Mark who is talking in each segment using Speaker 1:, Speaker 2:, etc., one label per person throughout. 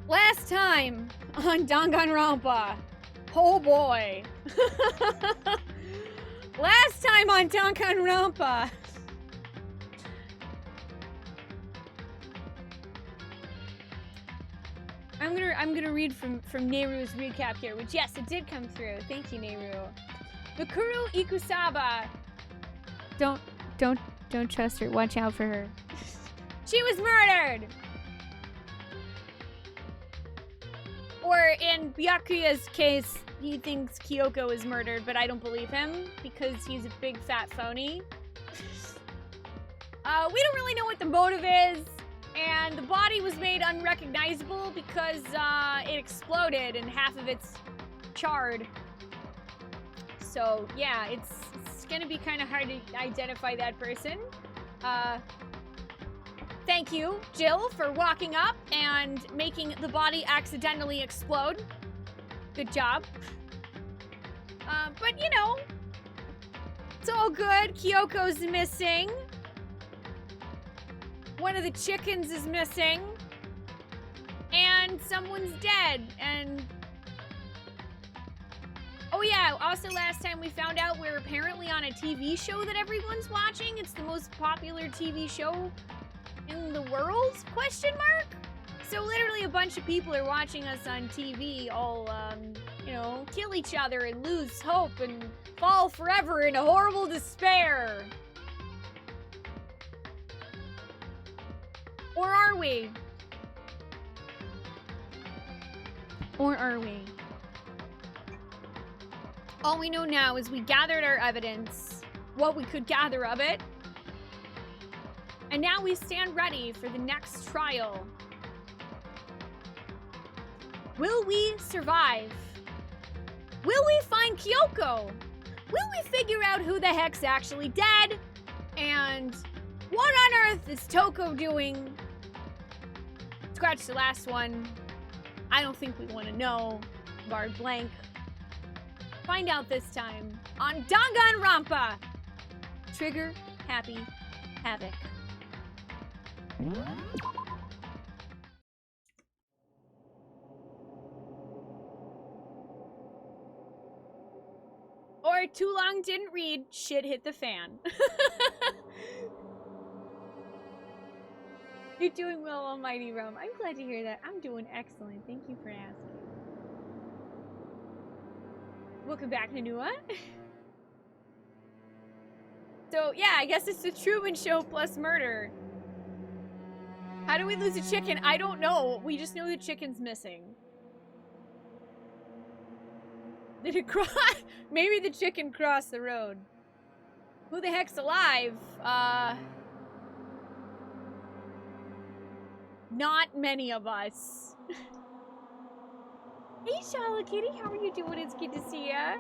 Speaker 1: Last time on Danganronpa. Oh boy. Last time on Danganronpa. I'm gonna read from Nehru's recap here, which yes, it did come through. Thank you, Nehru. Mikuru Ikusaba. Don't trust her. Watch out for her. She was murdered! Or in Byakuya's case, he thinks Kyoko was murdered, but I don't believe him because he's a big fat phony. We don't really know what the motive is, and the body was made unrecognizable because it exploded and half of it's charred. So yeah, it's gonna be kind of hard to identify that person. Thank you, Jill, for walking up and making the body accidentally explode. Good job. But you know, it's all good. Kyoko's missing. One of the chickens is missing. And someone's dead. And oh yeah, also last time we found out we're apparently on a TV show that everyone's watching. It's the most popular TV show in the world? Question mark? So literally a bunch of people are watching us on TV all, you know, kill each other and lose hope and fall forever in a horrible despair. Or are we? Or are we? All we know now is we gathered our evidence, what we could gather of it, and now we stand ready for the next trial. Will we survive? Will we find Kyoko? Will we figure out who the heck's actually dead? And what on earth is Toko doing? Scratch the last one. I don't think we want to know. Bar blank. Find out this time on Danganronpa. Trigger Happy Havoc. Or too long didn't read, shit hit the fan. You're doing well, Almighty Rome. I'm glad to hear that. I'm doing excellent. Thank you for asking. Welcome back, Nanua. So, yeah, I guess it's the Truman Show plus murder. How do we lose a chicken? I don't know. We just know the chicken's missing. Did it cross? Maybe the chicken crossed the road. Who the heck's alive? Not many of us. Hey, Charlotte Kitty, how are you doing? It's good to see ya.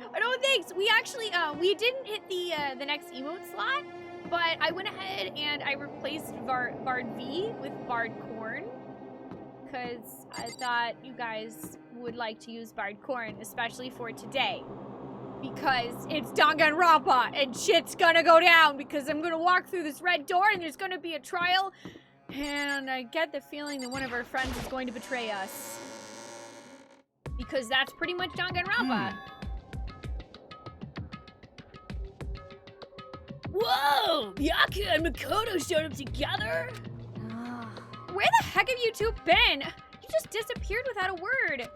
Speaker 1: Oh, no, thanks. We actually, we didn't hit the next emote slot, but I went ahead and I replaced Bard V with Bard Corn, because I thought you guys would like to use Bard Corn, especially for today, because it's Danganronpa and shit's gonna go down, because I'm gonna walk through this red door and there's gonna be a trial, and I get the feeling that one of our friends is going to betray us, because that's pretty much Danganronpa. Whoa! Byakuya and Makoto showed up together? Where the heck have you two been? You just disappeared without a word.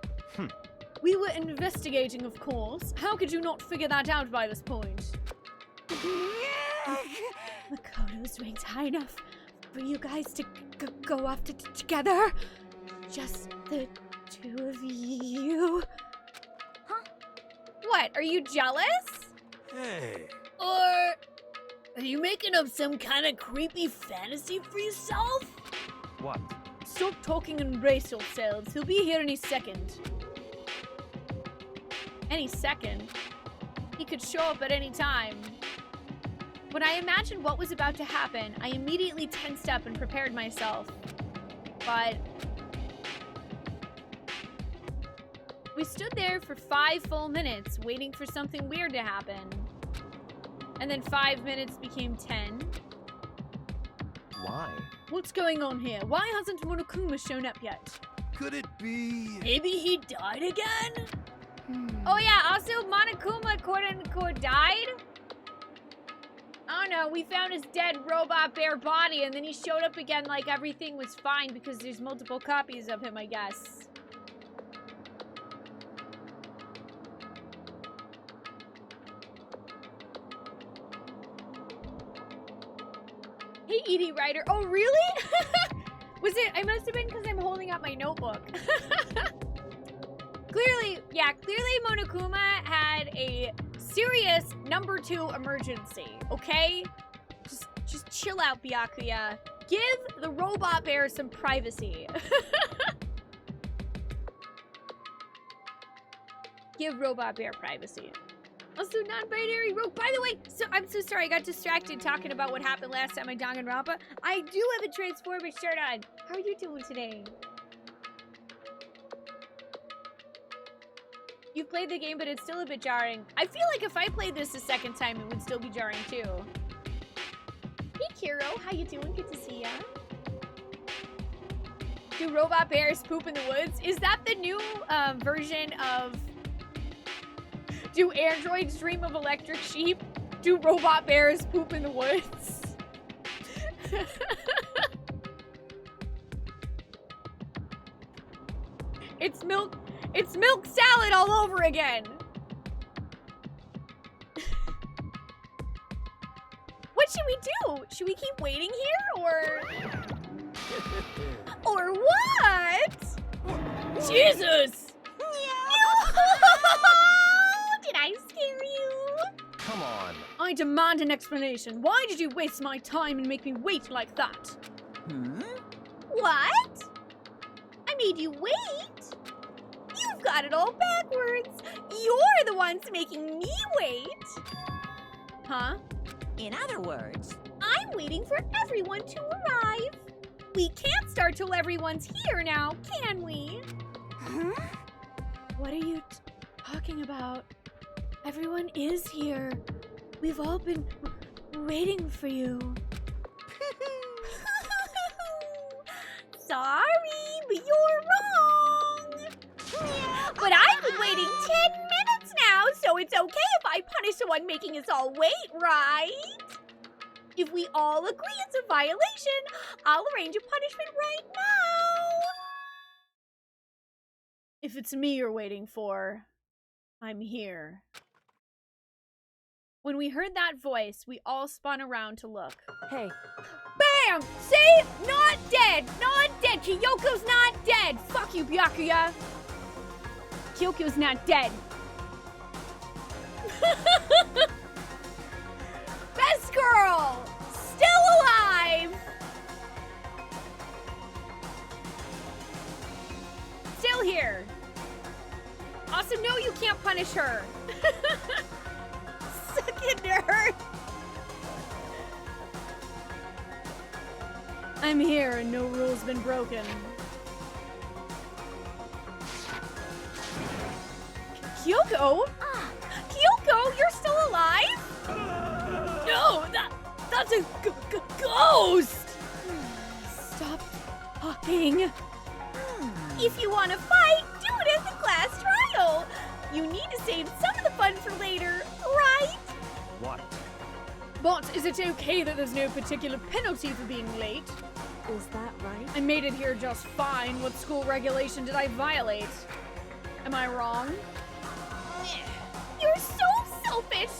Speaker 1: We were investigating, of course. How could you not figure that out by this point? Makoto's ranked high enough for you guys to go off together? Just the two of you? Huh? What, are you jealous?
Speaker 2: Hey.
Speaker 1: Or are you making up some kind of creepy fantasy for yourself?
Speaker 2: What?
Speaker 1: Stop talking and brace yourselves. He'll be here any second. Any second? He could show up at any time. When I imagined what was about to happen, I immediately tensed up and prepared myself. But we stood there for 5 full minutes, waiting for something weird to happen. And then 5 minutes became 10.
Speaker 2: Why?
Speaker 1: What's going on here? Why hasn't Monokuma shown up yet?
Speaker 2: Could it be?
Speaker 1: Maybe he died again? Oh yeah, also Monokuma quote-unquote died? I don't know, we found his dead robot bear body and then he showed up again like everything was fine because there's multiple copies of him, I guess. Hey, ED Writer. Oh, really? Was it? I must have been because I'm holding up my notebook. Clearly Monokuma had a serious #2 emergency, okay? Just chill out, Byakuya. Give the robot bear some privacy. Give robot bear privacy. Also, non-binary rogue. By the way, I'm so sorry. I got distracted talking about what happened last time on Danganronpa. I do have a Transformers shirt on. How are you doing today? You've played the game, but it's still a bit jarring. I feel like if I played this a second time, it would still be jarring too. Hey, Kiro. How you doing? Good to see ya. Do robot bears poop in the woods? Is that the new version of... Do androids dream of electric sheep? Do robot bears poop in the woods? It's milk salad all over again. What should we do? Should we keep waiting here or what? Jesus! Did I scare you?
Speaker 2: Come on.
Speaker 1: I demand an explanation. Why did you waste my time and make me wait like that? What? I made you wait? You've got it all backwards. You're the ones making me wait. Huh?
Speaker 3: In other words,
Speaker 1: I'm waiting for everyone to arrive. We can't start till everyone's here now, can we?
Speaker 3: huh?
Speaker 1: What are you talking about? Everyone is here. We've all been waiting for you. Sorry, but you're wrong. But I've been waiting 10 minutes now, so it's okay if I punish the one making us all wait, right? If we all agree it's a violation, I'll arrange a punishment right now. If it's me you're waiting for, I'm here. When we heard that voice, we all spun around to look.
Speaker 3: Hey,
Speaker 1: Bam! See? Not dead! Not dead! Kyoko's not dead! Fuck you, Byakuya! Kyoko's not dead. Best girl! Still alive! Still here. Also, no, you can't punish her. Suck it, nerd! I'm here and no rule's been broken. Kyoko? Kyoko, you're still alive? No, that's a ghost! Stop talking. If you want to fight, do it as a class trial. You need to save some of the fun for later, right?
Speaker 2: What?
Speaker 1: But is it okay that there's no particular penalty for being late?
Speaker 3: is that right?
Speaker 1: I made it here just fine. What school regulation did I violate? Am I wrong? You're so selfish.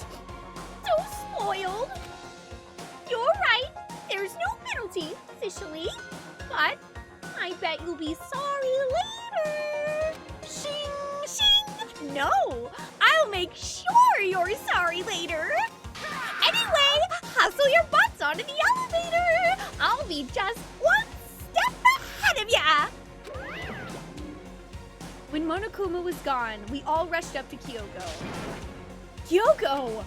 Speaker 1: So spoiled. You're right. There's no penalty, officially. But I bet you'll be sorry later. Shing, shing. No, I'll make sure you're sorry later. Anyway, hustle your butts onto the elevator. I'll be just one step ahead of ya. When Monokuma was gone, we all rushed up to Kyoko. Kyoko!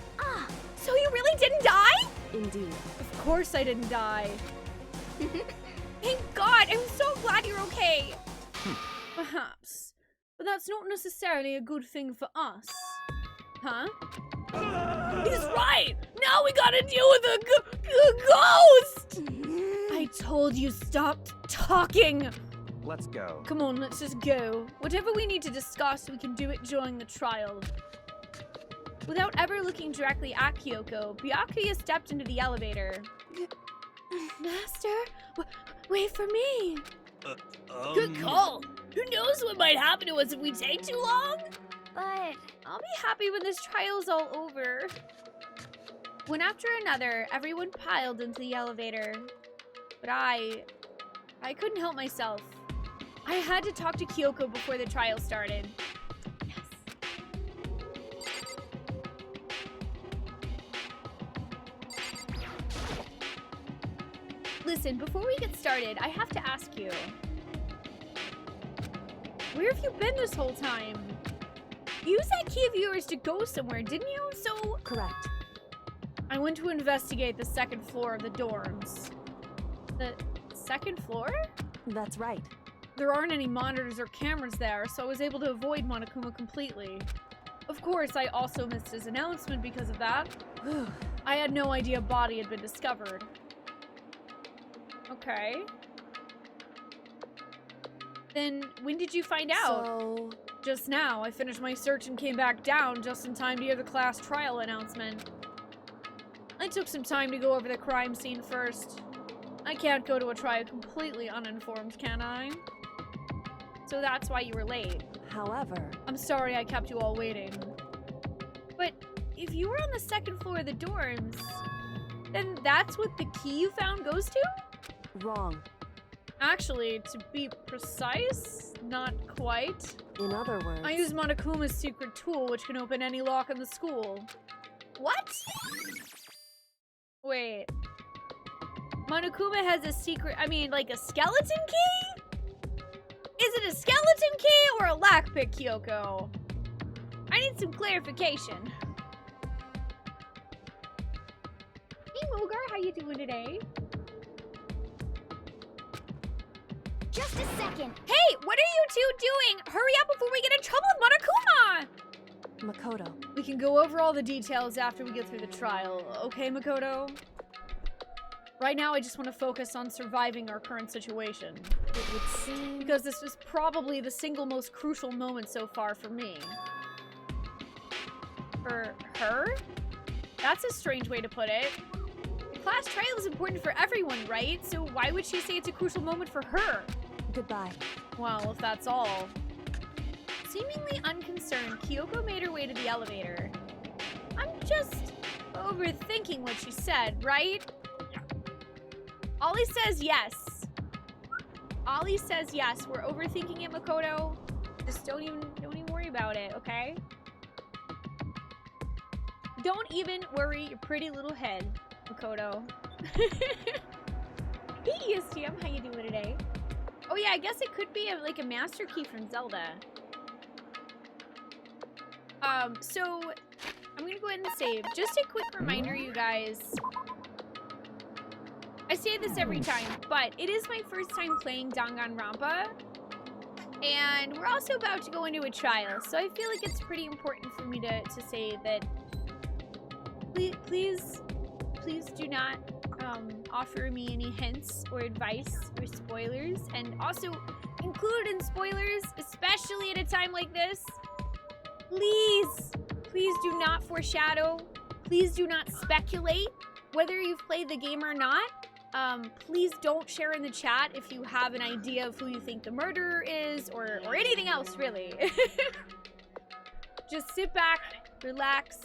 Speaker 1: So you really didn't die?
Speaker 3: Indeed.
Speaker 1: Of course I didn't die. Thank God, I'm so glad you're okay. Perhaps. But that's not necessarily a good thing for us. Huh? He's right! Now we gotta deal with a ghost! I told you stop talking!
Speaker 2: Let's go.
Speaker 1: Come on, let's just go. Whatever we need to discuss, we can do it during the trial. Without ever looking directly at Kyoko, Byakuya stepped into the elevator. Master, wait for me. Good call. Who knows what might happen to us if we take too long? But I'll be happy when this trial's all over. One after another, everyone piled into the elevator. But I couldn't help myself. I had to talk to Kyoko before the trial started. Yes. Listen, before we get started, I have to ask you. Where have you been this whole time? You used that key of yours to go somewhere, didn't you? So...
Speaker 3: Correct.
Speaker 1: I went to investigate the second floor of the dorms. The second floor?
Speaker 3: That's right.
Speaker 1: There aren't any monitors or cameras there, so I was able to avoid Monokuma completely. Of course, I also missed his announcement because of that. I had no idea a body had been discovered. Okay. Then, when did you find out?
Speaker 3: So...
Speaker 1: Just now. I finished my search and came back down just in time to hear the class trial announcement. I took some time to go over the crime scene first. I can't go to a trial completely uninformed, can I? So that's why you were late.
Speaker 3: However...
Speaker 1: I'm sorry I kept you all waiting. But if you were on the second floor of the dorms, then that's what the key you found goes to?
Speaker 3: Wrong.
Speaker 1: Actually, to be precise, not quite.
Speaker 3: In other words...
Speaker 1: I use Monokuma's secret tool, which can open any lock in the school. What? Wait. Monokuma has a secret, like a skeleton key? Is it a skeleton key or a lockpick, Kyoko? I need some clarification. Hey, Mogar, how you doing today?
Speaker 4: Just a second.
Speaker 1: Hey, what are you two doing? Hurry up before we get in trouble with Monokuma!
Speaker 3: Makoto.
Speaker 1: We can go over all the details after we get through the trial. Okay, Makoto? Right now, I just want to focus on surviving our current situation.
Speaker 3: It would seem...
Speaker 1: Because this was probably the single most crucial moment so far for me. For her? That's a strange way to put it. The class trial is important for everyone, right? So why would she say it's a crucial moment for her?
Speaker 3: Goodbye.
Speaker 1: Well, if that's all. Seemingly unconcerned, Kyoko made her way to the elevator. I'm just overthinking what she said, right? Ollie says yes. Ollie says yes. We're overthinking it, Makoto. Just don't even worry about it, okay? Don't even worry your pretty little head, Makoto. Hey, ESTM, how you doing today? Oh yeah, I guess it could be like a master key from Zelda. So I'm gonna go ahead and save. Just a quick reminder, you guys. I say this every time, but it is my first time playing Danganronpa, and we're also about to go into a trial, so I feel like it's pretty important for me to say that please do not offer me any hints or advice or spoilers, and also include in spoilers, especially at a time like this. Please do not foreshadow. Please do not speculate whether you've played the game or not. Please don't share in the chat if you have an idea of who you think the murderer is or anything else, really. Just sit back, relax,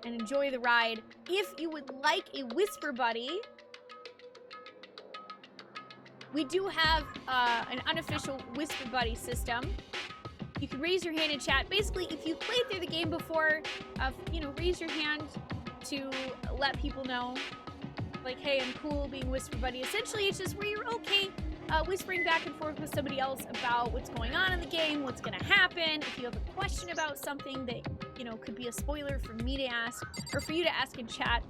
Speaker 1: and enjoy the ride. If you would like a Whisper Buddy, we do have an unofficial Whisper Buddy system. You can raise your hand in chat. Basically, if you've played through the game before, raise your hand to let people know. Like, hey, I'm cool being Whisper Buddy. Essentially, it's just where you're okay whispering back and forth with somebody else about what's going on in the game, what's going to happen. If you have a question about something that, could be a spoiler for me to ask, or for you to ask in chat.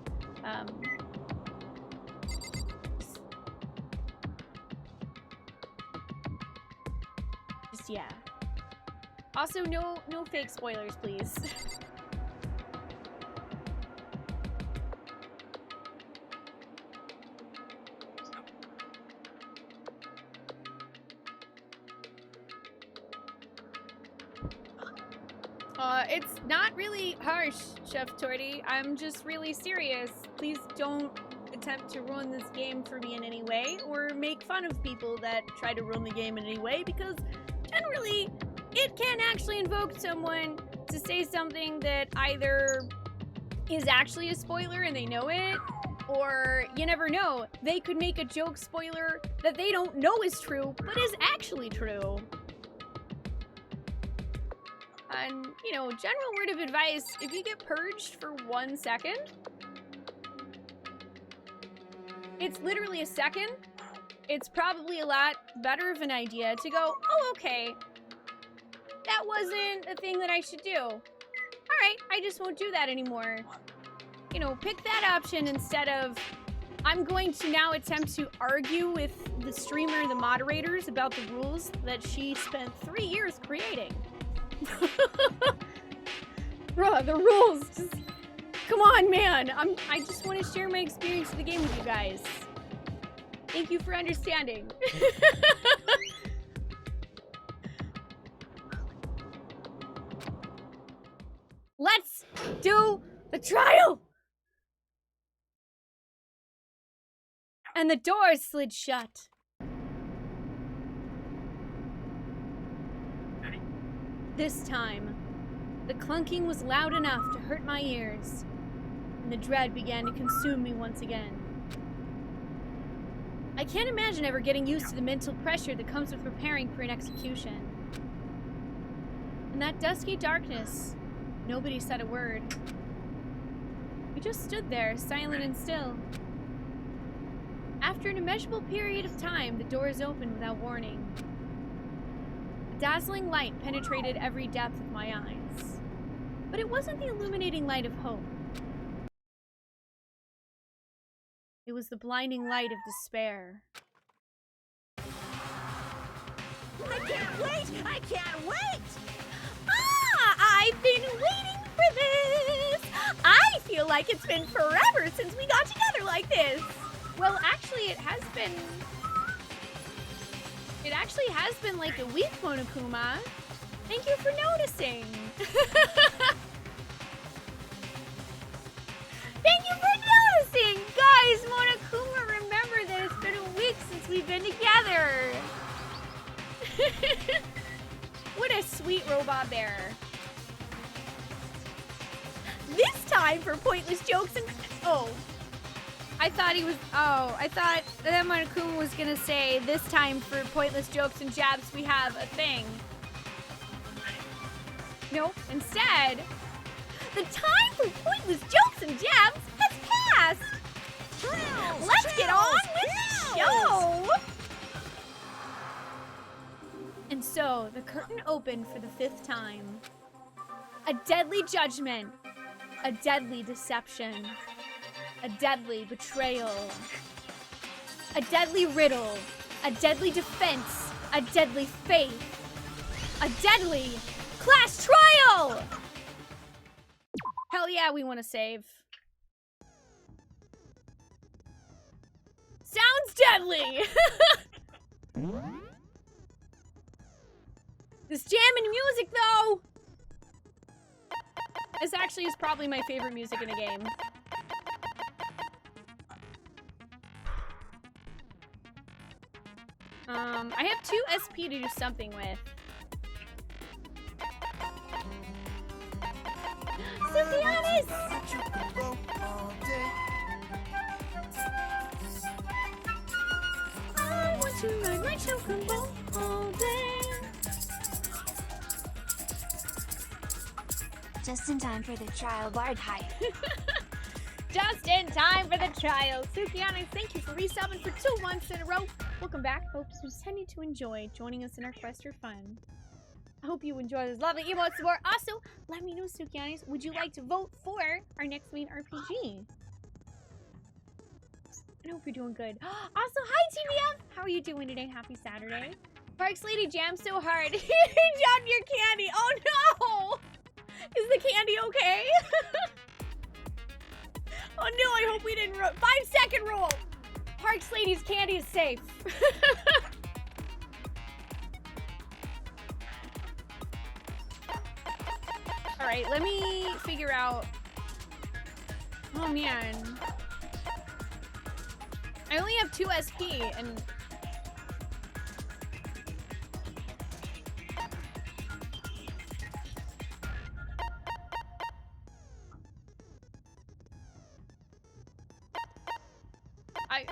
Speaker 1: Yeah. Also, no fake spoilers, please. It's not really harsh, Chef Torty. I'm just really serious. Please don't attempt to ruin this game for me in any way, or make fun of people that try to ruin the game in any way, because generally, it can actually invoke someone to say something that either is actually a spoiler and they know it, or you never know, they could make a joke spoiler that they don't know is true, but is actually true. And, you know, general word of advice, if you get purged for 1 second, it's literally a second, it's probably a lot better of an idea to go, oh, okay, that wasn't a thing that I should do. All right, I just won't do that anymore. You know, pick that option instead of, I'm going to now attempt to argue with the streamer, the moderators, about the rules that she spent 3 years creating. Bruh, the rules, just, come on, man. I just want to share my experience of the game with you guys. Thank you for understanding. Let's do the trial! And the doors slid shut. This time, the clunking was loud enough to hurt my ears, and the dread began to consume me once again. I can't imagine ever getting used to the mental pressure that comes with preparing for an execution. In that dusky darkness, nobody said a word. We just stood there, silent and still. After an immeasurable period of time, the doors opened without warning. A dazzling light penetrated every depth of my eyes. But it wasn't the illuminating light of hope. It was the blinding light of despair.
Speaker 3: I can't wait! I can't wait!
Speaker 1: I've been waiting for this! I feel like it's been forever since we got together like this! Well, actually, it has been... It actually has been like a week, Monokuma. Thank you for noticing. Thank you for noticing! Guys, Monokuma, remember that it's been a week since we've been together. What a sweet robot bear. This time for pointless jokes and... Oh. I thought that Monokuma was gonna say, this time for pointless jokes and jabs we have a thing. Nope, instead, the time for pointless jokes and jabs has passed! Let's get on with the show! And so, the curtain opened for the 5th time. A deadly judgment. A deadly deception. A deadly betrayal. A deadly riddle. A deadly defense. A deadly faith. A deadly class trial! Hell yeah, we want to save. Sounds deadly! This jamming music, though! This actually is probably my favorite music in a game. I have 2 SP to do something with. Sufyanis! I want to ride my chocobo all day.
Speaker 4: Just in time for the trial bard hype.
Speaker 1: Just in time for the trial. Sufyanis, thank you for resubbing for 2 months in a row. Welcome back, folks. We're intending to enjoy joining us in our quest for fun. I hope you enjoy this lovely emote support. Also, let me know, Sufyanis, would you like to vote for our next main RPG? I hope you're doing good. Also, hi, TVF! How are you doing today? Happy Saturday. Parks Lady jammed so hard. You dropped your candy. Oh, no! Is the candy okay? Oh, no, I hope we didn't... 5-second rule! Parks Lady's candy is safe. Alright, let me figure out... Oh, man. I only have 2 SP, and...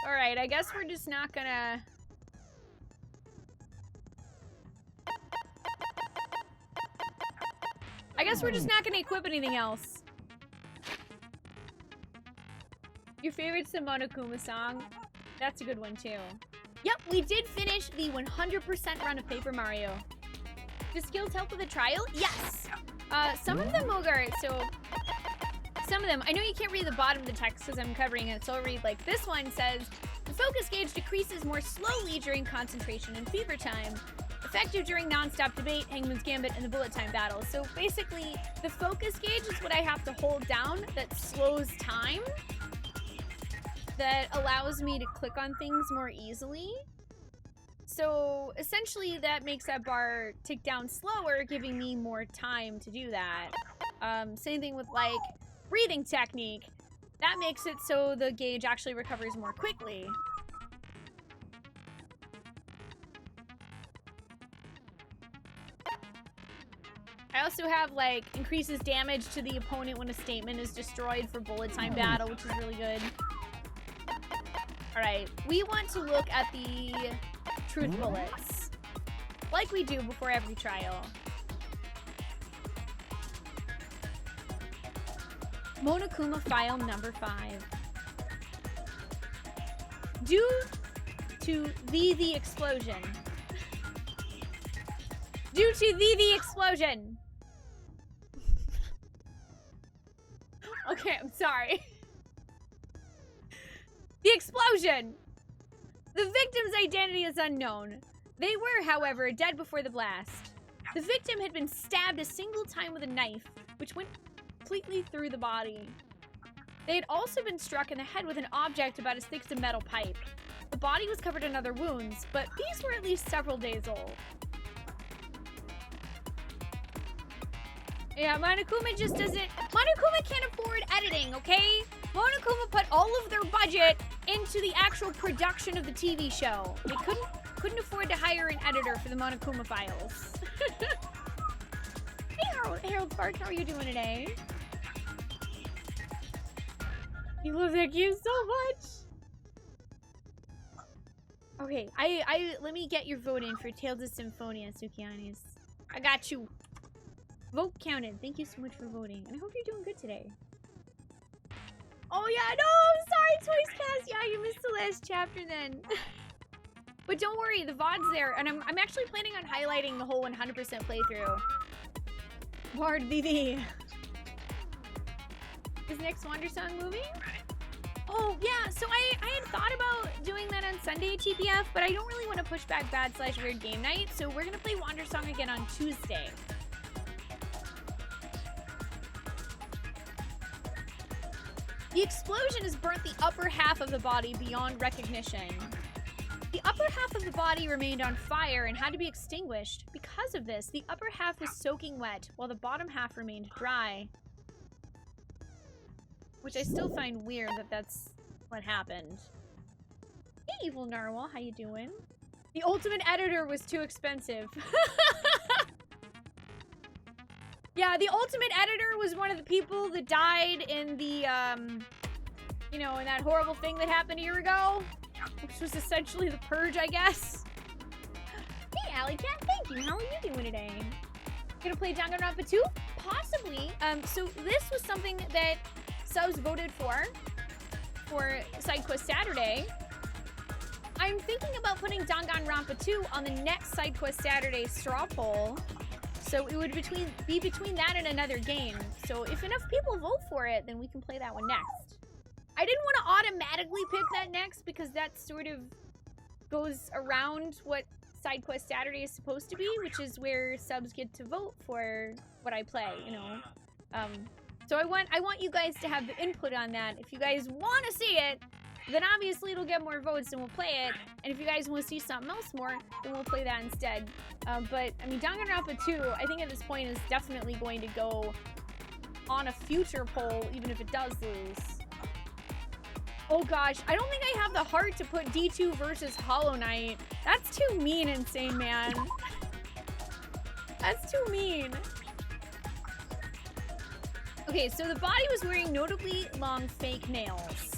Speaker 1: Alright, I guess we're just not gonna... I guess we're just not gonna equip anything else. Your favorite Monokuma song? That's a good one too. Yep, we did finish the 100% run of Paper Mario. Do skills help with a trial? Yes! Some of them, Mogart, so... Some of them. I know you can't read the bottom of the text because I'm covering it, so I'll read like this one says, the focus gauge decreases more slowly during concentration and fever time. Effective during non-stop debate, Hangman's Gambit, and the bullet time battle. So basically, the focus gauge is what I have to hold down that slows time. That allows me to click on things more easily. So essentially that makes that bar tick down slower, giving me more time to do that. Same thing with like breathing technique. That makes it so the gauge actually recovers more quickly. I also have like increases damage to the opponent when a statement is destroyed for bullet time battle, which is really good. Alright, we want to look at the truth bullets, like we do before every trial. Monokuma file number 5. Due to the explosion. Due to the explosion. Okay, I'm sorry. The explosion! The victim's identity is unknown. They were, however, dead before the blast. The victim had been stabbed a single time with a knife, which went completely through the body. They had also been struck in the head with an object about as thick as a metal pipe. The body was covered in other wounds, but these were at least several days old. Yeah, Monokuma just doesn't... Monokuma can't afford editing, okay? Monokuma put all of their budget into the actual production of the TV show. They couldn't afford to hire an editor for the Monokuma files. Hey, Harold Park, how are you doing today? You love that game so much. Okay, let me get your vote in for Tales of Symphonia, Sukianis. I got you. Vote counted. Thank you so much for voting. And I hope you're doing good today. Oh yeah, no, I'm sorry, Toys Cast. Yeah, you missed the last chapter then. But don't worry, the VOD's there. And I'm actually planning on highlighting the whole 100% playthrough. Bard VV. Is next Wander Song moving? Oh, yeah, so I had thought about doing that on Sunday at TPF, but I don't really want to push back Bad/Weird Game Night, so we're going to play Wander Song again on Tuesday. The explosion has burnt the upper half of the body beyond recognition. The upper half of the body remained on fire and had to be extinguished. Because of this, the upper half was soaking wet, while the bottom half remained dry. Which I still find weird that that's what happened. Hey, Evil Narwhal, how you doing? The Ultimate Editor was too expensive. Yeah, the Ultimate Editor was one of the people that died in the, you know, in that horrible thing that happened a year ago. Which was essentially the Purge, I guess. Hey, Alley Cat, thank you. How are you doing today? Gonna play Danganronpa 2? Possibly. So this was something that subs voted for Side Quest Saturday. I'm thinking about putting Danganronpa 2 on the next Side Quest Saturday straw poll. So it would be between that and another game. So if enough people vote for it, then we can play that one next. I didn't want to automatically pick that next because that sort of goes around what Side Quest Saturday is supposed to be, which is where subs get to vote for what I play, you know. So I want you guys to have the input on that. If you guys want to see it, then obviously it'll get more votes and we'll play it. And if you guys want to see something else more, then we'll play that instead. But, I mean, Danganronpa 2, I think at this point is definitely going to go on a future poll, even if it does lose. Oh gosh, I don't think I have the heart to put D2 versus Hollow Knight. That's too mean, Insane Man. That's too mean. Okay, so the body was wearing notably long fake nails.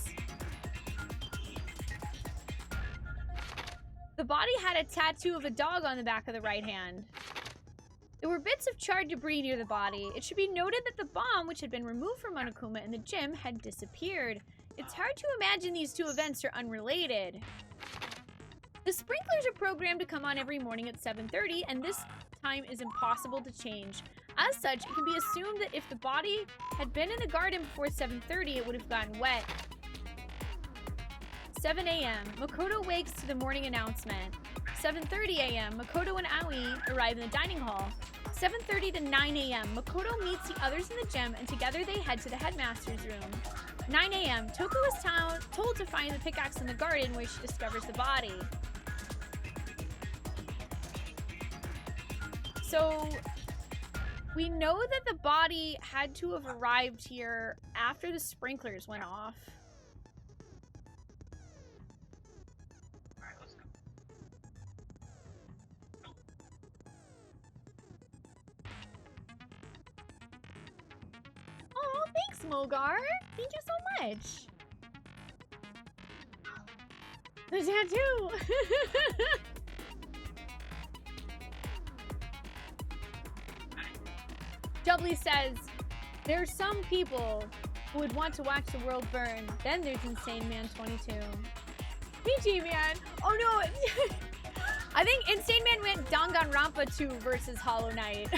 Speaker 1: The body had a tattoo of a dog on the back of the right hand. There were bits of charred debris near the body. It should be noted that the bomb, which had been removed from Monokuma in the gym, had disappeared. It's hard to imagine these two events are unrelated. The sprinklers are programmed to come on every morning at 7:30, and this time is impossible to change. As such, it can be assumed that if the body had been in the garden before 7:30, it would have gotten wet. 7 a.m. Makoto wakes to the morning announcement. 7:30 a.m. Makoto and Aoi arrive in the dining hall. 7:30 to 9 a.m. Makoto meets the others in the gym, and together they head to the headmaster's room. 9 a.m. Toko is told to find the pickaxe in the garden, where she discovers the body. So we know that the body had to have arrived here after the sprinklers went off. Oh, thanks, Mogar. Thank you so much. The tattoo. Jubbly says, there's some people who would want to watch the world burn. Then there's Insane Man 22. PG Man. Oh no. I think Insane Man went Danganronpa 2 versus Hollow Knight.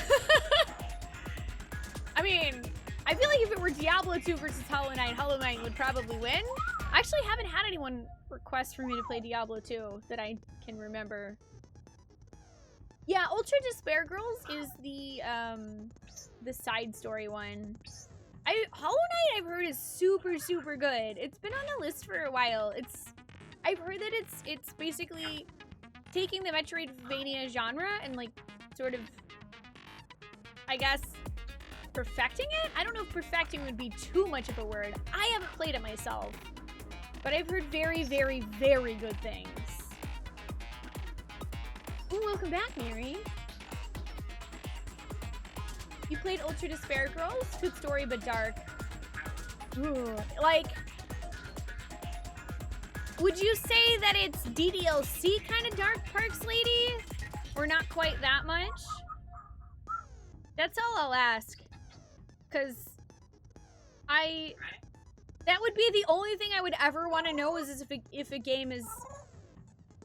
Speaker 1: I mean, I feel like if it were Diablo 2 versus Hollow Knight would probably win. I actually haven't had anyone request for me to play Diablo 2 that I can remember. Yeah, Ultra Despair Girls is the side story one. Hollow Knight I've heard is super, super good. It's been on the list for a while. I've heard that it's basically taking the Metroidvania genre and like sort of, I guess, perfecting it? I don't know if perfecting would be too much of a word. I haven't played it myself, but I've heard very, very, very good things. Ooh, welcome back, Mary. You played Ultra Despair Girls? Good story, but dark. Ooh, like, would you say that it's DDLC kind of dark, Parks Lady? Or not quite that much? That's all I'll ask. Because that would be the only thing I would ever want to know is if a game is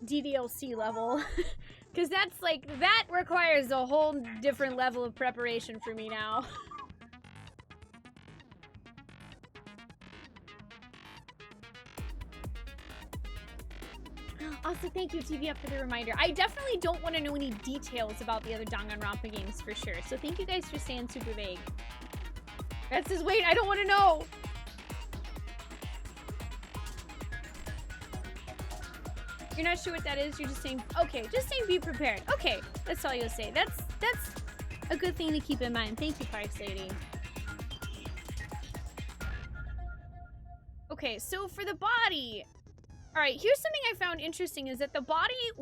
Speaker 1: DDLC level. Because that's like, that requires a whole different level of preparation for me now. Also, thank you, TV Up, for the reminder. I definitely don't want to know any details about the other Danganronpa games for sure. So thank you guys for staying super vague. That's his wait, I don't want to know. You're not sure what that is? You're just saying, okay, just saying be prepared. Okay, that's all you'll say. That's a good thing to keep in mind. Thank you, Parks Lady. Okay, so for the body. All right, here's something I found interesting is that the body's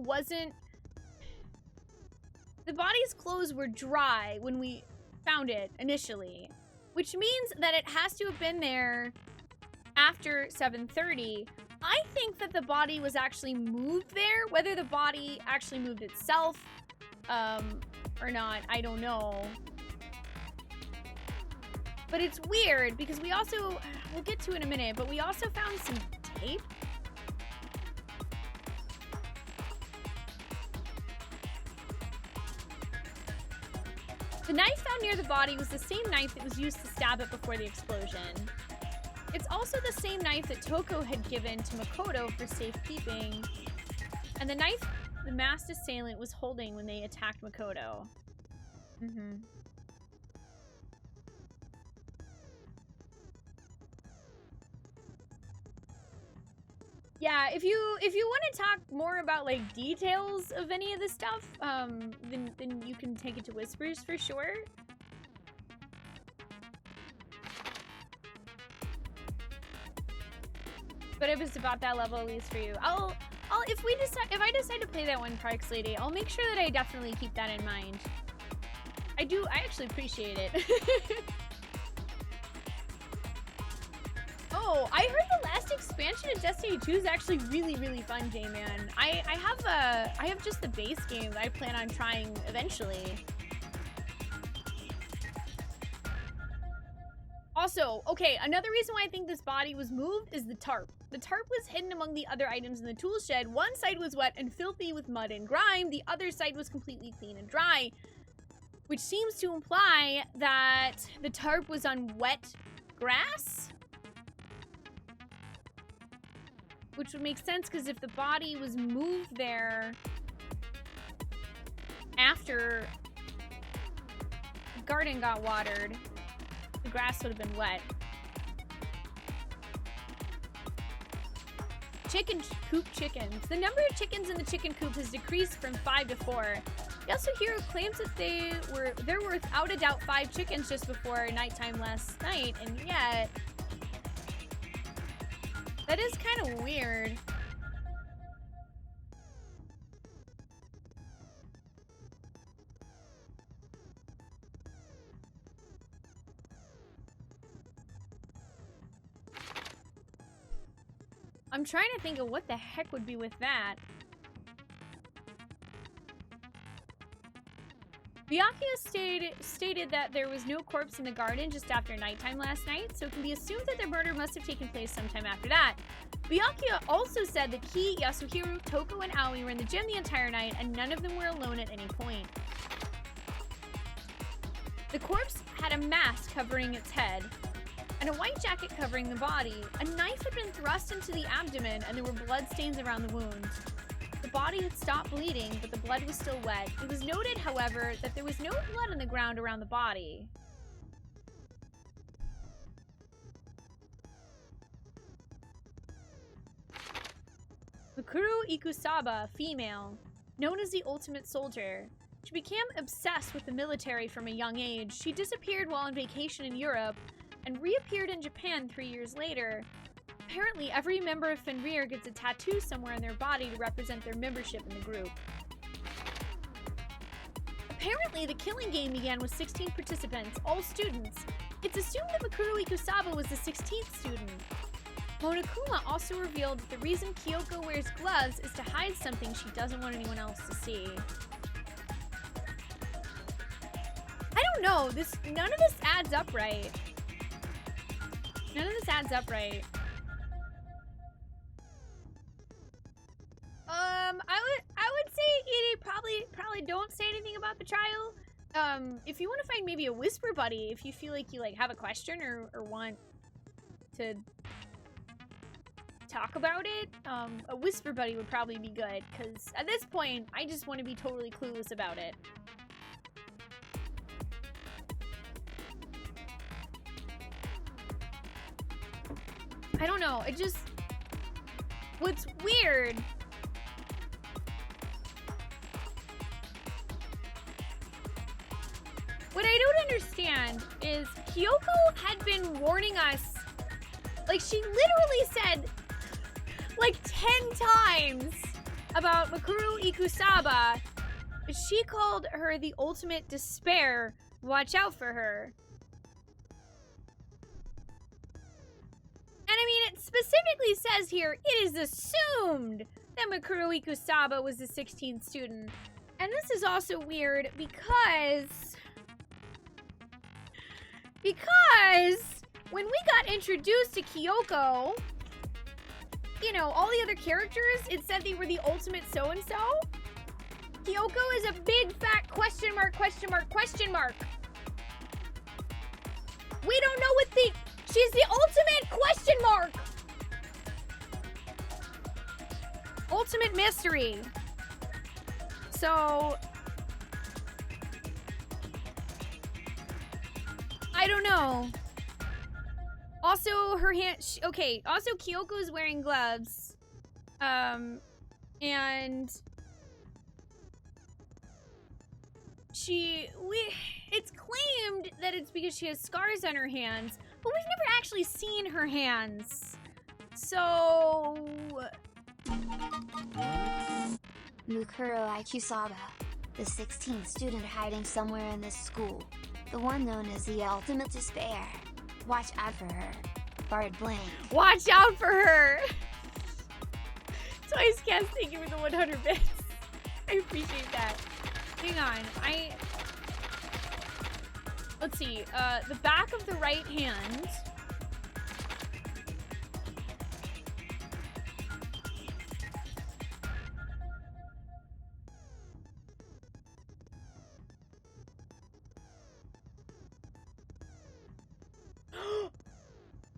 Speaker 1: clothes were dry when we found it initially, which means that it has to have been there after 7:30. I think that the body was actually moved there. Whether the body actually moved itself or not, I don't know. But it's weird because we also, we'll get to it in a minute, but we also found some tape. The knife found near the body was the same knife that was used to stab it before the explosion. It's also the same knife that Toko had given to Makoto for safekeeping, and the knife the masked assailant was holding when they attacked Makoto. Yeah, if you want to talk more about like details of any of this stuff, then you can take it to Whispers for sure. but it was about that level at least for you. I'll if I decide to play that one, Parks Lady, I'll make sure that I definitely keep that in mind. I actually appreciate it. Oh, I heard the last expansion of Destiny 2 is actually really, really fun, J-Man. I have just the base game that I plan on trying eventually. Also, okay, another reason why I think this body was moved is the tarp. The tarp was hidden among the other items in the tool shed. One side was wet and filthy with mud and grime. The other side was completely clean and dry, which seems to imply that the tarp was on wet grass? Which would make sense, because if the body was moved there after the garden got watered, the grass would have been wet. Chicken coop chickens. The number of chickens in the chicken coop has decreased from 5 to 4. Yasuhiro claims that there were without a doubt 5 chickens just before nighttime last night, and yet that is kind of weird. I'm trying to think of what the heck would be with that. Byakuya stated that there was no corpse in the garden just after nighttime last night, so it can be assumed that the murder must have taken place sometime after that. Byakuya also said that he, Yasuhiro, Toko, and Aoi were in the gym the entire night, and none of them were alone at any point. The corpse had a mask covering its head, and a white jacket covering the body. A knife had been thrust into the abdomen, and there were blood stains around the wound. The body had stopped bleeding, but the blood was still wet. It was noted, however, that there was no blood on the ground around the body. Mikuru Ikusaba, female, known as the Ultimate Soldier. She became obsessed with the military from a young age. She disappeared while on vacation in Europe and reappeared in Japan 3 years later. Apparently, every member of Fenrir gets a tattoo somewhere on their body to represent their membership in the group. Apparently, the killing game began with 16 participants, all students. It's assumed that Mikuru Ikusaba was the 16th student. Monokuma also revealed that the reason Kyoko wears gloves is to hide something she doesn't want anyone else to see. I don't know, none of this adds up right. None of this adds up right. I would say you probably don't say anything about the trial. If you want to find maybe a whisper buddy, if you feel like you have a question or want to talk about it, a whisper buddy would probably be good, because at this point I just want to be totally clueless about it. I don't know, what's weird what I don't understand is Kyoko had been warning us, she literally said 10 times about Mikuru Ikusaba. She called her the ultimate despair. Watch out for her. And I mean, it specifically says here, it is assumed that Mikuru Ikusaba was the 16th student. And this is also weird because when we got introduced to Kyoko, all the other characters, it said they were the ultimate so-and-so. Kyoko is a big fat question mark, question mark, question mark. We don't know she's the ultimate question mark. Ultimate mystery. So, I don't know. Also, her hand... okay, also Kyoko is wearing gloves. And... it's claimed that it's because she has scars on her hands, but we've never actually seen her hands. So...
Speaker 4: Mukuro Ikusaba, the 16th student hiding somewhere in this school. The one known as the ultimate despair. Watch out for her. Bard Blank.
Speaker 1: Watch out for her! Twice cast, thank you for the 100 bits. I appreciate that. Hang on, let's see, the back of the right hand.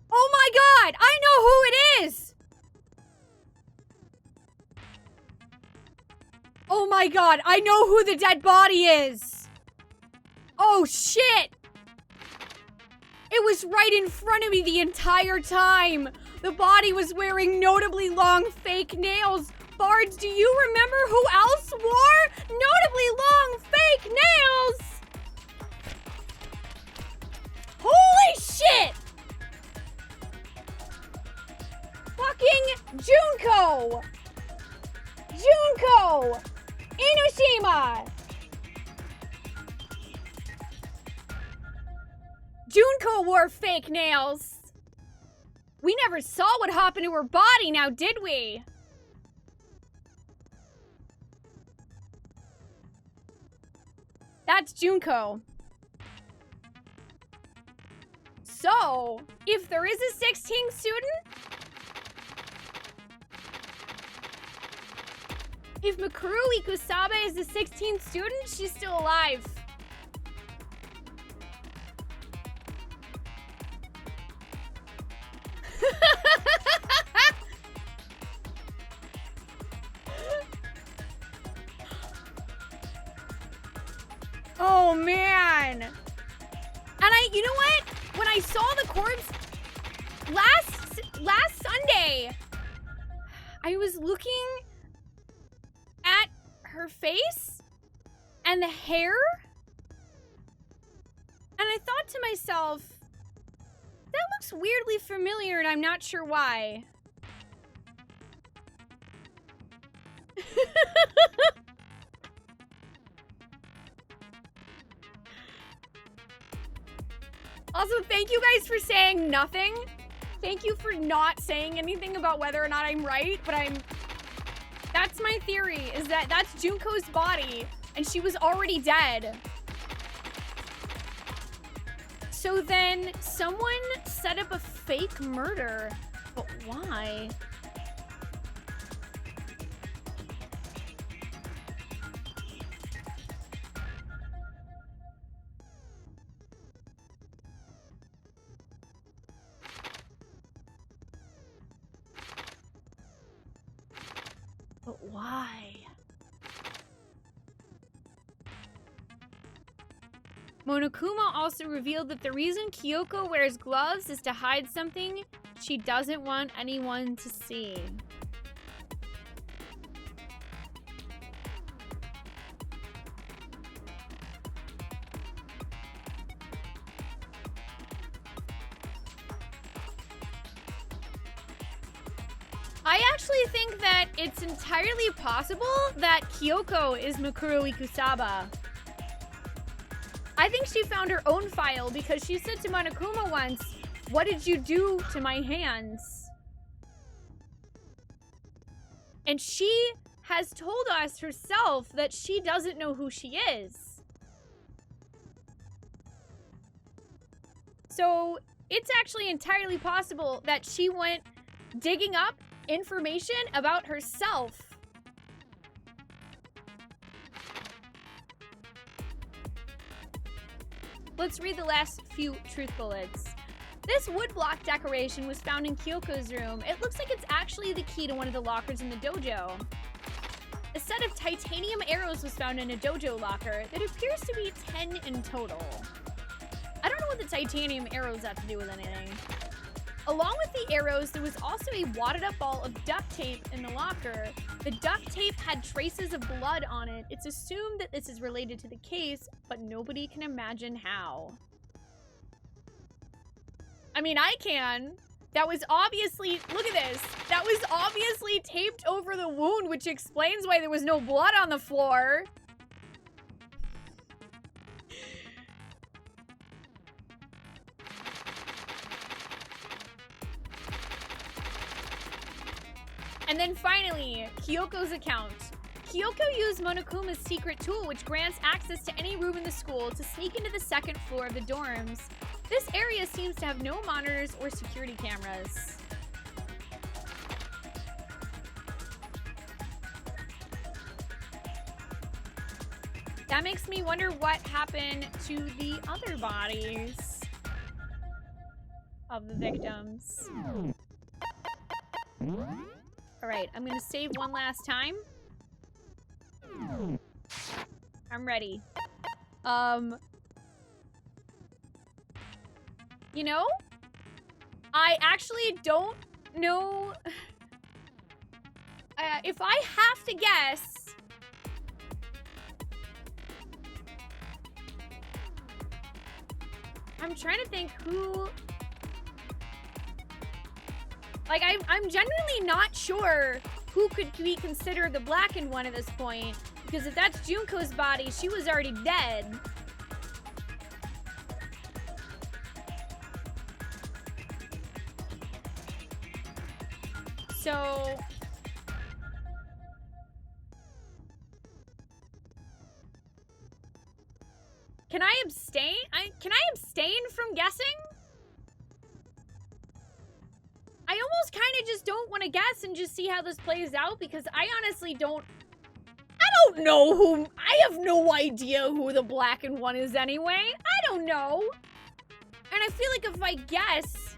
Speaker 1: Oh my god! I know who it is! Oh my god, I know who the dead body is! Oh shit! It was right in front of me the entire time! The body was wearing notably long fake nails! Bards, do you remember who else wore notably long fake nails? Holy shit! Fucking Junko! Junko! Inoshima! Junko wore fake nails. We never saw what happened to her body now, did we? That's Junko. So, if there is a 16th student, if Mikuru Ikusaba is the 16th student, she's still alive. Oh man. And you know what? When I saw the corpse last Sunday, I was looking at her face and the hair, and I thought to myself, that looks weirdly familiar and I'm not sure why. Also, thank you guys for saying nothing. Thank you for not saying anything about whether or not I'm right, but that's my theory, is that that's Junko's body, and she was already dead. So then, someone set up a fake murder, but why? But why? Monokuma also revealed that the reason Kyoko wears gloves is to hide something she doesn't want anyone to see. I actually think that it's entirely possible that Kyoko is Mikuru Ikusaba. I think she found her own file because she said to Monokuma once, "What did you do to my hands?" And she has told us herself that she doesn't know who she is. So it's actually entirely possible that she went digging up information about herself. Let's read the last few truth bullets. This woodblock decoration was found in Kyoko's room. It looks like it's actually the key to one of the lockers in the dojo. A set of titanium arrows was found in a dojo locker that appears to be 10 in total. I don't know what the titanium arrows have to do with anything. Along with the arrows, there was also a wadded up ball of duct tape in the locker. The duct tape had traces of blood on it. It's assumed that this is related to the case, but nobody can imagine how. I mean, I can. That was obviously, look at this. That was obviously taped over the wound, which explains why there was no blood on the floor. And then finally, Kyoko's account. Kyoko used Monokuma's secret tool, which grants access to any room in the school to sneak into the second floor of the dorms. This area seems to have no monitors or security cameras. That makes me wonder what happened to the other bodies of the victims. All right, I'm gonna save one last time. I'm ready. You know, I actually don't know. If I have to guess, I'm trying to think who. Like, I'm genuinely not sure who could be considered the blackened one at this point. Because if that's Junko's body, she was already dead. So... Can I abstain? Can I abstain from guessing? I almost kind of just don't want to guess and just see how this plays out because I honestly don't... I don't know who... I have no idea who the blackened one is anyway. I don't know. And I feel like if I guess,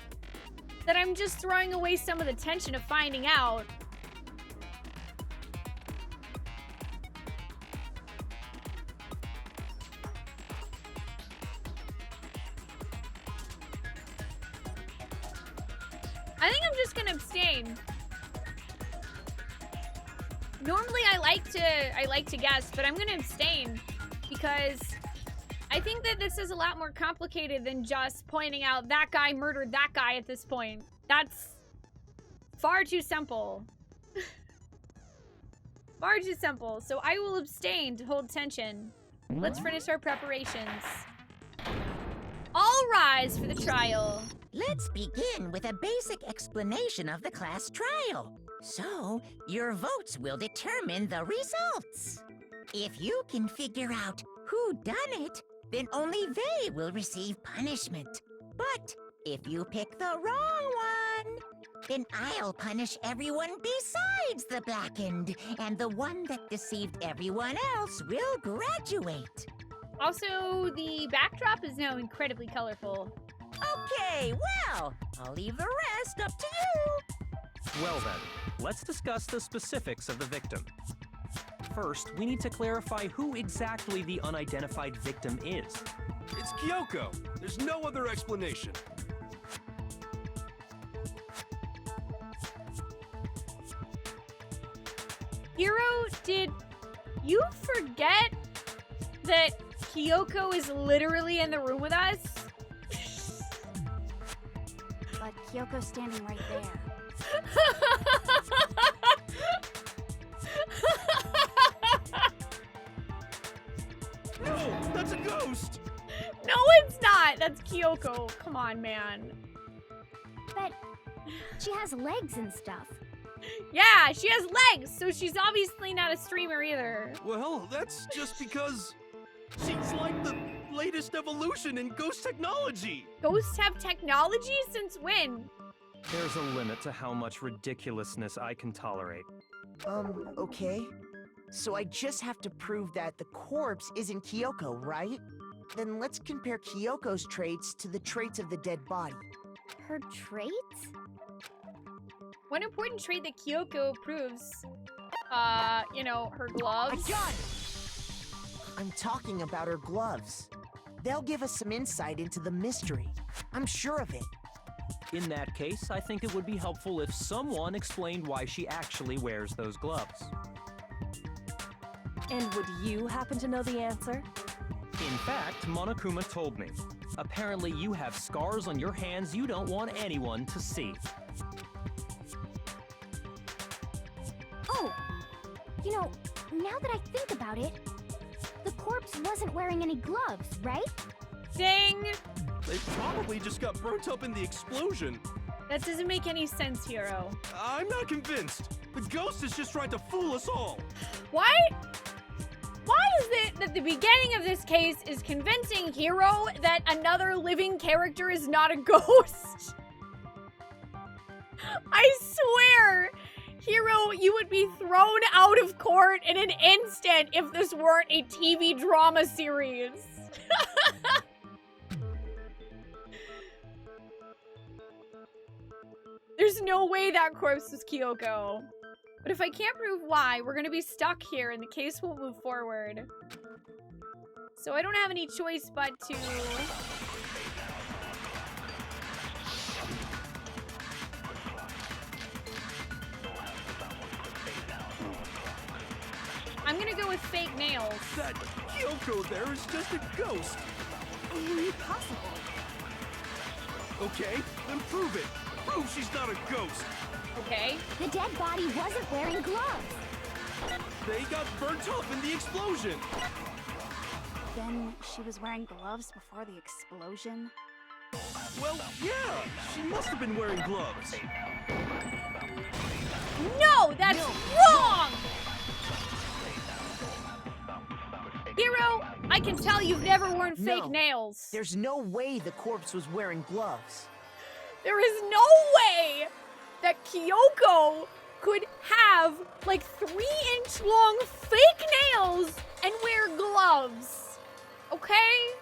Speaker 1: that I'm just throwing away some of the tension of finding out. I think I'm just gonna abstain. Normally I like to guess, but I'm gonna abstain because I think that this is a lot more complicated than just pointing out that guy murdered that guy at this point. That's far too simple. Far too simple. So I will abstain to hold tension. Let's finish our preparations. All rise for the trial.
Speaker 3: Let's begin with a basic explanation of the class trial. So, your votes will determine the results. If you can figure out who done it, then only they will receive punishment. But if you pick the wrong one, then I'll punish everyone besides the blackened, and the one that deceived everyone else will graduate.
Speaker 1: Also, the backdrop is now incredibly colorful.
Speaker 3: Okay, well, I'll leave the rest up to you.
Speaker 2: Well then, let's discuss the specifics of the victim. First, we need to clarify who exactly the unidentified victim is.
Speaker 5: It's Kyoko. There's no other explanation.
Speaker 1: Hiro, did you forget that Kyoko is literally in the room with us?
Speaker 6: But Kyoko's standing right there.
Speaker 5: No, that's a ghost!
Speaker 1: No, it's not. That's Kyoko. Come on, man.
Speaker 6: But she has legs and stuff.
Speaker 1: Yeah, she has legs, so she's obviously not a streamer either.
Speaker 5: Well, that's just because she's like the latest evolution in ghost technology.
Speaker 1: Ghosts have technology? Since when?
Speaker 2: There's a limit to how much ridiculousness I can tolerate.
Speaker 7: Okay. So I just have to prove that the corpse isn't Kyoko, right? Then let's compare Kyoko's traits to the traits of the dead body.
Speaker 6: Her traits?
Speaker 1: One important trait that Kyoko proves, you know, her gloves.
Speaker 7: I got it! I'm talking about her gloves. They'll give us some insight into the mystery. I'm sure of it.
Speaker 2: In that case, I think it would be helpful if someone explained why she actually wears those gloves.
Speaker 8: And would you happen to know the answer?
Speaker 2: In fact, Monokuma told me. Apparently you have scars on your hands you don't want anyone to see.
Speaker 6: Oh, you know, now that I think about it, the corpse wasn't wearing any gloves, right?
Speaker 1: Dang!
Speaker 5: They probably just got burnt up in the explosion.
Speaker 1: That doesn't make any sense, Hero.
Speaker 5: I'm not convinced. The ghost is just trying to fool us all.
Speaker 1: Why is it that the beginning of this case is convincing Hero that another living character is not a ghost? I swear, Hero, you would be thrown out of court in an instant if this weren't a TV drama series. There's no way that corpse was Kyoko. But if I can't prove why, we're gonna be stuck here and the case won't move forward. So I don't have any choice but to... I'm gonna go with fake nails.
Speaker 5: That Kyoko there is just a ghost.
Speaker 6: Impossible.
Speaker 5: Okay, then prove it. Prove she's not a ghost.
Speaker 1: Okay.
Speaker 6: The dead body wasn't wearing gloves.
Speaker 5: They got burnt up in the explosion.
Speaker 8: Then she was wearing gloves before the explosion?
Speaker 5: Well, yeah, she must have been wearing gloves.
Speaker 1: No, that's wrong! Hero, I can tell you've never worn fake
Speaker 7: No.
Speaker 1: nails.
Speaker 7: There's no way the corpse was wearing gloves.
Speaker 1: There is no way that Kyoko could have like 3-inch long fake nails and wear gloves. Okay?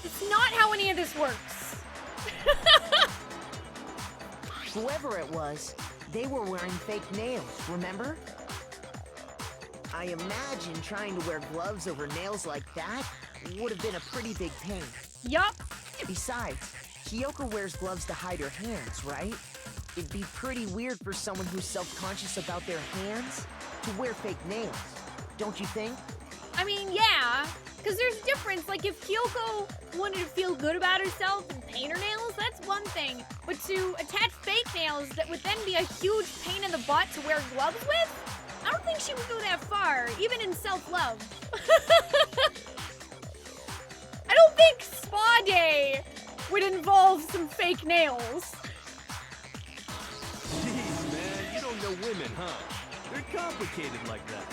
Speaker 1: It's not how any of this works.
Speaker 7: Whoever it was, they were wearing fake nails, remember? I imagine trying to wear gloves over nails like that would have been a pretty big pain.
Speaker 1: Yup.
Speaker 7: Besides, Kyoko wears gloves to hide her hands, right? It'd be pretty weird for someone who's self-conscious about their hands to wear fake nails, don't you think?
Speaker 1: I mean, yeah, because there's difference. Like, if Kyoko wanted to feel good about herself and paint her nails, that's one thing. But to attach fake nails that would then be a huge pain in the butt to wear gloves with, I don't think she would go that far, even in self-love. I don't think Spa Day would involve some fake nails.
Speaker 5: Jeez, man, you don't know women, huh? They're complicated like that.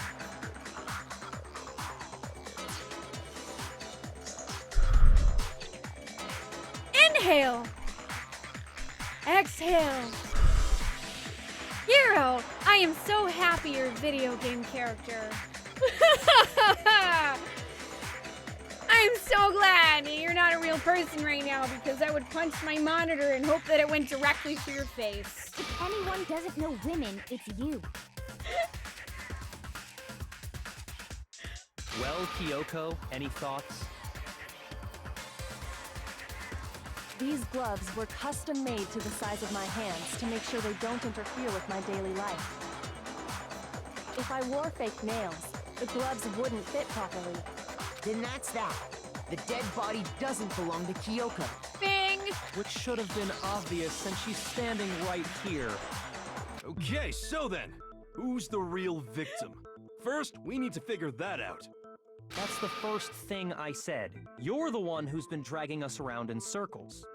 Speaker 1: Inhale. Exhale. Hero, I am so happy you're a video game character. I'm so glad you're not a real person right now because I would punch my monitor and hope that it went directly through your face.
Speaker 6: If anyone doesn't know women, it's you.
Speaker 2: Well, Kyoko, any thoughts?
Speaker 9: These gloves were custom made to the size of my hands to make sure they don't interfere with my daily life. If I wore fake nails, the gloves wouldn't fit properly.
Speaker 7: Then that's that. The dead body doesn't belong to Kyoko.
Speaker 1: Bing!
Speaker 2: Which should have been obvious since she's standing right here.
Speaker 5: Okay, so then, who's the real victim? First, we need to figure that out.
Speaker 2: That's the first thing I said. You're the one who's been dragging us around in circles.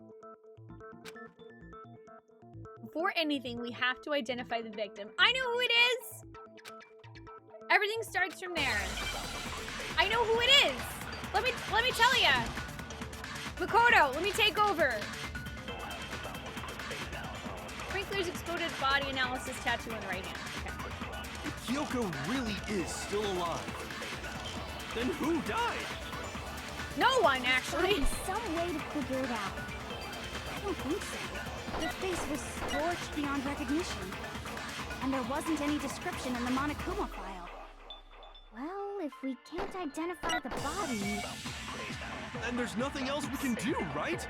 Speaker 1: Before anything, we have to identify the victim. I know who it is! Everything starts from there. I know who it is! Let me tell ya! Makoto, let me take over! Sprinkler's exploded body analysis tattoo on the right hand. Okay.
Speaker 5: If Kyoko really is still alive, then who died?
Speaker 1: No one, actually.
Speaker 6: There's some way to figure it out.
Speaker 8: I don't think so. The face was scorched beyond recognition. And there wasn't any description in the Monokuma file.
Speaker 6: Well, if we can't identify the body...
Speaker 5: And there's nothing else we can do, right?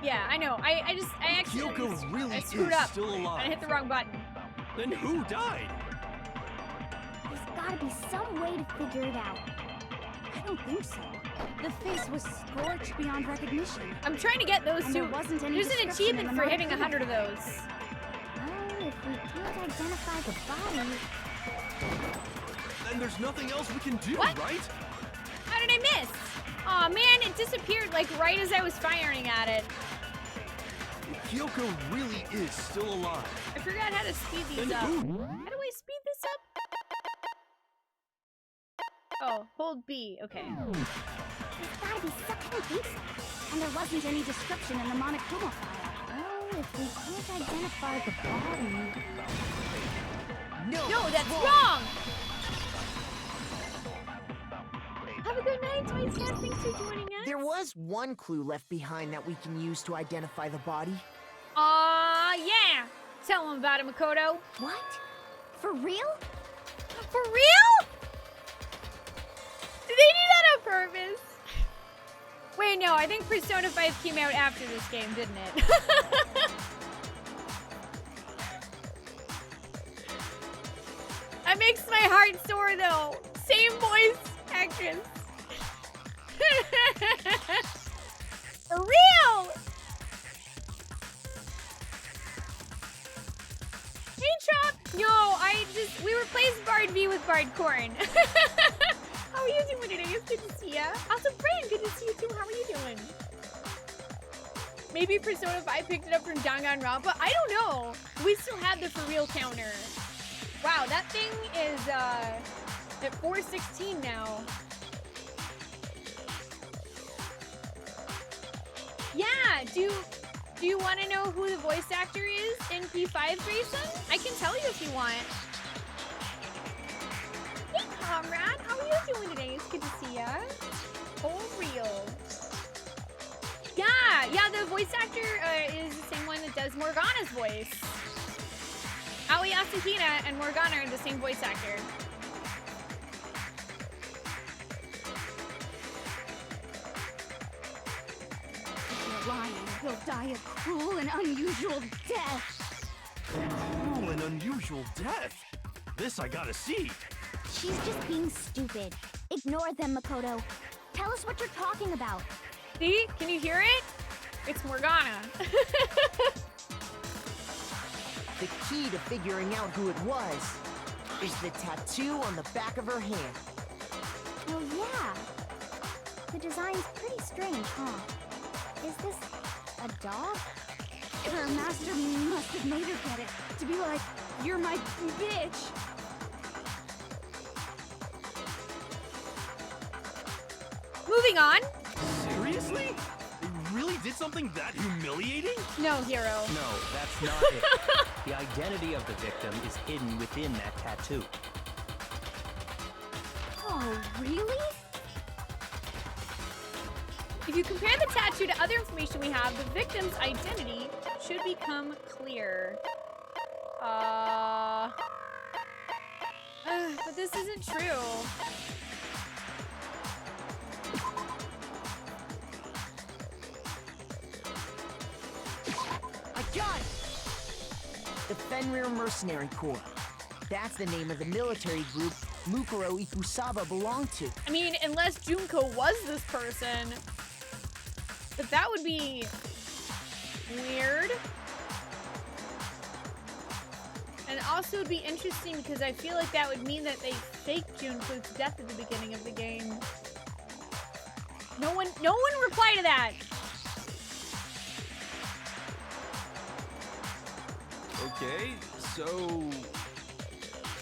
Speaker 1: Yeah, I know. I actually
Speaker 5: Kyoko really
Speaker 1: I screwed
Speaker 5: is
Speaker 1: up.
Speaker 5: still alive.
Speaker 1: I hit the wrong button.
Speaker 5: Then who died?
Speaker 6: gotta be some way to figure it out.
Speaker 8: I don't think so. The face was scorched beyond recognition.
Speaker 1: I'm trying to get those
Speaker 8: And
Speaker 1: two.
Speaker 8: there wasn't any
Speaker 1: There's an
Speaker 8: description in
Speaker 1: achievement
Speaker 8: the
Speaker 1: for hitting
Speaker 8: molecule
Speaker 1: 100 of those.
Speaker 6: Well, if we can't identify the body,
Speaker 5: Then there's nothing else we can do,
Speaker 1: What?
Speaker 5: right?
Speaker 1: How did I miss? Aw, man, it disappeared like right as I was firing at it.
Speaker 5: Kyoko really is still alive.
Speaker 1: I forgot how to speed these
Speaker 5: Then
Speaker 1: up.
Speaker 5: who?
Speaker 1: How do I speed this up? Oh, hold B. Okay.
Speaker 6: there's gotta be some.
Speaker 8: I don't think so. And there wasn't any description in the Monokuma file.
Speaker 6: Well, if we can't identify the body,
Speaker 1: No, that's wrong! Have a good night, Toy Cat. Thanks for joining us.
Speaker 7: There was one clue left behind that we can use to identify the body.
Speaker 1: Aw, yeah! Tell him about it, Makoto.
Speaker 6: what? For real?
Speaker 1: For real? Did they do that on purpose? Wait, no, I think Persona 5 came out after this game, didn't it? That makes my heart sore, though. Same voice actress. For real! Hey, Trop! No, we replaced Bard V with Bard Corn. How are you doing today? It's good to see ya. Also, Brian, good to see you too. How are you doing? Maybe Persona 5 picked it up from Danganronpa. I don't know. We still have the for real counter. Wow, that thing is at 416 now. Yeah, do you want to know who the voice actor is in P5, Grayson? I can tell you if you want. Hey, comrade, how are you doing today? It's good to see ya. For real. Yeah, the voice actor is the same one that does Morgana's voice. Aoi Asahina and Morgana are the same voice actor.
Speaker 8: If you're lying, you'll die a cruel and unusual death.
Speaker 5: Cruel and unusual death. This I gotta see.
Speaker 6: She's just being stupid. Ignore them, Makoto. Tell us what you're talking about.
Speaker 1: See? Can you hear it? It's Morgana.
Speaker 7: The key to figuring out who it was is the tattoo on the back of her hand.
Speaker 6: Oh, yeah. The design's pretty strange, huh? Is this a dog?
Speaker 8: Her master must have made her get it to be like, you're my bitch.
Speaker 1: Moving on.
Speaker 5: Seriously? They really did something that humiliating?
Speaker 1: No, Hero.
Speaker 2: No, that's not it. The identity of the victim is hidden within that tattoo.
Speaker 8: Oh, really?
Speaker 1: If you compare the tattoo to other information we have, the victim's identity should become clear. But this isn't true.
Speaker 7: I got it! The Fenrir Mercenary Corps. That's the name of the military group Mukuro Ikusaba belonged to.
Speaker 1: I mean, unless Junko was this person. But that would be weird. And also it'd be interesting because I feel like that would mean that they faked Junko's death at the beginning of the game. No one reply to that.
Speaker 5: Okay, so...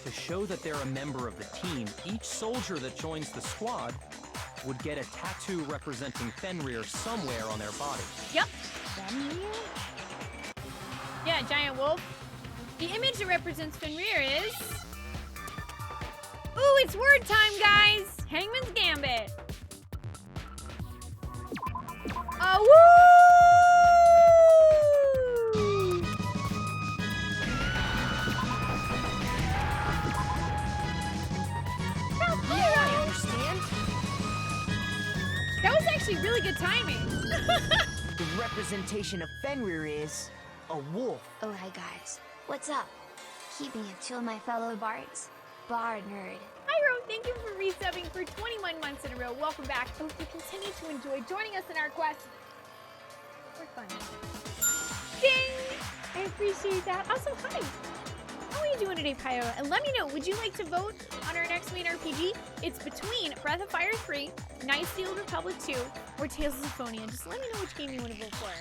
Speaker 2: To show that they're a member of the team, each soldier that joins the squad would get a tattoo representing Fenrir somewhere on their body.
Speaker 1: Yep.
Speaker 6: Fenrir?
Speaker 1: Yeah, giant wolf. The image that represents Fenrir is... Ooh, it's word time, guys! Hangman's Gambit. Woo!
Speaker 7: Yeah, I understand.
Speaker 1: That was actually really good timing.
Speaker 7: The representation of Fenrir is a wolf.
Speaker 4: Oh, hi guys. What's up? Keeping it chill, my fellow bards. Bard nerd.
Speaker 1: Pyro, thank you for resubbing for 21 months in a row. Welcome back. Hope you continue to enjoy joining us in our quest. We're fun. Ding! I appreciate that. Also, hi. How are you doing today, Pyro? And let me know, would you like to vote on our next main RPG? It's between Breath of Fire 3, Knights of the Old Republic 2, or Tales of Symphonia. Just let me know which game you want to vote for.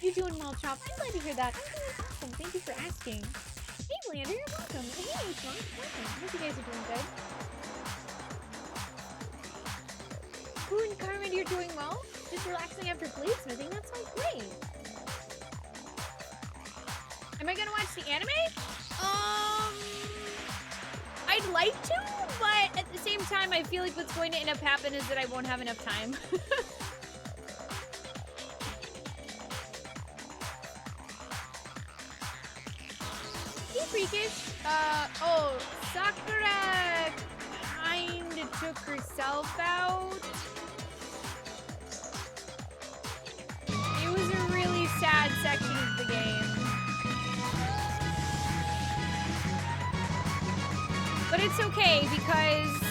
Speaker 1: You doing well, Chop? I'm glad to hear that. I'm doing awesome. Thank you for asking. Hey, Lander, you're welcome. Hey, Trunk, welcome. Hope you guys are doing good. Ooh, and Carmen, you're doing well? Just relaxing after bladesmithing? That sounds great. Am I gonna watch the anime? I'd like to, but at the same time, I feel like what's going to end up happening is that I won't have enough time. Hey, Freakish. Oh, Sakura kinda took herself out. It was a really sad section of the game. But it's okay, because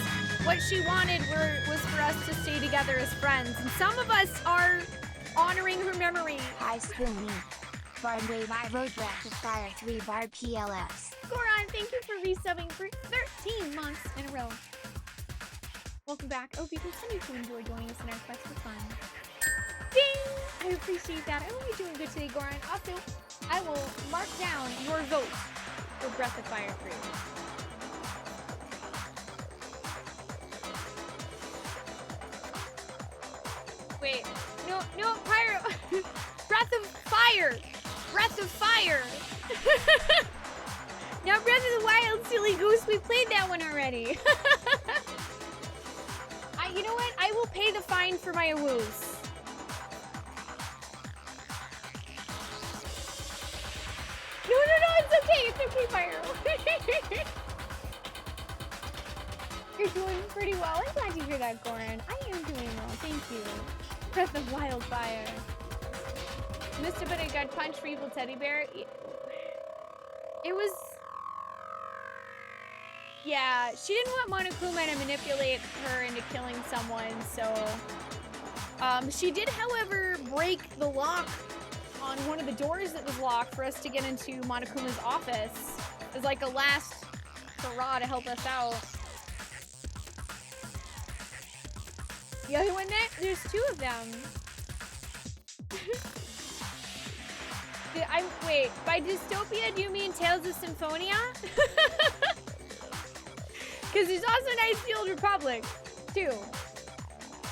Speaker 1: what she wanted was for us to stay together as friends. And some of us are honoring her memory.
Speaker 4: Hi, Spoonie. Bard Wave, I wrote Breath of Fire 3 Bard PLS.
Speaker 1: Goron, thank you for resubbing for 13 months in a row. Welcome back. I hope you continue to enjoy joining us in our quest for fun. Ding! I appreciate that. I hope you're doing good today, Goron. Also, I will mark down your vote for Breath of Fire 3. Wait, no, Pyro. Breath of Fire. Breath of Fire. Now Breath of the Wild, silly goose. We played that one already. You know what? I will pay the fine for my awoos. No, it's okay. It's okay, Pyro. You're doing pretty well. I'm glad to hear that, Goran. I am doing well. Thank you. Breath of Wildfire. Missed a bit of gut punch for evil teddy bear. It was... Yeah, she didn't want Monokuma to manipulate her into killing someone, so... she did, however, break the lock on one of the doors that was locked for us to get into Monokuma's office. As like a last hurrah to help us out. The other one there? There's two of them. Wait, by dystopia, do you mean Tales of Symphonia? Because there's also Knights of the Old Republic, too.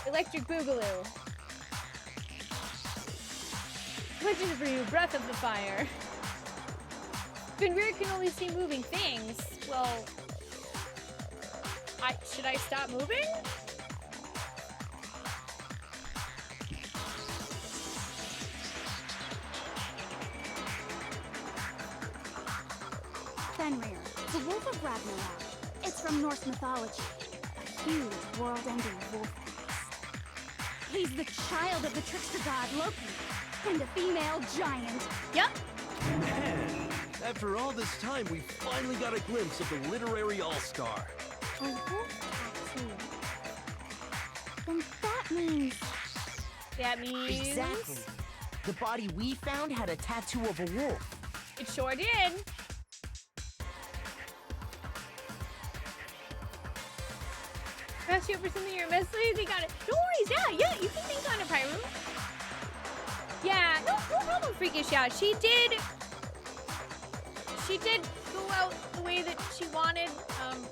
Speaker 1: Electric Boogaloo. Legend for you, Breath of the Fire. Fenrir can only see moving things. Well, should I stop moving?
Speaker 8: Fenrir, the Wolf of Ragnarok. It's from Norse mythology. A huge, world-ending wolf beast. He's the child of the trickster god Loki, and a female giant.
Speaker 1: Yep.
Speaker 5: Man, after all this time, we finally got a glimpse of the literary all-star.
Speaker 8: A wolf tattoo. Then that means...
Speaker 1: That means...
Speaker 7: Exactly. The body we found had a tattoo of a wolf.
Speaker 1: It sure did. Asked you for something you're messing with, you got it. No worries, yeah, you can think on it, Pyro. Yeah, no problem, Freakish. Yeah, she did go out the way that she wanted.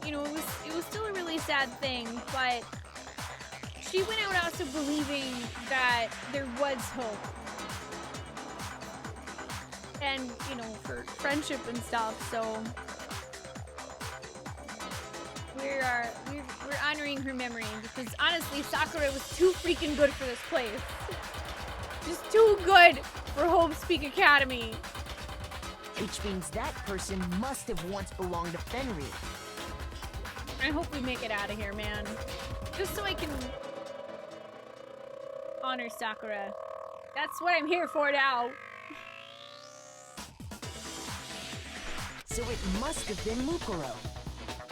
Speaker 1: You know, it was still a really sad thing, but she went out also believing that there was hope. And, you know, for friendship and stuff, so we're honoring her memory, because honestly, Sakura was too freaking good for this place. Just too good for Hope's Peak Academy.
Speaker 7: Which means that person must have once belonged to Fenrir.
Speaker 1: I hope we make it out of here, man. Just so I can honor Sakura. That's what I'm here for now.
Speaker 7: So it must have been Mukuro.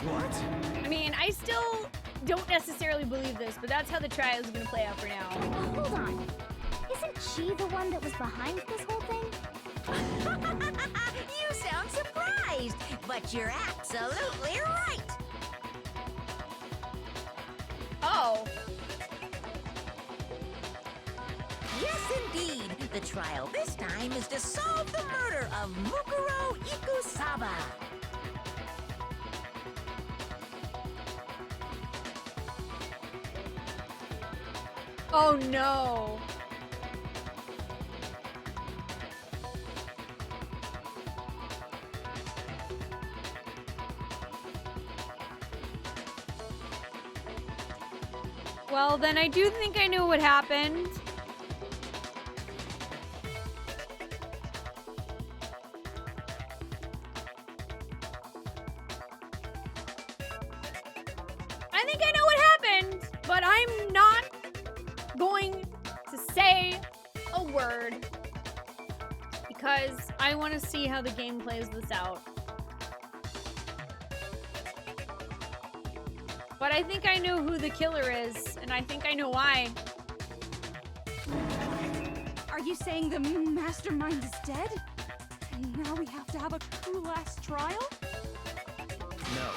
Speaker 5: What?
Speaker 1: I mean, I still don't necessarily believe this, but that's how the trial is gonna play out for now.
Speaker 6: Hold on. Isn't she the one that was behind this whole thing?
Speaker 3: You sound surprised, but you're absolutely right.
Speaker 1: Oh.
Speaker 3: Yes, indeed. The trial this time is to solve the murder of Mukuro Ikusaba.
Speaker 1: Oh no. Well, then I do think I knew what happened. I think I know what happened, but I'm not going to say a word because I want to see how the game plays this out. But I think I know who the killer is, and I think I know why.
Speaker 8: Are you saying the mastermind is dead? And now we have to have a last trial?
Speaker 2: No.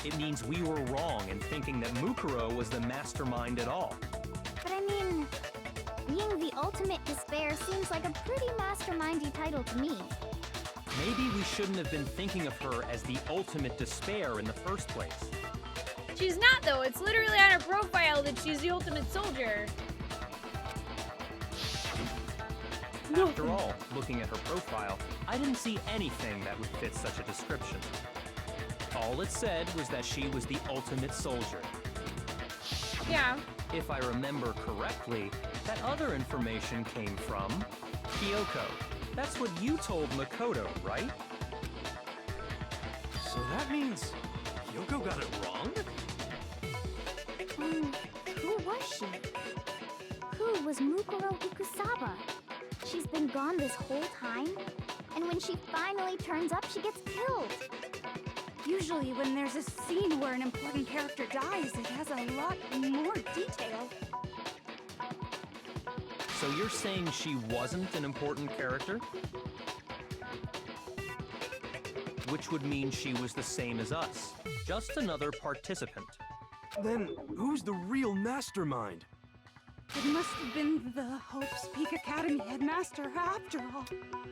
Speaker 2: It means we were wrong in thinking that Mukuro was the mastermind at all.
Speaker 6: But I mean, being the ultimate despair seems like a pretty mastermindy title to me.
Speaker 2: Maybe we shouldn't have been thinking of her as the ultimate despair in the first place.
Speaker 1: She's not, though. It's literally on her profile that she's the ultimate soldier.
Speaker 2: After all, looking at her profile, I didn't see anything that would fit such a description. All it said was that she was the ultimate soldier.
Speaker 1: Yeah.
Speaker 2: If I remember correctly, that other information came from Kyoko. That's what you told Makoto, right?
Speaker 5: So that means Kyoko got it wrong?
Speaker 6: Who was she? Who was Mukuro Ikusaba? She's been gone this whole time, and when she finally turns up, she gets killed.
Speaker 8: Usually when there's a scene where an important character dies, it has a lot more detail.
Speaker 2: So you're saying she wasn't an important character? Which would mean she was the same as us, just another participant.
Speaker 5: Then who's the real mastermind?
Speaker 8: It must have been the Hope's Peak Academy headmaster after all.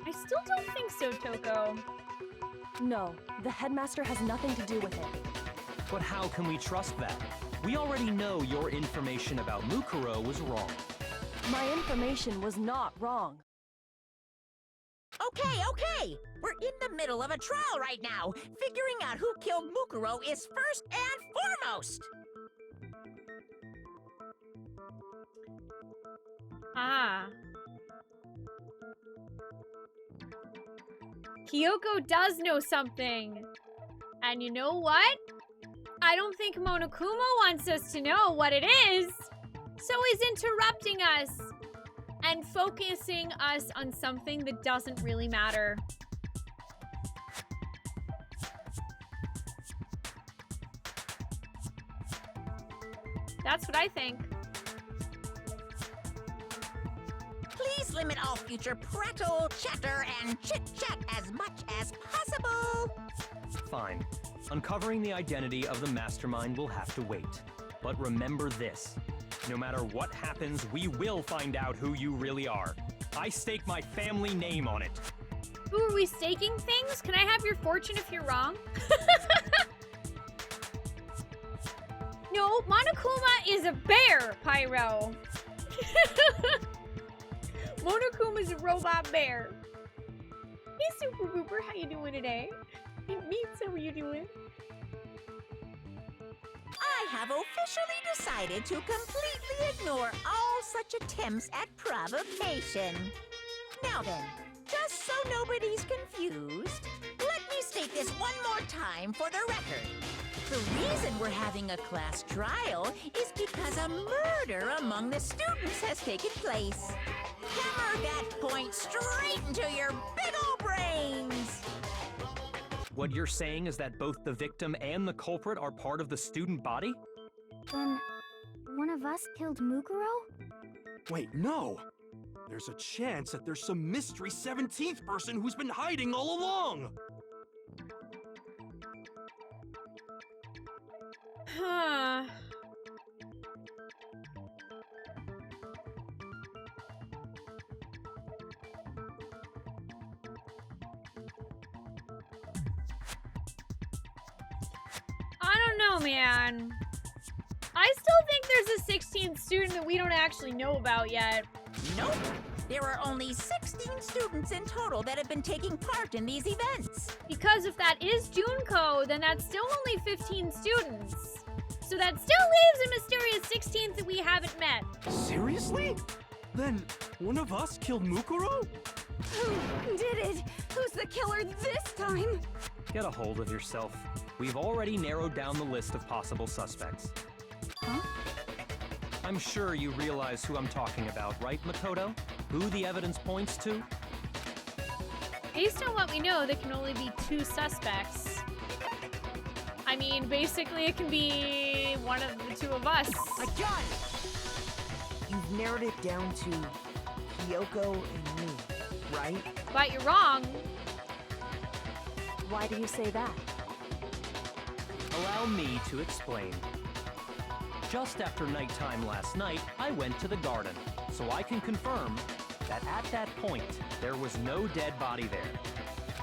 Speaker 1: I still don't think so, Toko.
Speaker 9: No, the headmaster has nothing to do with it.
Speaker 2: But how can we trust that? We already know your information about Mukuro was wrong.
Speaker 9: My information was not wrong.
Speaker 3: Okay. We're in the middle of a trial right now. Figuring out who killed Mukuro is first and foremost.
Speaker 1: Ah. Kyoko does know something. And you know what? I don't think Monokuma wants us to know what it is. So he's interrupting us and focusing us on something that doesn't really matter. That's what I think.
Speaker 3: Please limit all future prattle, chatter, and chit-chat as much as possible.
Speaker 2: Fine. Uncovering the identity of the mastermind will have to wait. But remember this. No matter what happens, we will find out who you really are. I stake my family name on it.
Speaker 1: Ooh, are we staking things? Can I have your fortune if you're wrong? No, Monokuma is a bear, Pyro. Monokuma's a robot bear. Hey, Super Booper, how you doing today? Hey, Meats, how are you doing?
Speaker 3: I have officially decided to completely ignore all such attempts at provocation. Now then, just so nobody's confused, let me state this one more time for the record. The reason we're having a class trial is because a murder among the students has taken place. Hammer that point straight into your big ol' brains!
Speaker 2: What you're saying is that both the victim and the culprit are part of the student body?
Speaker 6: Then, one of us killed Mukuro?
Speaker 5: Wait, no! There's a chance that there's some mystery 17th person who's been hiding all along!
Speaker 1: Huh. I don't know, man. I still think there's a 16th student that we don't actually know about yet.
Speaker 3: Nope. There are only 16 students in total that have been taking part in these events.
Speaker 1: Because if that is Junko, then that's still only 15 students. So that still leaves a mysterious 16th that we haven't met.
Speaker 5: Seriously? Then, one of us killed Mukuro?
Speaker 8: Who did it? Who's the killer this time?
Speaker 2: Get a hold of yourself. We've already narrowed down the list of possible suspects.
Speaker 6: Huh?
Speaker 2: I'm sure you realize who I'm talking about, right, Makoto? Who the evidence points to?
Speaker 1: Based on what we know, there can only be 2 suspects. I mean, basically it can be one of the 2 of us.
Speaker 7: I got it! You've narrowed it down to Kyoko and me, right?
Speaker 1: But you're wrong.
Speaker 9: Why do you say that?
Speaker 2: Allow me to explain. Just after nighttime last night, I went to the garden, so I can confirm that at that point, there was no dead body there.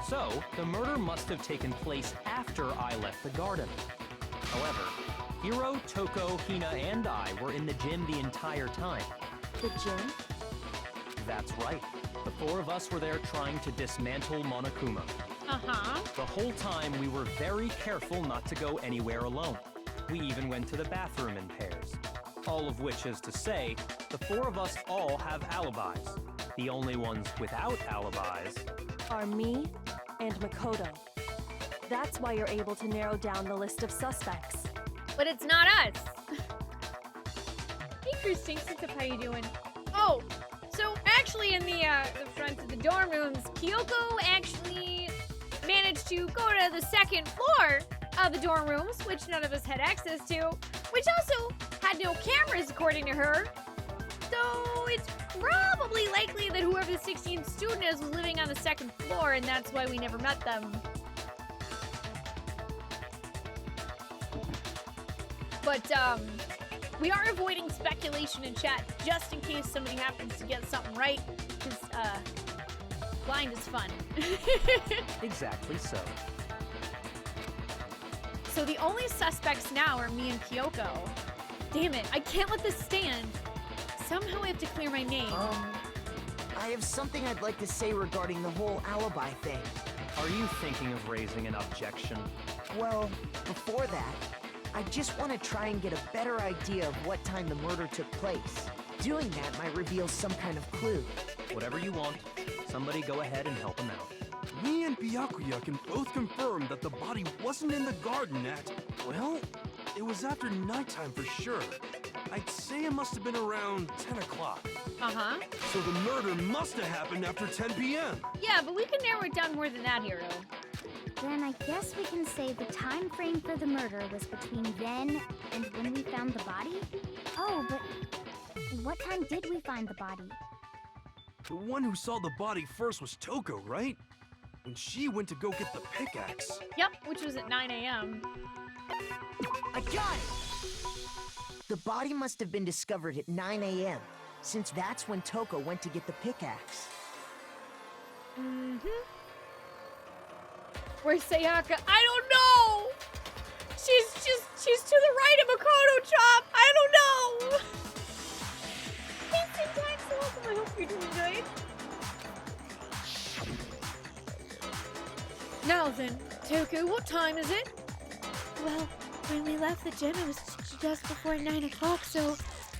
Speaker 2: So, the murder must have taken place after I left the garden. However, Hiro, Toko, Hina, and I were in the gym the entire time.
Speaker 9: The gym?
Speaker 2: That's right. The 4 of us were there trying to dismantle Monokuma.
Speaker 1: Uh-huh.
Speaker 2: The whole time, we were very careful not to go anywhere alone. We even went to the bathroom in pairs. All of which is to say, the 4 of us all have alibis. The only ones without alibis
Speaker 9: Are me and Makoto. That's why you're able to narrow down the list of suspects.
Speaker 1: But it's not us. Hey, Christine, how you doing? Oh, so actually in the front of the dorm rooms, Kyoko actually managed to go to the 2nd floor of the dorm rooms, which none of us had access to, which also had no cameras according to her. So it's probably likely that whoever the 16th student is was living on the 2nd floor, and that's why we never met them. But we are avoiding speculation in chat just in case somebody happens to get something right, because blind is fun.
Speaker 2: exactly so.
Speaker 1: So the only suspects now are me and Kyoko. Damn it, I can't let this stand. Somehow I have to clear my name.
Speaker 7: I have something I'd like to say regarding the whole alibi thing.
Speaker 2: Are you thinking of raising an objection?
Speaker 7: Well, before that, I just want to try and get a better idea of what time the murder took place. Doing that might reveal some kind of clue.
Speaker 2: Whatever you want. Somebody go ahead and help him out.
Speaker 5: Me and Byakuya can both confirm that the body wasn't in the garden at, well, it was after nighttime for sure. I'd say it must have been around 10 o'clock.
Speaker 1: Uh-huh.
Speaker 5: So the murder must have happened after 10 p.m.
Speaker 1: Yeah, but we can narrow it down more than that, Hiro.
Speaker 6: Then I guess we can say the time frame for the murder was between then and when we found the body? Oh, but what time did we find the body?
Speaker 5: The one who saw the body first was Toko, right? When she went to go get the pickaxe.
Speaker 1: Yep, which was at 9 a.m.
Speaker 7: I got it! The body must have been discovered at 9 a.m., since that's when Toko went to get the pickaxe.
Speaker 1: Mm-hmm. Where's Sayaka? I don't know! She's to the right of Makoto Chop! I don't know! Hey, Syntax, welcome. I hope you're doing good. Now then, Toko, what time is it? Well, when we left the gym, it was just before 9 o'clock, so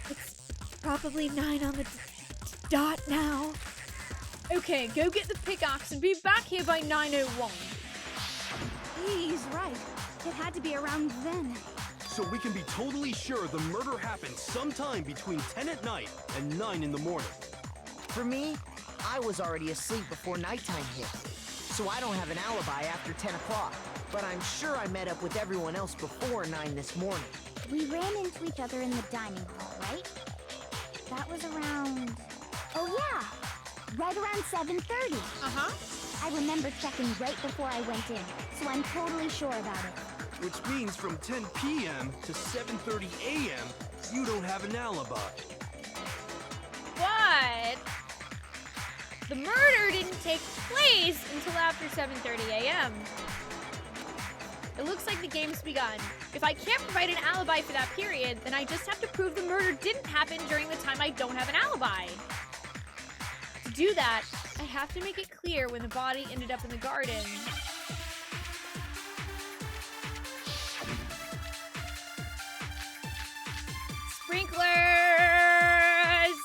Speaker 1: it's probably 9 on the dot now. Okay, go get the pickaxe and be back here by 9:01.
Speaker 8: He's right. It had to be around then.
Speaker 5: So we can be totally sure the murder happened sometime between 10 at night and 9 in the morning.
Speaker 7: For me, I was already asleep before nighttime hit. so I don't have an alibi after 10 o'clock. But I'm sure I met up with everyone else before 9 this morning.
Speaker 6: We ran into each other in the dining hall, right? That was around... Oh yeah! Right around 7:30.
Speaker 1: Uh-huh.
Speaker 6: I remember checking right before I went in, so I'm totally sure about it.
Speaker 5: Which means from 10 p.m. to 7:30 a.m., you don't have an alibi.
Speaker 1: But the murder didn't take place until after 7:30 a.m. It looks like the game's begun. If I can't provide an alibi for that period, then I just have to prove the murder didn't happen during the time I don't have an alibi. To do that, I have to make it clear when the body ended up in the garden. Sprinklers!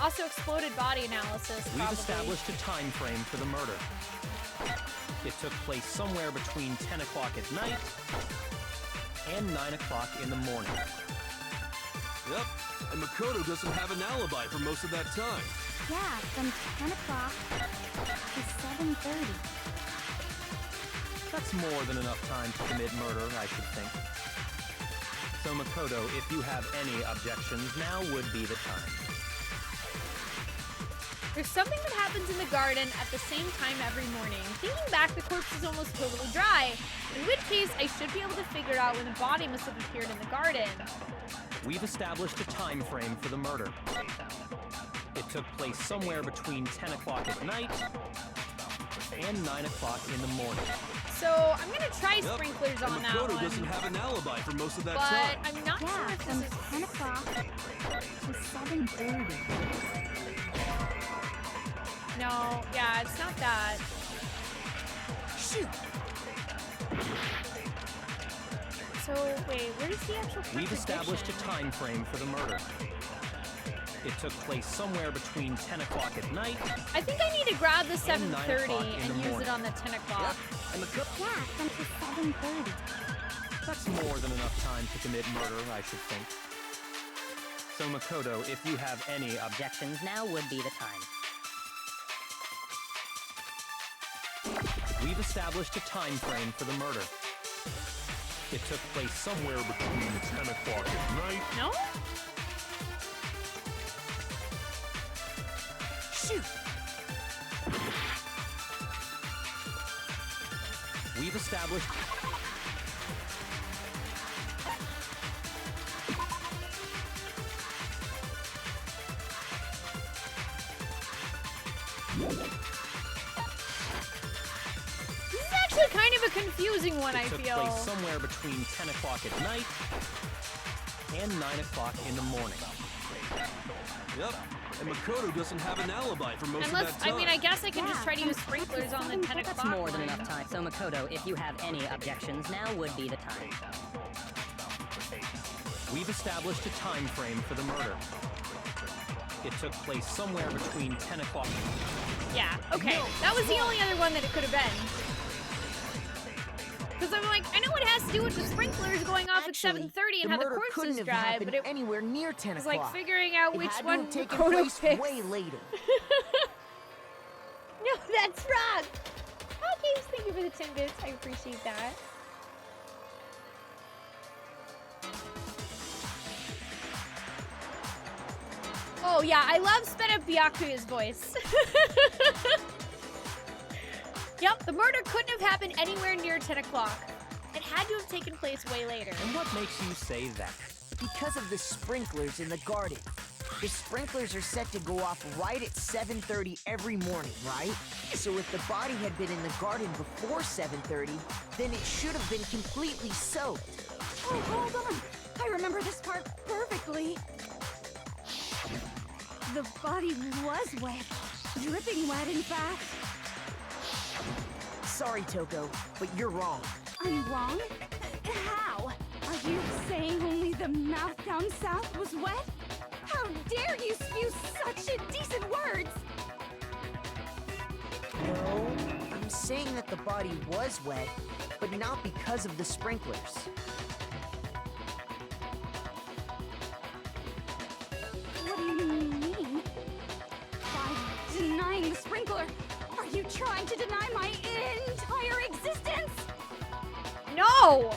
Speaker 1: Also exploded body analysis,
Speaker 2: We've
Speaker 1: probably.
Speaker 2: established a time frame for the murder. It took place somewhere between 10 o'clock at night and 9 o'clock in the morning.
Speaker 5: Yep, and Makoto doesn't have an alibi for most of that time.
Speaker 6: Yeah, from 10 o'clock to 7:30.
Speaker 2: That's more than enough time to commit murder, I should think. So Makoto, if you have any objections, now would be the time.
Speaker 1: There's something that happens in the garden at the same time every morning. Thinking back, the corpse is almost totally dry, in which case I should be able to figure out when the body must have appeared in the garden.
Speaker 2: We've established a time frame for the murder. It took place somewhere between 10 o'clock at night and 9 o'clock in the morning.
Speaker 1: So I'm gonna try sprinklers on
Speaker 5: and
Speaker 1: that
Speaker 5: Makoto
Speaker 1: one.
Speaker 5: doesn't have an alibi for most of that
Speaker 1: But
Speaker 5: time.
Speaker 1: I'm not sure
Speaker 6: Yeah,
Speaker 1: if
Speaker 6: from
Speaker 1: this is...
Speaker 6: 10 o'clock to 7:30.
Speaker 1: No, yeah, it's not that.
Speaker 7: Shoot!
Speaker 1: So, wait, where's the actual
Speaker 2: We've established a
Speaker 1: position?
Speaker 2: time frame for the murder. It took place somewhere between 10 o'clock at night
Speaker 1: I think I need to grab the
Speaker 2: and 9
Speaker 1: 7:30
Speaker 2: o'clock in
Speaker 1: and
Speaker 2: the
Speaker 1: use it
Speaker 2: morning.
Speaker 1: on the 10 o'clock.
Speaker 2: and the
Speaker 6: Yeah, from to 7:30.
Speaker 2: That's more than enough time to commit murder, I should think. So Makoto, if you have any objections, now would be the time. We've established a time frame for the murder. It took place somewhere between 10 o'clock at night
Speaker 1: No?
Speaker 7: Shoot!
Speaker 2: We've established...
Speaker 1: This is actually kind of a confusing one, I
Speaker 2: It took
Speaker 1: feel.
Speaker 2: place somewhere between 10 o'clock at night and 9 o'clock in the morning.
Speaker 5: Yep, and Makoto doesn't have an alibi for most
Speaker 1: Unless,
Speaker 5: of that time.
Speaker 1: I mean, I guess I can just
Speaker 6: Yeah,
Speaker 1: try to
Speaker 6: from
Speaker 1: use sprinklers on the 10 o'clock
Speaker 10: That's more than
Speaker 1: one.
Speaker 10: enough time. So Makoto, if you have any objections, now would be the time.
Speaker 2: We've established a time frame for the murder. It took place somewhere between 10 o'clock...
Speaker 1: Yeah, okay. That was the only other one that it could have been. Because I'm like, I know it has to do with the sprinklers going off
Speaker 7: Actually,
Speaker 1: at 7:30 and
Speaker 7: the
Speaker 1: how the
Speaker 7: murder
Speaker 1: corpse
Speaker 7: couldn't
Speaker 1: is
Speaker 7: have
Speaker 1: dry,
Speaker 7: happened
Speaker 1: but it
Speaker 7: anywhere near 10
Speaker 1: was
Speaker 7: o'clock.
Speaker 1: like figuring out
Speaker 7: It
Speaker 1: which
Speaker 7: had to
Speaker 1: one
Speaker 7: have taken
Speaker 1: Makoto
Speaker 7: place
Speaker 1: picked.
Speaker 7: way later.
Speaker 1: No, that's wrong. Oh, James, thank you for the 10 bits. I appreciate that. Oh yeah, I love sped up Byakuya's voice. Yep, the murder couldn't have happened anywhere near 10 o'clock. It had to have taken place way later.
Speaker 2: And what makes you say that?
Speaker 7: Because of the sprinklers in the garden. The sprinklers are set to go off right at 7:30 every morning, right? So if the body had been in the garden before 7:30, then it should have been completely soaked.
Speaker 8: Oh, hold on. I remember this part perfectly. The body was wet. Dripping wet, in fact.
Speaker 7: Sorry, Toko, but you're wrong.
Speaker 8: I'm wrong? How? Are you saying only the mouth down south was wet? How dare you spew such indecent words!
Speaker 7: No, I'm saying that the body was wet, but not because of the sprinklers.
Speaker 8: What do you mean? By denying the sprinkler, trying to deny my entire existence?
Speaker 1: No!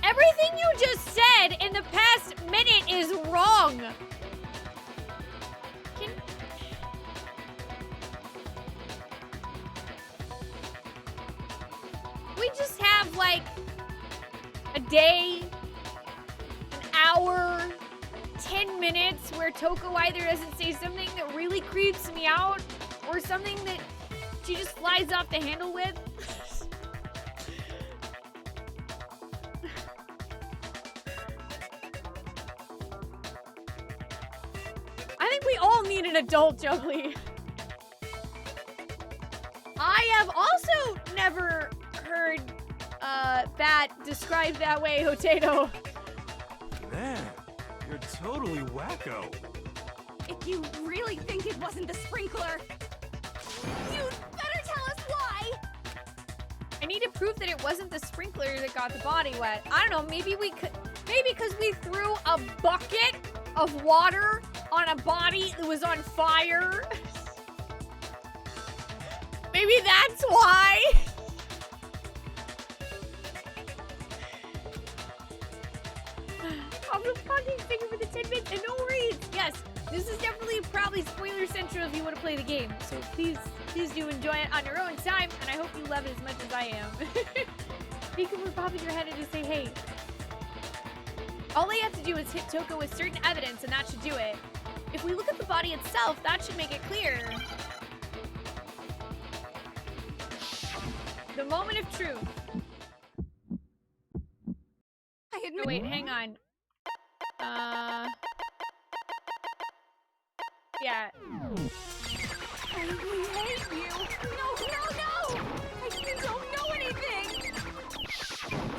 Speaker 1: Everything you just said in the past minute is wrong. We just have like a day, an hour, 10 minutes where Toko either doesn't say something that really creeps me out or something that she just flies off the handle with. I think we all need an adult Juggly. I have also never heard that described that way, Hotato.
Speaker 5: Man, you're totally wacko.
Speaker 8: If you really think it wasn't the sprinkler, you'd better tell us why!
Speaker 1: I need to prove that it wasn't the sprinkler that got the body wet. I don't know, maybe we could, maybe because we threw a bucket of water on a body that was on fire. Maybe that's why. I'm the fucking figure for the 10 minutes, and no worries. Yes, this is definitely probably spoiler central if you want to play the game. So please do enjoy it on your own time, and I hope you love it as much as I am. You can move pop in your head and just say, hey. All they have to do is hit Toko with certain evidence, and that should do it. If we look at the body itself, that should make it clear. The moment of truth.
Speaker 8: I admit—
Speaker 1: Oh, wait, hang on. Yeah.
Speaker 8: I hate you! No! You don't know anything!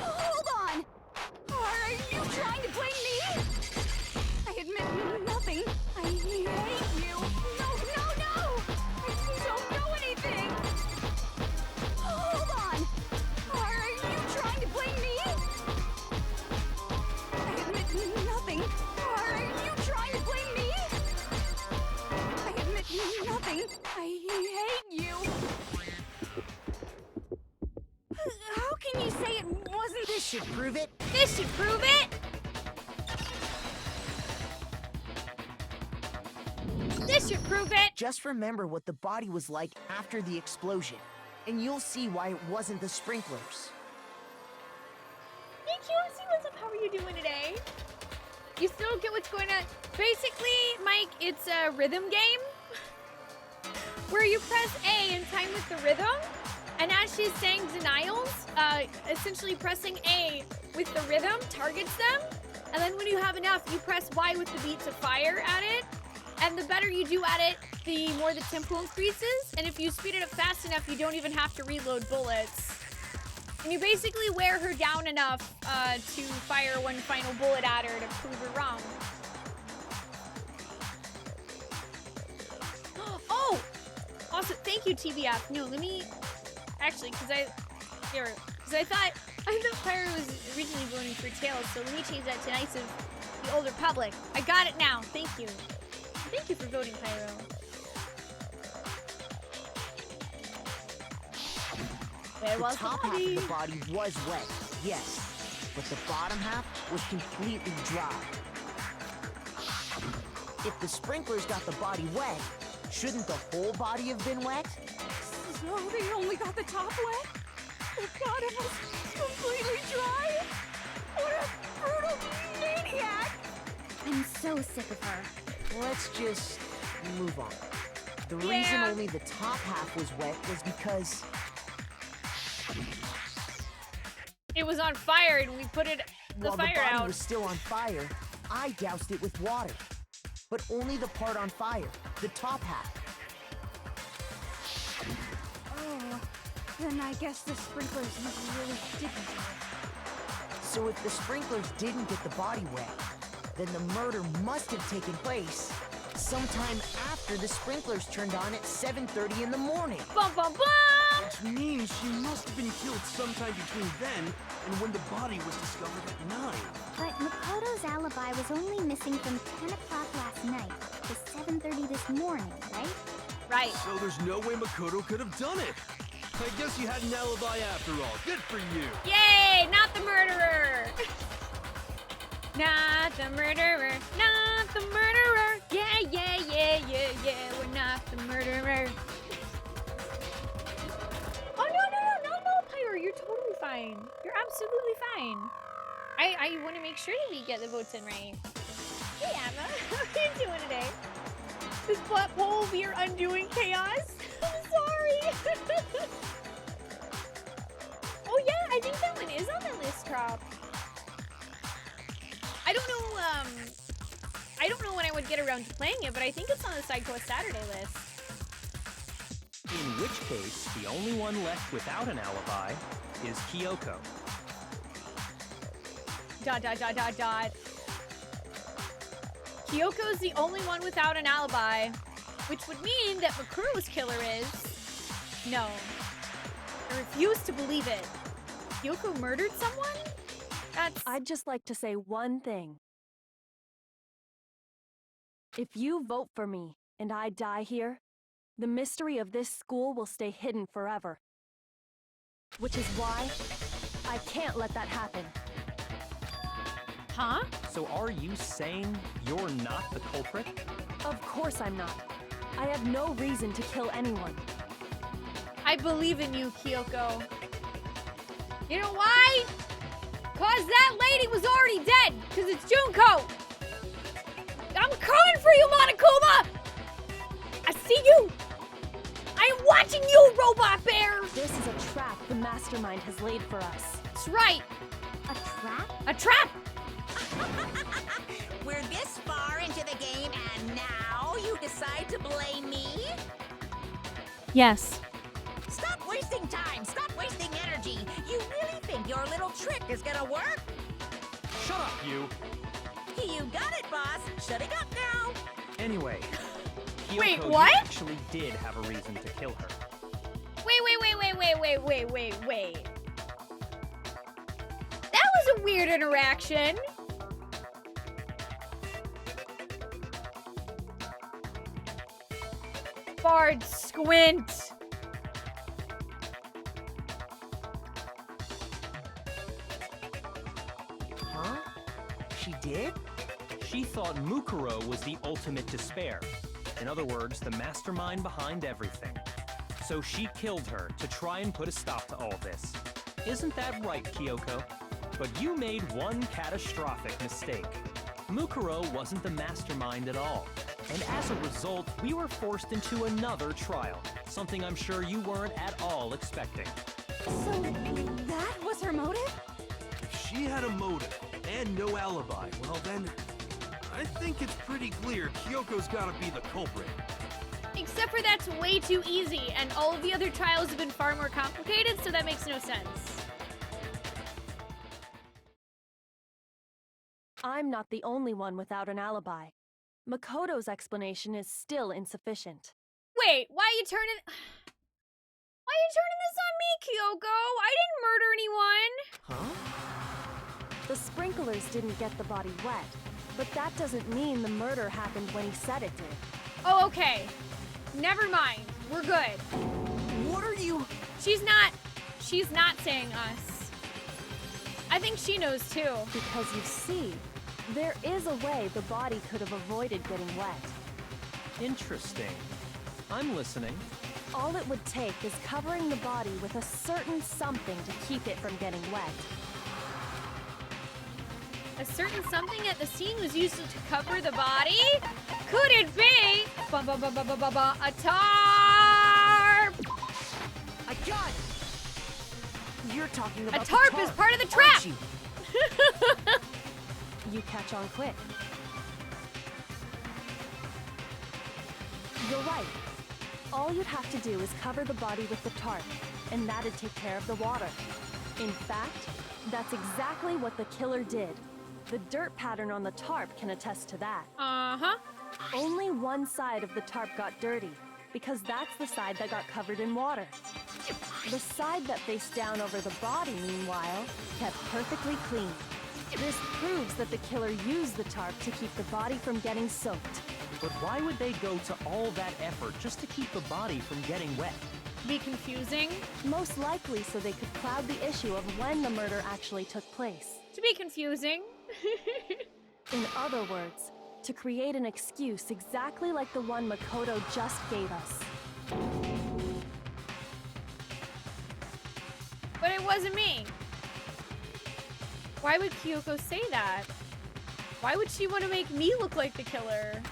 Speaker 8: Hold on! Are you trying to blame me? I admit nothing. I hate you! No! You don't know anything! Hold on! Are you trying to blame me? I admit nothing. Are you trying to blame me? I admit nothing. I hate you. How can you say it wasn't
Speaker 7: This should prove it.
Speaker 1: This should prove it! This should prove it!
Speaker 7: Just remember what the body was like after the explosion, and you'll see why it wasn't the sprinklers.
Speaker 1: Thank you, see what's up, how are you doing today? You still don't get what's going on? Basically, Mike, it's a rhythm game where you press A in time with the rhythm, and as she's saying denials, essentially pressing A with the rhythm targets them, and then when you have enough, you press Y with the beat to fire at it, and the better you do at it, the more the tempo increases, and if you speed it up fast enough, you don't even have to reload bullets. And you basically wear her down enough to fire one final bullet at her to prove her wrong. Oh! Also, thank you, TBF. No, let me... Actually, because I thought Pyro was originally voting for Tails, so let me change that to Knights of the Old Republic. I got it now. Thank you. Thank you for voting, Pyro.
Speaker 7: The top half of the body was wet, yes, but the bottom half was completely dry. If the sprinklers got the body wet, shouldn't the whole body have been wet?
Speaker 8: So they only got the top wet? The bottom was completely dry? What a brutal maniac!
Speaker 6: I'm so sick of her.
Speaker 7: Let's just move on. The reason only the top half was wet was because...
Speaker 1: It was on fire and we put it
Speaker 7: while
Speaker 1: fire
Speaker 7: the body
Speaker 1: out.
Speaker 7: was still on fire, I doused it with water. But only the part on fire, the top half.
Speaker 8: Oh, then I guess the sprinklers really didn't do it.
Speaker 7: So if the sprinklers didn't get the body wet, then the murder must have taken place sometime after the sprinklers turned on at 7:30 in the morning.
Speaker 1: Bum, bum, bum!
Speaker 5: Which means she must have been killed sometime between then and when the body was discovered at 9.
Speaker 6: But Makoto's alibi was only missing from 10 o'clock last night to 7:30 this morning, right?
Speaker 1: Right.
Speaker 5: So there's no way Makoto could have done it. I guess you had an alibi after all. Good for you.
Speaker 1: Yay! Not the murderer! Not the murderer! Not the murderer! Yeah, yeah, yeah, yeah, yeah, we're not the murderer. Oh, no, Pyro, you're totally fine. You're absolutely fine. I want to make sure that we get the votes in right. Hey, Emma. How are you doing today? This butt poll, we are undoing chaos. I'm sorry. Oh yeah, I think that one is on the list drop. I don't know when I would get around to playing it, but I think it's on the Side Quest Saturday list.
Speaker 2: In which case, the only one left without an alibi is Kyoko. ...
Speaker 1: Kyoko's the only one without an alibi, which would mean that Makuro's killer is... No. I refuse to believe it. Kyoko murdered someone? That's...
Speaker 9: I'd just like to say one thing. If you vote for me and I die here, the mystery of this school will stay hidden forever. Which is why I can't let that happen.
Speaker 1: Huh?
Speaker 2: So are you saying you're not the culprit?
Speaker 9: Of course I'm not. I have no reason to kill anyone.
Speaker 1: I believe in you, Kyoko. You know why? Cause that lady was already dead, cause it's Junko. I'm coming for you, Monokuma! I see you! I am watching you, Robot Bear!
Speaker 9: This is a trap the mastermind has laid for us.
Speaker 1: That's right!
Speaker 6: A trap?
Speaker 1: A trap!
Speaker 3: We're this far into the game, and now you decide to blame me?
Speaker 1: Yes.
Speaker 3: Stop wasting time! Stop wasting energy! You really think your little trick is gonna work?
Speaker 2: Shut up, you!
Speaker 3: You got it, boss! Shutting up now!
Speaker 2: Anyway, Kyoko,
Speaker 1: Wait, what?
Speaker 2: you actually did have a reason to kill her.
Speaker 1: Wait. That was a weird interaction. Bard, squint.
Speaker 7: Huh? She did?
Speaker 2: She thought Mukuro was the ultimate despair. In other words, the mastermind behind everything. So she killed her to try and put a stop to all this. Isn't that right, Kyoko? But you made one catastrophic mistake. Mukuro wasn't the mastermind at all. And as a result, we were forced into another trial. Something I'm sure you weren't at all expecting.
Speaker 8: So, that was her motive?
Speaker 5: If she had a motive and no alibi, well then, I think it's pretty clear Kyoko's gotta be the culprit.
Speaker 1: Except for that's way too easy, and all of the other trials have been far more complicated, so that makes no sense.
Speaker 9: I'm not the only one without an alibi. Makoto's explanation is still insufficient.
Speaker 1: Wait, why are you turning this on me, Kyoko? I didn't murder anyone.
Speaker 7: Huh?
Speaker 9: The sprinklers didn't get the body wet, but that doesn't mean the murder happened when he said it did.
Speaker 1: Oh, okay. Never mind. We're good.
Speaker 7: What are you...
Speaker 1: She's not saying us. I think she knows too.
Speaker 9: Because you see, there is a way the body could have avoided getting wet.
Speaker 2: Interesting. I'm listening.
Speaker 9: All it would take is covering the body with a certain something to keep it from getting wet.
Speaker 1: A certain something at the scene was used to cover the body? Could it be a tarp?
Speaker 7: I got it! You're talking about
Speaker 1: A tarp is part of the trap!
Speaker 7: aren't you?
Speaker 9: You catch on quick. You're right. All you'd have to do is cover the body with the tarp, and that'd take care of the water. In fact, that's exactly what the killer did. The dirt pattern on the tarp can attest to that.
Speaker 1: Uh-huh.
Speaker 9: Only one side of the tarp got dirty, because that's the side that got covered in water. The side that faced down over the body, meanwhile, kept perfectly clean. This proves that the killer used the tarp to keep the body from getting soaked.
Speaker 2: But why would they go to all that effort just to keep the body from getting wet?
Speaker 1: Be confusing.
Speaker 9: Most likely so they could cloud the issue of when the murder actually took place.
Speaker 1: To be confusing.
Speaker 9: In other words, to create an excuse exactly like the one Makoto just gave us.
Speaker 1: But it wasn't me. Why would Kyoko say that? Why would she want to make me look like the killer?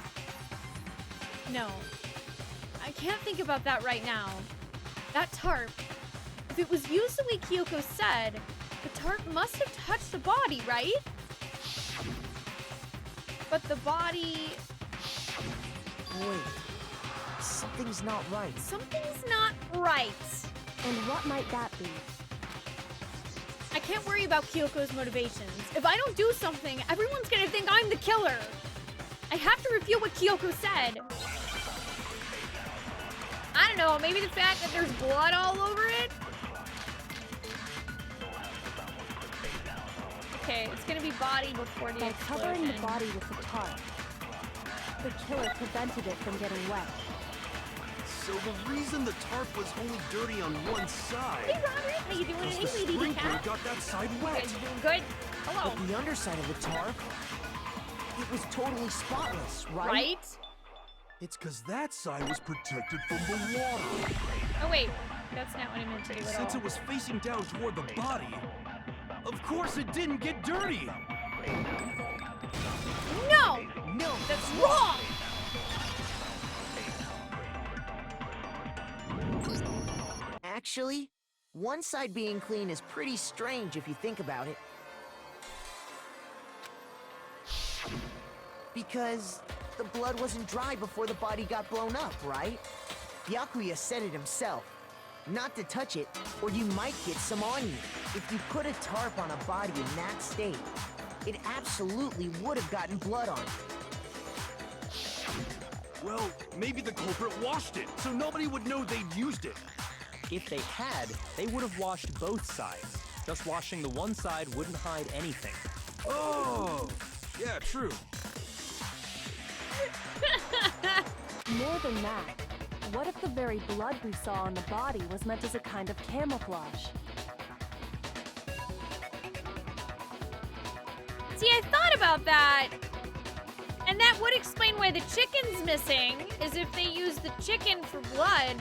Speaker 1: No. I can't think about that right now. That tarp, if it was used the way Kyoko said, the tarp must have touched the body, right? But the body...
Speaker 7: Wait, something's not right.
Speaker 1: Something's not right.
Speaker 9: And what might that be?
Speaker 1: I can't worry about Kyoko's motivations. If I don't do something, everyone's gonna think I'm the killer. I have to refute what Kyoko said. I don't know, maybe the fact that there's blood all over it? Okay, it's gonna be body before the
Speaker 9: By
Speaker 1: explosion.
Speaker 9: covering the body with the tarp, the killer prevented it from getting wet.
Speaker 5: So the reason the tarp was only dirty on one side
Speaker 1: Hey Robert, how you doing?
Speaker 5: was
Speaker 1: Hey
Speaker 5: the
Speaker 1: lady
Speaker 5: sprinkler
Speaker 1: cat.
Speaker 5: got that side
Speaker 1: You
Speaker 5: wet.
Speaker 1: guys doing good? Hello.
Speaker 7: But the underside of the tarp, it was totally spotless, right?
Speaker 1: Right?
Speaker 5: It's because that side was protected from the water.
Speaker 1: Oh wait, that's not what I meant to do at all.
Speaker 5: Since it was facing down toward the body, of course it didn't get dirty.
Speaker 1: No!
Speaker 7: No,
Speaker 1: That's wrong!
Speaker 7: actually, one side being clean is pretty strange if you think about it. Because the blood wasn't dry before the body got blown up, right? Byakuya said it himself. Not to touch it, or you might get some on you. If you put a tarp on a body in that state, it absolutely would have gotten blood on it.
Speaker 5: Well, maybe the culprit washed it, so nobody would know they'd used it.
Speaker 2: If they had, they would have washed both sides. Just washing the one side wouldn't hide anything.
Speaker 5: Oh, yeah, true.
Speaker 9: More than that, what if the very blood we saw on the body was meant as a kind of camouflage?
Speaker 1: See, I thought about that. And that would explain why the chicken's missing, is if they use the chicken for blood.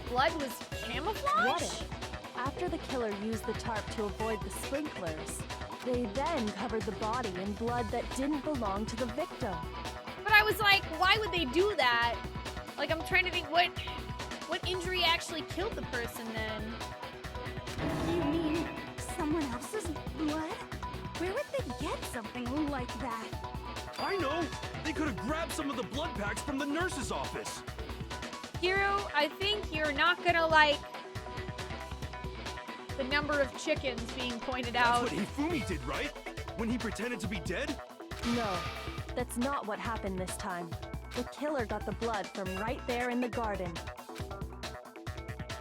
Speaker 1: Blood was camouflage?
Speaker 9: What if, after the killer used the tarp to avoid the sprinklers, they then covered the body in blood that didn't belong to the victim?
Speaker 1: But I was like, why would they do that? Like, I'm trying to think what injury actually killed the person then?
Speaker 8: You mean someone else's blood? Where would they get something like that?
Speaker 5: I know! They could have grabbed some of the blood packs from the nurse's office.
Speaker 1: Hiro, I think you're not gonna like the number of chickens being pointed out.
Speaker 5: That's what Hifumi did, right? When he pretended to be dead?
Speaker 9: No, that's not what happened this time. The killer got the blood from right there in the garden.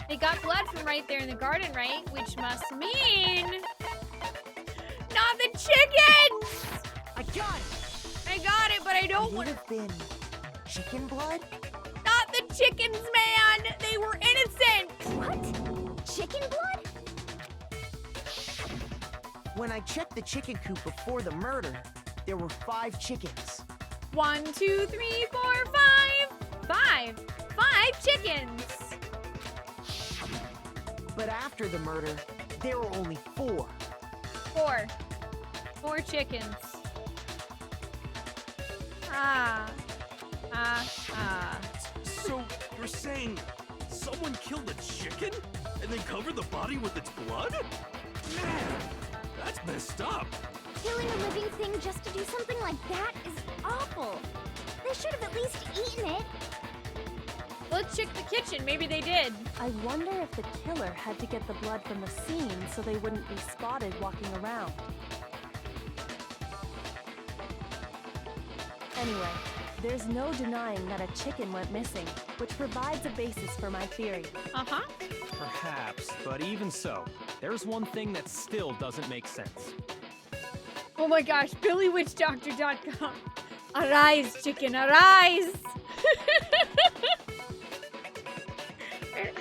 Speaker 1: They got blood from right there in the garden, right? Which must mean... not the chickens!
Speaker 7: I got it!
Speaker 1: I got it, but I don't
Speaker 7: Would
Speaker 1: want...
Speaker 7: it have been chicken blood?
Speaker 1: Not the chickens, man! They were innocent!
Speaker 8: What? Chicken blood?
Speaker 7: When I checked the chicken coop before the murder, there were 5 chickens.
Speaker 1: 1, 2, 3, 4, 5! 5 chickens!
Speaker 7: But after the murder, there were only 4.
Speaker 1: 4 chickens.
Speaker 5: So, you're saying someone killed a chicken and then covered the body with its blood? Man, that's messed up.
Speaker 8: Killing a living thing just to do something like that is awful. They should have at least eaten it.
Speaker 1: Let's check the kitchen. Maybe they did.
Speaker 9: I wonder if the killer had to get the blood from the scene so they wouldn't be spotted walking around. Anyway, there's no denying that a chicken went missing, which provides a basis for my theory.
Speaker 1: Uh-huh.
Speaker 2: Perhaps, but even so, there's one thing that still doesn't make sense.
Speaker 1: Oh my gosh, BillyWitchDoctor.com. Arise, chicken, arise!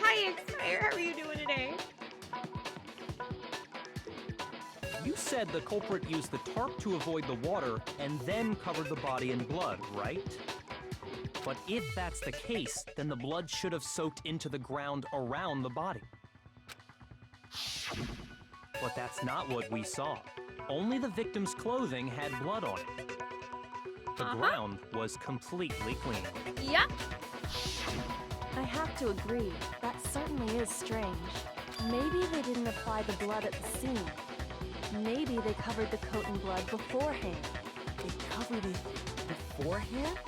Speaker 1: Hi, how are you doing today?
Speaker 2: You said the culprit used the tarp to avoid the water and then covered the body in blood, right? But if that's the case, then the blood should have soaked into the ground around the body. But that's not what we saw. Only the victim's clothing had blood on it. The ground was completely clean.
Speaker 1: Yep.
Speaker 9: I have to agree, that certainly is strange. Maybe they didn't apply the blood at the scene. Maybe they covered the coat in blood beforehand.
Speaker 7: They covered it beforehand?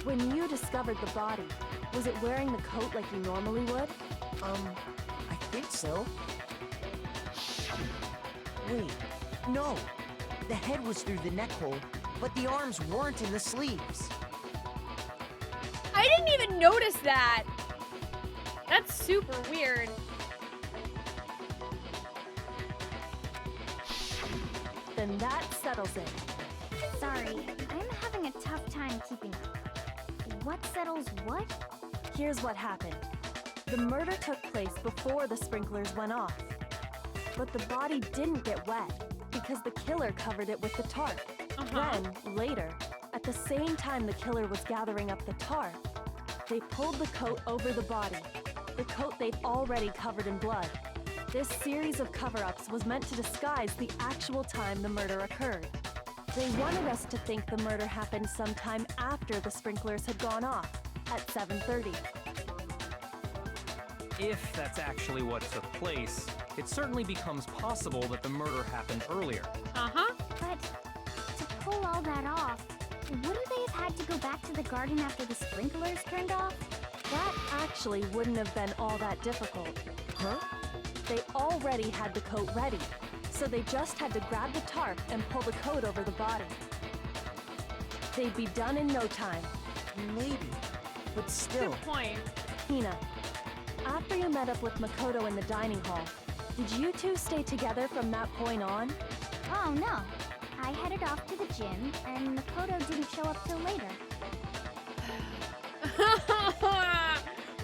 Speaker 9: When you discovered the body, was it wearing the coat like you normally would?
Speaker 7: I think so. Wait, no. The head was through the neck hole, but the arms weren't in the sleeves.
Speaker 1: I didn't even notice that. That's super weird.
Speaker 9: Then that settles it.
Speaker 6: Sorry, I'm having a tough time keeping up. What settles what?
Speaker 9: Here's what happened. The murder took place before the sprinklers went off. But the body didn't get wet because the killer covered it with the tarp. Then, later, at the same time the killer was gathering up the tarp, they pulled the coat over the body, the coat they'd already covered in blood. This series of cover-ups was meant to disguise the actual time the murder occurred. They wanted us to think the murder happened sometime after the sprinklers had gone off, at 7:30.
Speaker 2: If that's actually what took place, it certainly becomes possible that the murder happened earlier.
Speaker 6: But to pull all that off, wouldn't they have had to go back to the garden after the sprinklers turned off?
Speaker 9: That actually wouldn't have been all that difficult.
Speaker 7: Huh?
Speaker 9: They already had the coat ready, so they just had to grab the tarp and pull the coat over the body. They'd be done in no time.
Speaker 7: Maybe, but still.
Speaker 1: Good point.
Speaker 9: Hina, after you met up with Makoto in the dining hall, did you two stay together from that point on?
Speaker 6: Oh no. I headed off to the gym, and Makoto didn't show up till later.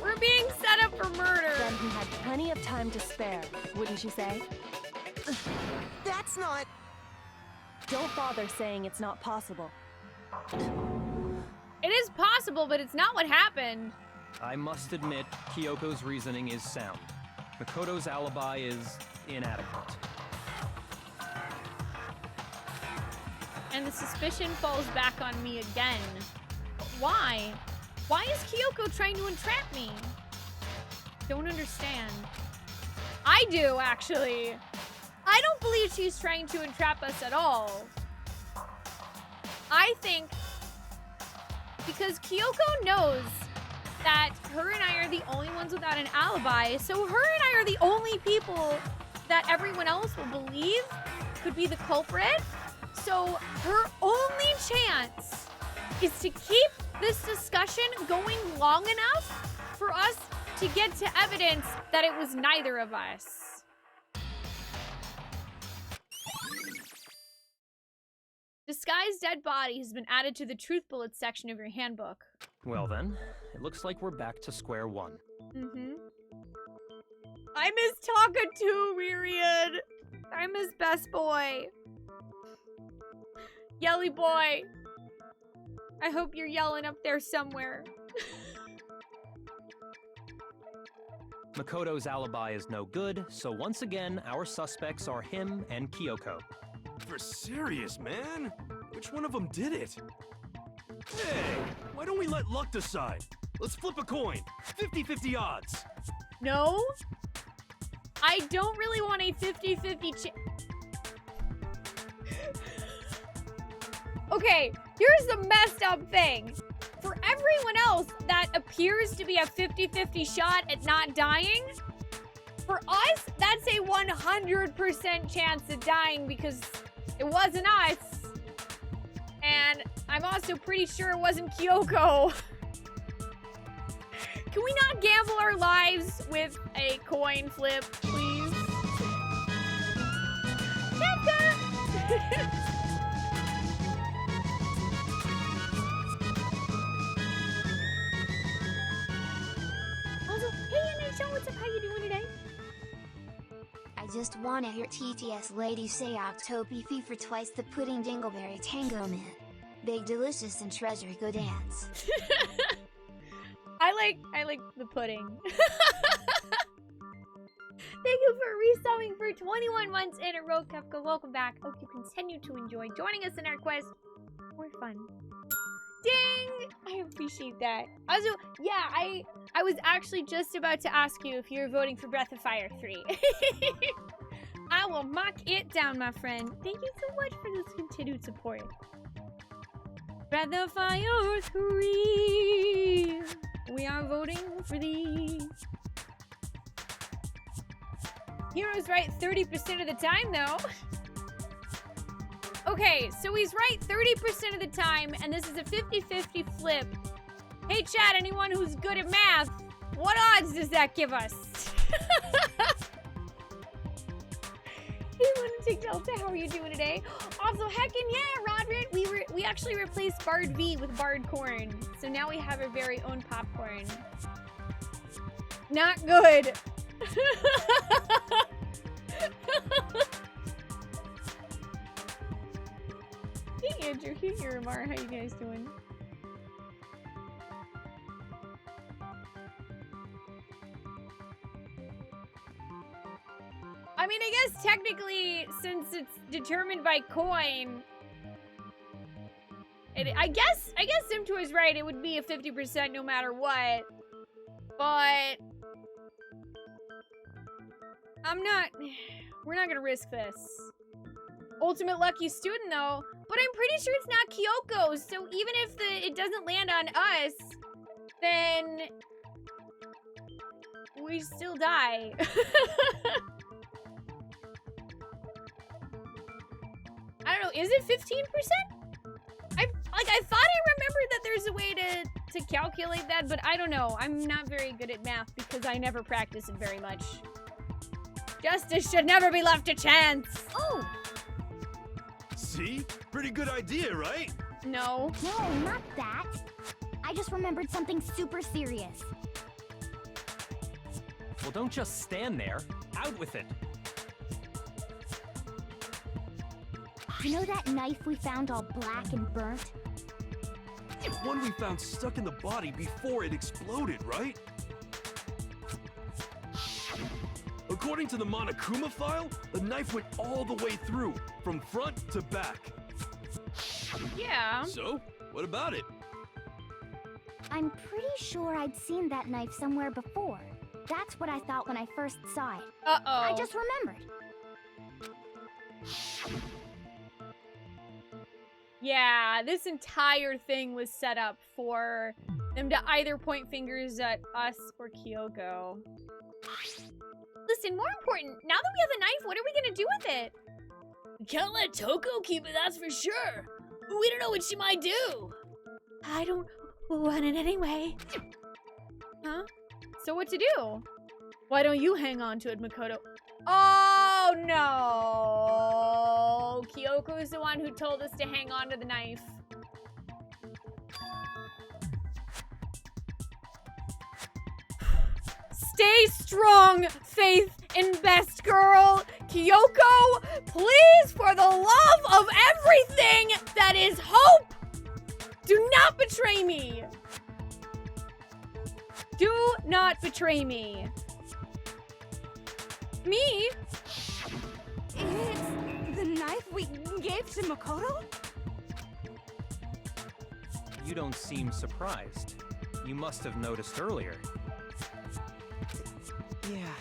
Speaker 1: We're being set up for murder.
Speaker 9: Then he had plenty of time to spare, wouldn't you say?
Speaker 7: That's not...
Speaker 9: Don't bother saying it's not possible.
Speaker 1: It is possible, but it's not what happened.
Speaker 2: I must admit, Kyoko's reasoning is sound. Makoto's alibi is inadequate.
Speaker 1: And the suspicion falls back on me again. Why? Why is Kyoko trying to entrap me? Don't understand. I do, actually. I don't believe she's trying to entrap us at all. I think because Kyoko knows that her and I are the only ones without an alibi, so her and I are the only people that everyone else will believe could be the culprit. So her only chance is to keep this discussion going long enough for us to get to evidence that it was neither of us. Disguised dead body has been added to the truth bullets section of your handbook.
Speaker 2: Well then, it looks like we're back to square one.
Speaker 1: I miss Taka too, Myriad. I miss Best Boy. Yelly Boy. I hope you're yelling up there somewhere.
Speaker 2: Makoto's alibi is no good, so once again, our suspects are him and Kyoko.
Speaker 5: For serious, man? Which one of them did it? Hey, why don't we let luck decide? Let's flip a coin. 50-50 odds.
Speaker 1: No? I don't really want a 50-50 Okay, here's the messed up thing. For everyone else, that appears to be a 50-50 shot at not dying. For us, that's a 100% chance of dying because it wasn't us. And I'm also pretty sure it wasn't Kyoko. Can we not gamble our lives with a coin flip, please?
Speaker 4: just wanna hear TTS lady say Octopi for twice the pudding dingleberry tango mint. Big delicious and treasure go dance.
Speaker 1: I like the pudding. Thank you for resubbing for 21 months in a row, Kefka. Welcome back. Hope you continue to enjoy joining us in our quest for fun. Ding! I appreciate that. Also, yeah, I was actually just about to ask you if you're voting for Breath of Fire 3. I will mark it down, my friend. Thank you so much for this continued support. Breath of Fire 3. We are voting for thee. Hero's right 30% of the time, though. Okay, so he's right 30% of the time, and this is a 50-50 flip. Hey, chat, anyone who's good at math, what odds does that give us? Hey, Lunatic Delta, how are you doing today? Also, heckin' yeah, Roderick, we actually replaced Bard V with Bard Corn, so now we have our very own popcorn. Not good. Hey Andrew, hey Miramar, how you guys doing? I mean, I guess technically, since it's determined by coin, I guess Simtor is right, it would be a 50% no matter what, but we're not gonna risk this. Ultimate lucky student though, but I'm pretty sure it's not Kyoko, so even if it doesn't land on us, then we still die. I don't know, is it 15%? I thought I remembered that there's a way to calculate that, but I don't know. I'm not very good at math because I never practice it very much. Justice should never be left to chance.
Speaker 6: Oh!
Speaker 5: See? Pretty good idea, right?
Speaker 1: No.
Speaker 6: No, not that. I just remembered something super serious.
Speaker 2: Well, don't just stand there. Out with it.
Speaker 6: You know that knife we found all black and burnt?
Speaker 5: One we found stuck in the body before it exploded, right? According to the Monokuma file, the knife went all the way through, from front to back.
Speaker 1: Yeah.
Speaker 5: So, what about it?
Speaker 6: I'm pretty sure I'd seen that knife somewhere before. That's what I thought when I first saw it.
Speaker 1: Uh-oh.
Speaker 6: I just remembered.
Speaker 1: Yeah, this entire thing was set up for them to either point fingers at us or Kyoko. Listen, more important, now that we have a knife, what are we gonna do with it? We can't let Toko keep it, that's for sure. We don't know what she might do. I don't want it anyway. Huh? So what to do? Why don't you hang on to it, Makoto? Oh no! Kyoko's the one who told us to hang on to the knife. Stay strong, Faith and Best Girl. Kyoko, please, for the love of everything that is hope, do not betray me. Do not betray me. Me?
Speaker 8: It's the knife we gave to Makoto?
Speaker 2: You don't seem surprised. You must have noticed earlier.
Speaker 7: Yeah,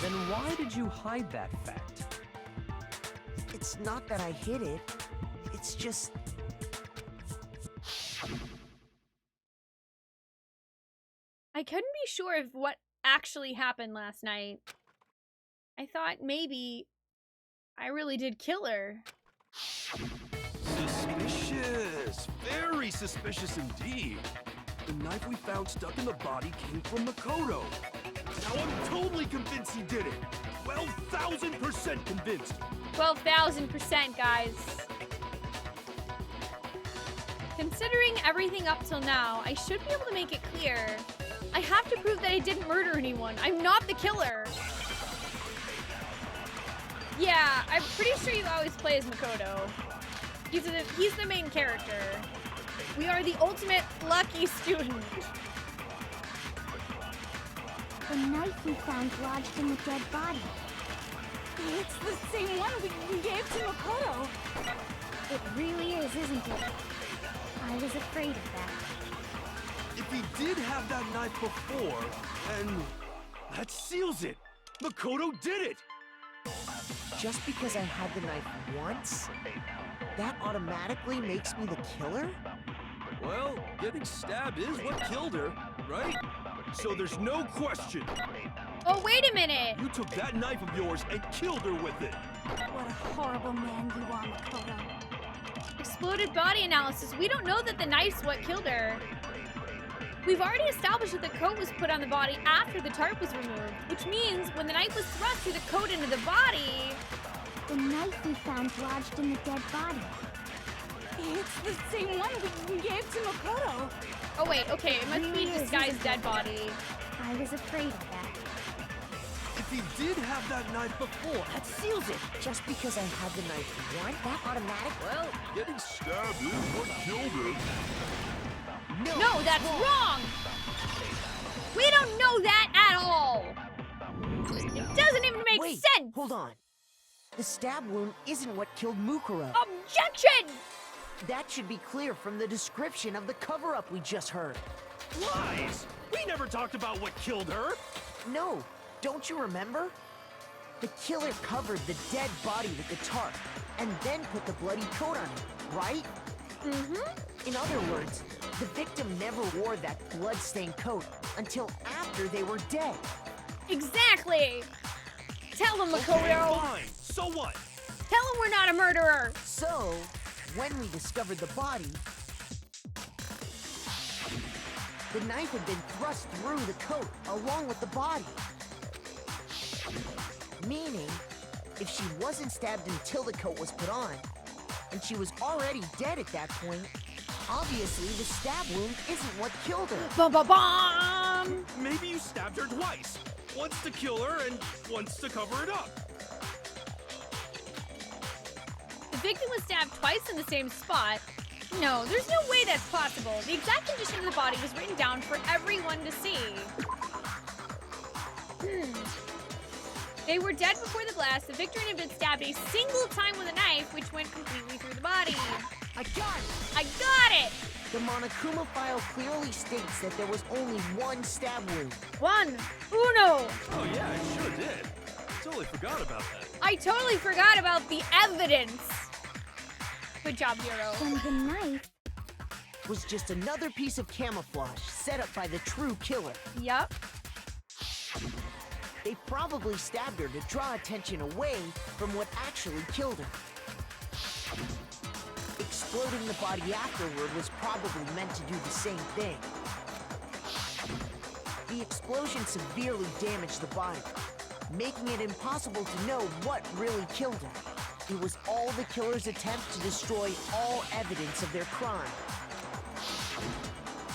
Speaker 2: Then why did you hide that fact?
Speaker 7: it's not that I hid it. It's just...
Speaker 1: I couldn't be sure of what actually happened last night. I thought maybe I really did kill her.
Speaker 5: Suspicious. Very suspicious indeed. The knife we found stuck in the body came from Makoto. Now I'm totally convinced he did it. 12,000% convinced.
Speaker 1: 12,000%, guys. Considering everything up till now, I should be able to make it clear. I have to prove that I didn't murder anyone. I'm not the killer. Yeah, I'm pretty sure you always play as Makoto. He's the main character. We are the ultimate lucky student.
Speaker 6: The knife we found lodged in the dead body.
Speaker 8: It's the same one we gave to Makoto.
Speaker 6: It really is, isn't it? I was afraid of that.
Speaker 5: If he did have that knife before, and that seals it. Makoto did it.
Speaker 7: Just because I had the knife once, that automatically makes me the killer?
Speaker 5: Well, getting stabbed is what killed her, right? So there's no question.
Speaker 1: Oh, wait a minute.
Speaker 5: You took that knife of yours and killed her with it.
Speaker 8: What a horrible man you are, Makoto.
Speaker 1: Exploded body analysis. We don't know that the knife's what killed her. We've already established that the coat was put on the body after the tarp was removed, which means when the knife was thrust through the coat into the body...
Speaker 6: The knife we found lodged in the dead body.
Speaker 8: It's the same one we gave to Makoto.
Speaker 1: Oh wait, okay, it must be this guy's dead body.
Speaker 6: I was afraid of that.
Speaker 5: If he did have that knife before,
Speaker 7: That seals it! Just because I had the knife once, that automatic...
Speaker 10: Well,
Speaker 5: getting stabbed is what killed her.
Speaker 1: No, that's wrong! We don't know that at all! It doesn't even make
Speaker 7: Wait,
Speaker 1: sense!
Speaker 7: hold on. The stab wound isn't what killed Mukuro.
Speaker 1: Objection!
Speaker 7: That should be clear from the description of the cover-up we just heard.
Speaker 5: Lies! We never talked about what killed her.
Speaker 7: No, don't you remember? The killer covered the dead body with the tarp, and then put the bloody coat on it, right?
Speaker 1: Mm-hmm.
Speaker 7: In other words, the victim never wore that blood-stained coat until after they were dead.
Speaker 1: Exactly! Tell him,
Speaker 5: Okay,
Speaker 1: Makoto!
Speaker 5: fine. So what?
Speaker 1: Tell him we're not a murderer!
Speaker 7: So, when we discovered the body, the knife had been thrust through the coat along with the body. Meaning, if she wasn't stabbed until the coat was put on, and she was already dead at that point, obviously the stab wound isn't what killed her.
Speaker 1: Bum-bum-bum!
Speaker 5: Maybe you stabbed her twice. Once to kill her and once to cover it up.
Speaker 1: The victim was stabbed twice in the same spot. No, there's no way that's possible. The exact condition of the body was written down for everyone to see. They were dead before the blast. The victim had been stabbed a single time with a knife, which went completely through the body.
Speaker 7: I got it!
Speaker 1: I got it!
Speaker 7: The Monokuma file clearly states that there was only one stab wound.
Speaker 1: One. Uno.
Speaker 5: Oh yeah, I sure did. Totally forgot about that.
Speaker 1: I totally forgot about the evidence. Good job, Hero.
Speaker 6: And the knife...
Speaker 7: Was just another piece of camouflage set up by the true killer.
Speaker 1: Yup.
Speaker 7: They probably stabbed her to draw attention away from what actually killed her. Exploding the body afterward was probably meant to do the same thing. The explosion severely damaged the body, making it impossible to know what really killed her. It was all the killer's attempt to destroy all evidence of their crime.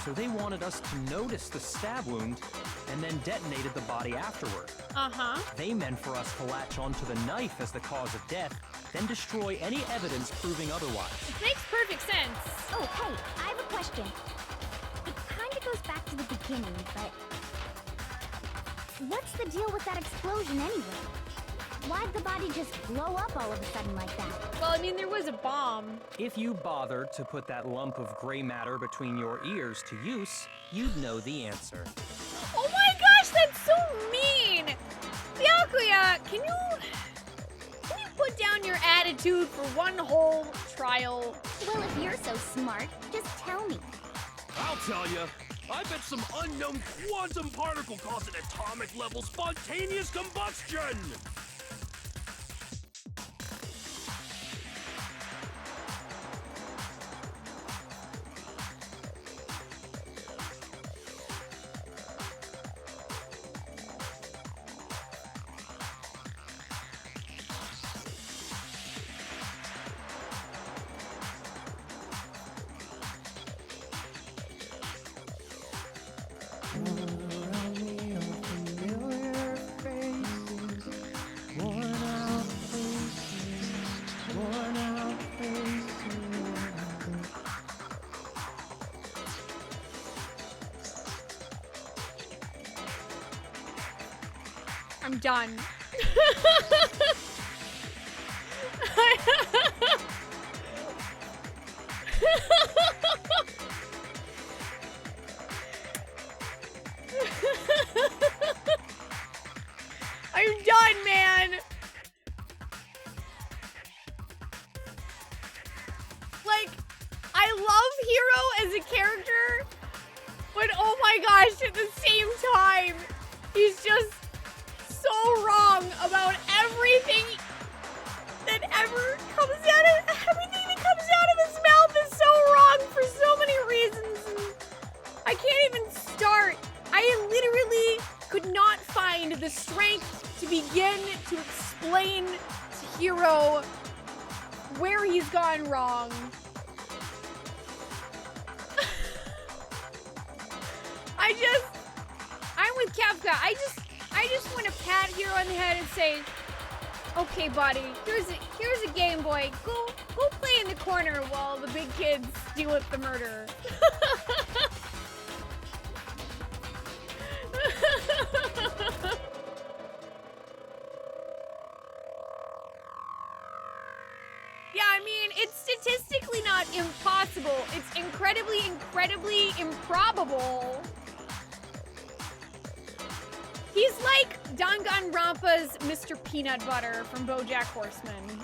Speaker 2: So they wanted us to notice the stab wound and then detonated the body afterward.
Speaker 1: Uh-huh.
Speaker 2: They meant for us to latch onto the knife as the cause of death, then destroy any evidence proving otherwise.
Speaker 1: It makes perfect sense.
Speaker 6: Oh, hey, I have a question. It kind of goes back to the beginning, but... What's the deal with that explosion anyway? Why'd the body just blow up all of a sudden like that?
Speaker 1: Well, I mean, there was a bomb.
Speaker 2: If you bothered to put that lump of gray matter between your ears to use, you'd know the answer.
Speaker 1: Oh my gosh, that's so mean! Byakuya, can you put down your attitude for one whole trial?
Speaker 6: Well, if you're so smart, just tell me.
Speaker 5: I'll tell you. I bet some unknown quantum particle caused an atomic level spontaneous combustion!
Speaker 1: I'm done. I'm done, man. Like, I love Hiro as a character, but oh my gosh, at the same time, he's just so wrong about everything that ever comes out of, everything that comes out of his mouth is so wrong for so many reasons. And I can't even start. I literally could not find the strength to begin to explain to Hiro where he's gone wrong. I'm with Kafka. I just want to pat Hiro on the head and say, okay, buddy, here's a Game Boy. Go play in the corner while the big kids deal with the murder. Yeah, I mean, it's statistically not impossible. It's incredibly, incredibly improbable. He's like Danganronpa's Mr. Peanut Butter from BoJack Horseman.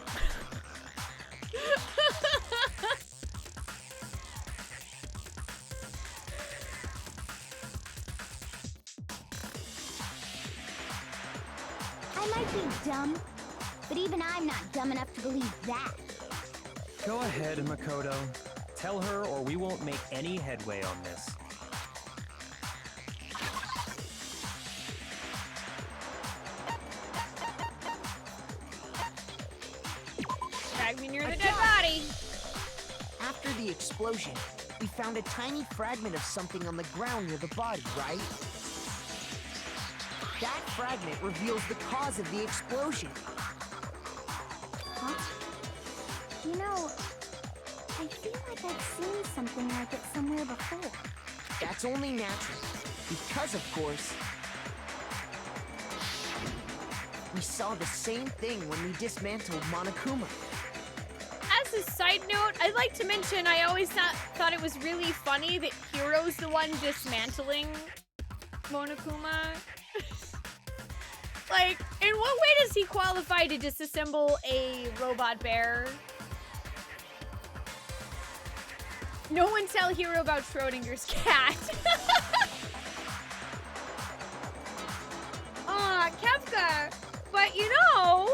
Speaker 6: I might be dumb, but even I'm not dumb enough to believe that.
Speaker 2: Go ahead, Makoto. Tell her or we won't make any headway on this.
Speaker 1: Drag me near the dead body.
Speaker 7: After the explosion, we found a tiny fragment of something on the ground near the body, right? That fragment reveals the cause of the explosion.
Speaker 6: Huh? You know, I feel like I've seen something like it somewhere before.
Speaker 7: That's only natural, because of course, we saw the same thing when we dismantled Monokuma.
Speaker 1: As a side note, I'd like to mention I always thought it was really funny that Hiro's the one dismantling Monokuma. Like, in what way does he qualify to disassemble a robot bear? No one tell Hiro about Schrodinger's cat. Aw, Kefka. But you know,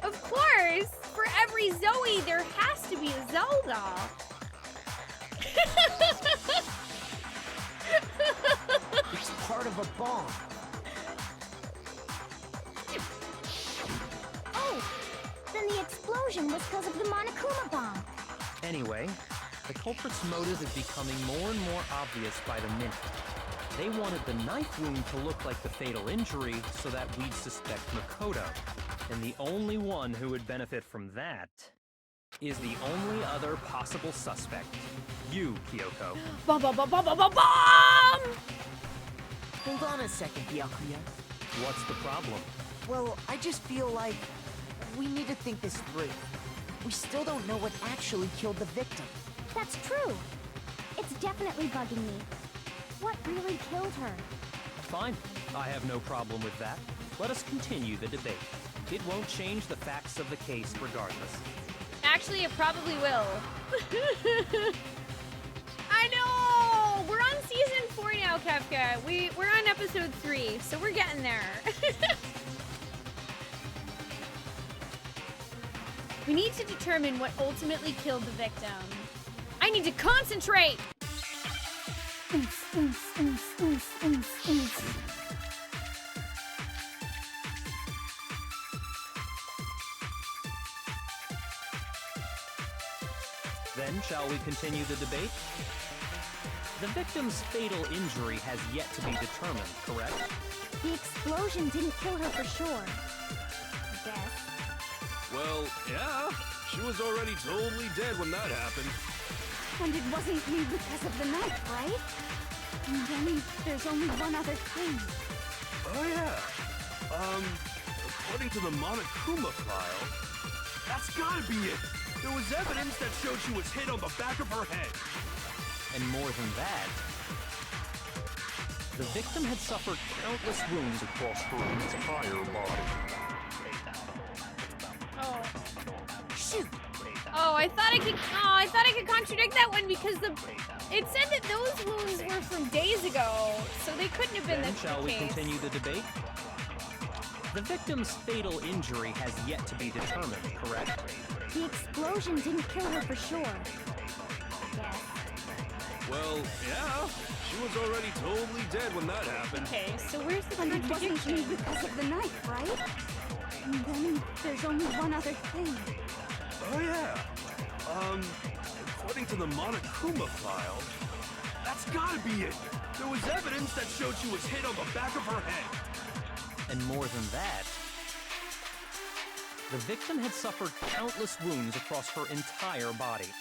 Speaker 1: of course, for every Zoe, there has to be a Zelda.
Speaker 7: It's part of a bomb.
Speaker 6: Oh, then the explosion was because of the Monokuma bomb.
Speaker 2: Anyway, the culprit's motive is becoming more and more obvious by the minute. They wanted the knife wound to look like the fatal injury so that we'd suspect Makoto. And the only one who would benefit from that is the only other possible suspect. You, Kyoko.
Speaker 1: Bomb, bomb, bomb, bomb, bomb, bomb, bomb!
Speaker 7: Hold on a second, Byakuya.
Speaker 2: What's the problem?
Speaker 7: Well, I just feel like we need to think this through. We still don't know what actually killed the victim.
Speaker 6: That's true. It's definitely bugging me. What really killed her?
Speaker 2: Fine. I have no problem with that. Let us continue the debate. It won't change the facts of the case regardless.
Speaker 1: Actually, it probably will. I know! We're on season 4 now, Kefka. We're on episode 3, so we're getting there. We need to determine what ultimately killed the victim. I need to concentrate!
Speaker 2: Then, shall we continue the debate? The victim's fatal injury has yet to be determined, correct?
Speaker 6: The explosion didn't kill her for sure. I guess.
Speaker 5: Well, yeah. She was already totally dead when that happened.
Speaker 8: And it wasn't me because of the knife, right? And then there's only one other thing.
Speaker 5: Oh yeah. According to the Monokuma file, that's gotta be it. There was evidence that showed she was hit on the back of her head.
Speaker 2: And more than that, the victim had suffered countless wounds across her entire body.
Speaker 1: Oh.
Speaker 7: Shoot!
Speaker 1: Oh, I thought I could contradict that one because it said that those wounds were from days ago, so they couldn't have been
Speaker 2: Then
Speaker 1: the
Speaker 2: shall we
Speaker 1: case.
Speaker 2: continue the debate? The victim's fatal injury has yet to be determined, correct?
Speaker 6: The explosion didn't kill her for sure. Yes.
Speaker 5: Well, yeah. She was already totally dead when that happened.
Speaker 1: Okay, so where's the
Speaker 8: And it wasn't
Speaker 1: contradiction?
Speaker 8: because of the knife, right? And then there's only one other thing.
Speaker 5: Oh, yeah. According to the Monokuma file, that's gotta be it. There was evidence that showed she was hit on the back of her head.
Speaker 2: And more than that, the victim had suffered countless wounds across her entire body.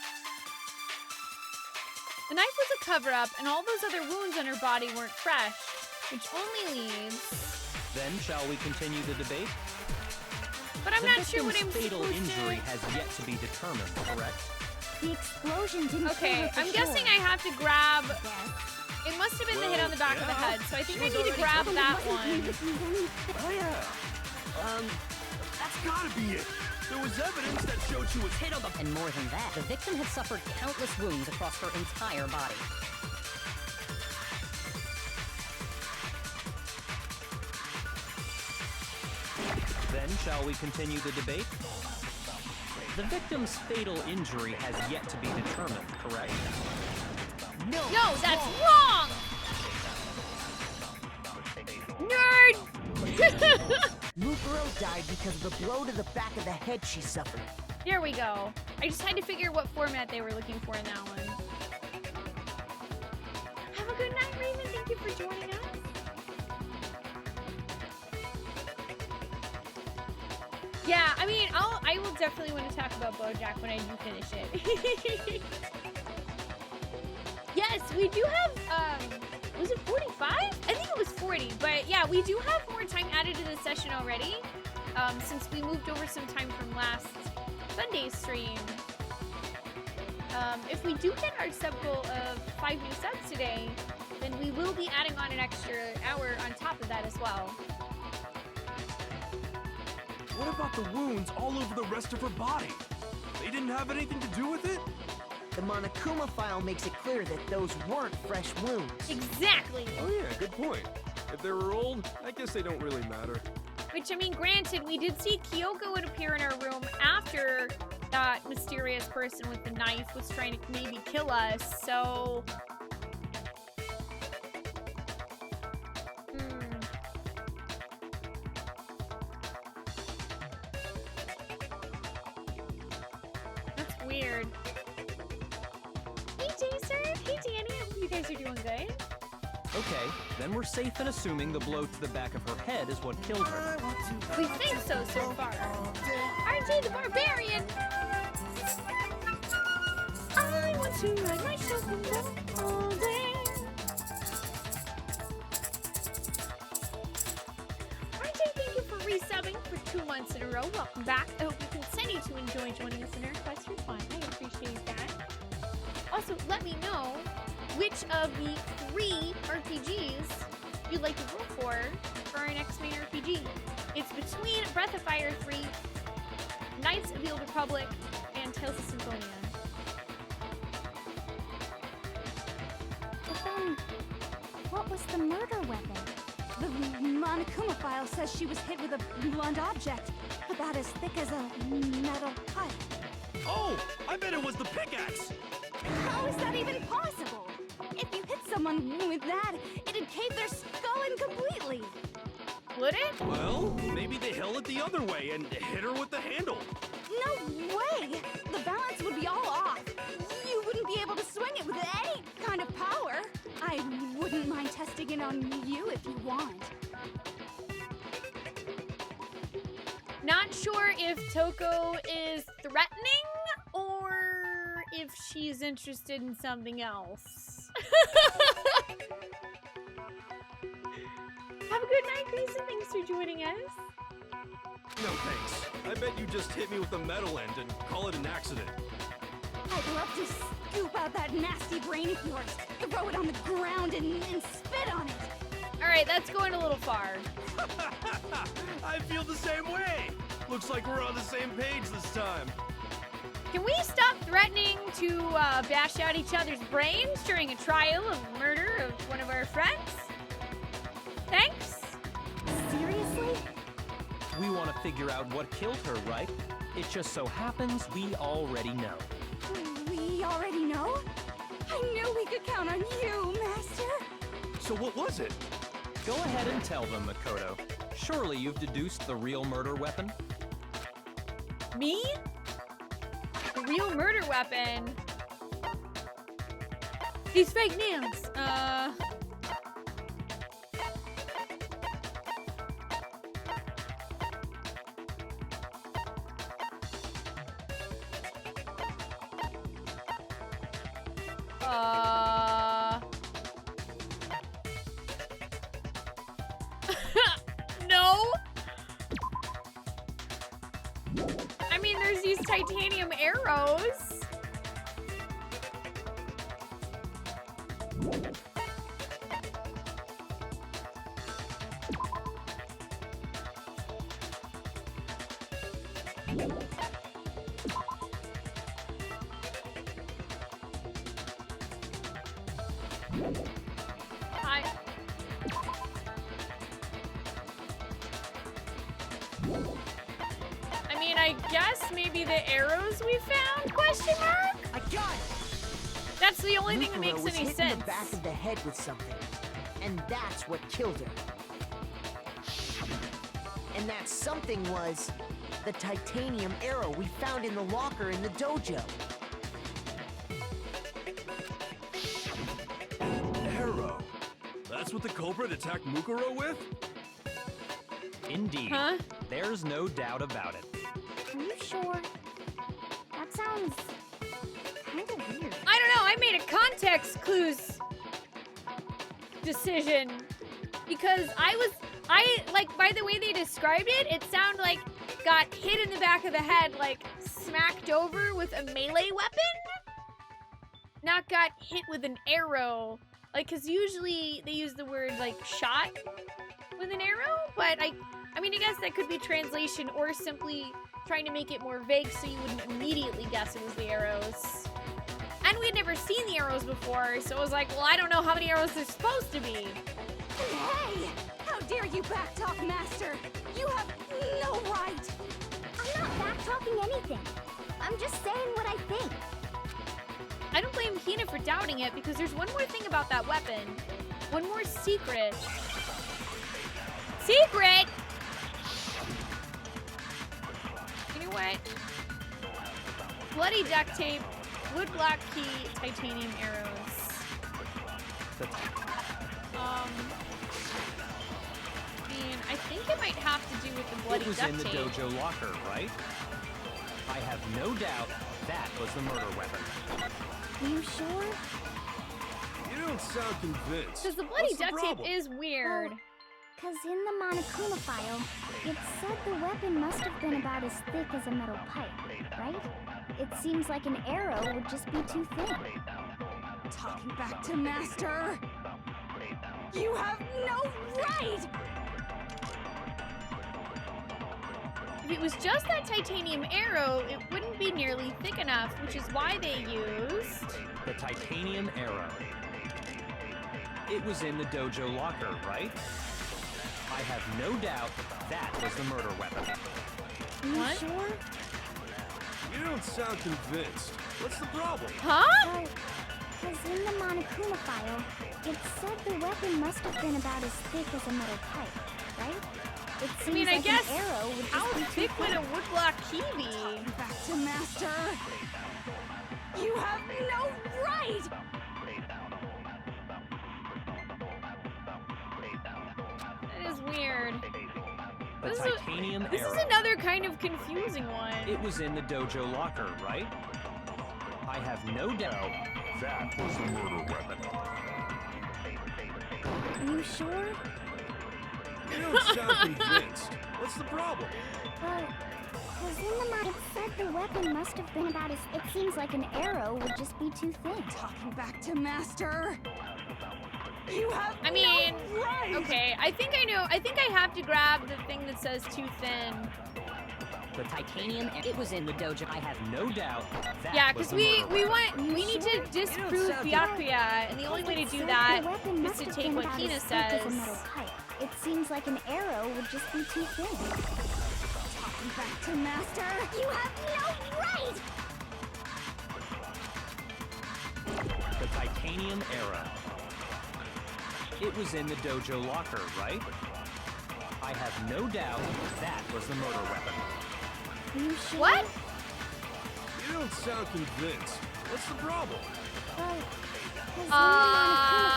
Speaker 1: The knife was a cover-up, and all those other wounds on her body weren't fresh, which only leaves...
Speaker 2: Then shall we continue the debate?
Speaker 1: But I'm not sure what I'm
Speaker 2: victim's fatal
Speaker 1: supposed
Speaker 2: injury
Speaker 1: to...
Speaker 2: has yet to be determined, correct?
Speaker 6: The explosion didn't kill
Speaker 1: Okay,
Speaker 6: her for
Speaker 1: I'm
Speaker 6: sure.
Speaker 1: guessing I have to grab...
Speaker 6: Yes.
Speaker 1: It must have been the hit on the back of the head, so I think I
Speaker 5: She was
Speaker 1: need to
Speaker 5: already
Speaker 1: grab that one.
Speaker 5: Oh, yeah. That's gotta be it. There was evidence that showed she was hit on the...
Speaker 10: And more than that, the victim had suffered countless wounds across her entire body.
Speaker 2: Then shall we continue the debate? The victim's fatal injury has yet to be determined, correct?
Speaker 7: No!
Speaker 1: No, that's wrong! Nerd!
Speaker 7: Mukuro died because of the blow to the back of the head she suffered.
Speaker 1: Here we go. I just had to figure what format they were looking for in that one. Have a good night, Raymond. Thank you for joining us. Yeah, I mean, I will definitely want to talk about BoJack when I do finish it. Yes, we do have, was it 45? I think it was 40, but yeah, we do have more time added to the session already, since we moved over some time from last Sunday's stream. If we do hit our sub goal of 5 new subs today, then we will be adding on an extra hour on top of that as well.
Speaker 5: What about the wounds all over the rest of her body? They didn't have anything to do with it?
Speaker 7: The Monokuma file makes it clear that those weren't fresh wounds.
Speaker 1: Exactly!
Speaker 5: Oh yeah, good point. If they were old, I guess they don't really matter.
Speaker 1: Which, I mean, granted, we did see Kyoko would appear in our room after that mysterious person with the knife was trying to maybe kill us, so... That's weird. Hey, Jason! Hey, Danny! I hope you guys are doing good.
Speaker 2: Okay, then we're safe in assuming the blow to the back of her head is what killed her.
Speaker 1: We think so far. RJ the Barbarian! I want to ride my shuffle all day. RJ, thank you for resubbing for 2 months in a row. Welcome back. I hope you continue to enjoy joining us in our quest for fun. I appreciate that. Also, let me know which of the 3 RPGs you'd like to vote for our next main RPG. It's between Breath of Fire 3, Knights of the Old Republic, and Tales of Symphonia.
Speaker 6: But then, what was the murder weapon?
Speaker 8: The Monokuma file says she was hit with a blunt object, about as thick as a metal pipe.
Speaker 5: Oh, I bet it was the pickaxe!
Speaker 8: How is that even possible? If you hit someone with that, it'd cave their skull in completely.
Speaker 1: Would it?
Speaker 5: Well, maybe they held it the other way and hit her with the handle.
Speaker 8: No way! The balance would be all off. You wouldn't be able to swing it with any kind of power. I wouldn't mind testing it on you if you want.
Speaker 1: Not sure if Toko is threatening or if she's interested in something else. Have a good night, Grayson. Thanks for joining us.
Speaker 5: No thanks. I bet you just hit me with the metal end and call it an accident.
Speaker 8: I'd love to scoop out that nasty brain of yours, throw it on the ground, and spit on it.
Speaker 1: All right, that's going a little far.
Speaker 5: I feel the same way. Looks like we're on the same page this time.
Speaker 1: Can we stop threatening to bash out each other's brains during a trial of murder of one of our friends? Thanks.
Speaker 8: Seriously?
Speaker 2: We want to figure out what killed her, right? It just so happens we already know.
Speaker 8: We already know? I knew we could count on you, Master.
Speaker 5: So what was it?
Speaker 2: Go ahead and tell them, Makoto. Surely you've deduced the real murder weapon?
Speaker 1: Me? The real murder weapon? These fake nails. No. I mean, there's these titanium arrows. I mean, I guess maybe the arrows we found? Question mark?
Speaker 7: I got it!
Speaker 1: That's the only thing that makes
Speaker 7: Mukuro was
Speaker 1: any
Speaker 7: hit
Speaker 1: sense.
Speaker 7: in the back of the head with something, and that's what killed her. And that something was the titanium arrow we found in the locker in the dojo.
Speaker 5: Arrow. That's what the culprit attacked Mukuro with?
Speaker 2: Indeed.
Speaker 1: Huh?
Speaker 2: There's no doubt about it.
Speaker 6: Are you sure? That sounds kind of weird.
Speaker 1: I don't know. I made a context clues decision because like, by the way they described it, it sounded like got hit in the back of the head, like smacked over with a melee weapon. Not got hit with an arrow. Like, because usually they use the word, like, shot with an arrow, but I mean, I guess that could be translation or simply trying to make it more vague so you wouldn't immediately guess it was the arrows. And we had never seen the arrows before, so I was like, well, I don't know how many arrows there's supposed to be.
Speaker 8: Hey! How dare you backtalk, Master? You have no right!
Speaker 6: I'm not back-talking anything. I'm just saying what I think.
Speaker 1: I don't blame Hina for doubting it because there's one more thing about that weapon. One more secret. Secret! You know what? Bloody duct tape, wood block key, titanium arrows. I think it might have to do with the bloody
Speaker 2: It was
Speaker 1: duct
Speaker 2: in the
Speaker 1: tape.
Speaker 2: dojo locker, right? I have no doubt that was the murder weapon.
Speaker 6: Are you sure?
Speaker 5: You don't sound convinced.
Speaker 1: Because the bloody
Speaker 5: What's the
Speaker 1: duct tape
Speaker 5: problem?
Speaker 1: is weird.
Speaker 6: Because in the Monokuma file, it said the weapon must have been about as thick as a metal pipe, right? It seems like an arrow would just be too thin.
Speaker 8: Talking back to Master! You have no right!
Speaker 1: If it was just that titanium arrow, it wouldn't be nearly thick enough, which is why they used...
Speaker 2: The titanium arrow. It was in the dojo locker, right? I have no doubt that was the murder weapon.
Speaker 6: Are you
Speaker 1: What?
Speaker 6: sure?
Speaker 5: You don't sound convinced. What's the problem?
Speaker 1: Huh?
Speaker 6: Well, because in the Monokuma file, it said the weapon must have been about as thick as a metal pipe, right? It seems
Speaker 1: I mean, I
Speaker 6: like
Speaker 1: guess,
Speaker 6: an arrow would
Speaker 1: how
Speaker 6: just be too
Speaker 1: thick would
Speaker 6: thin.
Speaker 1: a woodblock key be?
Speaker 8: Back to Master! You have no right!
Speaker 1: That is weird.
Speaker 2: The
Speaker 1: This is a-
Speaker 2: titanium
Speaker 1: This
Speaker 2: arrow.
Speaker 1: is another kind of confusing one.
Speaker 2: It was in the dojo locker, right? I have no doubt that was the murder weapon.
Speaker 6: Are you sure?
Speaker 5: You don't sound convinced. What's the problem?
Speaker 6: Well, because in the mod it said the weapon must have been about as... It seems like an arrow would just be too thin.
Speaker 8: Talking back to Master. You have
Speaker 1: I mean,
Speaker 8: no right.
Speaker 1: okay, I think I know. I think I have to grab the thing that says too thin.
Speaker 10: The titanium, it was in the dojo. I have
Speaker 2: No doubt that
Speaker 1: Yeah,
Speaker 2: was
Speaker 1: because
Speaker 2: the
Speaker 1: we
Speaker 2: murder
Speaker 1: need to disprove
Speaker 7: sound
Speaker 1: Byakuya, and the only way to do that
Speaker 6: The weapon
Speaker 1: is
Speaker 6: must
Speaker 1: to
Speaker 6: have
Speaker 1: take
Speaker 6: been
Speaker 1: what
Speaker 6: about
Speaker 1: Hina
Speaker 6: as thick as a
Speaker 1: says.
Speaker 6: metal pipe. It seems like an arrow would just be too thin.
Speaker 8: Talking back to Master.
Speaker 6: You have no right!
Speaker 2: The titanium arrow. It was in the dojo locker, right? I have no doubt that was the murder weapon.
Speaker 6: Are you sure?
Speaker 1: What?
Speaker 5: You don't sound convinced. What's the problem?
Speaker 6: Well, 'cause in the Monokuma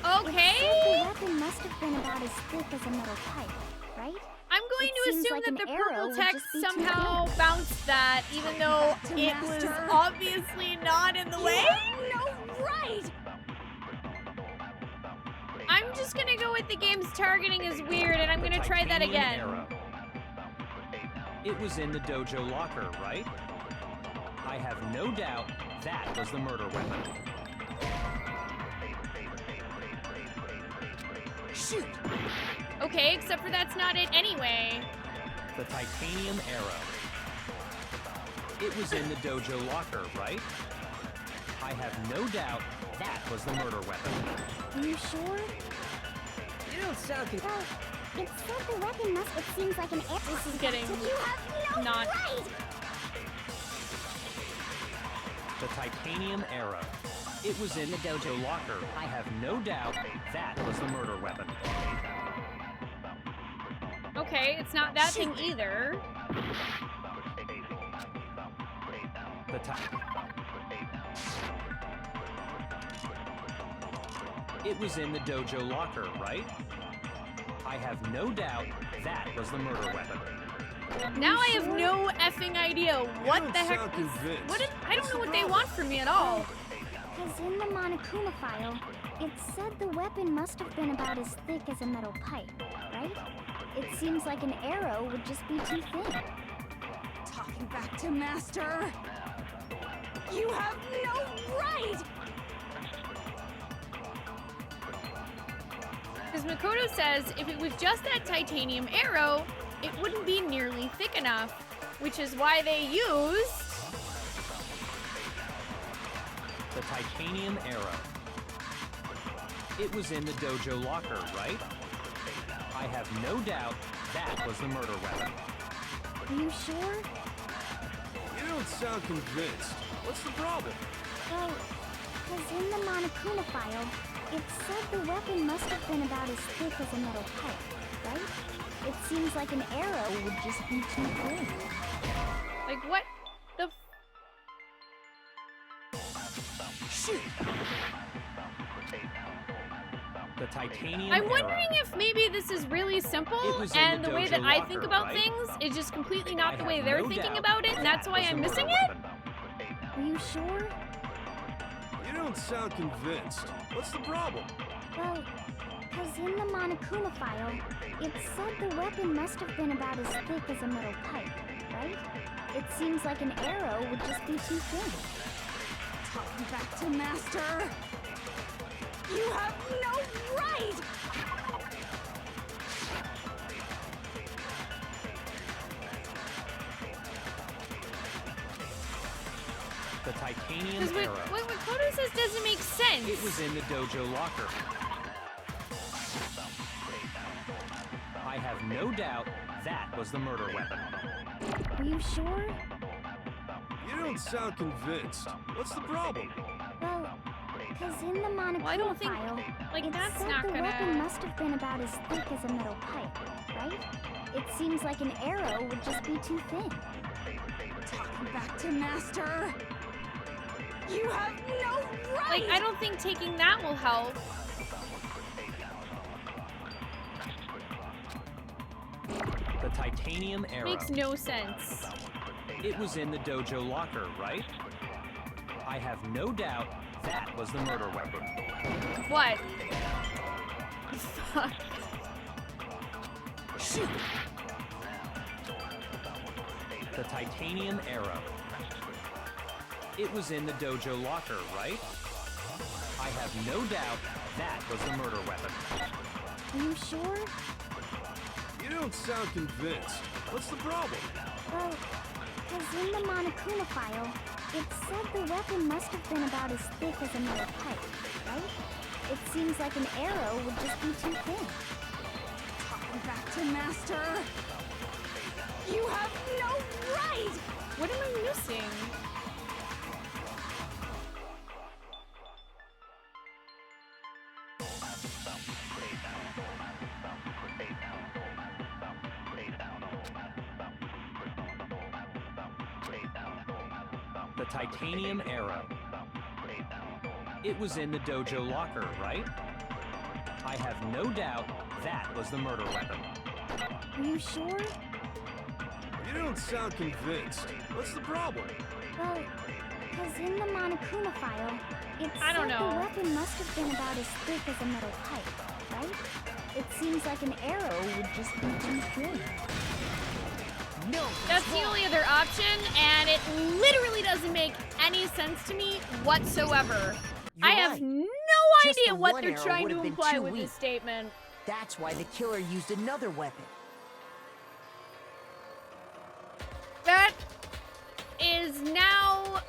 Speaker 6: file,
Speaker 1: okay.
Speaker 6: it said the weapon must have been about as thick as a metal pipe, right?
Speaker 1: I'm going
Speaker 6: It
Speaker 1: to
Speaker 6: seems
Speaker 1: assume
Speaker 6: like
Speaker 1: that
Speaker 6: an
Speaker 1: the
Speaker 6: arrow
Speaker 1: purple
Speaker 6: would
Speaker 1: text
Speaker 6: just be too
Speaker 1: somehow bounced that, even though
Speaker 8: to
Speaker 1: it was
Speaker 8: Master.
Speaker 1: obviously not in the way.
Speaker 8: No right.
Speaker 1: I'm just gonna go with the game's targeting is weird, and I'm gonna try that
Speaker 2: Titanium
Speaker 1: again.
Speaker 2: arrow. It was in the dojo locker, right? I have no doubt that was the murder weapon.
Speaker 7: Shoot!
Speaker 1: Okay, except for that's not it anyway.
Speaker 2: The titanium arrow. It was in the dojo locker, right? I have no doubt that was the murder weapon.
Speaker 6: Are you sure?
Speaker 7: You don't sound convinced.
Speaker 6: Well, it said the weapon must... It seems like an arrow.
Speaker 1: This is getting
Speaker 6: You have no
Speaker 1: not-
Speaker 6: right!
Speaker 2: The titanium arrow. It was in the dojo locker. I have no doubt that was the murder weapon.
Speaker 1: Okay, it's not that thing either.
Speaker 2: The It was in the dojo locker, right? I have no doubt that was the murder weapon.
Speaker 1: Now I have no effing idea what
Speaker 5: don't
Speaker 1: the heck
Speaker 5: sound
Speaker 1: is...
Speaker 5: convinced.
Speaker 1: What is, I don't
Speaker 5: What's
Speaker 1: know
Speaker 5: the
Speaker 1: what they
Speaker 5: problem?
Speaker 1: want from me at all.
Speaker 6: Because in the Monokuma file, it said the weapon must have been about as thick as a metal pipe, right? It seems like an arrow would just be too thin.
Speaker 8: Talking back to Master. You have no right.
Speaker 1: Because Makoto says if it was just that titanium arrow, it wouldn't be nearly thick enough, which is why they used...
Speaker 2: The titanium arrow. It was in the dojo locker, right? I have no doubt that was the murder weapon.
Speaker 6: Are you sure?
Speaker 5: You don't sound convinced. What's the problem?
Speaker 6: Well, because in the Monokuma file, it said the weapon must have been about as thick as a metal pipe, right? It seems like an arrow would just be too thin.
Speaker 1: Like, what the...
Speaker 7: Shoot!
Speaker 2: The titanium
Speaker 1: I'm
Speaker 2: arrow.
Speaker 1: wondering if maybe this is really simple,
Speaker 2: It was in
Speaker 1: and
Speaker 2: the
Speaker 1: the way
Speaker 2: dojo
Speaker 1: that I
Speaker 2: locker,
Speaker 1: think about
Speaker 2: right?
Speaker 1: things is just completely not
Speaker 2: I
Speaker 1: the way
Speaker 2: have
Speaker 1: they're
Speaker 2: no
Speaker 1: thinking
Speaker 2: doubt
Speaker 1: about it, and that's
Speaker 2: that
Speaker 1: why
Speaker 2: was
Speaker 1: I'm
Speaker 2: the
Speaker 1: missing
Speaker 2: murder
Speaker 1: it?
Speaker 2: weapon.
Speaker 6: Are you sure?
Speaker 5: You don't sound convinced. What's the problem?
Speaker 6: Well, because in the Monokuma file, it said the weapon must have been about as thick as a metal pipe, right? It seems like an arrow would just be too thin.
Speaker 8: Talking back to Master. You have no right.
Speaker 2: The titanium
Speaker 1: Because
Speaker 2: arrow.
Speaker 1: what Makoto says doesn't make sense.
Speaker 2: It was in the dojo locker. I have no doubt that was the murder weapon.
Speaker 6: Are you sure?
Speaker 5: You don't sound convinced. What's the problem?
Speaker 6: Well, because in the Monokuma
Speaker 1: Well, I don't think-
Speaker 6: file,
Speaker 1: like,
Speaker 6: it
Speaker 1: that's
Speaker 6: said
Speaker 1: not
Speaker 6: the
Speaker 1: gonna-
Speaker 6: weapon must have been about as thick as a metal pipe, right? It seems like an arrow would just be too thin.
Speaker 8: Talking back to Master. You have no right.
Speaker 1: Like, I don't think taking that will help.
Speaker 2: The titanium arrow.
Speaker 1: Makes no sense.
Speaker 2: It was in the dojo locker, right? I have no doubt that was the murder weapon.
Speaker 1: What? Fuck.
Speaker 5: Shoot!
Speaker 2: The titanium arrow. It was in the dojo locker, right? I have no doubt that was the murder weapon.
Speaker 6: Are you sure?
Speaker 5: You don't sound convinced. What's the problem?
Speaker 6: Well, because in the Monokuma file, it said the weapon must have been about as thick as a metal pipe, right? It seems like an arrow would just be too thin.
Speaker 8: Talking back to Master. You have no right!
Speaker 1: What am I missing?
Speaker 2: The titanium arrow. It was in the dojo locker, right? I have no doubt that was the murder weapon.
Speaker 6: Are you sure?
Speaker 5: You don't sound convinced. What's the problem?
Speaker 6: Well, because in the Monokuma file, it
Speaker 1: I don't
Speaker 6: said
Speaker 1: know.
Speaker 6: the weapon must have been about as thick as a metal pipe, right? It seems like an arrow would just be too thin.
Speaker 7: No,
Speaker 1: That's the only other option, and it literally doesn't make any sense to me whatsoever.
Speaker 7: You're
Speaker 1: I have
Speaker 7: right.
Speaker 1: no
Speaker 7: Just
Speaker 1: idea
Speaker 7: the
Speaker 1: what
Speaker 7: one
Speaker 1: they're
Speaker 7: arrow
Speaker 1: trying
Speaker 7: would
Speaker 1: to
Speaker 7: have been
Speaker 1: imply
Speaker 7: too
Speaker 1: with
Speaker 7: weak.
Speaker 1: this statement.
Speaker 7: That's why the killer used another weapon.
Speaker 1: That is now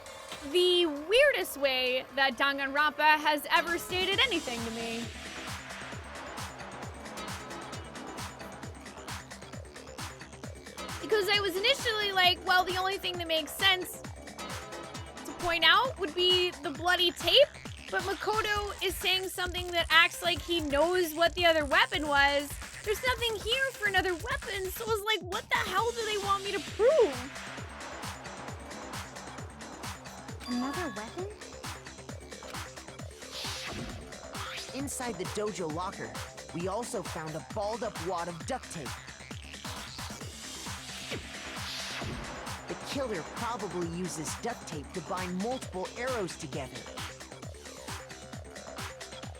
Speaker 1: the weirdest way that Danganronpa has ever stated anything to me. Because I was initially like, well, the only thing that makes sense to point out would be the bloody tape, but Makoto is saying something that acts like he knows what the other weapon was. There's nothing here for another weapon, so I was like, what the hell do they want me to prove?
Speaker 6: Another weapon?
Speaker 7: Inside the dojo locker, we also found a balled up wad of duct tape. The killer probably uses duct tape to bind multiple arrows together.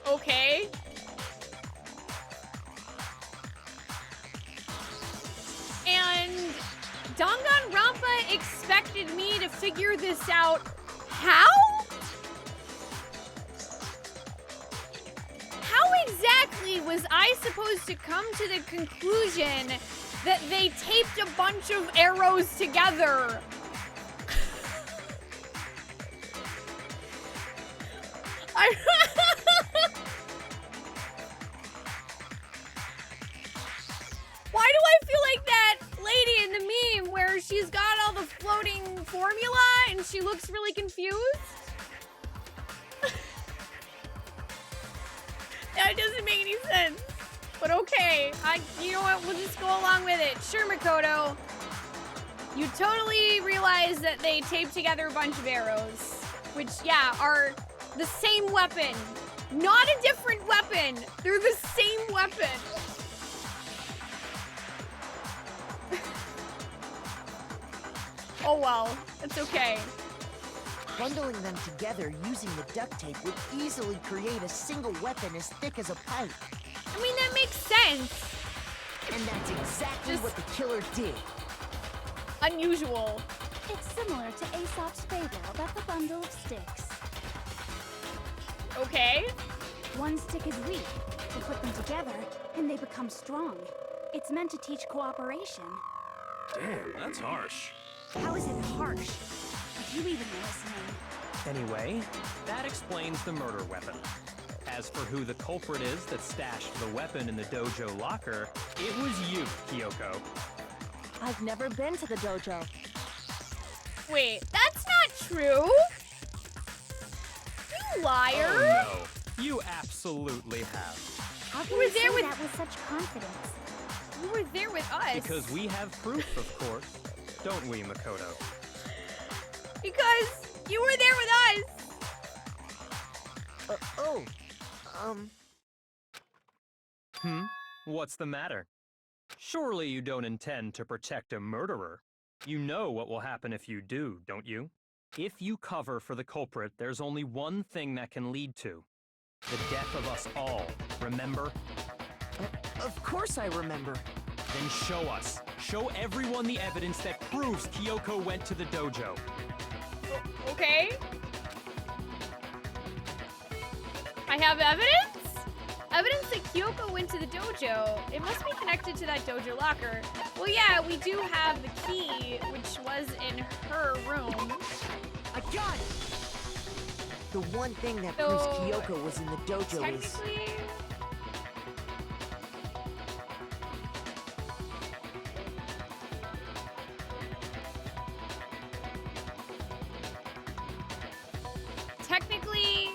Speaker 1: Okay. And Danganronpa expected me to figure this out. How? How exactly was I supposed to come to the conclusion that they taped a bunch of arrows together? Why do I feel like that lady in the meme where she's got all the floating formula and she looks really confused? That doesn't make any sense. But okay, you know what, we'll just go along with it. Sure, Makoto. You totally realize that they taped together a bunch of arrows, which, yeah, are the same weapon. Not a different weapon. They're the same weapon. Oh well, it's okay.
Speaker 7: Bundling them together using the duct tape would easily create a single weapon as thick as a pipe.
Speaker 1: I mean, that makes sense.
Speaker 7: And that's exactly
Speaker 1: Just-
Speaker 7: what the killer did.
Speaker 1: Unusual.
Speaker 8: It's similar to Aesop's fable about the bundle of sticks.
Speaker 1: Okay.
Speaker 8: One stick is weak. You put them together, and they become strong. It's meant to teach cooperation.
Speaker 5: Damn, that's harsh.
Speaker 8: How is it harsh? Are you even listening?
Speaker 2: Anyway, that explains the murder weapon. As for who the culprit is that stashed the weapon in the dojo locker, it was you, Kyoko.
Speaker 9: I've never been to the dojo.
Speaker 1: Wait, that's not true. You liar.
Speaker 2: Oh no, you absolutely have.
Speaker 6: How
Speaker 1: You
Speaker 6: can
Speaker 1: were
Speaker 6: you
Speaker 1: there
Speaker 6: say
Speaker 1: with-
Speaker 6: that with such confidence?
Speaker 1: You were there with us.
Speaker 2: Because we have proof, of course. Don't we, Makoto?
Speaker 1: Because you were there with us.
Speaker 2: What's the matter? Surely you don't intend to protect a murderer. You know what will happen if you do, don't you? If you cover for the culprit, there's only one thing that can lead to. The death of us all, remember?
Speaker 7: Of course I remember.
Speaker 2: Then show us. Show everyone the evidence that proves Kyoko went to the dojo.
Speaker 1: Okay. I have evidence? Evidence that Kyoko went to the dojo. It must be connected to that dojo locker. Well, yeah, we do have the key, which was in her room.
Speaker 7: I got it! The one thing that
Speaker 1: So,
Speaker 7: proves Kyoko was in the dojo is...
Speaker 1: Technically... Technically...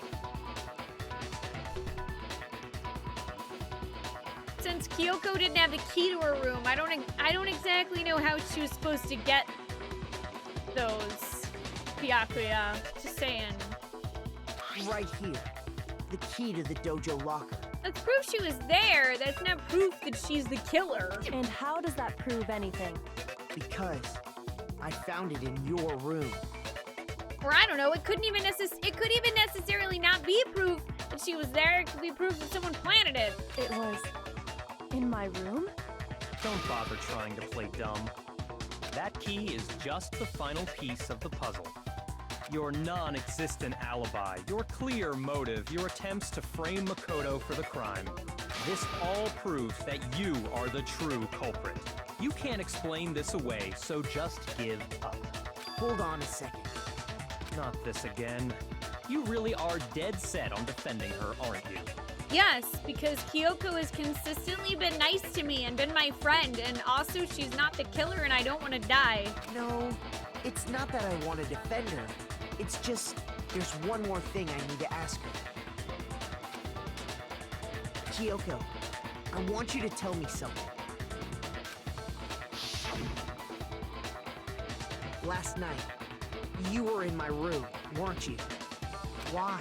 Speaker 1: Since Kyoko didn't have the key to her room, I don't exactly know how she was supposed to get those Byakuya. Just saying.
Speaker 7: Right here. The key to the dojo locker.
Speaker 1: That's proof she was there. That's not proof that she's the killer.
Speaker 9: And how does that prove anything?
Speaker 7: Because I found it in your room.
Speaker 1: Or I don't know, it could even necessarily not be proof that she was there. It could be proof that someone planted it.
Speaker 9: It was in my room?
Speaker 2: Don't bother trying to play dumb. That key is just the final piece of the puzzle. Your non-existent alibi, your clear motive, your attempts to frame Makoto for the crime. This all proves that you are the true culprit. You can't explain this away, so just give up.
Speaker 7: Hold on a second.
Speaker 2: Not this again. You really are dead set on defending her, aren't you?
Speaker 1: Yes, because Kyoko has consistently been nice to me and been my friend, and also she's not the killer and I don't want to die.
Speaker 7: No, it's not that I want to defend her. It's just, there's one more thing I need to ask her. Kyoko, I want you to tell me something. Last night, you were in my room, weren't you? Why?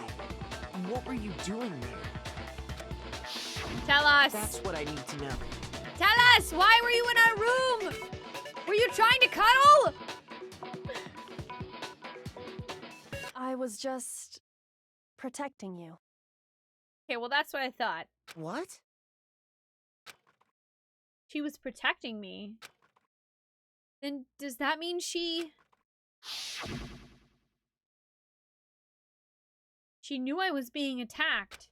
Speaker 7: What were you doing there?
Speaker 1: Tell us.
Speaker 7: That's what I need to know.
Speaker 1: Tell us, why were you in our room? Were you trying to cuddle?
Speaker 9: I was just protecting you.
Speaker 1: Okay, well that's what I thought.
Speaker 7: What?
Speaker 1: She was protecting me. Then does that mean she knew I was being attacked?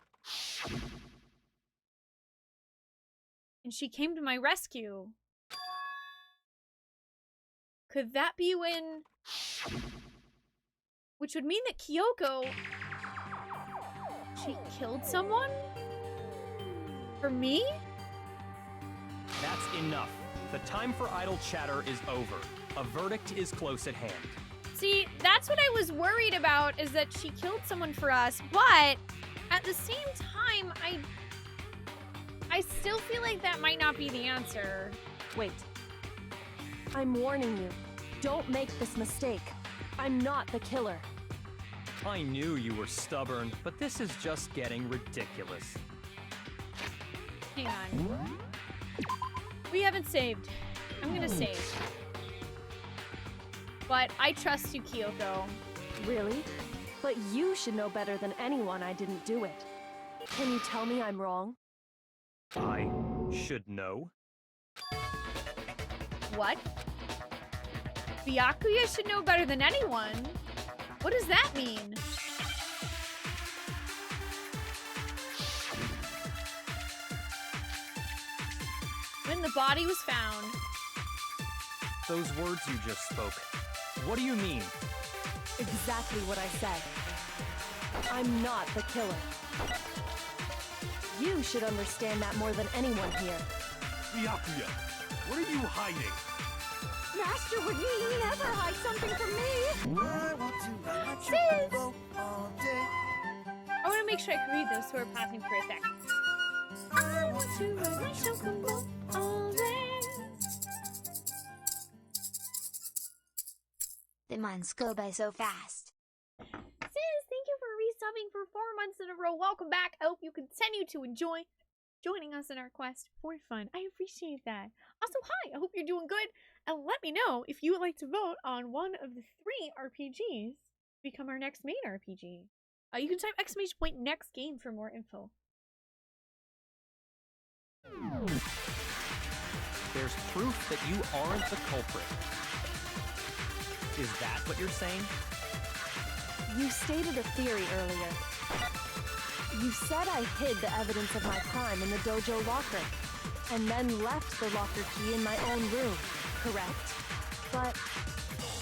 Speaker 1: And she came to my rescue. Could that be when... Which would mean that Kyoko... She killed someone? For me?
Speaker 2: That's enough. The time for idle chatter is over. A verdict is close at hand.
Speaker 1: See, that's what I was worried about, is that she killed someone for us, but at the same time, I still feel like that might not be the answer.
Speaker 9: Wait. I'm warning you. Don't make this mistake. I'm not the killer.
Speaker 2: I knew you were stubborn, but this is just getting ridiculous.
Speaker 1: Hang on. We haven't saved. I'm gonna save. But I trust you, Kyoko.
Speaker 9: Really? But you should know better than anyone I didn't do it. Can you tell me I'm wrong?
Speaker 2: I should know.
Speaker 1: What? Byakuya should know better than anyone? What does that mean? When the body was found.
Speaker 2: Those words you just spoke. What do you mean?
Speaker 9: Exactly what I said. I'm not the killer. You should understand that more than anyone here.
Speaker 5: Byakuya, what are you hiding?
Speaker 8: Master would never hide something from me.
Speaker 1: Sis! I want to make sure I can read those so we're passing for a sec. I want to ride my chocobo all day.
Speaker 4: The months go by so fast.
Speaker 1: Sis, thank you for resubbing for 4 months in a row. Welcome back. I hope you continue to enjoy joining us in our quest for fun. I appreciate that. Also, hi, I hope you're doing good. And let me know if you would like to vote on one of the 3 RPGs to become our next main RPG. You can type !next game for more info.
Speaker 2: There's proof that you aren't the culprit. Is that what you're saying?
Speaker 9: You stated a theory earlier. You said I hid the evidence of my crime in the dojo locker, and then left the locker key in my own room, correct? But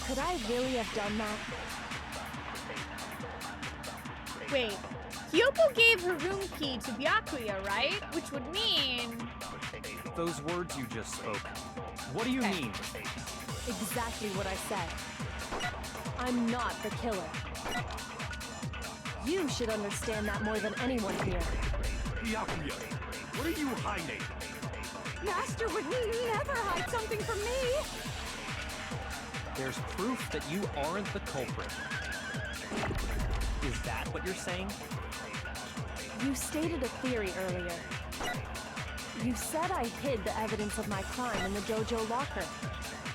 Speaker 9: could I really have done that?
Speaker 1: Wait, Kyoko gave her room key to Byakuya, right? Which would mean...
Speaker 2: Those words you just spoke. What do you mean?
Speaker 9: Exactly what I said. I'm not the killer. You should understand that more than anyone here.
Speaker 5: Byakuya, what are you hiding?
Speaker 8: Master would never hide something from me!
Speaker 2: There's proof that you aren't the culprit. Is that what you're saying?
Speaker 9: You stated a theory earlier. You said I hid the evidence of my crime in the dojo locker,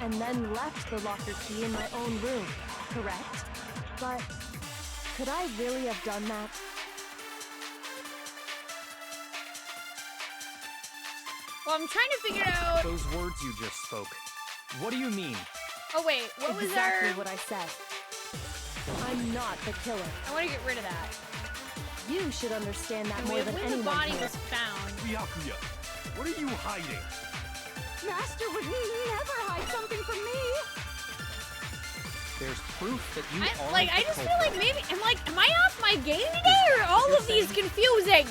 Speaker 9: and then left the locker key in my own room, correct? But could I really have done that?
Speaker 1: Well, I'm trying to figure out...
Speaker 2: Those words you just spoke. What do you mean?
Speaker 1: Oh, wait, what was
Speaker 9: Exactly
Speaker 1: our...
Speaker 9: what I said. I'm not the killer.
Speaker 1: I want to get rid of that.
Speaker 9: You should understand that
Speaker 1: And
Speaker 9: more than
Speaker 1: when
Speaker 9: anyone
Speaker 1: the body
Speaker 9: here.
Speaker 1: was found...
Speaker 5: Byakuya, what are you hiding?
Speaker 8: Master would never hide something from me!
Speaker 2: There's proof that you aren't
Speaker 1: I
Speaker 2: the
Speaker 1: just feel
Speaker 2: culprit.
Speaker 1: like maybe... am I off my game today, or are all of these confusing?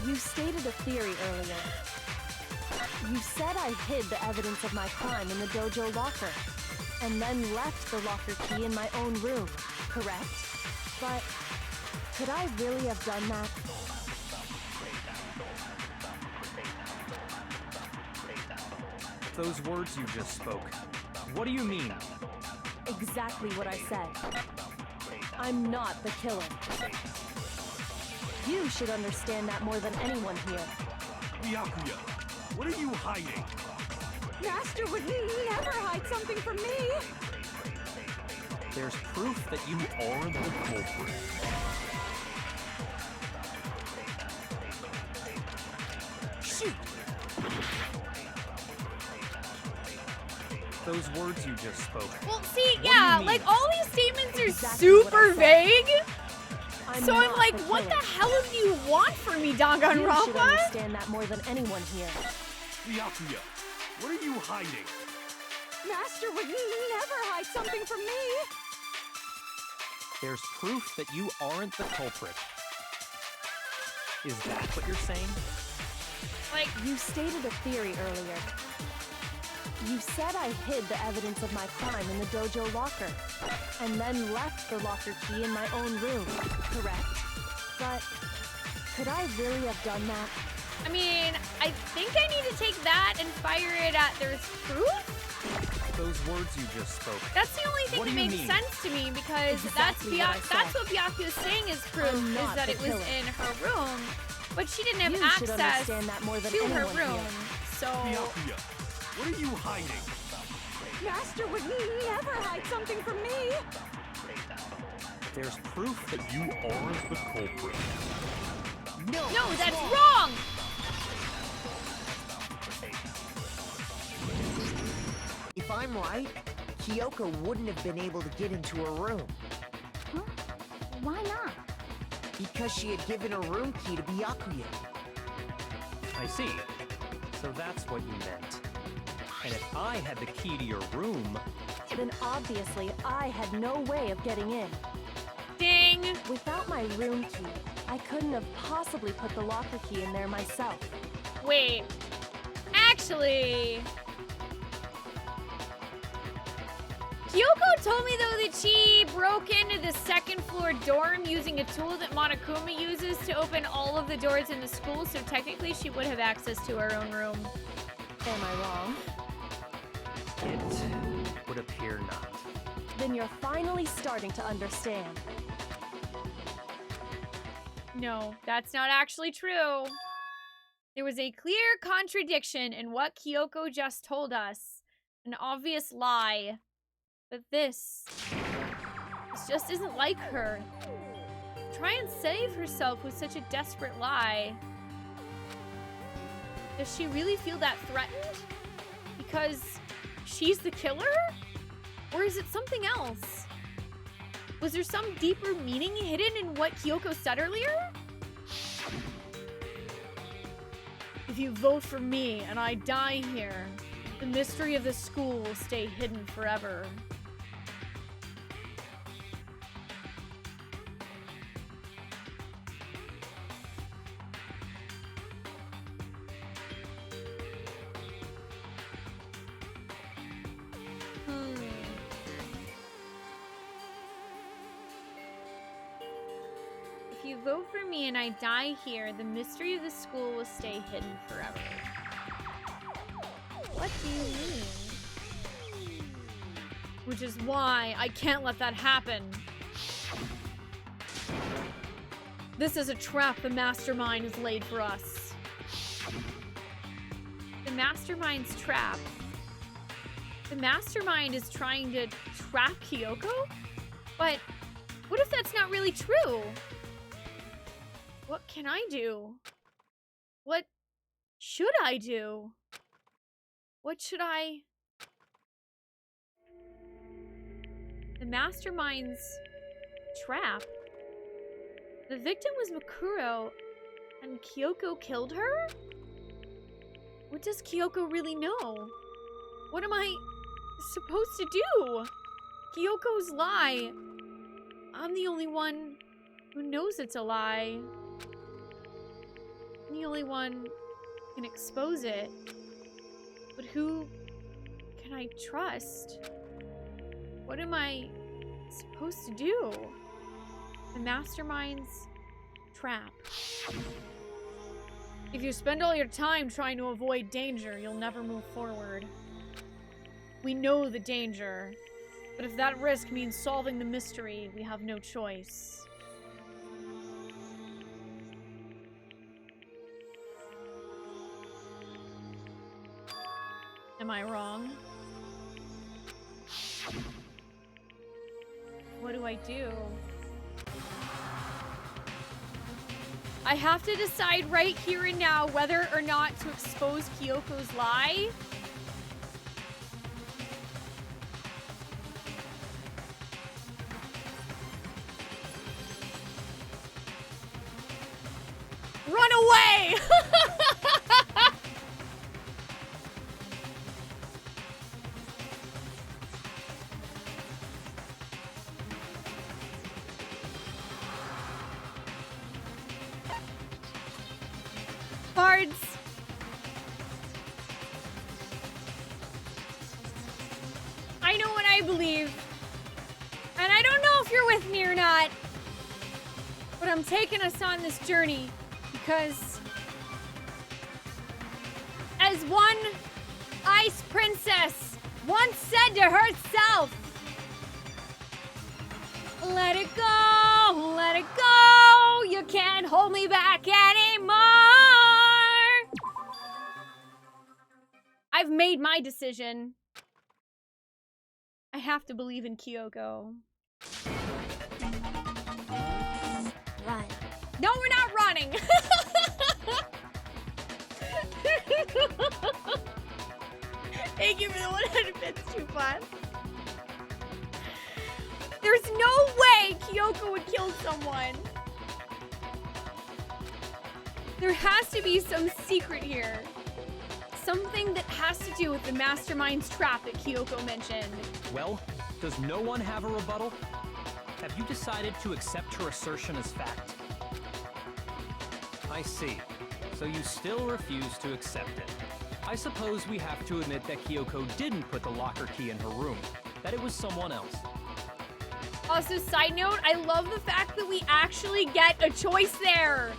Speaker 9: You stated a theory earlier. You said I hid the evidence of my crime in the dojo locker, and then left the locker key in my own room, correct? But could I really have done that?
Speaker 2: Those words you just spoke. What do you mean?
Speaker 9: Exactly what I said. I'm not the killer. You should understand that more than anyone here.
Speaker 5: Byakuya, what are you hiding?
Speaker 8: Master would never hide something from me!
Speaker 2: There's proof that you are the culprit.
Speaker 5: Shoot!
Speaker 2: Those words you just spoke.
Speaker 1: Well, see,
Speaker 2: What do
Speaker 1: yeah,
Speaker 2: you
Speaker 1: like
Speaker 2: mean?
Speaker 1: all these statements are
Speaker 9: Exactly what I
Speaker 1: super
Speaker 9: said.
Speaker 1: vague. So I'm
Speaker 9: not
Speaker 1: like,
Speaker 9: the
Speaker 1: what the
Speaker 9: killer.
Speaker 1: hell do you want from me,
Speaker 9: You should
Speaker 1: Danganronpa?
Speaker 9: understand that more than anyone here.
Speaker 5: Byakuya, what are you hiding?
Speaker 8: Master would never hide something from me!
Speaker 2: There's proof that you aren't the culprit. Is that what you're saying?
Speaker 1: Like,
Speaker 9: You stated a theory earlier. You said I hid the evidence of my crime in the dojo locker, and then left the locker key in my own room, correct? But could I really have done that?
Speaker 1: I mean, I think I need to take that and fire it at there's proof?
Speaker 2: Those words you just spoke.
Speaker 1: That's the only thing
Speaker 2: What
Speaker 1: that
Speaker 2: do you
Speaker 1: makes
Speaker 2: mean?
Speaker 1: sense to me, because
Speaker 9: Exactly what I
Speaker 1: that's
Speaker 9: said.
Speaker 1: what Byakuya's saying is proof,
Speaker 9: I'm
Speaker 1: is
Speaker 9: not
Speaker 1: that
Speaker 9: the
Speaker 1: it was
Speaker 9: killer.
Speaker 1: in her room, but she didn't have
Speaker 9: You should
Speaker 1: access
Speaker 9: understand that more than
Speaker 1: to her
Speaker 9: anyone
Speaker 1: room.
Speaker 9: here.
Speaker 1: So,
Speaker 5: Byakuya, what are you hiding?
Speaker 8: Master would never hide something from me!
Speaker 2: There's proof that you aren't the culprit.
Speaker 1: no, that's wrong!
Speaker 7: If I'm right, Kyoko wouldn't have been able to get into her room
Speaker 6: Huh? Why not?
Speaker 7: because she had given her room key to Byakuya.
Speaker 2: I see. So that's what you meant. And if I had the key to your room,
Speaker 9: Then obviously I had no way of getting in.
Speaker 1: Ding!
Speaker 9: Without my room key, I couldn't have possibly put the locker key in there myself.
Speaker 1: Wait. Actually... Kyoko told me, though, that she broke into the second floor dorm using a tool that Monokuma uses to open all of the doors in the school, so technically she would have access to her own room.
Speaker 9: Am I wrong?
Speaker 2: it would appear not.
Speaker 9: Then you're finally starting to understand.
Speaker 1: No, that's not actually true. There was a clear contradiction in what Kyoko just told us. An obvious lie. But this just isn't like her. Try and save herself with such a desperate lie. Does she really feel that threatened? because she's the killer? Or is it something else? Was there some deeper meaning hidden in what Kyoko said earlier? If you vote for me and I die here, the mystery of the school will stay hidden forever. If you vote for me and I die here, the mystery of the school will stay hidden forever. What do you mean? Which is why I can't let that happen. This is a trap the mastermind has laid for us. The mastermind's trap? The mastermind is trying to trap Kyoko? But what if that's not really true? What can I do? What should I do? What should I... The mastermind's trap? The victim was Mikuro, and Kyoko killed her? What does Kyoko really know? What am I supposed to do? Kyoko's lie. I'm the only one who knows it's a lie. I'm the only one who can expose it. But who can I trust? What am I supposed to do? The mastermind's trap. If you spend all your time trying to avoid danger, you'll never move forward. We know the danger, but if that risk means solving the mystery, we have no choice. Am I wrong? What do I do? I have to decide right here and now whether or not to expose Kyoko's lie. Run away! Bards. I know what I believe. And I don't know if you're with me or not. But I'm taking us on this journey because as one ice princess once said to herself, let it go, let it go, you can't hold me back anymore. I've made my decision. I have to believe in Kyoko.
Speaker 4: Run.
Speaker 1: No, we're not running. Thank you for the 100 bits, too fun. There's no way Kyoko would kill someone. There has to be some secret here. Something that has to do with the mastermind's trap that Kyoko mentioned.
Speaker 2: Well, does no one have a rebuttal? Have you decided to accept her assertion as fact? I see. So you still refuse to accept it. I suppose we have to admit that Kyoko didn't put the locker key in her room, that it was someone else.
Speaker 1: Also, side note, I love the fact that we actually get a choice there.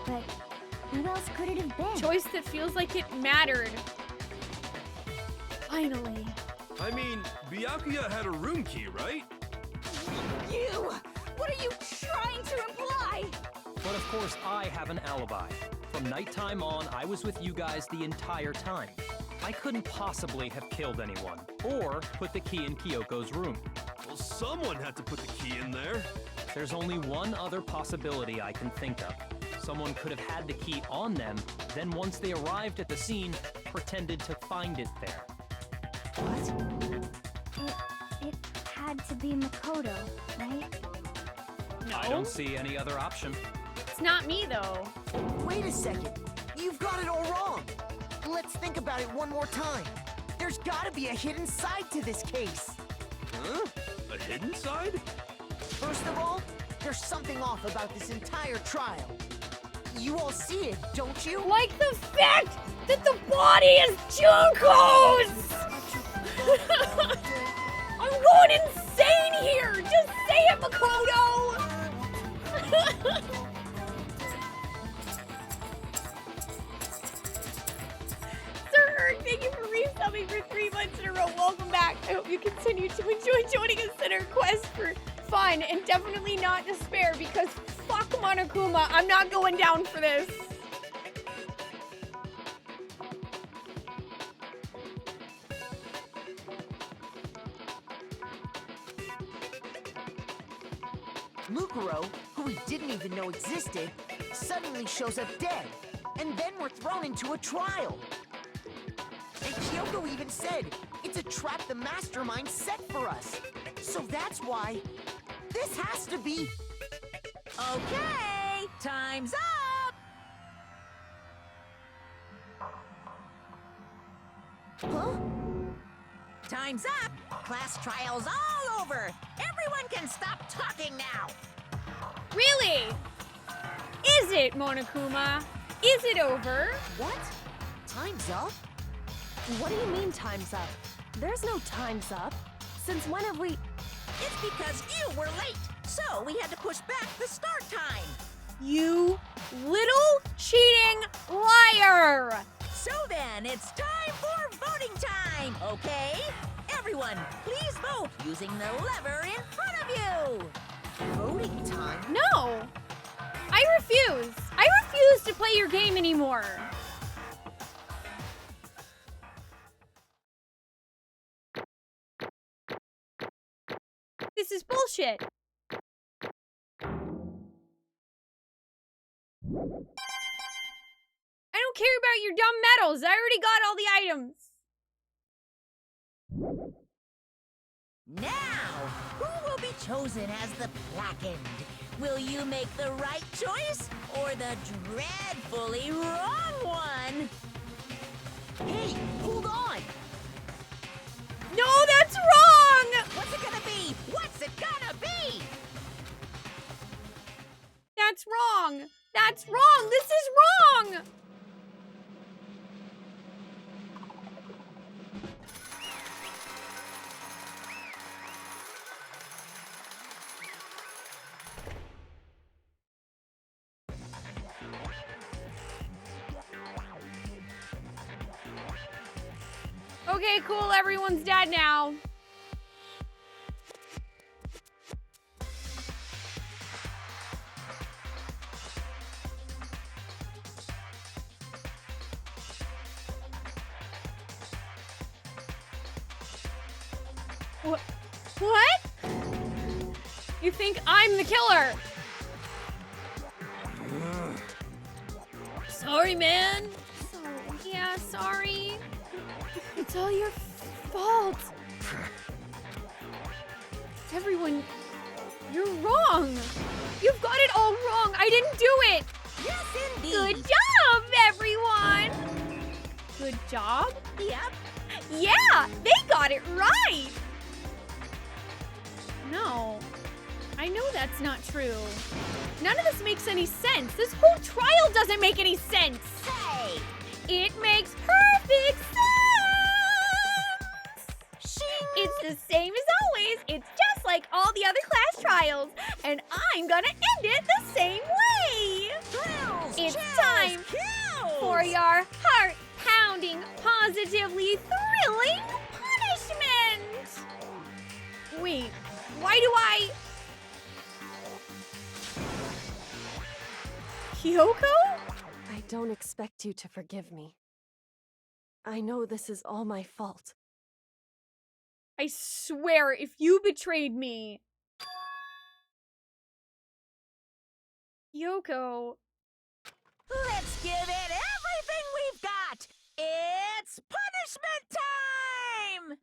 Speaker 6: But who else could it have been?
Speaker 1: Choice that feels like it mattered. Finally.
Speaker 5: I mean, Byakuya had a room key, right?
Speaker 8: You! What are you trying to imply?
Speaker 2: But of course, I have an alibi. From nighttime on, I was with you guys the entire time. I couldn't possibly have killed anyone, or put the key in Kyoko's room.
Speaker 5: Well, someone had to put the key in there.
Speaker 2: There's only one other possibility I can think of. Someone could have had the key on them, then once they arrived at the scene, pretended to find it there.
Speaker 6: It had to be Makoto, right?
Speaker 1: No.
Speaker 2: I don't see any other option.
Speaker 1: It's not me, though.
Speaker 7: Wait a second. You've got it all wrong. Let's think about it one more time. There's gotta be a hidden side to this case.
Speaker 5: Huh? A hidden side?
Speaker 7: First of all, there's something off about this entire trial. You all see it, don't you?
Speaker 1: Like the fact that the body is Junko's! I'm going insane here! Just say it, Makoto! Sir Erg, thank you for resubbing for 3 months in a row. Welcome back. I hope you continue to enjoy joining us in our quest for fun and definitely not despair because fuck Monokuma. I'm not going down for this.
Speaker 7: Mukuro, who we didn't even know existed, suddenly shows up dead. And then we're thrown into a trial. And Kyoko even said, it's a trap the mastermind set for us. So that's why this has to be...
Speaker 3: Okay, time's up!
Speaker 7: Huh?
Speaker 3: Time's up! Class trial's all over! Everyone can stop talking now!
Speaker 1: Really? Is it, Monokuma? Is it over?
Speaker 7: What? Time's up?
Speaker 9: What do you mean time's up? There's no time's up. Since when have we...
Speaker 3: It's because you were late, so we had to push back the start time.
Speaker 1: You little cheating liar!
Speaker 3: So then, it's time for voting time, okay? Everyone, please vote using the lever in front of you.
Speaker 7: Voting time?
Speaker 1: No! I refuse! I refuse to play your game anymore! This is bullshit! I don't care about your dumb medals! I already got all the items!
Speaker 3: Now, who will be chosen as the blackened? Will you make the right choice or the dreadfully wrong one?
Speaker 7: Hey, hold on!
Speaker 1: No, that's wrong!
Speaker 3: What's it gonna be? What's it gonna be?
Speaker 1: That's wrong! That's wrong! This is wrong! Okay, cool, everyone's dead now. What? You think I'm the killer? Sorry, man. Yeah, sorry. It's all your fault. Everyone, you're wrong. You've got it all wrong. I didn't do it.
Speaker 3: Yes, indeed.
Speaker 1: Good job, everyone. Good job?
Speaker 3: Yep.
Speaker 1: Yeah, they got it right. No, I know that's not true. None of this makes any sense. This whole trial doesn't make any sense.
Speaker 3: Hey,
Speaker 1: It makes perfect sense. It's the same as always. It's just like all the other class trials. And I'm gonna end it the same way.
Speaker 3: thrills,
Speaker 1: It's
Speaker 3: chills,
Speaker 1: time
Speaker 3: kills.
Speaker 1: For your heart-pounding, positively thrilling punishment. Wait, why do I... Kyoko?
Speaker 9: I don't expect you to forgive me. I know this is all my fault.
Speaker 1: I swear, if you betrayed me... Kyoko...
Speaker 3: Let's give it everything we've got. It's punishment time!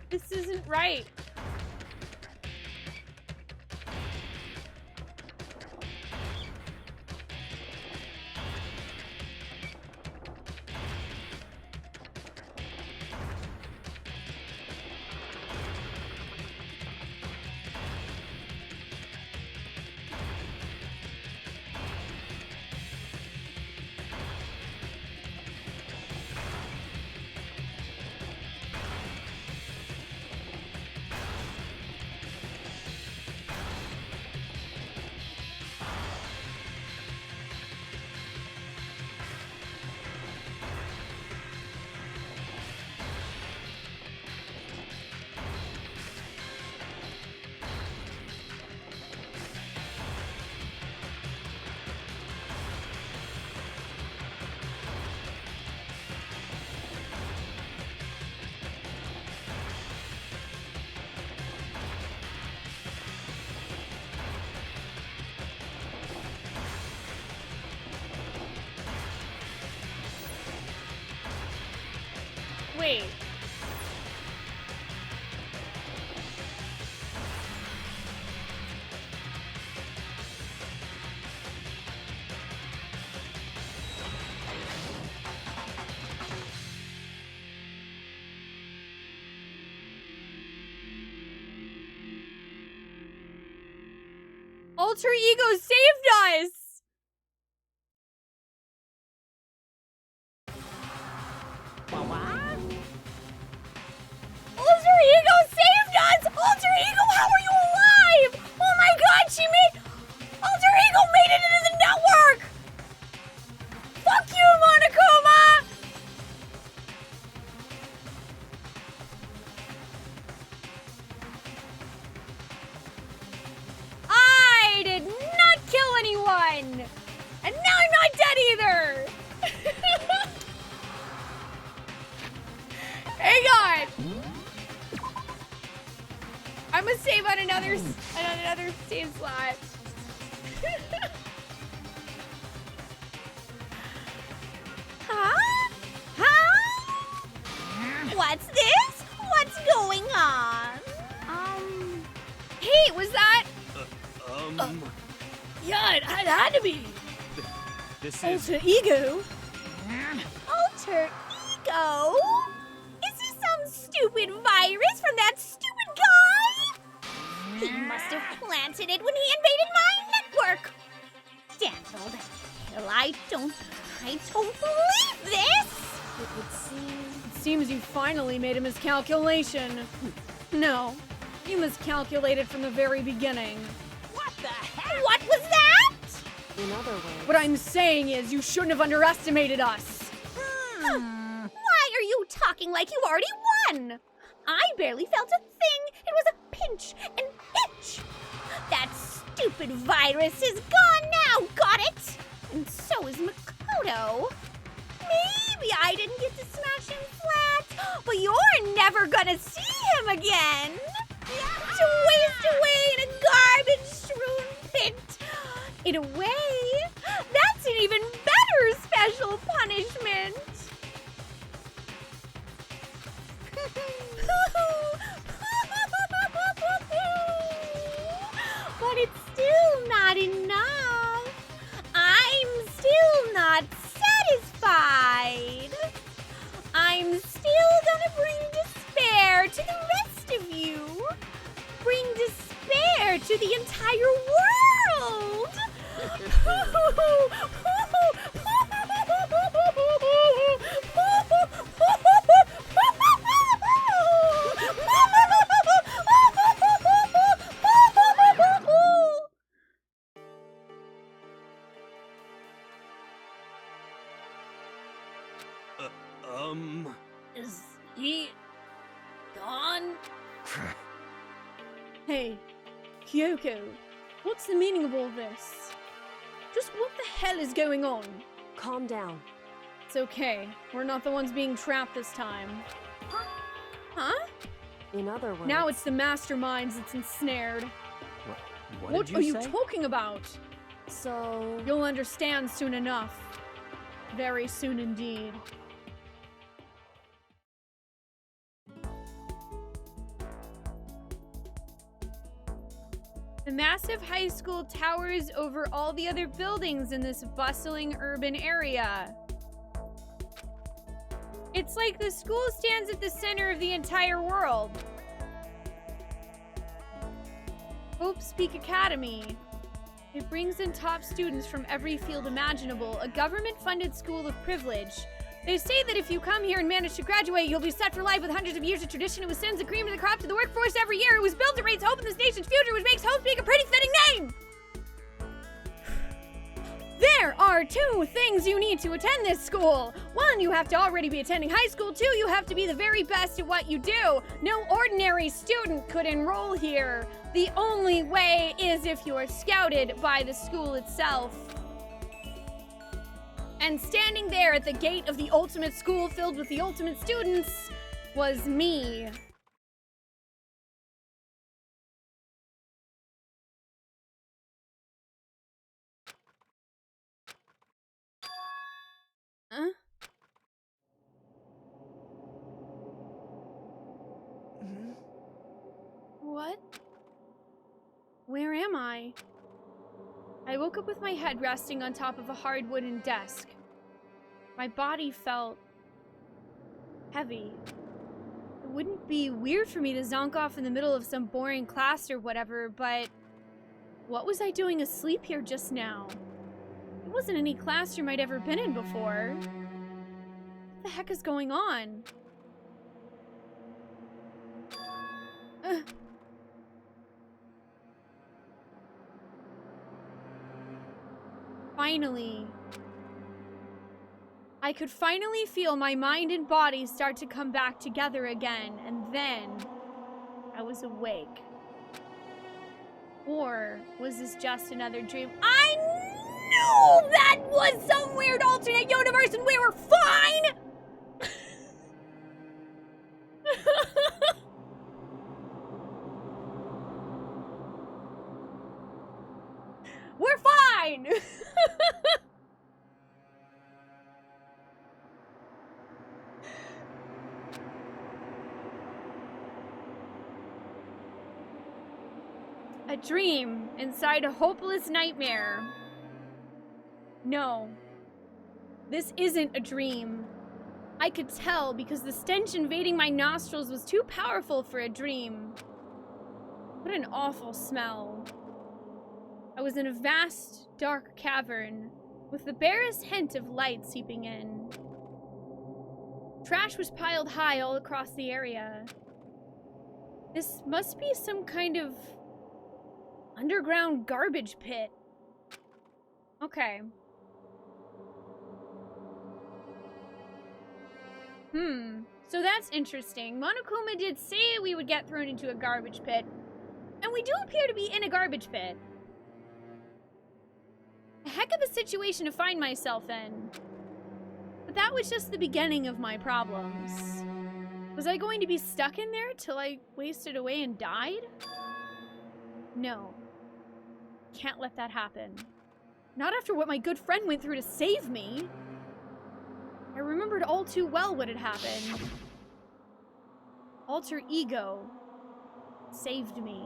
Speaker 1: This isn't right. Wait. Alter Ego saved us! Alter Ego saved us! Alter Ego, how are you alive? Oh my god, she made... Alter Ego made it into the network! Fuck you, Monokuma! I did not kill anyone! And now I'm not dead either! Hang on! I'm gonna save on another save slot. Huh? Huh? What's this? What's going on? Hey, was that? Yeah, it had to be.
Speaker 2: This is...
Speaker 1: Alter Ego? Alter Ego? Is this some stupid virus from that stupid guy? He must have planted it when he invaded my network. Damn all the hell, I don't believe this! It seems you finally made a miscalculation. No, you miscalculated from the very beginning.
Speaker 3: What the heck?
Speaker 1: What was that?
Speaker 9: In other words,
Speaker 1: What I'm saying is you shouldn't have underestimated us. Why are you talking like you already won? I barely felt a thing. It was a pinch and itch. That stupid virus is gone now, got it? And so is Makoto. Maybe I didn't get to smash him flat, but you're never gonna see him again. To waste away in a garbage-strewn pit. In a way, that's an even better special punishment. But it's still not enough. I'm still not satisfied. I'm still gonna bring despair to the rest of you. Bring despair to the entire world. Is he gone? Hey, Kyoko, what's the meaning of all this? Just what the hell is going on?
Speaker 9: calm down.
Speaker 1: It's okay. We're not the ones being trapped this time. Huh?
Speaker 9: In other words...
Speaker 1: Now it's the masterminds that's ensnared.
Speaker 2: What did
Speaker 1: are
Speaker 2: you
Speaker 1: you
Speaker 2: say?
Speaker 1: talking about?
Speaker 9: So...
Speaker 1: You'll understand soon enough. Very soon indeed. The massive high school towers over all the other buildings in this bustling urban area. It's like the school stands at the center of the entire world. Hope's Peak Academy. It brings in top students from every field imaginable, a government-funded school of privilege. They say that if you come here and manage to graduate, you'll be set for life with hundreds of years of tradition. It was sends the cream of the crop to the workforce every year. It was built to raise hope in this nation's future, which makes Hope Peak a pretty fitting name! There are 2 things you need to attend this school. 1, you have to already be attending high school. 2, you have to be the very best at what you do. No ordinary student could enroll here. The only way is if you are scouted by the school itself. And standing there at the gate of the ultimate school filled with the ultimate students was me. Huh? What? Where am I? I woke up with my head resting on top of a hard wooden desk. My body felt heavy. It wouldn't be weird for me to zonk off in the middle of some boring class or whatever, but what was I doing asleep here just now? It wasn't any classroom I'd ever been in before. What the heck is going on? Finally. I could finally feel my mind and body start to come back together again, and then I was awake. Or was this just another dream? I knew that was some weird alternate universe and we were fine! We're fine! A dream inside a hopeless nightmare. No. This isn't a dream. I could tell because the stench invading my nostrils was too powerful for a dream. What an awful smell. I was in a vast, dark cavern with the barest hint of light seeping in. Trash was piled high all across the area. This must be some kind of underground garbage pit. Okay. So that's interesting. Monokuma did say we would get thrown into a garbage pit. And we do appear to be in a garbage pit. A heck of a situation to find myself in. But that was just the beginning of my problems. Was I going to be stuck in there till I wasted away and died? No. Can't let that happen. Not after what my good friend went through to save me. I remembered all too well what had happened. Alter Ego saved me.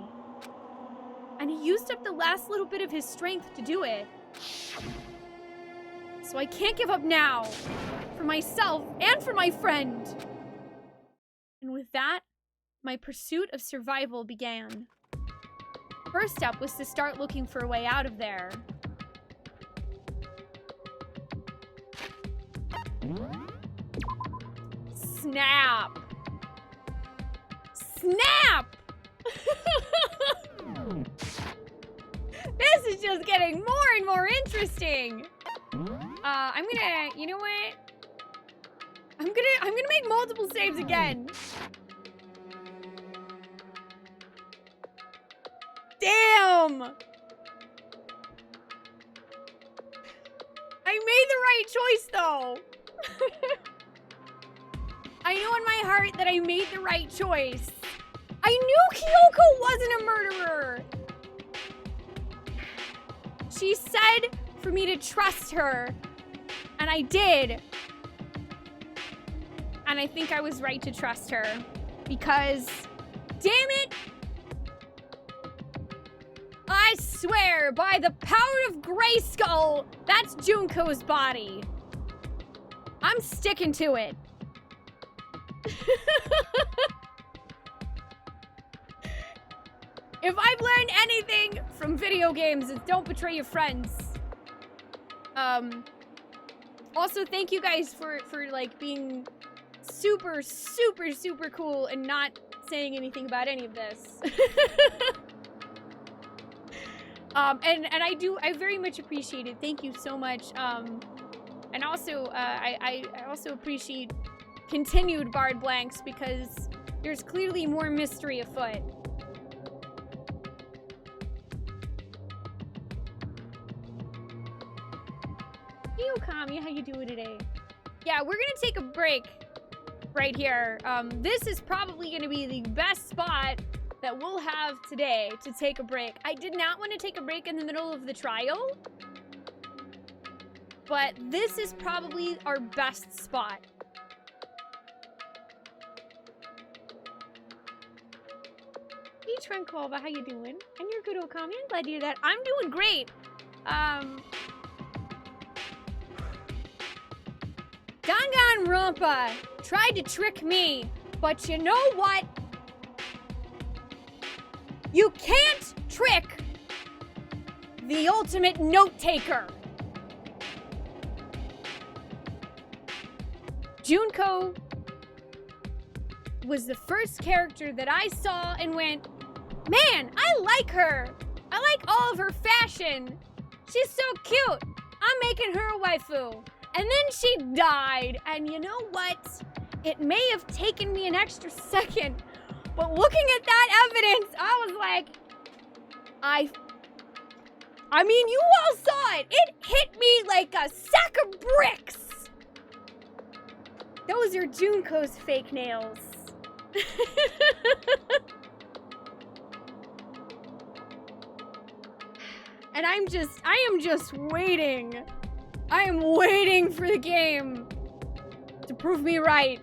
Speaker 1: And he used up the last little bit of his strength to do it. So I can't give up now. For myself and for my friend. And with that, my pursuit of survival began. First step was to start looking for a way out of there. Snap! Snap! This is just getting more and more interesting. I'm gonna, you know what? I'm gonna make multiple saves again. Damn! I made the right right choice, though. I know in my heart that I made the right choice. I knew Kyoko wasn't a murderer. She said for me to trust her, and I did. And I think I was right to trust her because, damn it, I swear by the power of Grayskull, that's Junko's body. I'm sticking to it. If I've learned anything from video games, it's don't betray your friends. Also, thank you guys for like being super, super, super cool and not saying anything about any of this. And I very much appreciate it. Thank you so much. And also, I also appreciate continued barred blanks because there's clearly more mystery afoot. Hey, Okami, how you doing today? Yeah, we're gonna take a break right here. This is probably gonna be the best spot that we'll have today to take a break. I did not want to take a break in the middle of the trial, but this is probably our best spot. Hey, Tranquilva, how you doing? And you're good, Okami. I'm glad to hear that. I'm doing great. Danganronpa tried to trick me, but you know what? You can't trick the ultimate note-taker. Junko was the first character that I saw and went, man, I like her. I like all of her fashion. She's so cute. I'm making her a waifu. And then she died. And you know what? It may have taken me an extra second, but looking at that evidence, I was like, I mean, you all saw it. It hit me like a sack of bricks. Those are Junko's fake nails. And I am just waiting. I am waiting for the game to prove me right.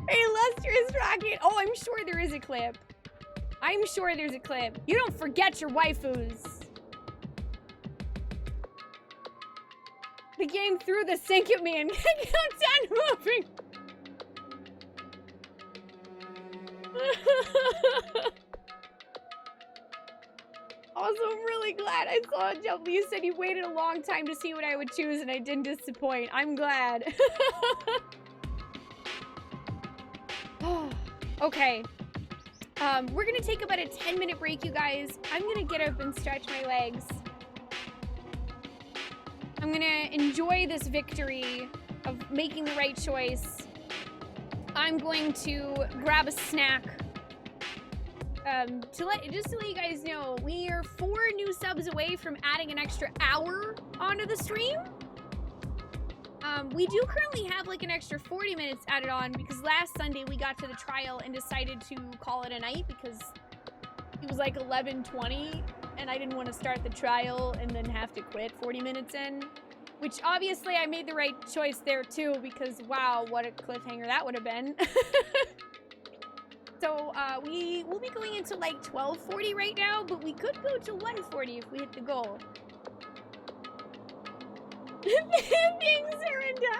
Speaker 1: Hey, Lustrous Rocket. Oh, I'm sure there is a clip. I'm sure there's a clip. You don't forget your waifus. The game threw the sink at me and kept on moving. Also, I'm really glad I saw it. You said you waited a long time to see what I would choose and I didn't disappoint. I'm glad. Okay. We're gonna take about a 10-minute break, you guys. I'm gonna get up and stretch my legs. I'm gonna enjoy this victory of making the right choice. I'm going to grab a snack. Just to let you guys know, we are 4 new subs away from adding an extra hour onto the stream. We do currently have like an extra 40 minutes added on because last Sunday we got to the trial and decided to call it a night because it was like 11:20 and I didn't want to start the trial and then have to quit 40 minutes in. Which obviously I made the right choice there too because wow, what a cliffhanger that would have been. So we will be going into like 12:40 right now, but we could go to 1:40 if we hit the goal. Thanks, Sarinda.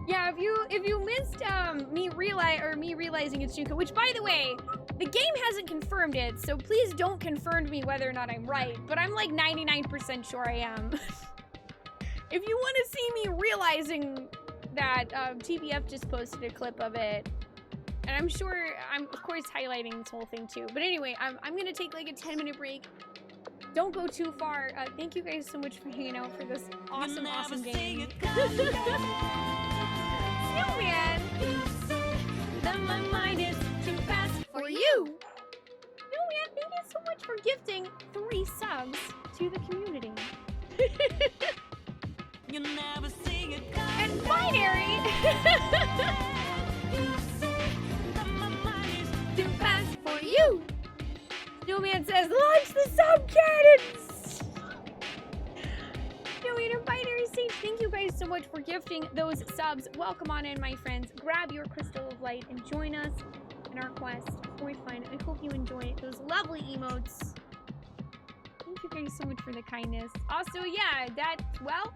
Speaker 1: Yeah, if you missed me realizing it's Junko, which by the way, the game hasn't confirmed it, so please don't confirm me whether or not I'm right, but I'm like 99% sure I am. If you want to see me realizing that, TBF just posted a clip of it. And I'm sure I'm, of course, highlighting this whole thing too. But anyway, I'm gonna take like a 10-minute break. Don't go too far. Thank you guys so much for hanging out for this awesome game. Snowman! That my mind is too fast for you! Snowman, thank you so much for gifting 3 subs to the community. And Binary! Too fast for you! Snowman says, launch the sub cannons! Snowman and Binary Sage, thank you guys so much for gifting those subs. Welcome on in, my friends. Grab your Crystal of Light and join us in our quest for fun. I hope you enjoy those lovely emotes. Thank you guys so much for the kindness. Also, yeah, well,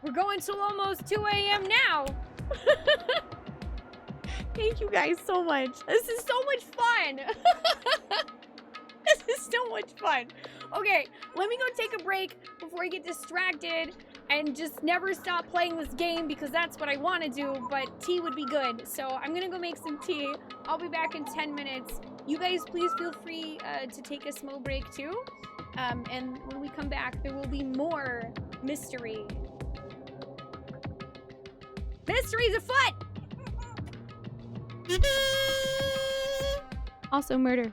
Speaker 1: we're going till almost 2 a.m. now. Thank you guys so much. This is so much fun. This is so much fun. Okay, let me go take a break before I get distracted and just never stop playing this game because that's what I want to do, but tea would be good. So I'm going to go make some tea. I'll be back in 10 minutes. You guys please feel free to take a small break too. And when we come back, there will be more mystery. Mystery's afoot! Also murder.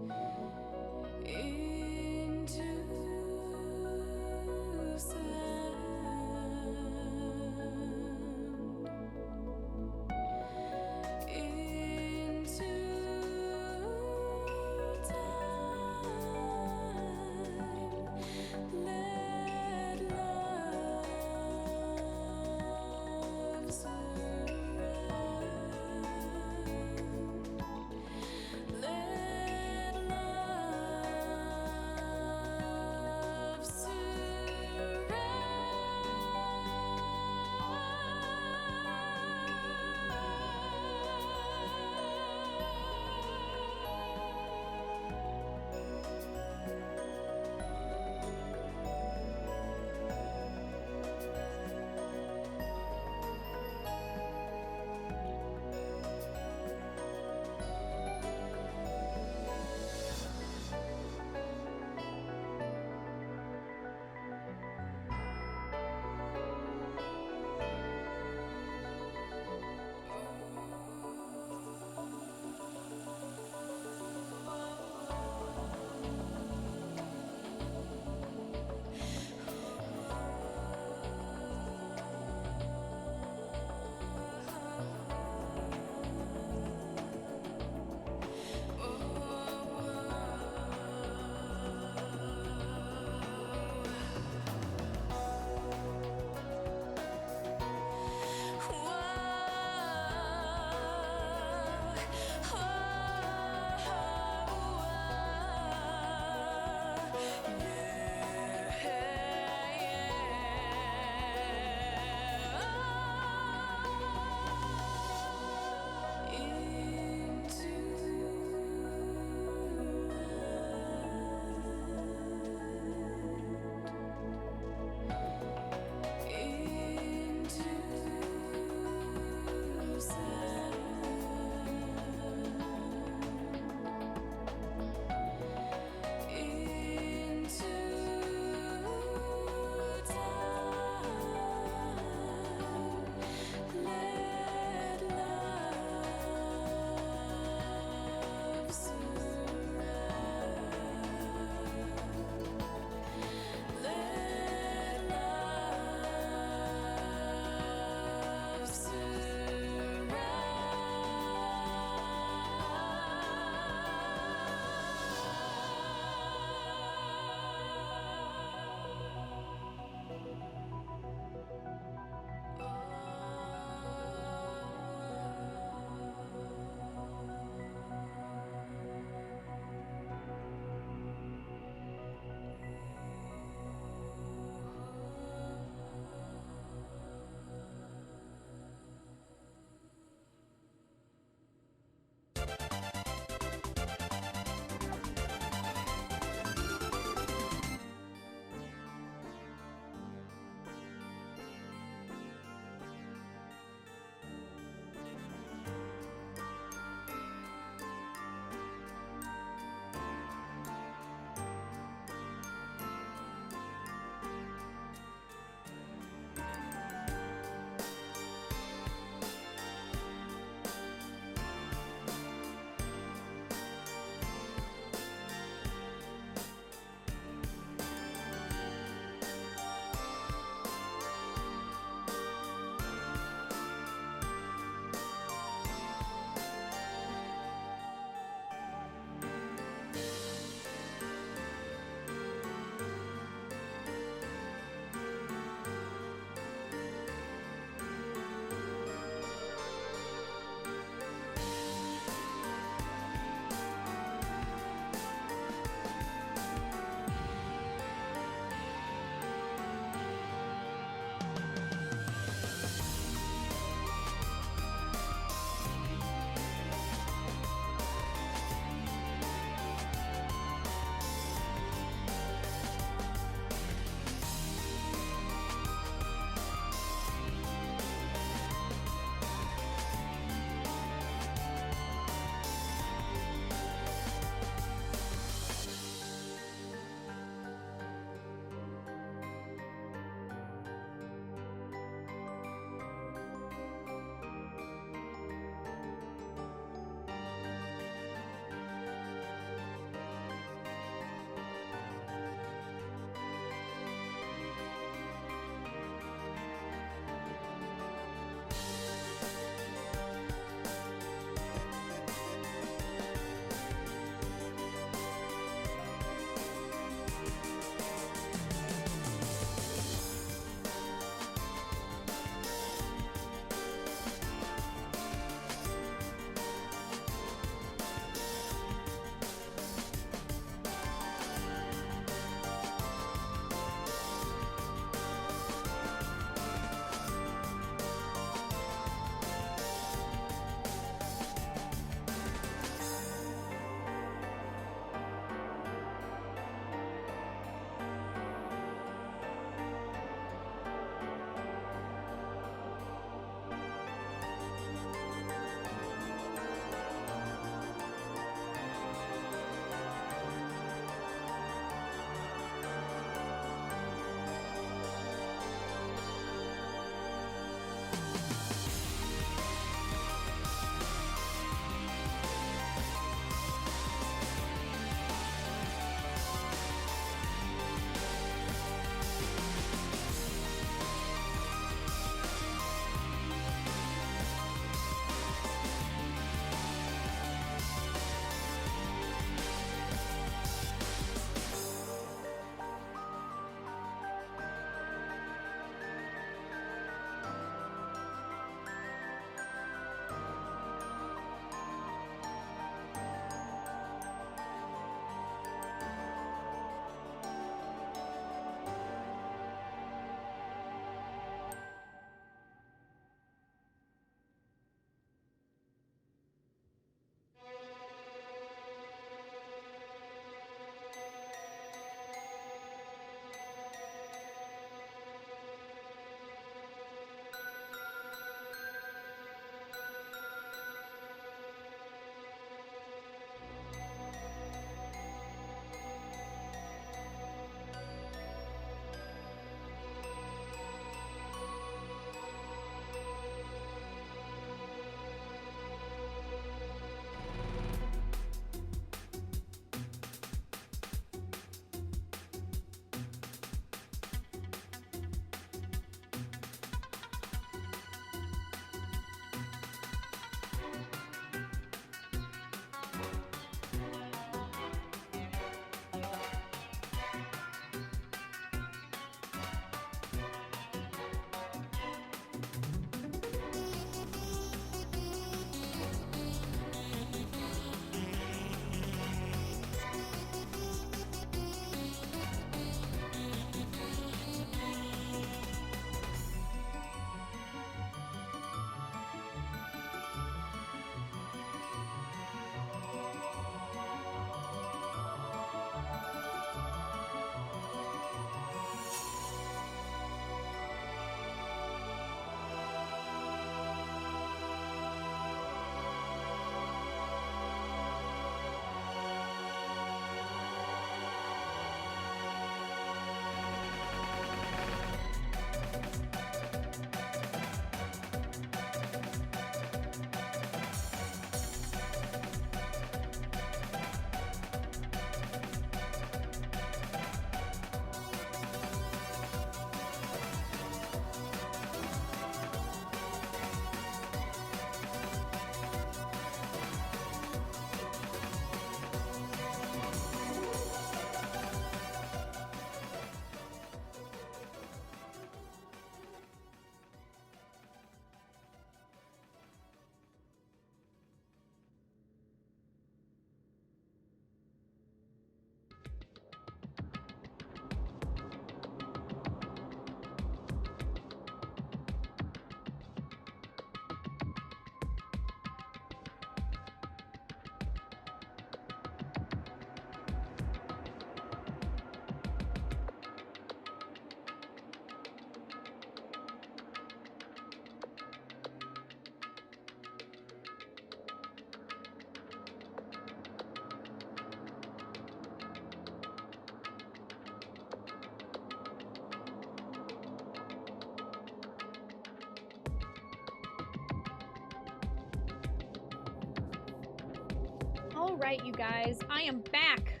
Speaker 1: All right, you guys, I am back.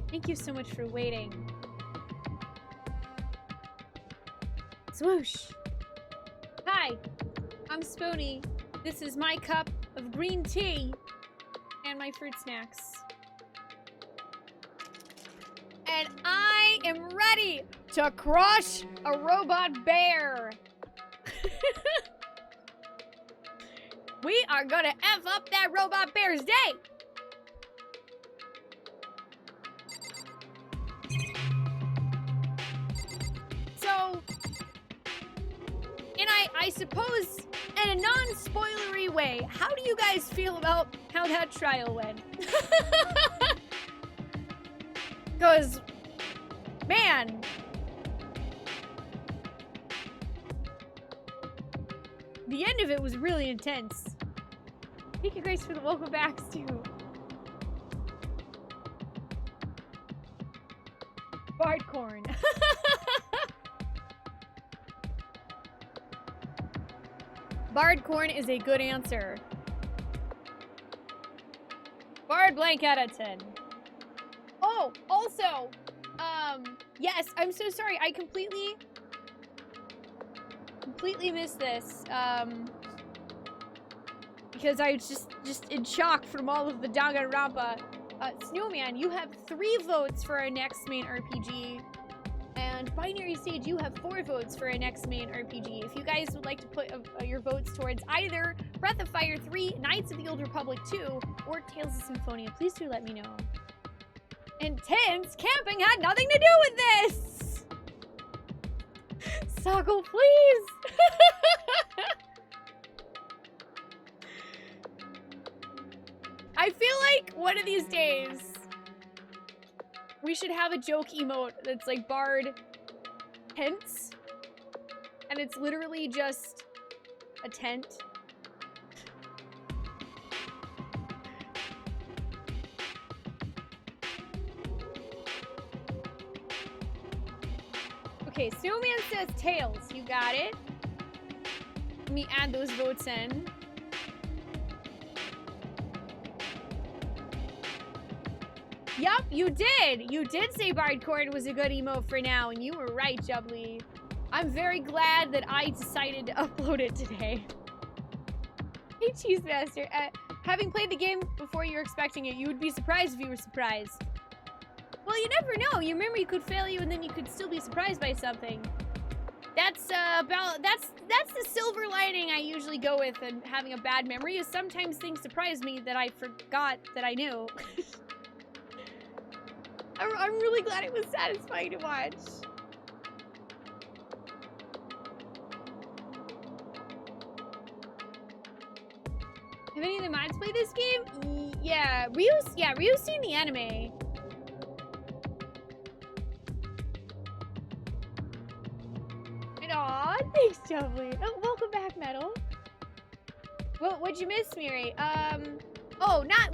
Speaker 1: Thank you so much for waiting. Swoosh. Hi, I'm Spoony. This is my cup of green tea and my fruit snacks. And I am ready to crush a robot bear. We are gonna F up that robot bear's day. So, and I suppose in a non-spoilery way, how do you guys feel about how that trial went? Because, man, the end of it was really intense. Thank you guys for the welcome backs too. Bardcorn. Bardcorn is a good answer. Bard blank out of 10. Oh, also, yes, I'm so sorry. I completely missed this. Because I was just in shock from all of the Danganronpa. Snowman, you have 3 votes for our next main RPG. And Binary Sage, you have 4 votes for our next main RPG. If you guys would like to put your votes towards either Breath of Fire 3, Knights of the Old Republic 2, or Tales of Symphonia, please do let me know. Intense camping had nothing to do with this! Soggle, please! I feel like one of these days we should have a joke emote that's like Bard tents, and it's literally just a tent. Okay, Snowman says Tails. You got it. Let me add those votes in. Yup, you did! You did say Bardcorn was a good emote for now, and you were right, Jubbly. I'm very glad that I decided to upload it today. Hey, Cheese Master. Having played the game before you were expecting it, you would be surprised if you were surprised. Well, you never know. Your memory could fail you, and then you could still be surprised by something. That's the silver lining I usually go with in having a bad memory, is sometimes things surprise me that I forgot that I knew. I'm really glad it was satisfying to watch. Have any of the mods played this game? Yeah, Ryu's seen the anime. Aw, thanks, Jubbly. Oh, welcome back, Metal. What'd you miss, Miri?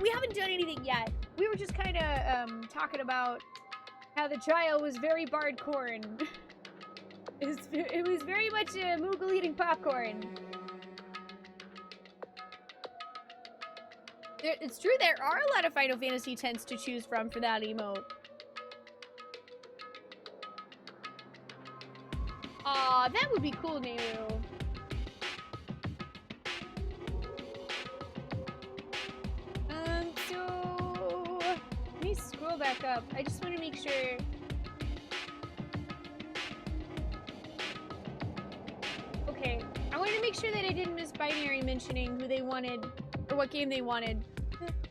Speaker 1: We haven't done anything yet. We were just kind of talking about how the trial was very Bardcorn. It was very much Moogle eating popcorn. It's true, there are a lot of Final Fantasy X to choose from for that emote. Aw, that would be cool, Nehru. So let me scroll back up. I just want to make sure. Okay, I want to make sure that I didn't miss Binary mentioning who they wanted or what game they wanted.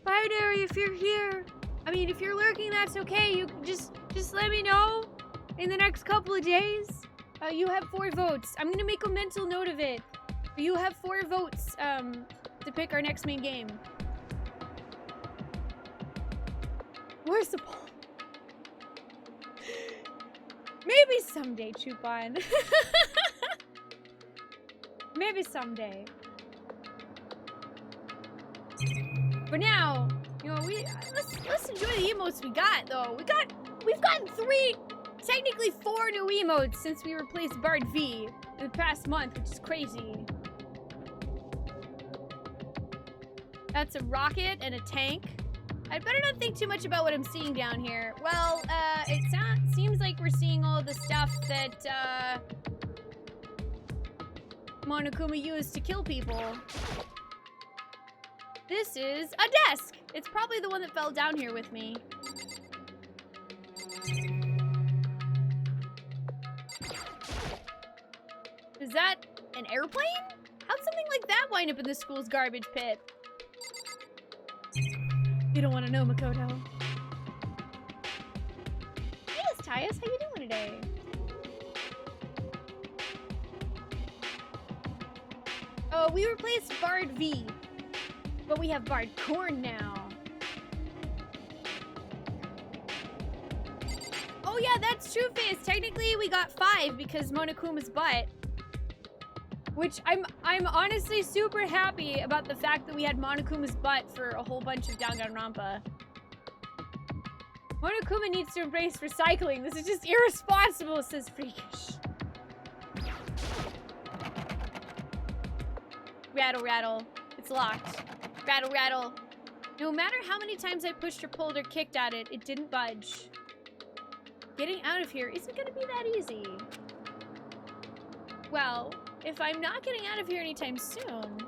Speaker 1: Binary, if you're here, I mean, if you're lurking, that's okay. You can just let me know in the next couple of days. You have 4 votes. I'm gonna make a mental note of it. You have 4 votes to pick our next main game. Where's the poll? Maybe someday, Chupon. Maybe someday. For now, you know, let's enjoy the emotes we got though. We've gotten 3, technically 4 new emotes since we replaced Bard V in the past month, which is crazy. That's a rocket and a tank. I'd better not think too much about what I'm seeing down here. Well, it seems like we're seeing all the stuff that, Monokuma used to kill people. This is a desk! It's probably the one that fell down here with me. Is that an airplane? How'd something like that wind up in the school's garbage pit? You don't want to know, Makoto. Hey, Miss Tyus, how you doing today? Oh, we replaced Bard V, but we have Bard Corn now. Oh yeah, that's true, Face. Technically, we got 5 because Monokuma's butt. Which I'm honestly super happy about the fact that we had Monokuma's butt for a whole bunch of Danganronpa. Monokuma needs to embrace recycling. This is just irresponsible, says Freakish. Rattle, rattle. It's locked. Rattle, rattle. No matter how many times I pushed or pulled or kicked at it, it didn't budge. Getting out of here isn't gonna be that easy. Well, if I'm not getting out of here anytime soon,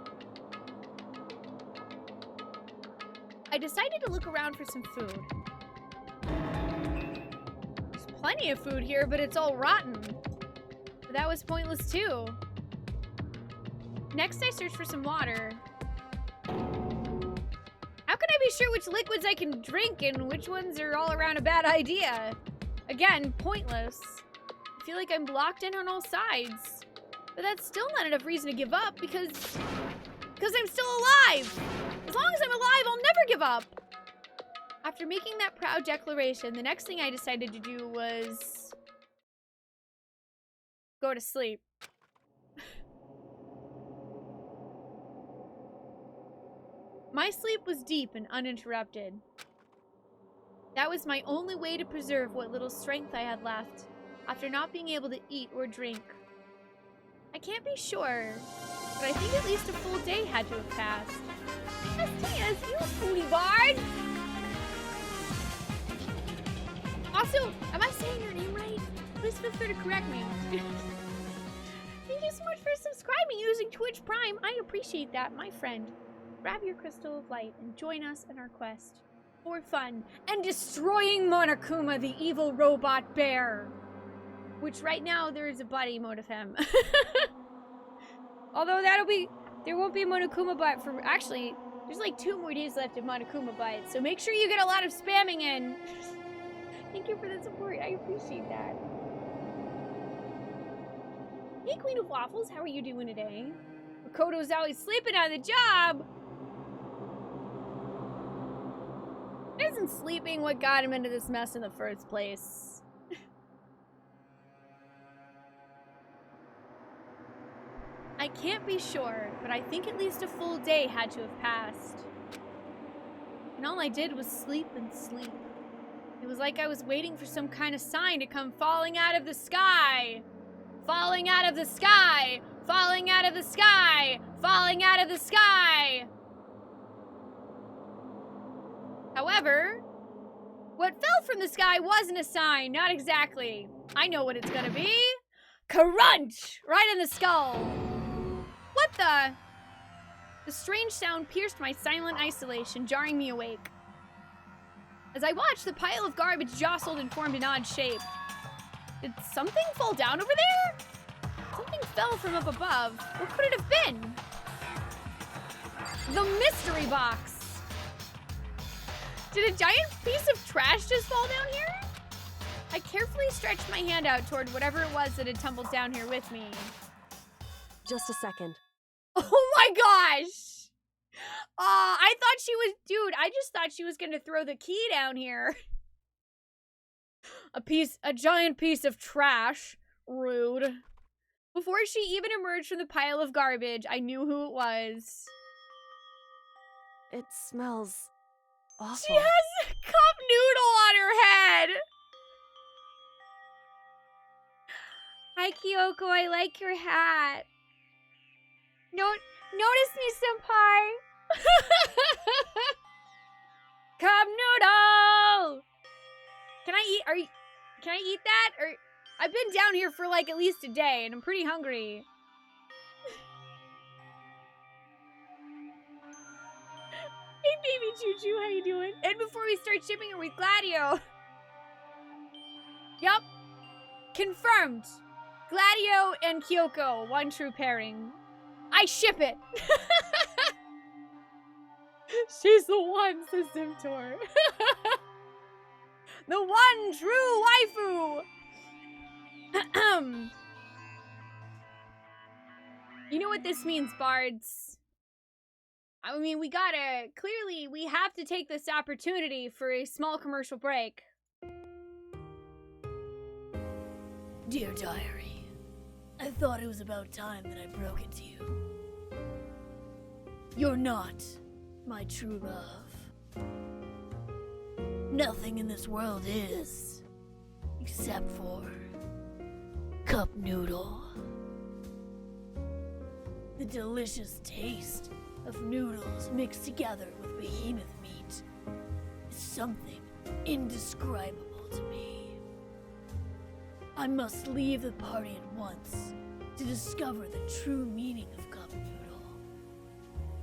Speaker 1: I decided to look around for some food. There's plenty of food here, but it's all rotten. But that was pointless too. Next, I searched for some water. How can I be sure which liquids I can drink and which ones are all around a bad idea? Again, pointless. I feel like I'm blocked in on all sides. But that's still not enough reason to give up because I'm still alive. As long as I'm alive, I'll never give up. After making that proud declaration, the next thing I decided to do was go to sleep. My sleep was deep and uninterrupted. That was my only way to preserve what little strength I had left after not being able to eat or drink. I can't be sure, but I think at least a full day had to have passed. Yes, you foodie bard! Also, am I saying your name right? Please feel free to correct me. Thank you so much for subscribing using Twitch Prime. I appreciate that, my friend. Grab your crystal of light and join us in our quest for fun and destroying Monokuma, the evil robot bear. Which right now there is a body emote of him. Although there won't be Monokuma butt for, actually, there's like 2 more days left of Monokuma butt. So make sure you get a lot of spamming in. Thank you for the support, I appreciate that. Hey Queen of Waffles, how are you doing today? Makoto's always sleeping on the job. Isn't sleeping what got him into this mess in the first place? I can't be sure, but I think at least a full day had to have passed. And all I did was sleep and sleep. It was like I was waiting for some kind of sign to come falling out of the sky. Falling out of the sky! Falling out of the sky! Falling out of the sky! However, what fell from the sky wasn't a sign, not exactly. I know what it's gonna be. Crunch! Right in the skull. What the? The strange sound pierced my silent isolation, jarring me awake. As I watched, the pile of garbage jostled and formed an odd shape. Did something fall down over there? Something fell from up above. What could it have been? The mystery box. Did a giant piece of trash just fall down here? I carefully stretched my hand out toward whatever it was that had tumbled down here with me.
Speaker 9: Just a second.
Speaker 1: Oh my gosh! I thought she was, dude, I just thought she was gonna throw the key down here. A giant piece of trash. Rude. Before she even emerged from the pile of garbage, I knew who it was.
Speaker 9: It smells awful.
Speaker 1: She has a cup noodle on her head! Hi, Kyoko, I like your hat. Notice me, senpai. Cup noodle! Can I eat that? Or I've been down here for like at least a day and I'm pretty hungry. Hey baby Choo Choo, how you doing? And before we start shipping it with Gladio. Yup. Confirmed. Gladio and Kyoko, one true pairing. I ship it. She's the one, says Zimtor. The one true waifu. You know what this means, bards? I mean, we have to take this opportunity for a small commercial break. Dear diary, I thought it was about time that I broke it to you. You're not my true love. Nothing in this world is, except for cup noodle. The delicious taste of noodles mixed together with behemoth meat is something indescribable to me. I must leave the party at once to discover the true meaning of cup noodle.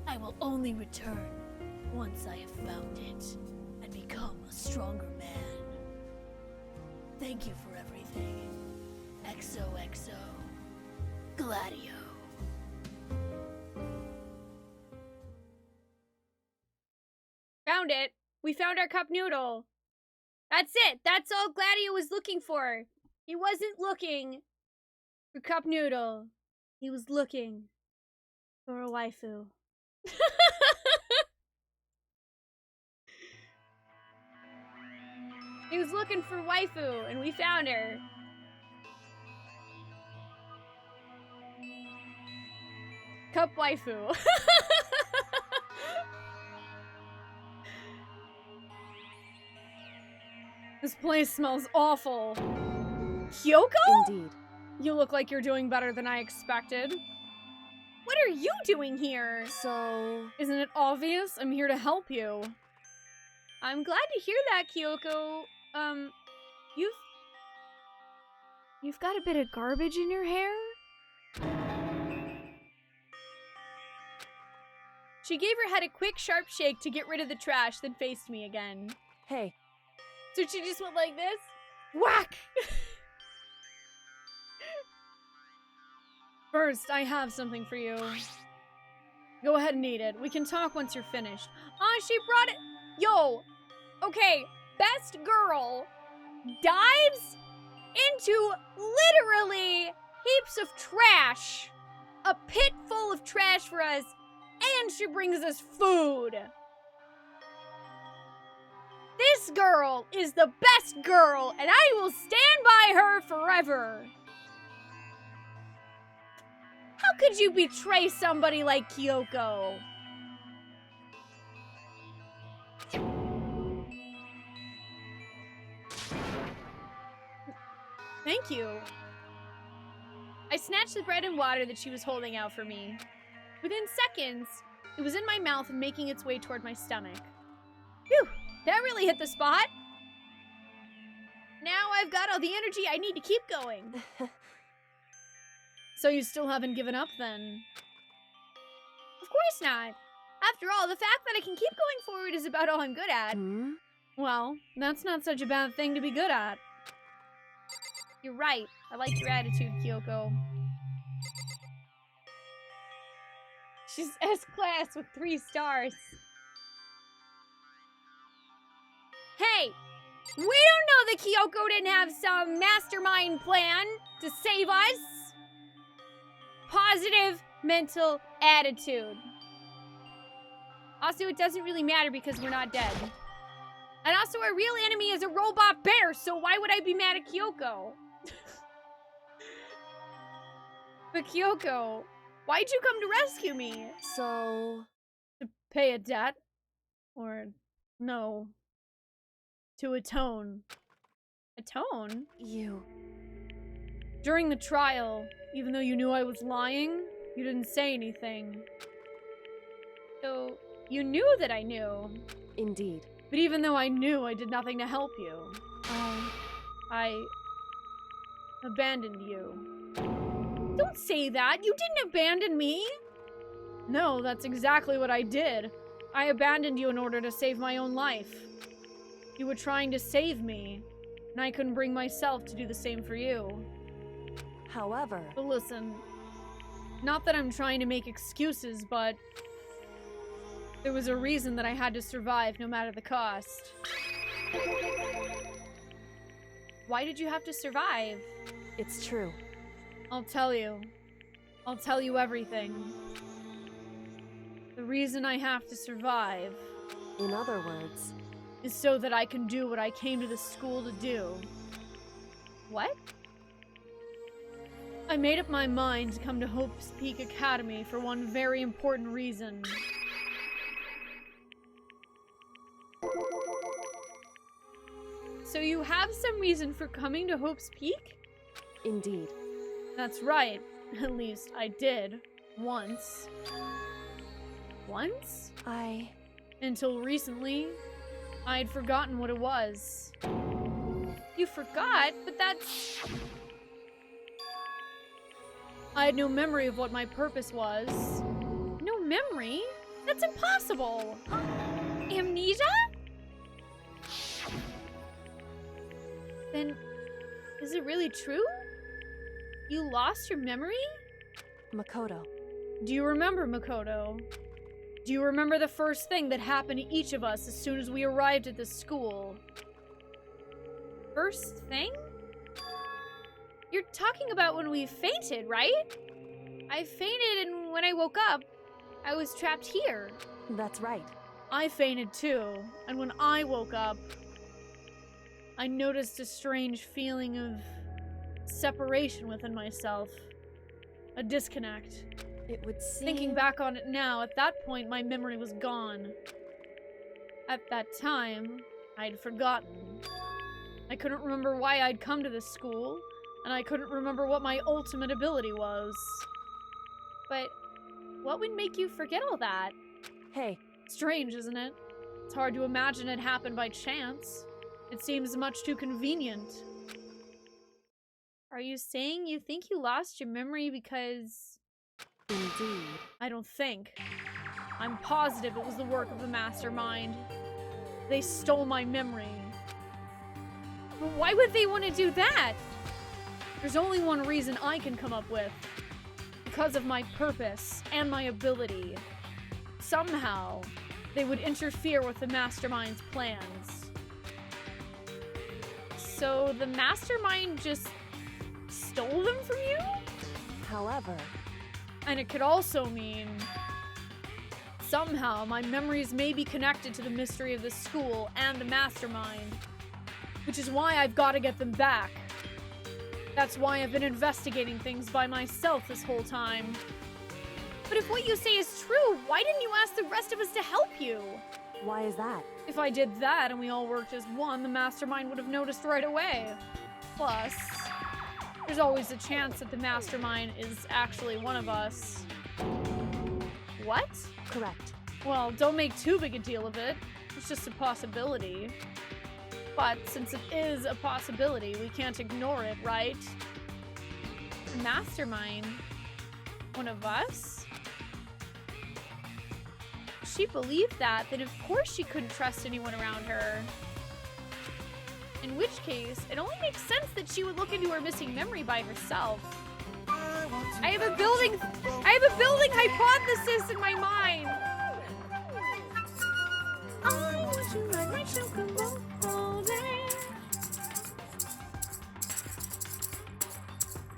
Speaker 1: I will only return once I have found it and become a stronger man. Thank you for everything. XOXO. Gladio. Found it. We found our cup noodle. That's it. That's all Gladio was looking for. He wasn't looking for cup noodle. He was looking for a waifu. He was looking for waifu, and we found her. Cup waifu. This place smells awful. Kyoko?
Speaker 9: Indeed.
Speaker 1: You look like you're doing better than I expected. What are you doing here?
Speaker 9: So...
Speaker 1: Isn't it obvious? I'm here to help you. I'm glad to hear that, Kyoko. You've got a bit of garbage in your hair? She gave her head a quick, sharp shake to get rid of the trash, then faced me again.
Speaker 9: Hey.
Speaker 1: So she just went like this? Whack! First, I have something for you. Go ahead and eat it. We can talk once you're finished. She brought it. Yo! Okay, best girl dives into literally heaps of trash. A pit full of trash for us, and she brings us food. This girl is the best girl, and I will stand by her forever. How could you betray somebody like Kyoko? Thank you. I snatched the bread and water that she was holding out for me. Within seconds, it was in my mouth and making its way toward my stomach. Phew, that really hit the spot. Now I've got all the energy I need to keep going. So you still haven't given up, then? Of course not. After all, the fact that I can keep going forward is about all I'm good at.
Speaker 9: Hmm?
Speaker 1: Well, that's not such a bad thing to be good at. You're right. I like your attitude, Kyoko. She's S-class with 3 stars. Hey! We don't know that Kyoko didn't have some mastermind plan to save us. Positive mental attitude. Also, it doesn't really matter because we're not dead. And also, our real enemy is a robot bear, so why would I be mad at Kyoko? But Kyoko, why'd you come to rescue me?
Speaker 9: So...
Speaker 1: To pay a debt? Or, no. To atone. Atone?
Speaker 9: You...
Speaker 1: During the trial, even though you knew I was lying, you didn't say anything. So, You knew that I knew.
Speaker 9: Indeed.
Speaker 1: But even though I knew, I did nothing to help you. I abandoned you. Don't say that! You didn't abandon me! No, that's exactly what I did. I abandoned you in order to save my own life. You were trying to save me, and I couldn't bring myself to do the same for you.
Speaker 9: However...
Speaker 1: But listen, not that I'm trying to make excuses, but there was a reason that I had to survive no matter the cost. Why did you have to survive?
Speaker 9: It's true.
Speaker 1: I'll tell you. I'll tell you everything. The reason I have to survive,
Speaker 9: In other words,
Speaker 1: is so that I can do what I came to this school to do. What? I made up my mind to come to Hope's Peak Academy for one very important reason. So you have some reason for coming to Hope's Peak?
Speaker 9: indeed.
Speaker 1: That's right. At least I did. Once. Once? Until recently, I'd forgotten what it was. You forgot? But that's... I had no memory of what my purpose was. No memory? That's impossible! Amnesia? Then, is it really true? You lost your memory?
Speaker 9: Makoto.
Speaker 1: Do you remember, Makoto? Do you remember the first thing that happened to each of us as soon as we arrived at this school? First thing? You're talking about when we fainted, right? I fainted, and when I woke up, I was trapped here.
Speaker 9: That's right.
Speaker 1: I fainted too, and when I woke up, I noticed a strange feeling of separation within myself. A disconnect.
Speaker 9: It would seem...
Speaker 1: Thinking back on it now, at that point my memory was gone. At that time, I'd forgotten. I couldn't remember why I'd come to this school, and I couldn't remember what my ultimate ability was. But what would make you forget all that?
Speaker 9: Hey.
Speaker 1: Strange, isn't it? It's hard to imagine it happened by chance. It seems much too convenient. Are you saying you think you lost your memory because...
Speaker 9: Indeed.
Speaker 1: I don't think. I'm positive it was the work of the mastermind. They stole my memory. But why would they want to do that? There's only one reason I can come up with. Because of my purpose and my ability. Somehow, they would interfere with the mastermind's plans. So the mastermind just stole them from you?
Speaker 9: However...
Speaker 1: And it could also mean somehow my memories may be connected to the mystery of the school and the mastermind, which is why I've got to get them back. That's why I've been investigating things by myself this whole time. But if what you say is true, why didn't you ask the rest of us to help you?
Speaker 9: Why is that?
Speaker 1: If I did that and we all worked as one, the mastermind would have noticed right away. Plus... there's always a chance that the mastermind is actually one of us. What?
Speaker 9: Correct.
Speaker 1: Well, don't make too big a deal of it. It's just a possibility. But since it is a possibility, we can't ignore it, right? The mastermind? One of us? If she believed that, then of course she couldn't trust anyone around her. In which case, it only makes sense that she would look into her missing memory by herself. I have a building hypothesis in my mind. I want you like my chocolate all day.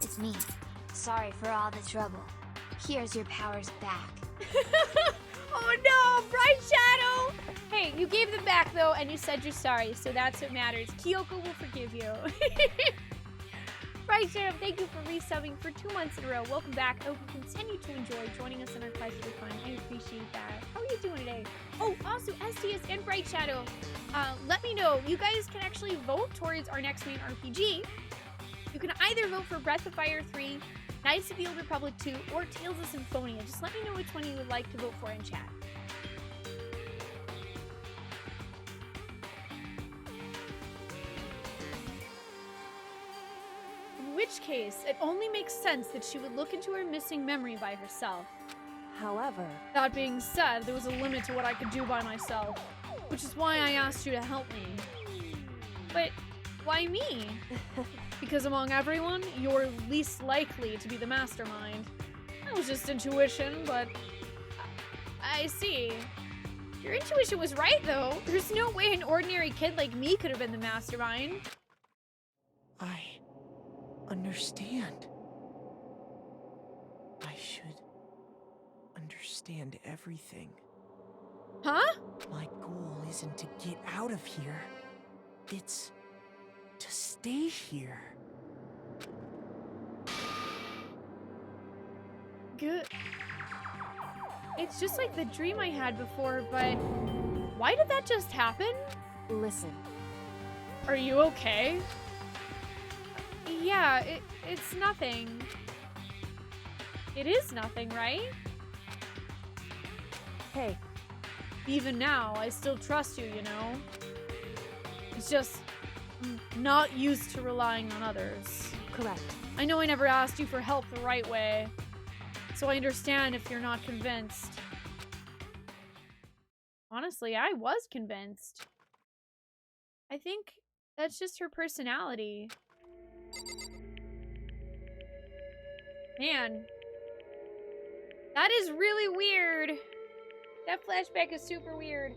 Speaker 4: It's me. Sorry for all the trouble. Here's your powers back.
Speaker 1: Oh no, Bright Shadow! Hey, you gave them back though, and you said you're sorry, so that's what matters. Kyoko will forgive you. Bright Shadow, thank you for resubbing for 2 months in a row. Welcome back. I hope you continue to enjoy joining us in our quest for fun. I appreciate that. How are you doing today? Oh, also, STS and Bright Shadow, let me know. You guys can actually vote towards our next main RPG. You can either vote for Breath of Fire 3, Knights of the Old Republic 2, or Tales of Symphonia. Just let me know which one you would like to vote for in chat. which case, it only makes sense that she would look into her missing memory by herself.
Speaker 9: However,
Speaker 1: That being said, there was a limit to what I could do by myself, which is why I asked you to help me. But why me? Because among everyone, you're least likely to be the mastermind. That was just intuition, but I see. Your intuition was right, though. There's no way an ordinary kid like me could have been the mastermind.
Speaker 7: I understand. I should understand everything.
Speaker 1: Huh?
Speaker 7: My goal isn't to get out of here. It's to stay here.
Speaker 1: Good. It's just like the dream I had before, but why did that just happen?
Speaker 9: listen.
Speaker 1: Are you okay? Yeah, it's nothing. It is nothing, right?
Speaker 9: Hey,
Speaker 1: Even now, I still trust you, you know? It's just not used to relying on others.
Speaker 9: correct.
Speaker 1: I know I never asked you for help the right way, so I understand if you're not convinced. Honestly, I was convinced. I think that's just her personality. Man. That is really weird. That flashback is super weird.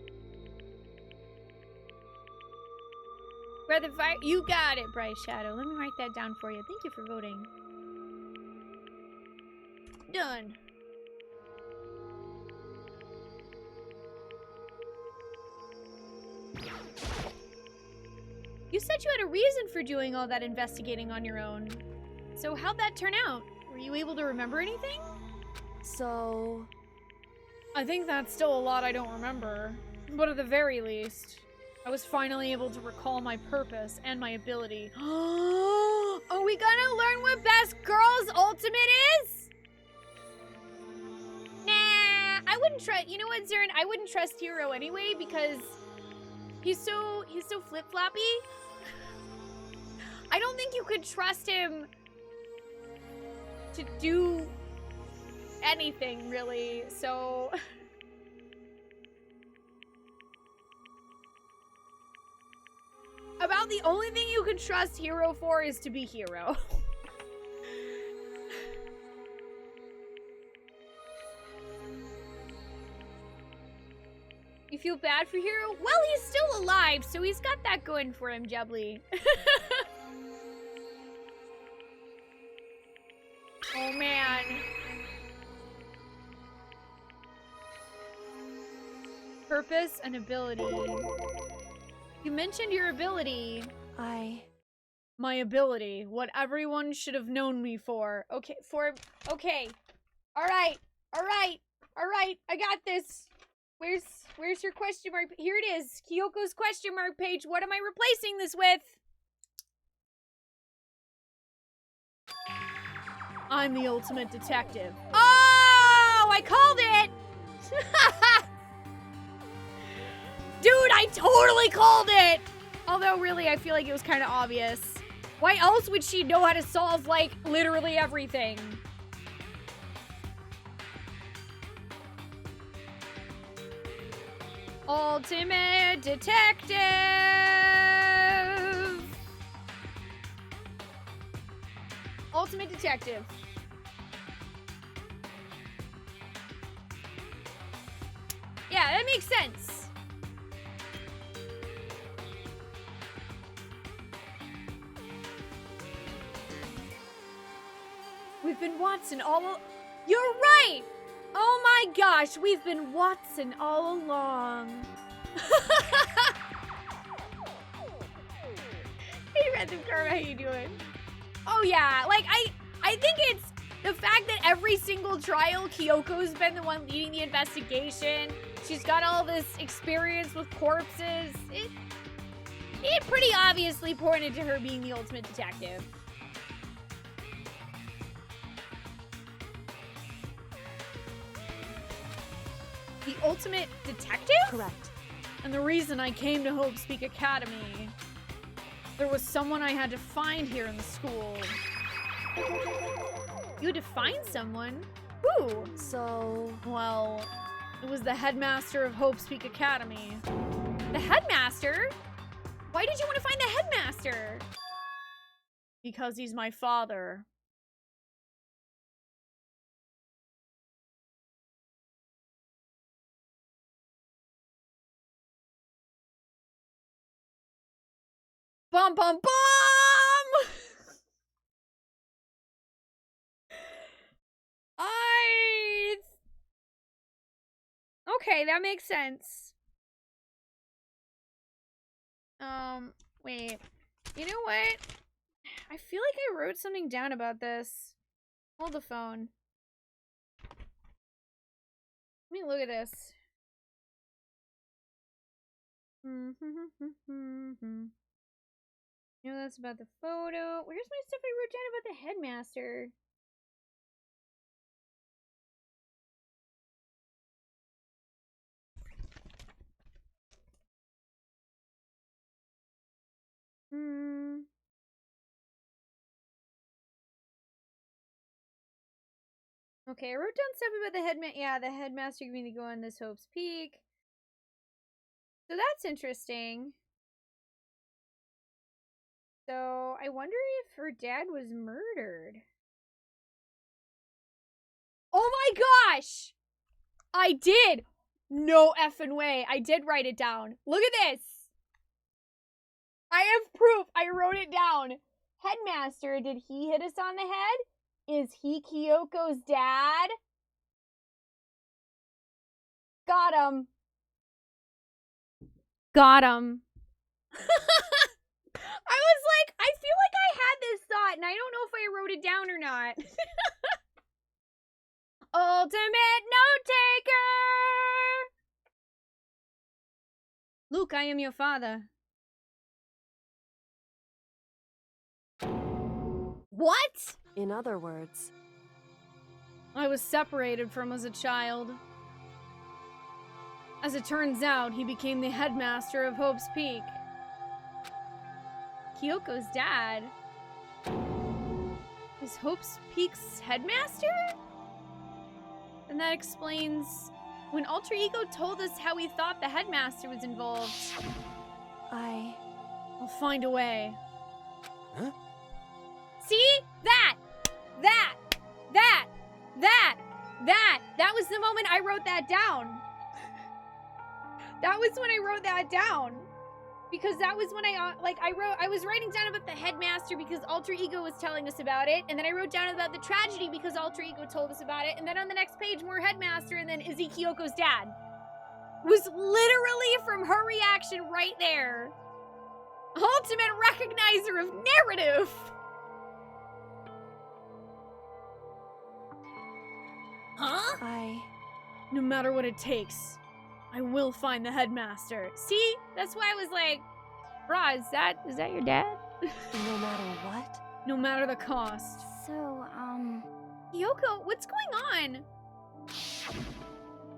Speaker 1: Breath of Fire, you got it, Bright Shadow. Let me write that down for you. Thank you for voting. Done. You said you had a reason for doing all that investigating on your own. So how'd that turn out? Were you able to remember anything?
Speaker 9: So,
Speaker 1: I think that's still a lot I don't remember. But at the very least, I was finally able to recall my purpose and my ability. Are we gonna learn what Best Girl's ultimate is? Nah, I wouldn't trust. You know what, Zarin? I wouldn't trust Hero anyway because he's so flip-floppy. I don't think you could trust him to do anything, really. So about the only thing you can trust Hero for is to be Hero. You feel bad for Hero? Well, he's still alive, so he's got that going for him, Jubbly. Oh, man. Purpose and ability. You mentioned your ability. My ability. What everyone should have known me for. Okay, okay. Alright. I got this. Where's your question mark? Here it is. Kyoko's question mark page. What am I replacing this with? I'm the ultimate detective. Oh, I called it. Dude, I totally called it. Although really, I feel like it was kind of obvious. Why else would she know how to solve, like, literally everything? Ultimate detective. Ultimate detective. Yeah, that makes sense. We've been Watson You're right! Oh my gosh, we've been Watson all along. Hey, Random Karma, how you doing? Oh yeah, like, I think it's the fact that every single trial, Kyoko's been the one leading the investigation. She's got all this experience with corpses. It pretty obviously pointed to her being the ultimate detective. The ultimate detective?
Speaker 9: Correct.
Speaker 1: And the reason I came to Hope Speak Academy, there was someone I had to find here in the school. You had to find someone? Who?
Speaker 9: So...
Speaker 1: Well, it was the headmaster of Hope's Peak Academy. The headmaster? Why did you want to find the headmaster? Because he's my father. Bum bum bum! Okay, that makes sense. Wait. You know what? I feel like I wrote something down about this. Hold the phone. Let me look at this. You know, that's about the photo. Where's my stuff I wrote down about the headmaster? Okay, I wrote down stuff about the headmaster going to go on this Hope's Peak. So that's interesting. So I wonder if her dad was murdered. Oh my gosh! I did! No effing way. I did write it down. Look at this! I have proof. I wrote it down. Headmaster, did he hit us on the head? Is he Kyoko's dad? Got him. Got him. I was like, I feel like I had this thought, and I don't know if I wrote it down or not. Ultimate note taker! Luke, I am your father. What?
Speaker 9: In other words,
Speaker 1: I was separated from as a child. As it turns out, he became the headmaster of Hope's Peak. Kyoko's dad is Hope's Peak's headmaster? And that explains when Alter Ego told us how he thought the headmaster was involved. I'll find a way.
Speaker 5: Huh?
Speaker 1: See? That was the moment I wrote that down. That was when I wrote that down. Because that was when I was writing down about the headmaster because Alter Ego was telling us about it, and then I wrote down about the tragedy because Alter Ego told us about it, and then on the next page, more headmaster, and then Izzy Kyoko's dad. It was literally from her reaction right there. Ultimate recognizer of narrative! Huh? No matter what it takes, I will find the headmaster. See? That's why I was like, brah, is that your dad?
Speaker 9: No matter what?
Speaker 1: No matter the cost.
Speaker 6: So,
Speaker 1: Kyoko, what's going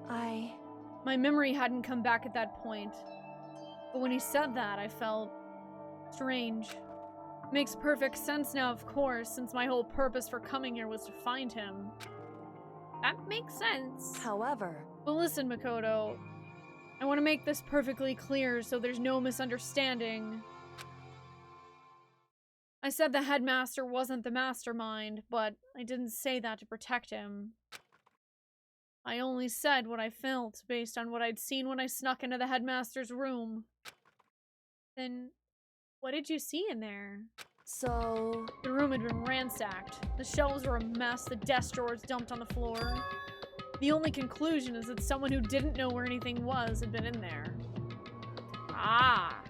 Speaker 1: on? My memory hadn't come back at that point. But when he said that, I felt strange. Makes perfect sense now, of course, since my whole purpose for coming here was to find him. That makes sense.
Speaker 9: However...
Speaker 1: But listen, Makoto, I want to make this perfectly clear so there's no misunderstanding. I said the headmaster wasn't the mastermind, but I didn't say that to protect him. I only said what I felt based on what I'd seen when I snuck into the headmaster's room. Then, what did you see in there?
Speaker 9: So...
Speaker 1: The room had been ransacked. The shelves were a mess, the desk drawers dumped on the floor. The only conclusion is that someone who didn't know where anything was had been in there. Ah.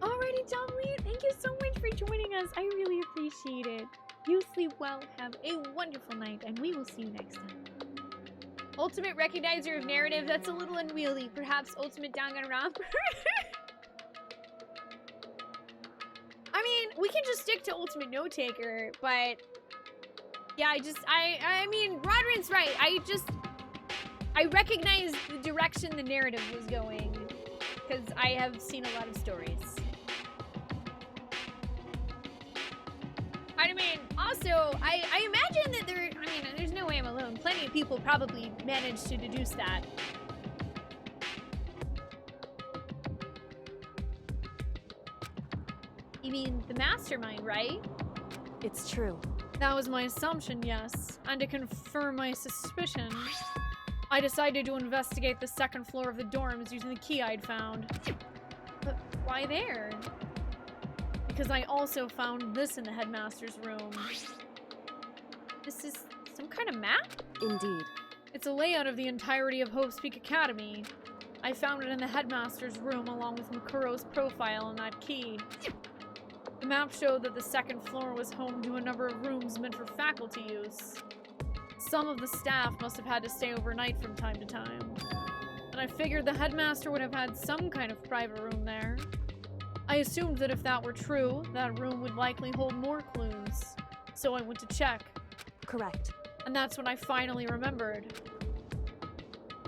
Speaker 1: Alrighty, Domly, thank you so much for joining us. I really appreciate it. You sleep well, have a wonderful night, and we will see you next time. Ultimate recognizer of narrative, that's a little unwieldy. Perhaps ultimate Danganronpa? I mean, we can just stick to ultimate note taker, but yeah, I mean, Rodrin's right. I recognize the direction the narrative was going. because I have seen a lot of stories. I mean, also, I imagine that there's no way I'm alone. Plenty of people probably managed to deduce that. You mean the mastermind, right?
Speaker 9: It's true.
Speaker 1: That was my assumption, yes. And to confirm my suspicion, I decided to investigate the second floor of the dorms using the key I'd found. But why there? Because I also found this in the headmaster's room. This is some kind of map?
Speaker 9: Indeed.
Speaker 1: It's a layout of the entirety of Hope's Peak Academy. I found it in the headmaster's room along with Mukuro's profile and that key. The map showed that the second floor was home to a number of rooms meant for faculty use. Some of the staff must have had to stay overnight from time to time. And I figured the headmaster would have had some kind of private room there. I assumed that if that were true, that room would likely hold more clues. So I went to check.
Speaker 9: Correct.
Speaker 1: And that's when I finally remembered.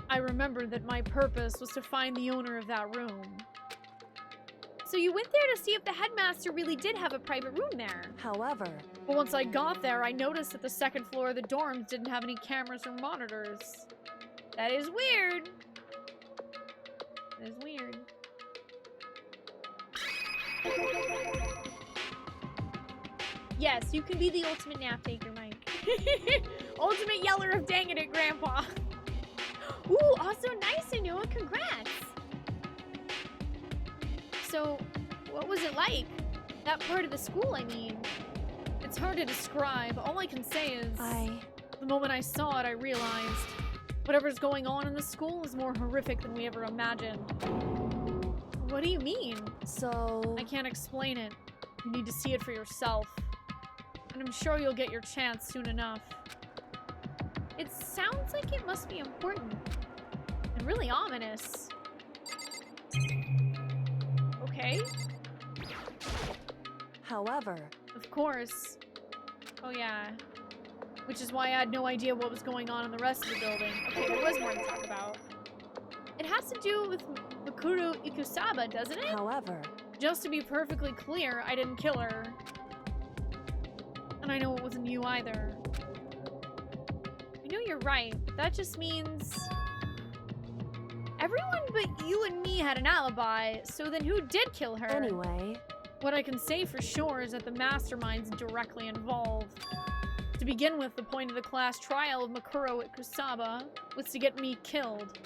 Speaker 1: I remembered that my purpose was to find the owner of that room. So you went there to see if the headmaster really did have a private room there.
Speaker 9: However...
Speaker 1: But once I got there, I noticed that the second floor of the dorms didn't have any cameras or monitors. That is weird. That is weird. Yes, you can be the ultimate nap taker, Mike. Ultimate yeller of dang it, Grandpa. Ooh, also nice, Anoa. Congrats. So, what was it like? That part of the school, I mean. It's hard to describe. All I can say is... The moment I saw it, I realized whatever's going on in the school is more horrific than we ever imagined. What do you mean?
Speaker 9: So...
Speaker 1: I can't explain it. You need to see it for yourself. And I'm sure you'll get your chance soon enough. It sounds like it must be important. And really ominous. Okay.
Speaker 9: However...
Speaker 1: Of course. Oh yeah. Which is why I had no idea what was going on in the rest of the building. Okay, there was more to talk about. It has to do with Mikuru Ikusaba, doesn't it?
Speaker 9: However...
Speaker 1: Just to be perfectly clear, I didn't kill her. And I know it wasn't you either. I know you're right, but that just means... Everyone but you and me had an alibi, so then who did kill her?
Speaker 9: Anyway...
Speaker 1: What I can say for sure is that the mastermind's directly involved. To begin with, the point of the class trial of Mikuro Ikusaba was to get me killed.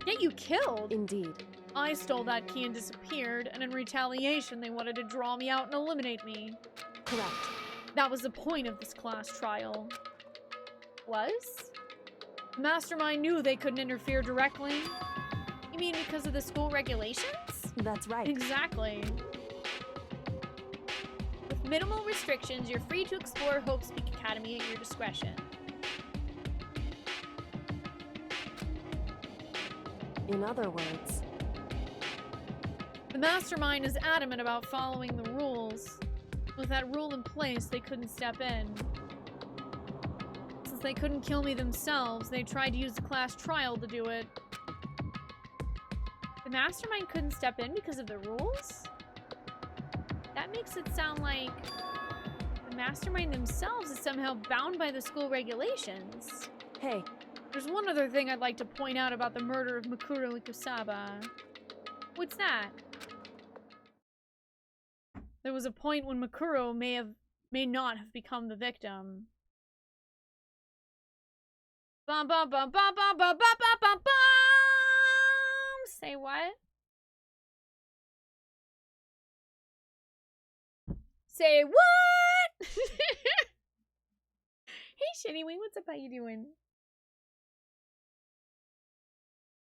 Speaker 1: Get you killed?
Speaker 9: Indeed.
Speaker 1: I stole that key and disappeared, and in retaliation they wanted to draw me out and eliminate me.
Speaker 9: Correct.
Speaker 1: That was the point of this class trial. Was? The mastermind knew they couldn't interfere directly. You mean because of the school regulations?
Speaker 9: That's right.
Speaker 1: Exactly. With minimal restrictions, you're free to explore Hope's Peak Academy at your discretion.
Speaker 9: In other words...
Speaker 1: The mastermind is adamant about following the rules. With that rule in place, they couldn't step in. Since they couldn't kill me themselves, they tried to use the class trial to do it. The mastermind couldn't step in because of the rules? That makes it sound like the mastermind themselves is somehow bound by the school regulations.
Speaker 9: Hey.
Speaker 1: There's one other thing I'd like to point out about the murder of Mikuro Ikusaba. What's that? There was a point when Mikuro may not have become the victim. Bum bum bum bum bum bum bum bum bum bum. Say what? Say what? Hey Shitty Wing, what's up? How you doing?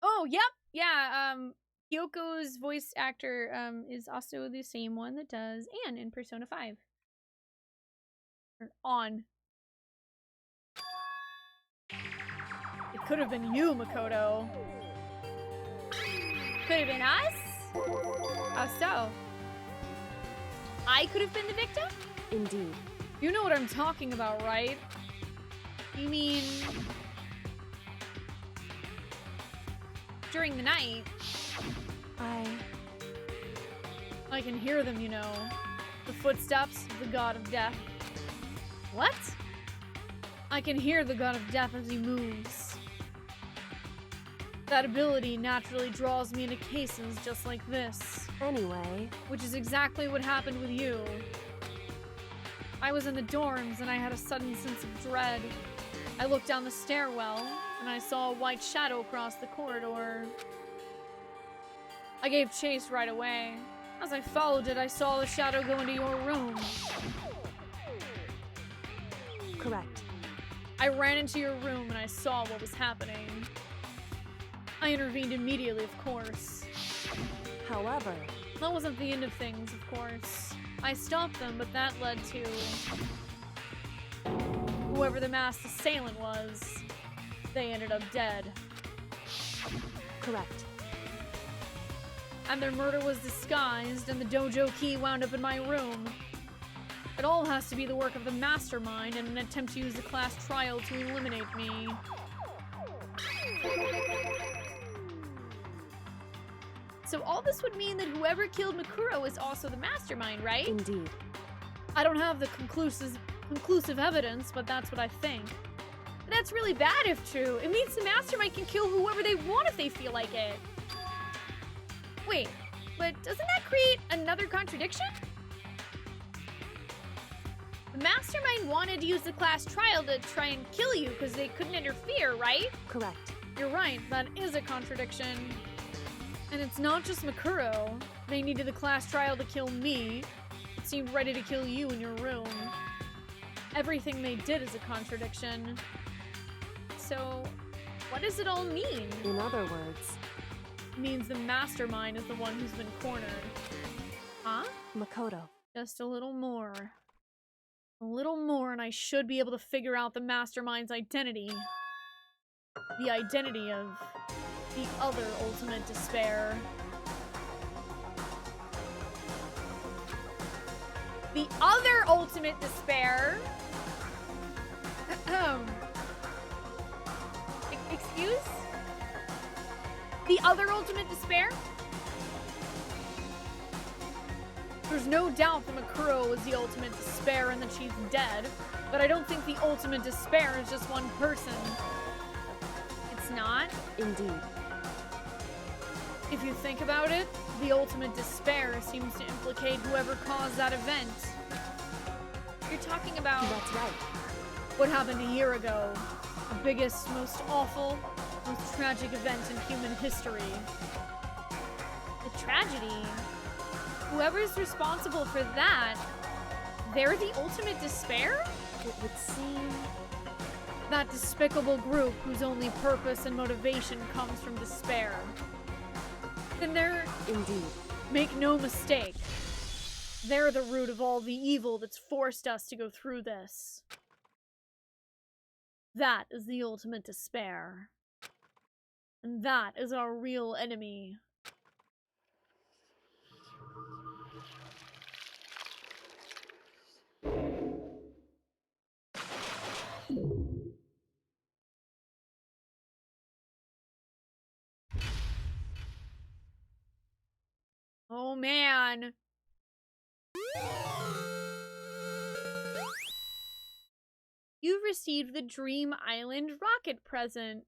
Speaker 1: Oh, yep. Yeah, Kyoko's voice actor is also the same one that does Anne in Persona 5. Or on. It could have been you, Makoto. Could have been us? How so? I could have been the victim?
Speaker 9: Indeed.
Speaker 1: You know what I'm talking about, right? You mean... during the night, I can hear them, you know. The footsteps of the god of death. What? I can hear the god of death as he moves. That ability naturally draws me into cases just like this.
Speaker 9: Anyway,
Speaker 1: Which is exactly what happened with you. I was in the dorms and I had a sudden sense of dread. I looked down the stairwell and I saw a white shadow cross the corridor. I gave chase right away. As I followed it, I saw the shadow go into your room.
Speaker 9: correct.
Speaker 1: I ran into your room and I saw what was happening. I intervened immediately, of course.
Speaker 9: However,
Speaker 1: That wasn't the end of things, of course. I stopped them, but that led to whoever the masked assailant was. They ended up dead.
Speaker 9: correct.
Speaker 1: And their murder was disguised, and the dojo key wound up in my room. It all has to be the work of the mastermind in an attempt to use the class trial to eliminate me. So all this would mean that whoever killed Mikuro is also the mastermind, right?
Speaker 9: Indeed.
Speaker 1: I don't have the conclusive evidence, but that's what I think. And that's really bad if true. It means the mastermind can kill whoever they want if they feel like it. Wait, but doesn't that create another contradiction? The mastermind wanted to use the class trial to try and kill you because they couldn't interfere, right?
Speaker 9: Correct.
Speaker 1: You're right, that is a contradiction. And it's not just Mikuro. They needed the class trial to kill me. It seemed ready to kill you in your room. Everything they did is a contradiction. So, what does it all mean?
Speaker 9: In other words,
Speaker 1: It means the mastermind is the one who's been cornered. Huh?
Speaker 9: Makoto.
Speaker 1: Just a little more. A little more and I should be able to figure out the mastermind's identity. The identity of the other ultimate despair. The other ultimate despair? Excuse? The other ultimate despair? There's no doubt that Mikuro is the ultimate despair and that she's dead, but I don't think the ultimate despair is just one person. It's not?
Speaker 9: Indeed.
Speaker 1: If you think about it, the ultimate despair seems to implicate whoever caused that event. You're talking about
Speaker 9: That's right.
Speaker 1: what happened a year ago. The biggest, most awful, most tragic event in human history. The tragedy. Whoever's responsible for that, they're the ultimate despair?
Speaker 9: It would seem...
Speaker 1: That despicable group whose only purpose and motivation comes from despair. Then they're...
Speaker 9: Indeed.
Speaker 1: Make no mistake. They're the root of all the evil that's forced us to go through this. That is the ultimate despair. And that is our real enemy. Oh man. You've received the Dream Island rocket present.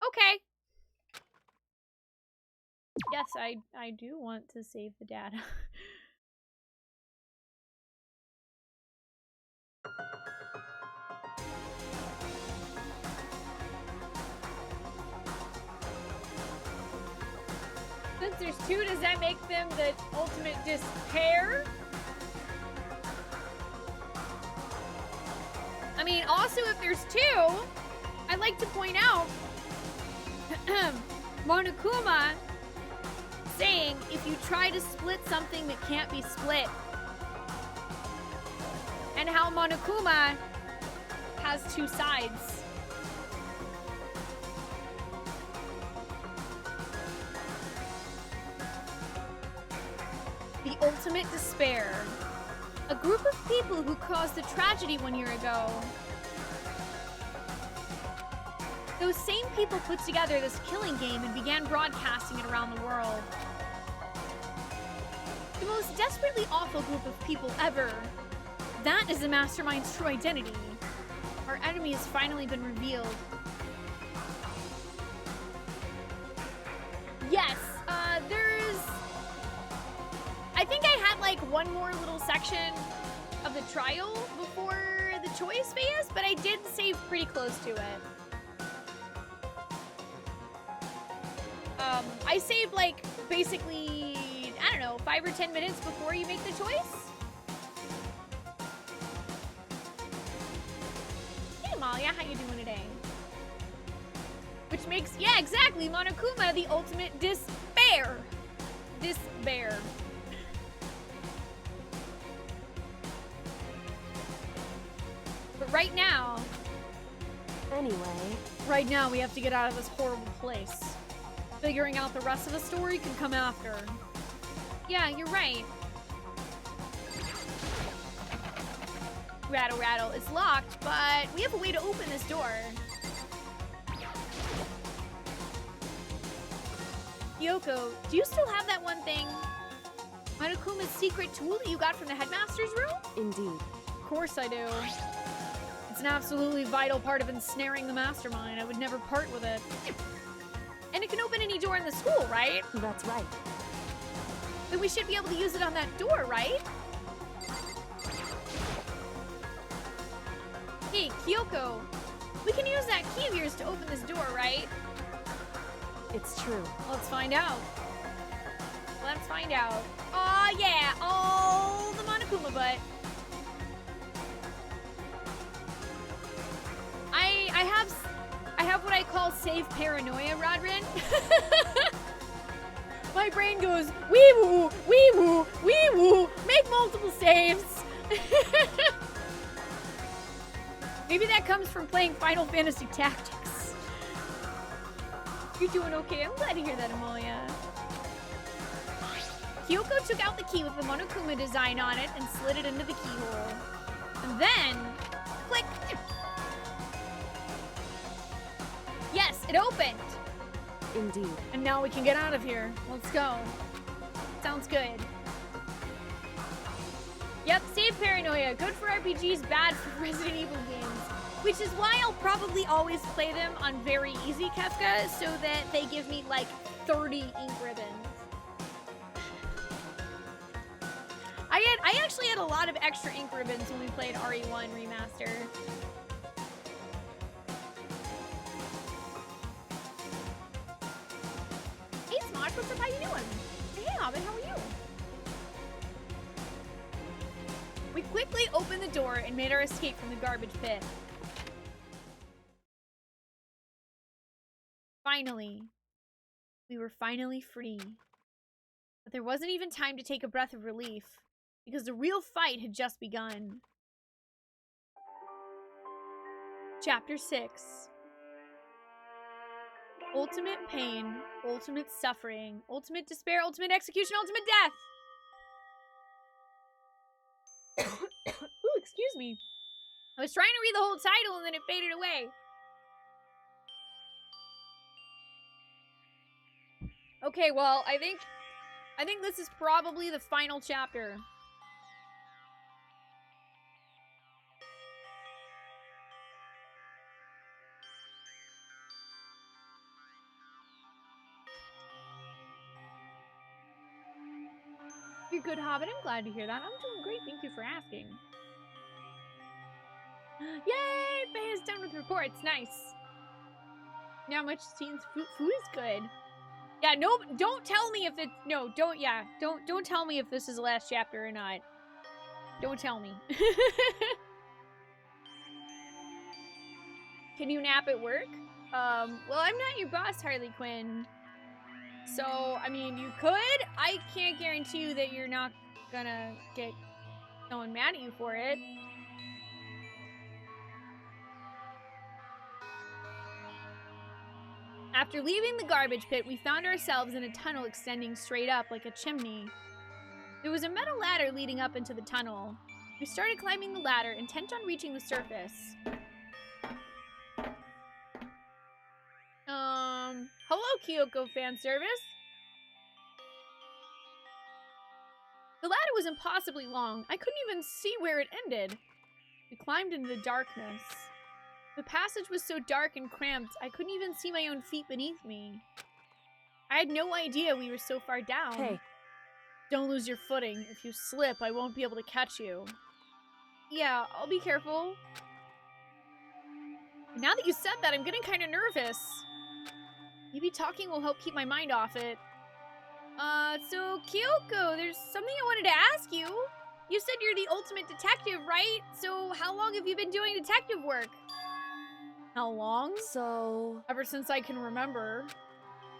Speaker 1: Okay. Yes, I do want to save the data. Since there's two, does that make them the ultimate despair? I mean, also, if there's two, I'd like to point out Monokuma saying, if you try to split something that can't be split. And how Monokuma has two sides. The ultimate despair. A group of people who caused a tragedy 1 year ago. Those same people put together this killing game and began broadcasting it around the world. The most desperately awful group of people ever. That is the Mastermind's true identity. Our enemy has finally been revealed. Yes, there's... I think I had like one more little section of the trial before the choice phase, but I did save pretty close to it. I saved like basically, I don't know, 5 or 10 minutes before you make the choice. Hey Amalia, how you doing today? Which makes, yeah, exactly, Monokuma, the ultimate despair. Despair. But right now, right now we have to get out of this horrible place. Figuring out the rest of the story can come after. Yeah, you're right. Rattle, rattle. It's locked, but we have a way to open this door. Kyoko, do you still have that one thing? Monokuma's secret tool that you got from the headmaster's room?
Speaker 9: Indeed.
Speaker 1: Of course I do. It's an absolutely vital part of ensnaring the mastermind. I would never part with it. And it can open any door in the school, right?
Speaker 9: That's right.
Speaker 1: Then we should be able to use it on that door, right? Hey, Kyoko, we can use that key of yours to open this door, right?
Speaker 9: It's true.
Speaker 1: Let's find out. Let's find out. Aw, yeah, all the Monokuma butt. I have what I call save paranoia, Rodrin. My brain goes, wee woo, wee woo, wee woo, make multiple saves. Maybe that comes from playing Final Fantasy Tactics. You're doing okay. I'm glad to hear that, Amalia. Kyoko took out the key with the Monokuma design on it and slid it into the keyhole. And then, click. Yes, it opened.
Speaker 9: Indeed.
Speaker 1: And now we can get out of here. Let's go. Sounds good. Yep, save paranoia. Good for RPGs, bad for Resident Evil games. Which is why I'll probably always play them on very easy Kefka so that they give me like 30 ink ribbons. I actually had a lot of extra ink ribbons when we played RE1 Remaster. Hey Smosh, what's up? How you doing? Hey Hobbit, how are you? We quickly opened the door and made our escape from the garbage pit. Finally. We were finally free. But there wasn't even time to take a breath of relief, because the real fight had just begun. Chapter 6. Ultimate pain, ultimate suffering, ultimate despair, ultimate execution, ultimate death! Ooh, excuse me. I was trying to read the whole title and then it faded away. Okay, well, I think this is probably the final chapter. You're good, Hobbit. I'm glad to hear that. I'm doing great. Thank you for asking. Yay! Faye is done with reports. Nice. Now much scenes. Food is good. Yeah, no, don't tell me if it, no, don't, yeah, don't tell me if this is the last chapter or not. Don't tell me. Can you nap at work? Well, I'm not your boss, Harley Quinn. So, I mean, you could. I can't guarantee you that you're not gonna get someone mad at you for it. After leaving the garbage pit, we found ourselves in a tunnel extending straight up like a chimney. There was a metal ladder leading up into the tunnel. We started climbing the ladder, intent on reaching the surface. Hello, Kyoko fan service. The ladder was impossibly long. I couldn't even see where it ended. We climbed into the darkness. The passage was so dark and cramped, I couldn't even see my own feet beneath me. I had no idea we were so far down.
Speaker 9: Hey.
Speaker 1: Don't lose your footing. If you slip, I won't be able to catch you. Yeah, I'll be careful. Now that you said that, I'm getting kind of nervous. Maybe talking will help keep my mind off it. So Kyoko, there's something I wanted to ask you. You said you're the ultimate detective, right? So how long have you been doing detective work? How long?
Speaker 9: So...
Speaker 1: Ever since I can remember.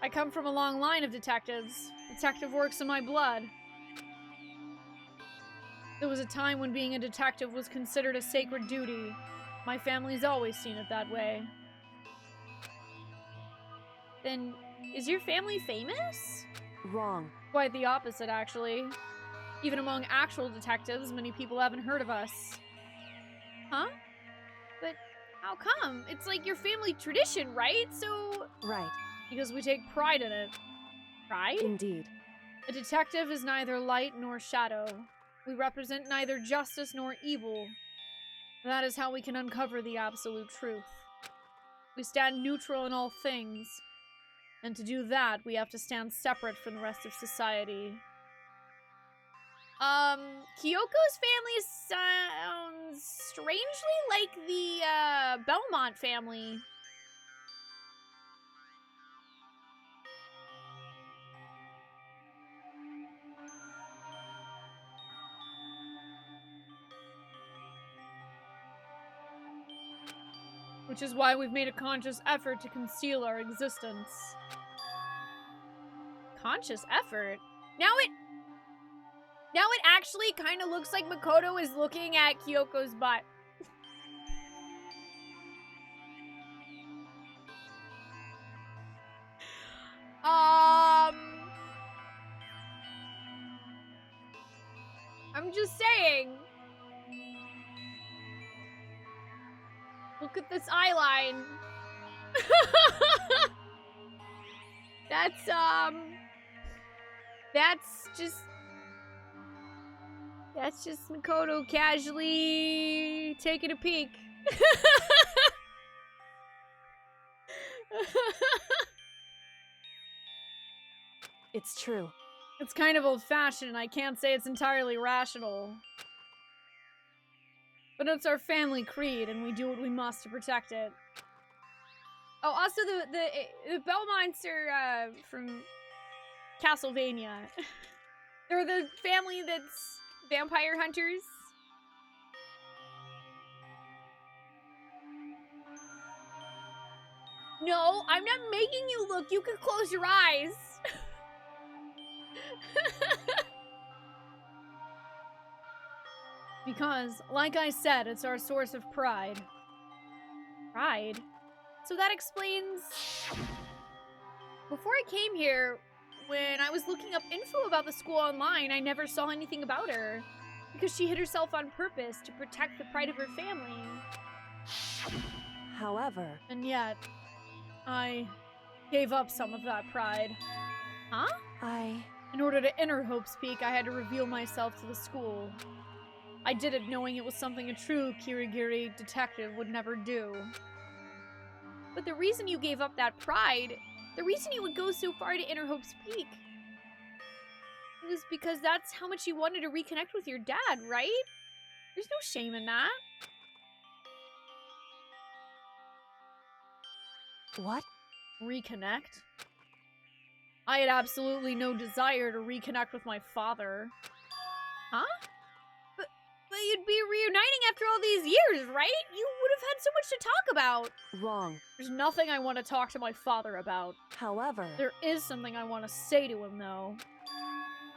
Speaker 1: I come from a long line of detectives. Detective work's in my blood. There was a time when being a detective was considered a sacred duty. My family's always seen it that way. Then, is your family famous?
Speaker 9: Wrong.
Speaker 1: Quite the opposite, actually. Even among actual detectives, many people haven't heard of us. Huh? But how come? It's like your family tradition, right? So...
Speaker 9: Right.
Speaker 1: Because we take pride in it. Pride?
Speaker 9: Indeed.
Speaker 1: A detective is neither light nor shadow. We represent neither justice nor evil. That is how we can uncover the absolute truth. We stand neutral in all things. And to do that, we have to stand separate from the rest of society. Kyoko's family sounds strangely like the, Belmont family. Which is why we've made a conscious effort to conceal our existence. Conscious effort? Now it actually kind of looks like Makoto is looking at Kyoko's butt. I'm just saying. Look at this eyeline. That's just Makoto casually taking a peek.
Speaker 9: It's true.
Speaker 1: It's kind of old-fashioned, and I can't say it's entirely rational. But it's our family creed, and we do what we must to protect it. Oh, also the Belmonts are from Castlevania. They're the family that's vampire hunters. No, I'm not making you look. You can close your eyes. Because, like I said, it's our source of pride. Pride? So that explains... Before I came here, when I was looking up info about the school online, I never saw anything about her. Because she hid herself on purpose to protect the pride of her family.
Speaker 9: However...
Speaker 1: And yet, I gave up some of that pride. Huh? In order to enter Hope's Peak, I had to reveal myself to the school. I did it knowing it was something a true Kirigiri detective would never do. But the reason you gave up that pride, the reason you would go so far to enter Hope's Peak, it was because that's how much you wanted to reconnect with your dad, right? There's no shame in that.
Speaker 9: What?
Speaker 1: Reconnect? I had absolutely no desire to reconnect with my father. Huh? But you'd be reuniting after all these years, right? You would have had so much to talk about.
Speaker 9: Wrong.
Speaker 1: There's nothing I want to talk to my father about.
Speaker 9: However...
Speaker 1: There is something I want to say to him, though.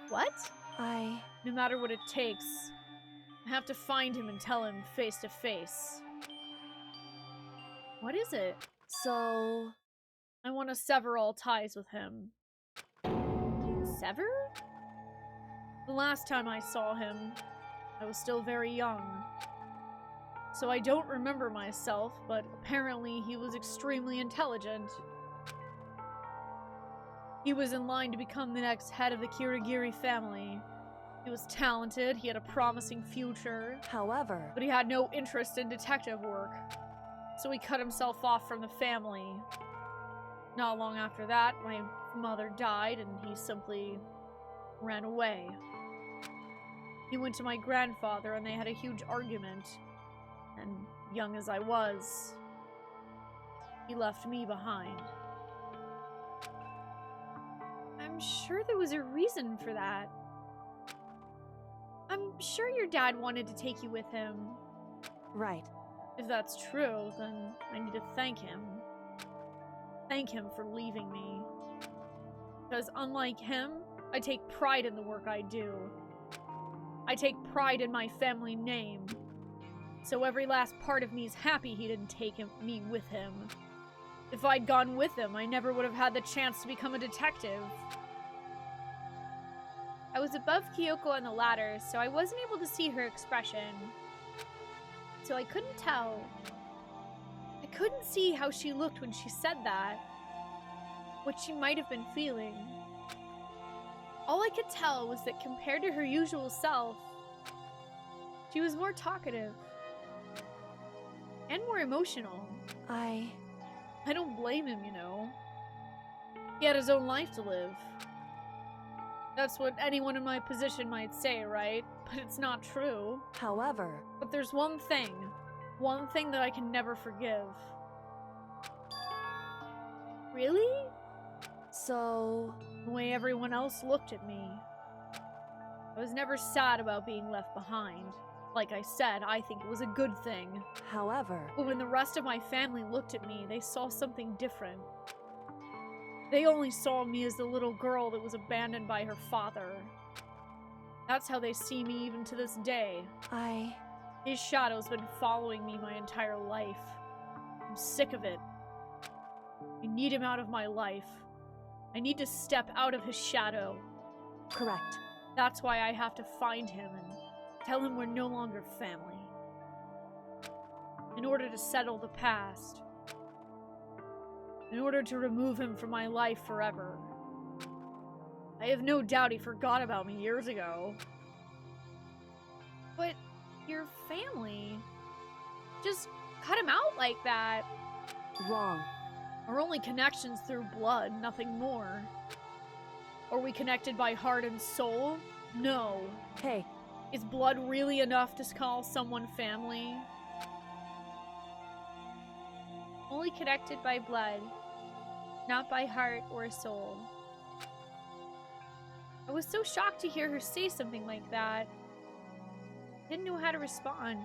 Speaker 1: What? No matter what it takes, I have to find him and tell him face to face. What is it?
Speaker 9: So...
Speaker 1: I want to sever all ties with him. Sever? The last time I saw him, I was still very young. So I don't remember myself, but apparently he was extremely intelligent. He was in line to become the next head of the Kirigiri family. He was talented, he had a promising future.
Speaker 9: However,
Speaker 1: but he had no interest in detective work. So he cut himself off from the family. Not long after that, my mother died and he simply ran away. He went to my grandfather and they had a huge argument. And young as I was, he left me behind. I'm sure there was a reason for that. I'm sure your dad wanted to take you with him.
Speaker 9: right.
Speaker 1: If that's true, then I need to thank him. Thank him for leaving me. Because unlike him, I take pride in the work I do. I take pride in my family name. So every last part of me is happy he didn't take me with him. If I'd gone with him, I never would have had the chance to become a detective. I was above Kyoko on the ladder, so I wasn't able to see her expression. So I couldn't tell. I couldn't see how she looked when she said that. What she might have been feeling. All I could tell was that compared to her usual self, she was more talkative. And more emotional. I don't blame him, you know. He had his own life to live. That's what anyone in my position might say, right? But it's not true.
Speaker 9: However,
Speaker 1: but there's one thing that I can never forgive. Really?
Speaker 9: So,
Speaker 1: the way everyone else looked at me. I was never sad about being left behind. Like I said, I think it was a good thing.
Speaker 9: However,
Speaker 1: but when the rest of my family looked at me, they saw something different. They only saw me as the little girl that was abandoned by her father. That's how they see me even to this day. His shadow's been following me my entire life. I'm sick of it. I need him out of my life. I need to step out of his shadow.
Speaker 9: Correct.
Speaker 1: That's why I have to find him and tell him we're no longer family. In order to settle the past. In order to remove him from my life forever. I have no doubt he forgot about me years ago. But your family just cut him out like that.
Speaker 9: Wrong.
Speaker 1: Our only connection's through blood, nothing more. Are we connected by heart and soul? No.
Speaker 9: Hey.
Speaker 1: Is blood really enough to call someone family? Only connected by blood, not by heart or soul. I was so shocked to hear her say something like that. Didn't know how to respond.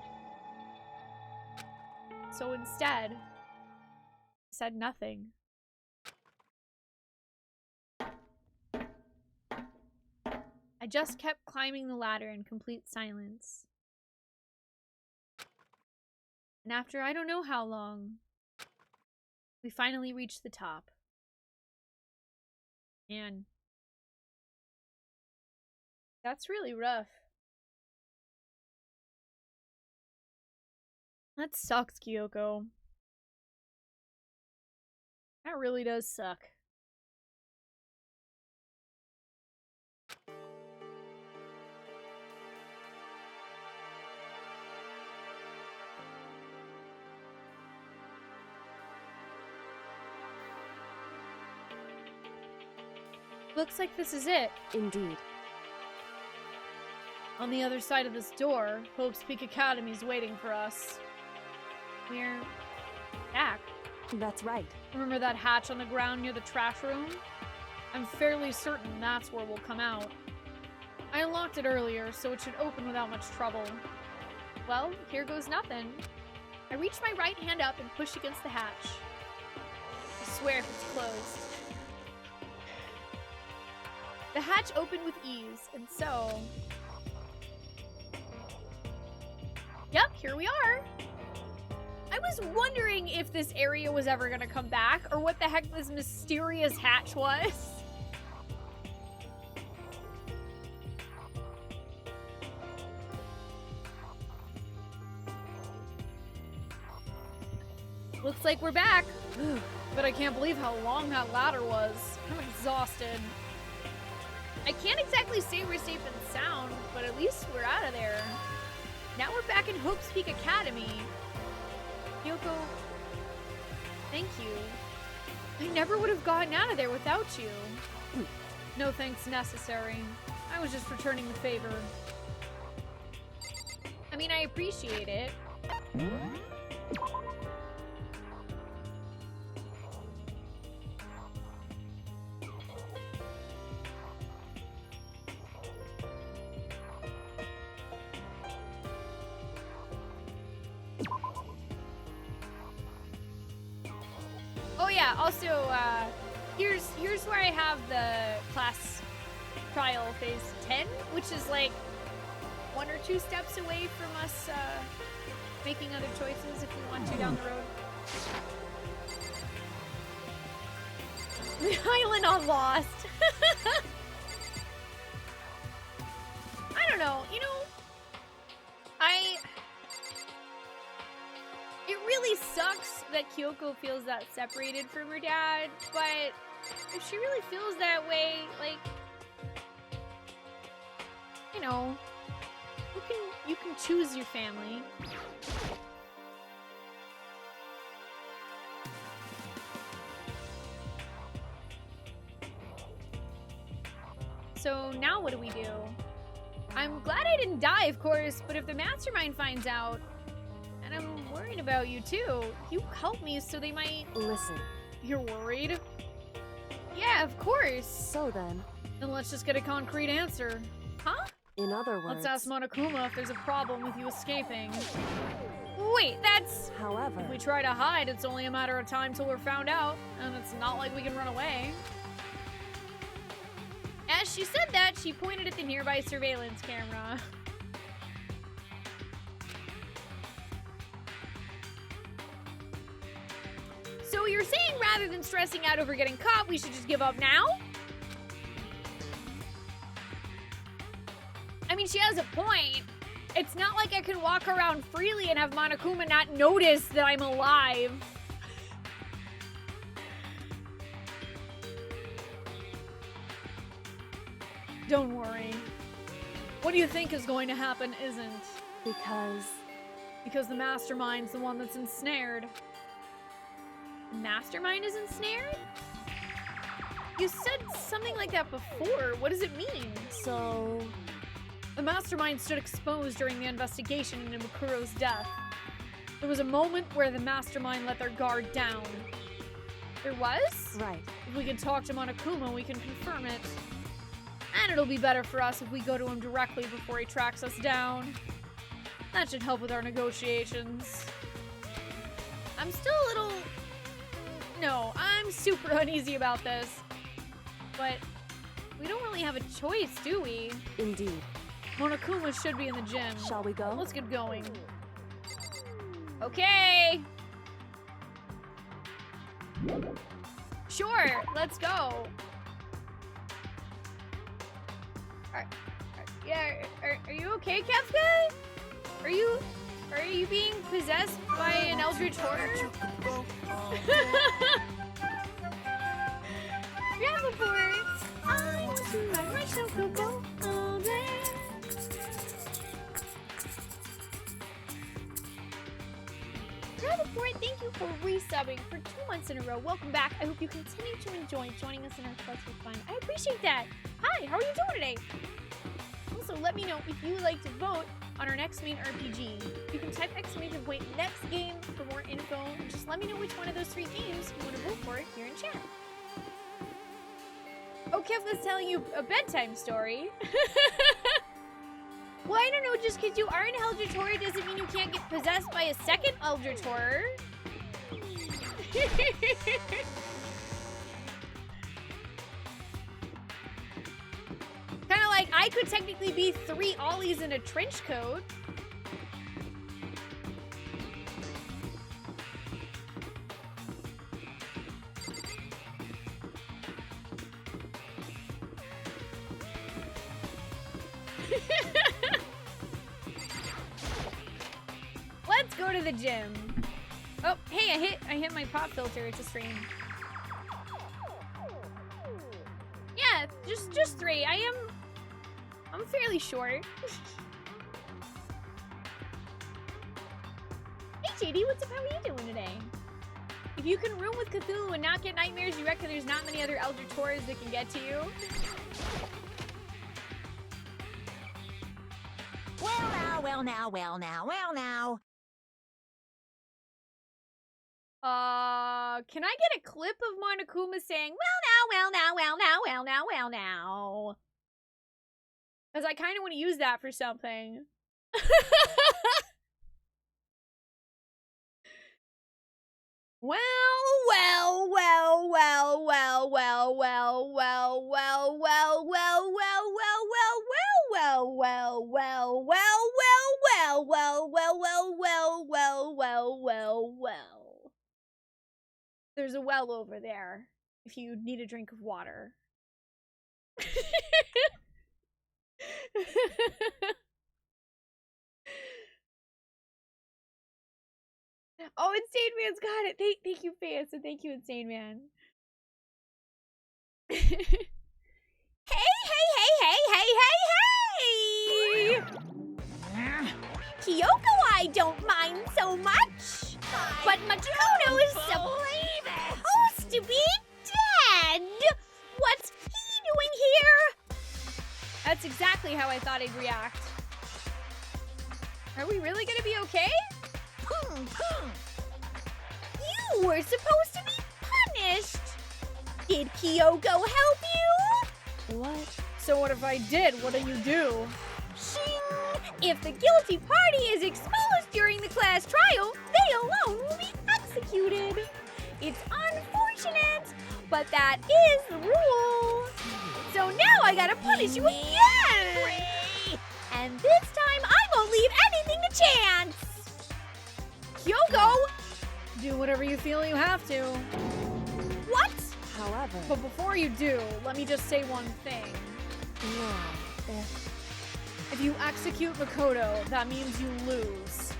Speaker 1: So instead, I said nothing. I just kept climbing the ladder in complete silence. And after I don't know how long, we finally reached the top. And that's really rough. That sucks, Kyoko. That really does suck. Looks like this is it.
Speaker 9: Indeed.
Speaker 1: On the other side of this door, Hope's Peak Academy's waiting for us. We're back.
Speaker 9: That's right.
Speaker 1: Remember that hatch on the ground near the trash room? I'm fairly certain that's where we'll come out. I unlocked it earlier, so it should open without much trouble. Well, here goes nothing. I reach my right hand up and push against the hatch. I swear if it's closed. The hatch opened with ease, and so... Yep, here we are! I was wondering if this area was ever gonna come back, or what the heck this mysterious hatch was. Looks like we're back. But I can't believe how long that ladder was. I'm exhausted. I can't exactly say we're safe and sound, but at least we're out of there. Now we're back in Hope's Peak Academy. Kyoko, thank you. I never would have gotten out of there without you. No thanks necessary. I was just returning the favor. I mean, I appreciate it. Oh yeah, also, here's where I have the class trial phase 10, which is like 1 or 2 steps away from us making other choices if we want to down the road. The island on Lost. I don't know, you know, it really sucks that Kyoko feels that separated from her dad, but if she really feels that way, like, you know, you can choose your family. So now what do we do? I'm glad I didn't die, of course, but if the mastermind finds out, and I'm worried about you too, you helped me so they might...
Speaker 9: Listen.
Speaker 1: You're worried? Yeah, of course.
Speaker 9: So then
Speaker 1: let's just get a concrete answer. Huh?
Speaker 9: In other words...
Speaker 1: Let's ask Monokuma if there's a problem with you escaping. Wait, that's...
Speaker 9: However...
Speaker 1: If we try to hide, it's only a matter of time till we're found out, and it's not like we can run away. As she said that, she pointed at the nearby surveillance camera. So you're saying rather than stressing out over getting caught, we should just give up now? I mean, she has a point. It's not like I can walk around freely and have Monokuma not notice that I'm alive. Don't worry. What do you think is going to happen isn't? Because the mastermind's the one that's ensnared. The mastermind is ensnared? You said something like that before. What does it mean?
Speaker 9: So...
Speaker 1: The mastermind stood exposed during the investigation into Mukuro's death. There was a moment where the mastermind let their guard down. There was?
Speaker 9: Right.
Speaker 1: If we can talk to Monokuma, we can confirm it. And it'll be better for us if we go to him directly before he tracks us down. That should help with our negotiations. I'm still a little... No, I'm super uneasy about this. But we don't really have a choice, do we?
Speaker 9: Indeed.
Speaker 1: Monokuma should be in the gym.
Speaker 9: Shall we go?
Speaker 1: Let's get going. Okay. Sure, let's go. Are you okay, Kefka? Are you being possessed by an eldritch horror? Rappaport! I want to ride my Chocobo all day. Rappaport, thank you for resubbing for 2 months in a row. Welcome back. I hope you continue to enjoy joining us in our quest for fun. I appreciate that. Hi, how are you doing today? Also, let me know if you would like to vote on our next main RPG. You can type !point next game for more info, and just let me know which one of those 3 games you want to vote for here in chat. Oh, Kevlin's telling you a bedtime story. Well, I don't know, just because you are an Eldritch Horror doesn't mean you can't get possessed by a second Eldritch Horror. Kind of like I could technically be 3 Ollies in a trench coat. Let's go to the gym. Oh, hey, I hit my pop filter. It's a stream. Yeah, just 3. I'm fairly short. Hey JD, what's up? How are you doing today? If you can room with Cthulhu and not get nightmares, you reckon there's not many other Elder Tours that can get to you?
Speaker 3: Well now.
Speaker 1: Can I get a clip of Monokuma saying, well now? Because I kind of want to use that for something. Well. There's a well over there if you need a drink of water. Oh, Insane Man's got it. Thank you, fans, and thank you, Insane Man. Hey! Kyoko, I don't mind so much, but Makoto is supposed to be dead. What's he doing here? That's exactly how I thought he'd react. Are we really gonna be okay? You were supposed to be punished. Did Kyoko help you? What? So what if I did? What do you do? Shing! If the guilty party is exposed during the class trial, they alone will be executed. It's unfortunate, but that is the rule. So now I gotta punish you again. And this time I won't leave anything to chance. Kyoko, do whatever you feel you have to. What?
Speaker 9: However,
Speaker 1: But before you do, let me just say one thing.
Speaker 9: no,
Speaker 1: If you execute Makoto, that means you lose.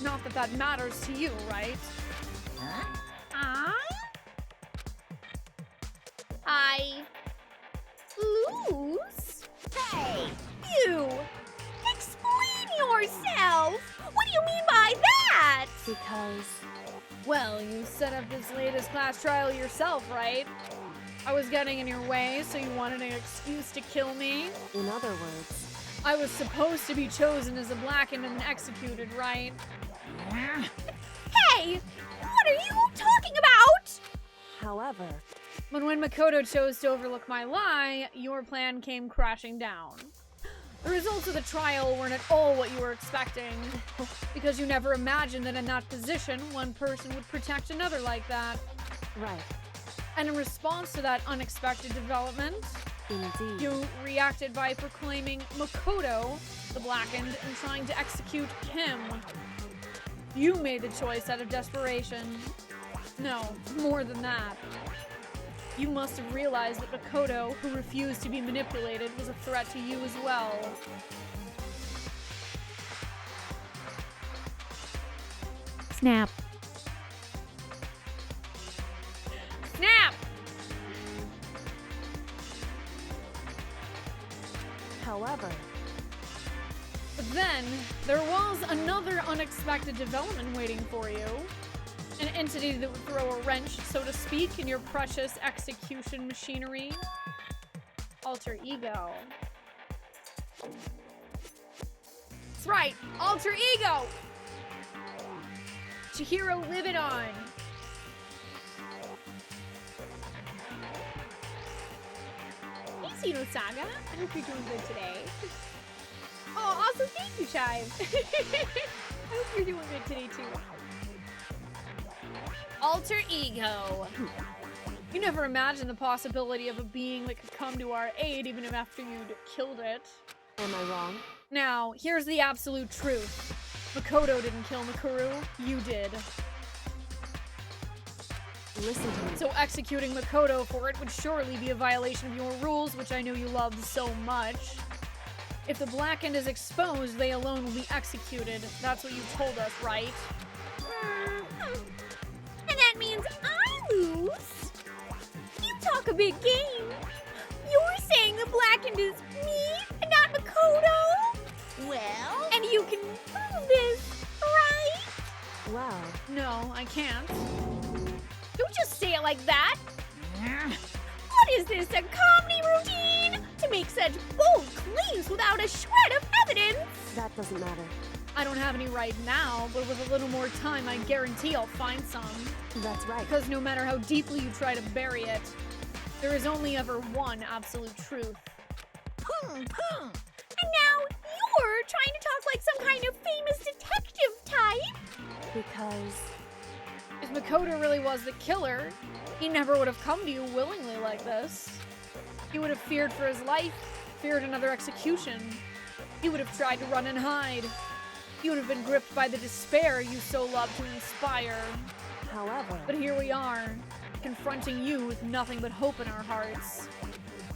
Speaker 1: Not that that matters to you, right?
Speaker 3: Huh?
Speaker 1: I lose? Hey, you! Explain yourself! What do you mean by that?
Speaker 9: because
Speaker 1: Well, you set up this latest class trial yourself, right? I was getting in your way, so you wanted an excuse to kill me?
Speaker 9: in other words,
Speaker 1: I was supposed to be chosen as a blackened and executed, right? Hey! What are you talking about?
Speaker 9: however,
Speaker 1: But when Makoto chose to overlook my lie, your plan came crashing down. The results of the trial weren't at all what you were expecting, because you never imagined that in that position, one person would protect another like that.
Speaker 9: right,
Speaker 1: And in response to that unexpected development,
Speaker 9: indeed.
Speaker 1: you reacted by proclaiming Makoto the blackened and trying to execute him. You made the choice out of desperation. No, more than that. You must have realized that Makoto, who refused to be manipulated, was a threat to you as well. Snap. Snap!
Speaker 9: However,
Speaker 1: But then, there was another unexpected development waiting for you. An entity that would throw a wrench, so to speak, in your precious execution machinery. Alter ego. That's right, alter ego! Chihiro, live it on. Hey, Xeno Saga. I hope you're doing good today. Oh, also thank you, Chive. I hope you're doing good today, too. Alter ego. You never imagined the possibility of a being that could come to our aid even if after you'd killed it.
Speaker 9: am I wrong?
Speaker 1: Now, here's the absolute truth. Makoto didn't kill Mikuru, you did.
Speaker 9: Listen to me.
Speaker 1: So executing Makoto for it would surely be a violation of your rules, which I know you love so much. If the blackened is exposed, they alone will be executed. That's what you told us, right? And that means I lose? You talk a big game. You're saying the blackened is me and not Makoto?
Speaker 3: Well?
Speaker 1: And you can prove this, right?
Speaker 9: Well,
Speaker 1: No, I can't. Don't just say it like that. What is this, a comedy routine? To make such bold claims without a shred of evidence?
Speaker 9: that doesn't matter.
Speaker 1: I don't have any right now, but with a little more time, I guarantee I'll find some.
Speaker 9: That's right.
Speaker 1: Because no matter how deeply you try to bury it, there is only ever one absolute truth. And now you're trying to talk like some kind of famous detective type?
Speaker 9: Because
Speaker 1: If Makoto really was the killer, he never would have come to you willingly like this. He would have feared for his life, feared another execution. He would have tried to run and hide. He would have been gripped by the despair you so love to inspire.
Speaker 9: however,
Speaker 1: But here we are, confronting you with nothing but hope in our hearts.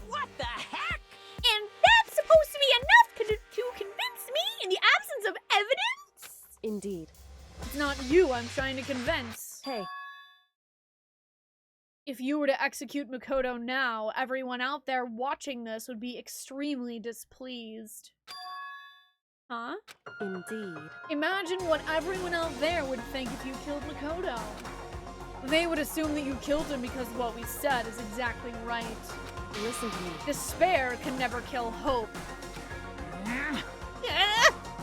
Speaker 3: What the heck?
Speaker 1: And that's supposed to be enough to convince me in the absence of evidence?
Speaker 9: indeed.
Speaker 1: It's not you I'm trying to convince.
Speaker 9: Hey,
Speaker 1: If you were to execute Makoto now, everyone out there watching this would be extremely displeased. Huh?
Speaker 9: indeed.
Speaker 1: Imagine what everyone out there would think if you killed Makoto. They would assume that you killed him because what we said is exactly right.
Speaker 9: Listen to me.
Speaker 1: Despair can never kill hope.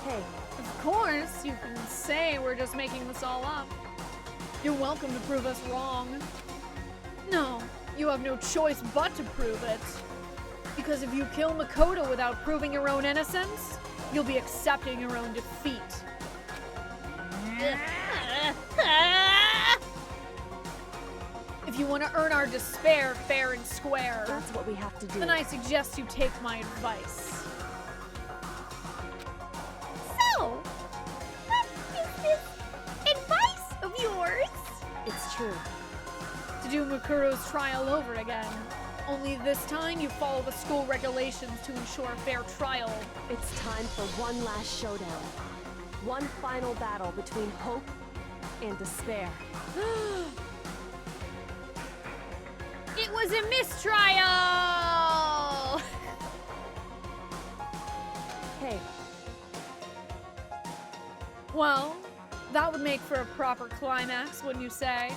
Speaker 9: Hey,
Speaker 1: Of course, you can say we're just making this all up. You're welcome to prove us wrong. No, you have no choice but to prove it. Because if you kill Makoto without proving your own innocence, you'll be accepting your own defeat. If you want to earn our despair fair and square,
Speaker 9: that's what we have to do.
Speaker 1: then I suggest you take my advice. So, what is this advice of yours?
Speaker 9: It's true.
Speaker 1: To do Makuro's trial over again. Only this time you follow the school regulations to ensure a fair trial.
Speaker 9: It's time for one last showdown. One final battle between hope and despair.
Speaker 1: It was a mistrial!
Speaker 9: Hey,
Speaker 1: Well, that would make for a proper climax, wouldn't you say?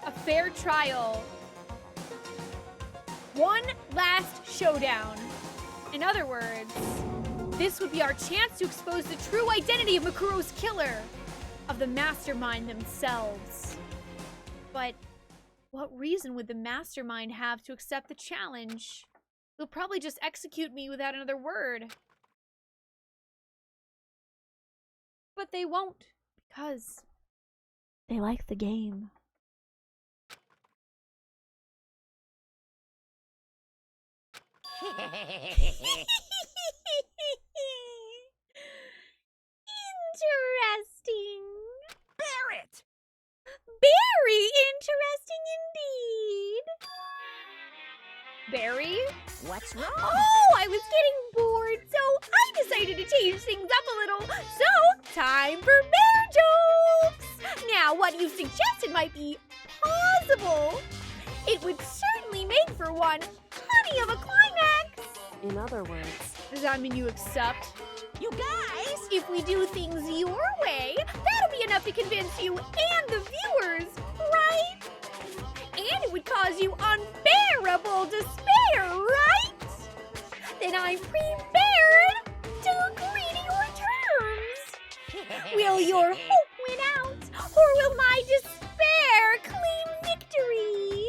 Speaker 1: A fair trial. One last showdown. In other words, this would be our chance to expose the true identity of Makuro's killer, of the mastermind themselves. But what reason would the mastermind have to accept the challenge? They'll probably just execute me without another word. But they won't, because they like the game. Interesting.
Speaker 3: Barrett!
Speaker 1: Very interesting indeed. Barry?
Speaker 3: What's wrong?
Speaker 1: Oh, I was getting bored, so I decided to change things up a little. So, time for bear jokes. Now, what you suggested might be plausible. It would certainly make for one honey of a climax.
Speaker 9: in other words,
Speaker 1: Does that mean you accept?
Speaker 3: You guys!
Speaker 1: If we do things your way, that'll be enough to convince you and the viewers, right? And it would cause you unbearable despair, right? Then I'm prepared to agree to your terms. Will your hope win out, or will my despair claim victory?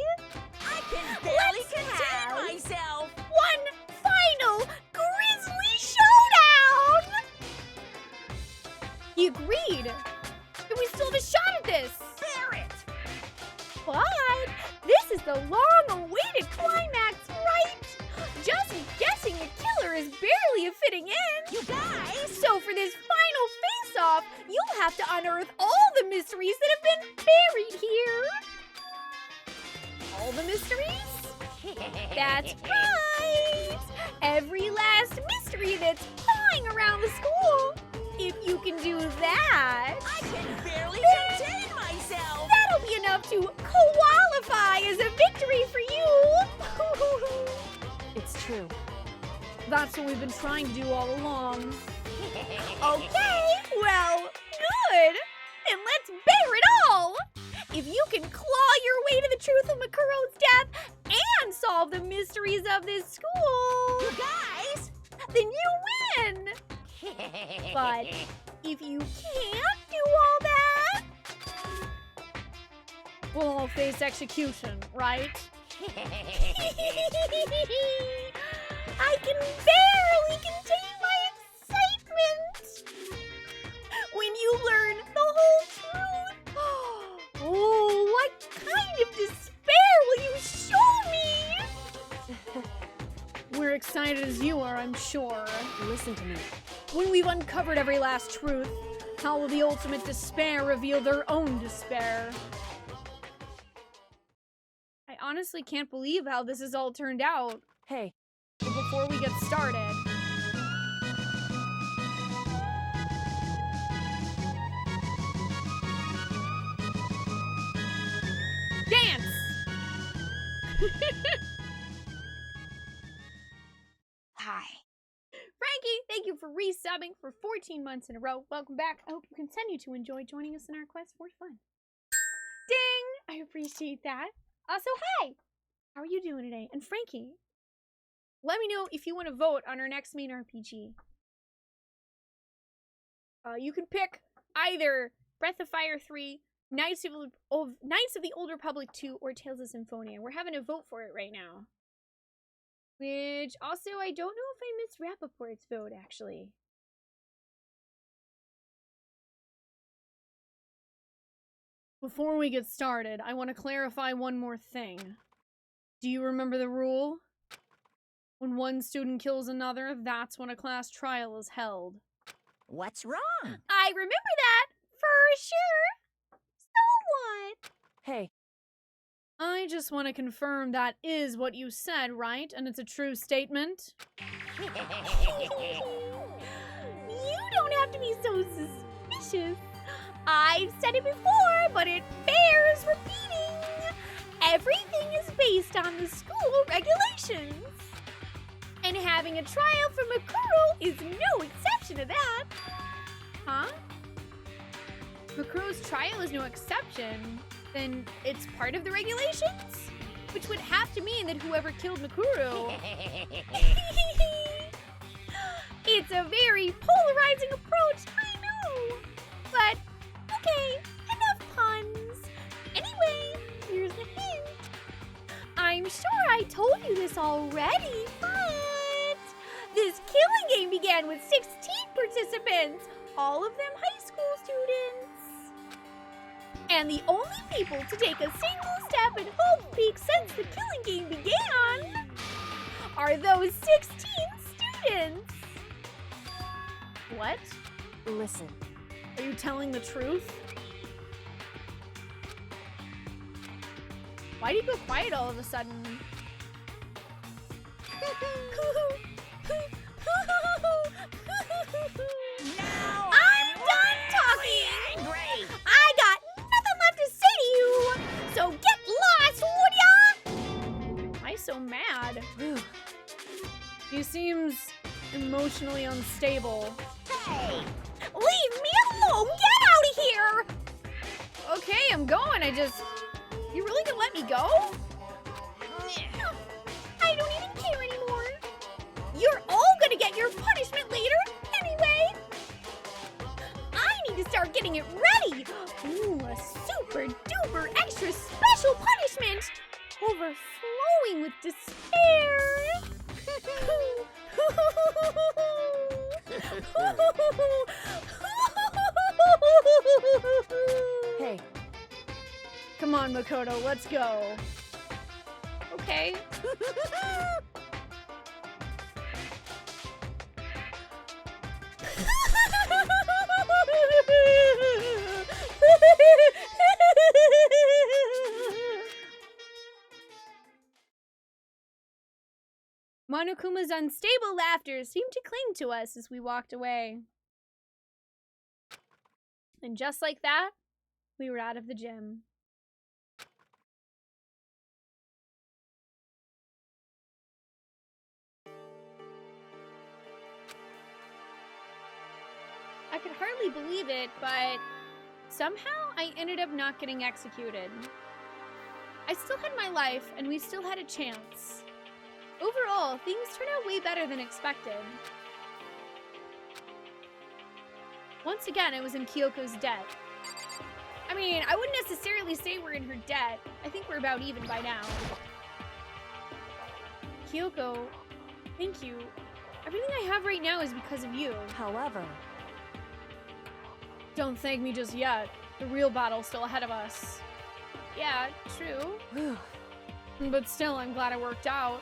Speaker 3: I can barely
Speaker 1: Let's
Speaker 3: contain
Speaker 1: have
Speaker 3: myself!
Speaker 1: one final grisly showdown! He agreed. Then we still have a shot at this.
Speaker 3: Barrett!
Speaker 1: But this is the long-awaited climax, right? Just guessing the killer is barely a fitting in.
Speaker 3: You guys!
Speaker 1: So for this final face-off, you'll have to unearth all the mysteries that have been buried here. All the mysteries? That's right! Every last mystery that's pawing around the school. If you can do that,
Speaker 7: I can barely contain myself!
Speaker 1: that'll be enough to qualify as a victory for you!
Speaker 9: It's true.
Speaker 1: That's what we've been trying to do all along. Okay, well, good! Then let's bear it all! If you can claw your way to the truth of Makuro's death and solve the mysteries of this school,
Speaker 3: You guys!
Speaker 1: then you win! But if you can't do all that, we'll all face execution, right? I can barely contain my excitement when you learn the whole truth. Oh, what kind of despair will you show me? We're excited as you are, I'm sure.
Speaker 9: Listen to me.
Speaker 1: When we've uncovered every last truth, how will the ultimate despair reveal their own despair? I honestly can't believe how this has all turned out.
Speaker 9: Hey,
Speaker 1: But before we get started, dance!
Speaker 4: Hi.
Speaker 1: Frankie, thank you for resubbing for 14 months in a row. Welcome back. I hope you continue to enjoy joining us in our quest for fun. Ding! I appreciate that. Also, hi! How are you doing today? And Frankie, let me know if you want to vote on our next main RPG. You can pick either Breath of Fire 3, Knights of the Old Republic 2, or Tales of Symphonia. We're having a vote for it right now. Which, also, I don't know if I missed Rappaport's vote, actually. Before we get started, I want to clarify one more thing. Do you remember the rule? When one student kills another, that's when a class trial is held.
Speaker 3: What's wrong?
Speaker 1: I remember that, for sure. So what?
Speaker 9: hey,
Speaker 1: I just want to confirm that is what you said, right? And it's a true statement? You don't have to be so suspicious. I've said it before, but it bears repeating. Everything is based on the school regulations. And having a trial for Makuro is no exception to that. Huh? Makuro's trial is no exception. Then it's part of the regulations? Which would have to mean that whoever killed Makuro... It's a very polarizing approach, I know. But, okay, enough puns. Anyway, here's the hint. I'm sure I told you this already, but this killing game began with 16 participants, all of them high school students. And the only people to take a single step in Hope Peak since the killing game began are those 16 students. What?
Speaker 9: listen.
Speaker 1: Are you telling the truth? Why do you go quiet all of a sudden?
Speaker 3: Now
Speaker 1: I'm done talking!
Speaker 3: angry!
Speaker 1: I got nothing left to say to you! So get lost, would ya? Why so mad? He seems emotionally unstable.
Speaker 3: Hey!
Speaker 1: Leave me alone! Get out of here! Okay, I'm going. You really gonna let me go? I don't even care anymore. You're all gonna get your punishment later anyway. I need to start getting it ready. Ooh, a super duper extra special punishment. Overflowing with despair.
Speaker 9: Hey,
Speaker 1: Come on, Makoto, let's go. Okay. Monokuma's unstable laughter seemed to cling to us as we walked away. And just like that, we were out of the gym. I could hardly believe it, but somehow I ended up not getting executed. I still had my life, and we still had a chance. Overall, things turned out way better than expected. Once again, I was in Kyoko's debt. I mean, I wouldn't necessarily say we're in her debt. I think we're about even by now. Kyoko, thank you. Everything I have right now is because of you.
Speaker 9: However,
Speaker 1: don't thank me just yet. The real battle's still ahead of us. Yeah, true. But still, I'm glad it worked out.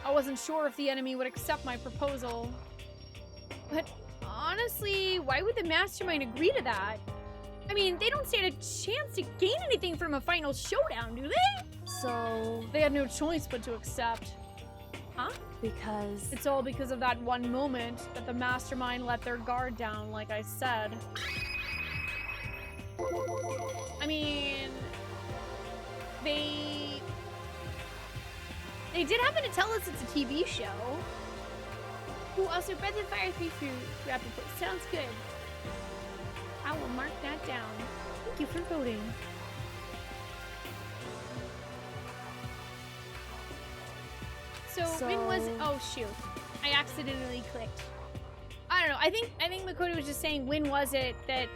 Speaker 1: I wasn't sure if the enemy would accept my proposal. But honestly, why would the mastermind agree to that? I mean, they don't stand a chance to gain anything from a final showdown, do they?
Speaker 9: So...
Speaker 1: They had no choice but to accept. Huh?
Speaker 9: Because...
Speaker 1: It's all because of that one moment that the mastermind let their guard down, like I said. I mean... They did happen to tell us it's a TV show. Ooh, also Breath of Fire 3 through Rapid Play. Sounds good. I will mark that down. Thank you for voting. So when was... Oh, shoot. I accidentally clicked. I don't know. I think Makoto was just saying, when was it that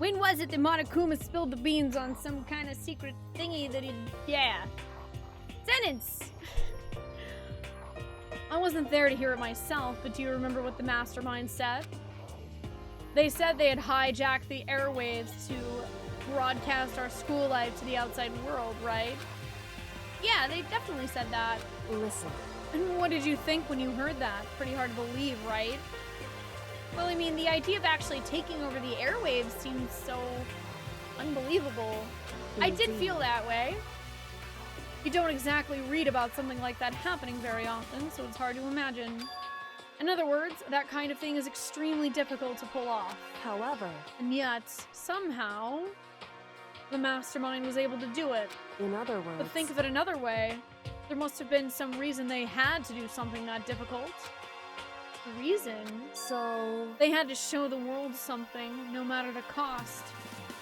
Speaker 1: Monokuma spilled the beans on some kind of secret thingy that he... Yeah. Sentence! I wasn't there to hear it myself, but do you remember what the mastermind said? They said they had hijacked the airwaves to broadcast our school life to the outside world, right? Yeah, they definitely said that.
Speaker 9: Listen.
Speaker 1: And what did you think when you heard that? Pretty hard to believe, right? Well, I mean, the idea of actually taking over the airwaves seems so unbelievable. I did feel that way. You don't exactly read about something like that happening very often, so it's hard to imagine. In other words, that kind of thing is extremely difficult to pull off.
Speaker 9: However...
Speaker 1: And yet, somehow, the mastermind was able to do it.
Speaker 9: In other words...
Speaker 1: But think of it another way. There must have been some reason they had to do something that difficult. Reason?
Speaker 9: So...
Speaker 1: They had to show the world something, no matter the cost.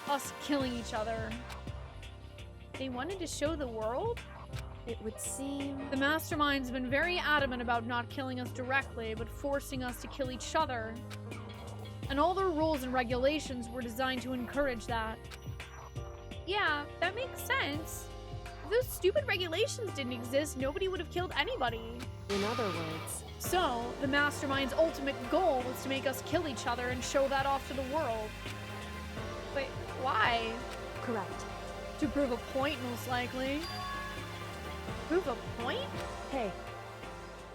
Speaker 1: Us killing each other. They wanted to show the world?
Speaker 9: It would seem...
Speaker 1: The mastermind's been very adamant about not killing us directly, but forcing us to kill each other. And all their rules and regulations were designed to encourage that. Yeah, that makes sense. If those stupid regulations didn't exist, nobody would have killed anybody.
Speaker 9: In other words...
Speaker 1: So, the mastermind's ultimate goal was to make us kill each other and show that off to the world. But why?
Speaker 9: Correct.
Speaker 1: To prove a point, most likely. Prove a point?
Speaker 9: Hey.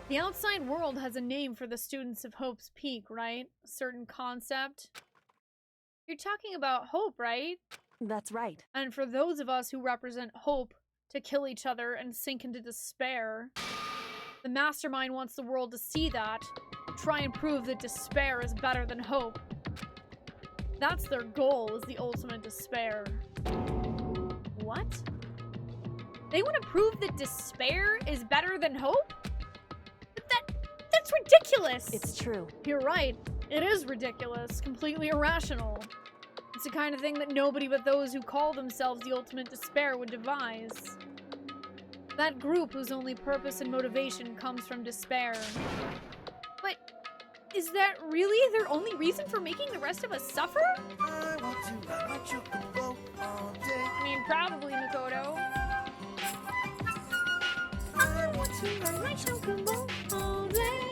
Speaker 1: The outside world has a name for the students of Hope's Peak, right? A certain concept. You're talking about hope, right?
Speaker 9: That's right.
Speaker 1: And for those of us who represent hope, to kill each other and sink into despair, the mastermind wants the world to see that, try and prove that despair is better than hope. That's their goal, is the ultimate despair. What? They want to prove that despair is better than hope? That's ridiculous!
Speaker 9: It's true.
Speaker 1: You're right. It is ridiculous. Completely irrational. It's the kind of thing that nobody but those who call themselves the ultimate despair would devise. That group whose only purpose and motivation comes from despair. But is that really their only reason for making the rest of us suffer?
Speaker 11: I want to ride my chocobo all day.
Speaker 1: I mean, probably, Makoto.
Speaker 11: I want to ride my chocobo all day.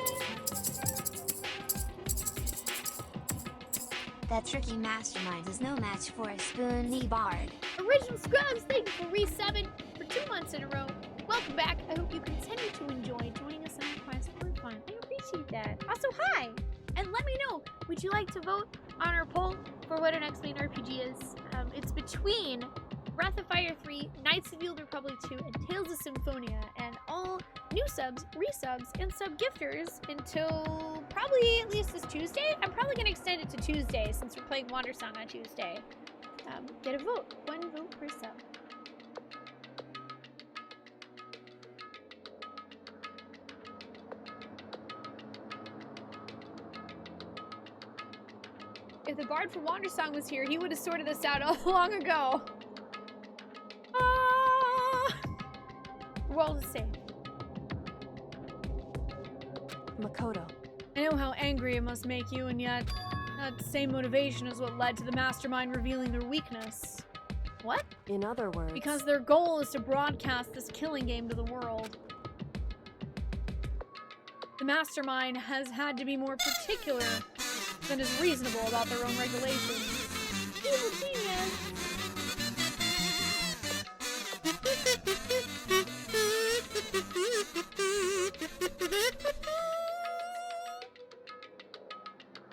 Speaker 4: That tricky mastermind is no match for a spoony bard.
Speaker 1: Original Scrubs, thank you for re-subbing for 2 months in a row. Welcome back. I hope you continue to enjoy joining us on Quest for Fun. I appreciate that. Also, hi! And let me know, would you like to vote on our poll for what our next main RPG is? It's between Breath of Fire 3, Knights of the Old Republic 2, and Tales of Symphonia, and all new subs, resubs, and sub-gifters until probably at least this Tuesday. I'm probably gonna extend it to Tuesday since we're playing Wandersong on Tuesday. Get a vote. 1 vote per sub. If the bard for Wandersong was here, he would have sorted this out long ago. World is safe.
Speaker 9: Makoto.
Speaker 1: I know how angry it must make you, and yet that same motivation is what led to the mastermind revealing their weakness. What?
Speaker 9: In other words...
Speaker 1: Because their goal is to broadcast this killing game to the world. The mastermind has had to be more particular than is reasonable about their own regulations. Evil genius!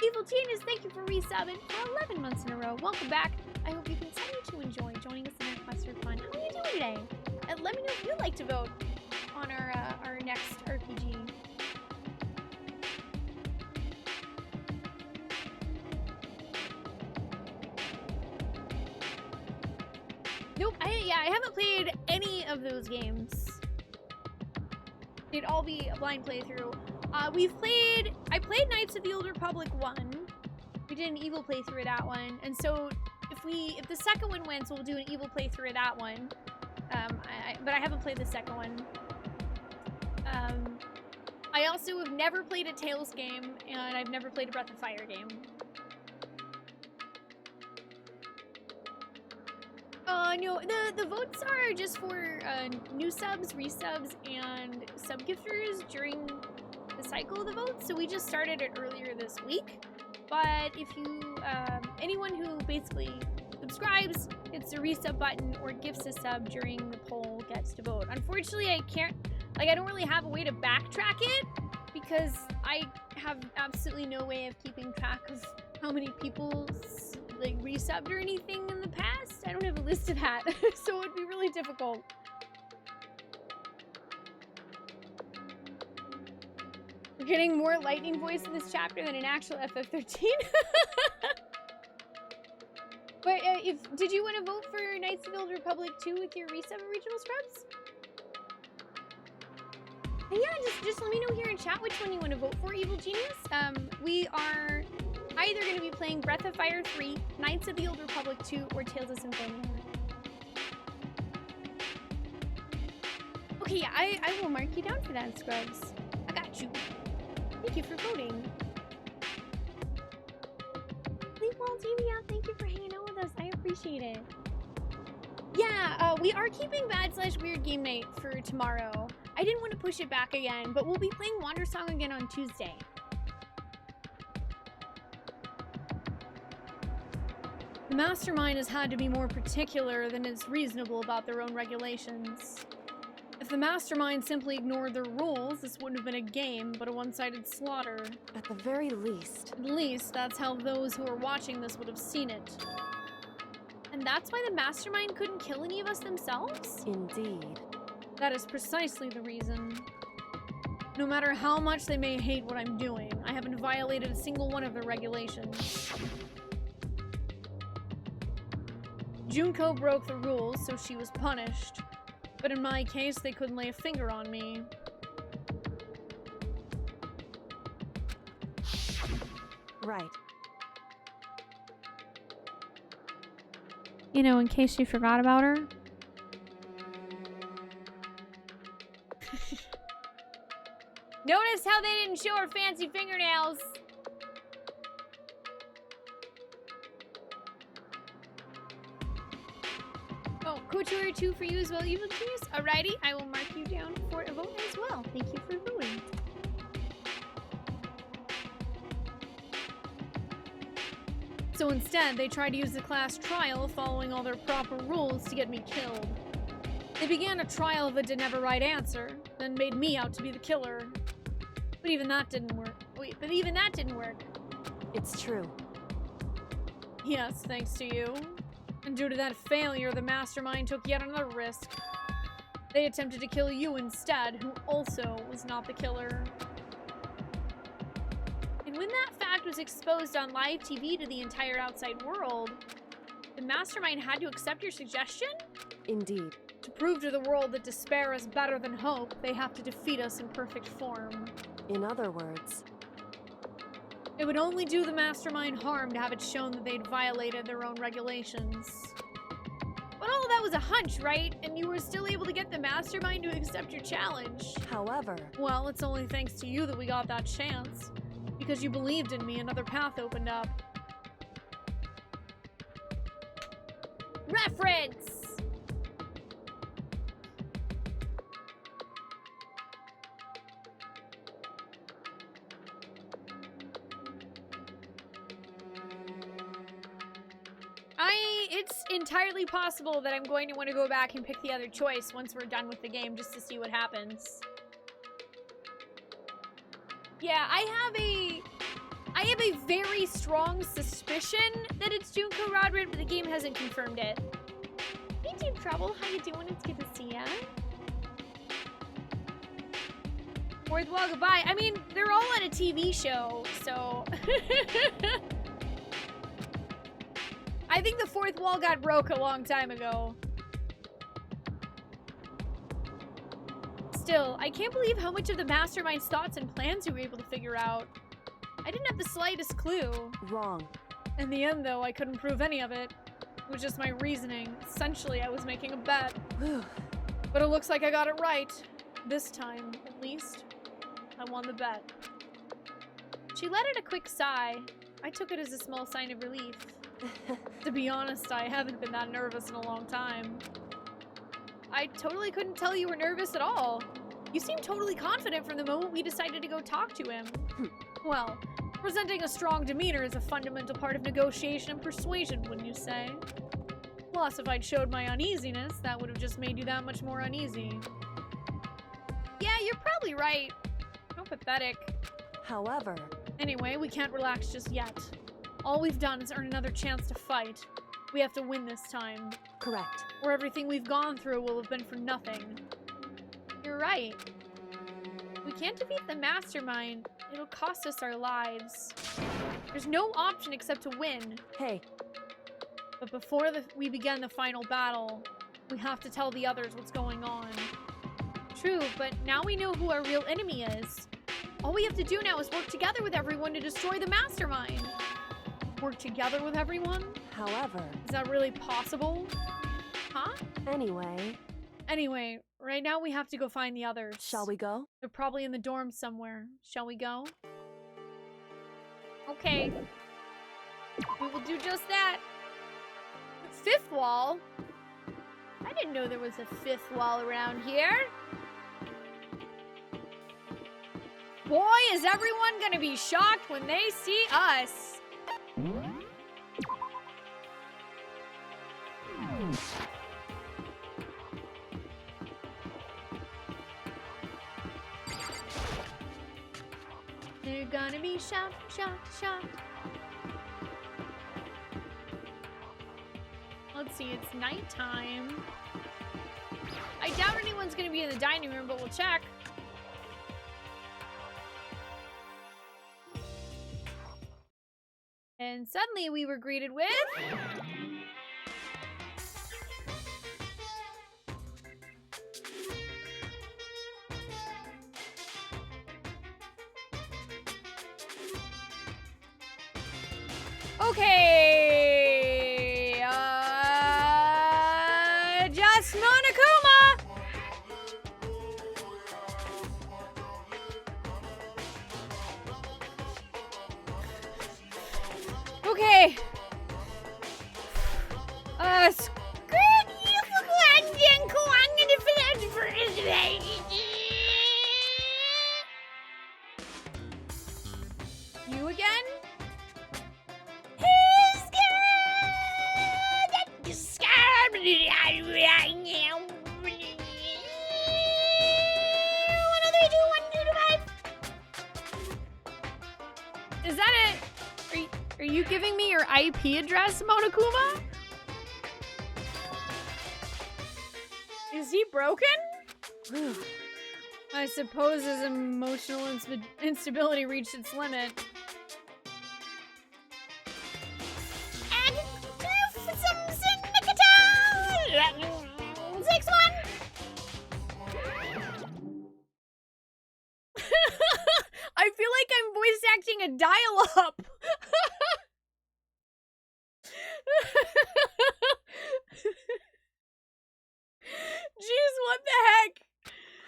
Speaker 1: Evil Genius, thank you for resubbing for 11 months in a row. Welcome back. I hope you continue to enjoy joining us in our quest for fun. How are you doing today? And let me know if you'd like to vote on our next RPG. Nope, I haven't played any of those games. They'd all be a blind playthrough. I played Knights of the Old Republic 1. We did an evil playthrough of that one. And so if the second one wins, we'll do an evil playthrough of that one. But I haven't played the second one. I also have never played a Tales game, and I've never played a Breath of Fire game. No, the votes are just for new subs, resubs, and sub-gifters during the cycle of the votes. So we just started it earlier this week. But if you, anyone who basically subscribes, hits the resub button, or gifts a sub during the poll gets to vote. Unfortunately, I can't, I don't really have a way to backtrack it because I have absolutely no way of keeping track of how many people resubbed or anything in the past. I don't have a list of that, so it'd be really difficult. We're getting more lightning voice in this chapter than an actual FF13. But did you want to vote for Knights of the Old Republic 2 with your resub original scrubs? But yeah, just let me know here in chat which one you want to vote for, Evil Genius. We are either going to be playing Breath of Fire 3, Knights of the Old Republic 2, or Tales of Symphonia. Okay, yeah, I will mark you down for that, Scrubs. I got you. Thank you for voting. Leapwall TV, thank you for hanging out with us. I appreciate it. Yeah, we are keeping Bad/Weird Game Night for tomorrow. I didn't want to push it back again, but we'll be playing Wandersong again on Tuesday. The mastermind has had to be more particular than is reasonable about their own regulations. If the mastermind simply ignored their rules, this wouldn't have been a game, but a one-sided slaughter.
Speaker 9: At the very least.
Speaker 1: At least, that's how those who are watching this would have seen it. And that's why the mastermind couldn't kill any of us themselves?
Speaker 9: Indeed.
Speaker 1: That is precisely the reason. No matter how much they may hate what I'm doing, I haven't violated a single one of their regulations. Junko broke the rules, so she was punished. But in my case, they couldn't lay a finger on me.
Speaker 9: Right.
Speaker 1: You know, in case you forgot about her. Notice how they didn't show her fancy fingernails. Oh, Couture 2 for you as well, Evil Genius. Alrighty, I will mark you down for a vote as well. Thank you for voting. So instead, they tried to use the class trial following all their proper rules to get me killed. They began a trial that didn't have a right answer, then made me out to be the killer. But even that didn't work. Wait, but even that didn't work.
Speaker 9: It's true.
Speaker 1: Yes, thanks to you. And due to that failure, the mastermind took yet another risk. They attempted to kill you instead, who also was not the killer. fact was exposed on live TV to the entire outside world, the mastermind had to accept your suggestion?
Speaker 9: Indeed.
Speaker 1: To prove to the world that despair is better than hope, they have to defeat us in perfect form.
Speaker 9: In other words,
Speaker 1: it would only do the mastermind harm to have it shown that they'd violated their own regulations. But all of that was a hunch, right? And you were still able to get the mastermind to accept your challenge.
Speaker 9: However...
Speaker 1: Well, it's only thanks to you that we got that chance. Because you believed in me, another path opened up. Reference! It's entirely possible that I'm going to want to go back and pick the other choice once we're done with the game, just to see what happens. Yeah, I have a very strong suspicion that it's Junko Rodrid, but the game hasn't confirmed it. Hey, Deep Trouble, how you doing? It's good to see ya. Fourth wall goodbye. I mean, they're all on a TV show, so... I think the fourth wall got broke a long time ago. Still, I can't believe how much of the mastermind's thoughts and plans you were able to figure out. I didn't have the slightest clue.
Speaker 9: Wrong.
Speaker 1: In the end, though, I couldn't prove any of it. It was just my reasoning. Essentially, I was making a bet. But it looks like I got it right. This time, at least. I won the bet. She let out a quick sigh. I took it as a small sign of relief. To be honest, I haven't been that nervous in a long time. I totally couldn't tell you were nervous at all. You seemed totally confident from the moment we decided to go talk to him. Well, presenting a strong demeanor is a fundamental part of negotiation and persuasion, wouldn't you say? Plus, if I'd showed my uneasiness, that would have just made you that much more uneasy. Yeah, you're probably right. How pathetic.
Speaker 9: However...
Speaker 1: Anyway, we can't relax just yet. All we've done is earn another chance to fight. We have to win this time.
Speaker 9: Correct.
Speaker 1: Or everything we've gone through will have been for nothing. You're right. We can't defeat the mastermind. It'll cost us our lives. There's no option except to win.
Speaker 9: Hey.
Speaker 1: But before we begin the final battle, we have to tell the others what's going on. True, but now we know who our real enemy is. All we have to do now is work together with everyone to destroy the mastermind. Work together with everyone?
Speaker 9: However...
Speaker 1: Is that really possible? Huh? Anyway, right now we have to go find the others.
Speaker 9: Shall we go?
Speaker 1: They're probably in the dorm somewhere. Shall we go? Okay. We will do just that. Fifth wall? I didn't know there was a fifth wall around here. Boy, is everyone gonna be shocked when they see us. They're gonna be shocked, shocked, shocked. Let's see, it's nighttime. I doubt anyone's gonna be in the dining room, but we'll check. And suddenly we were greeted with... Okay, just Monokuma. Okay. Screw you for London, You again? Is that it? Are you giving me your IP address, Monokuma? Is he broken? I suppose his emotional instability reached its limit. a dial-up. Jeez, what the heck?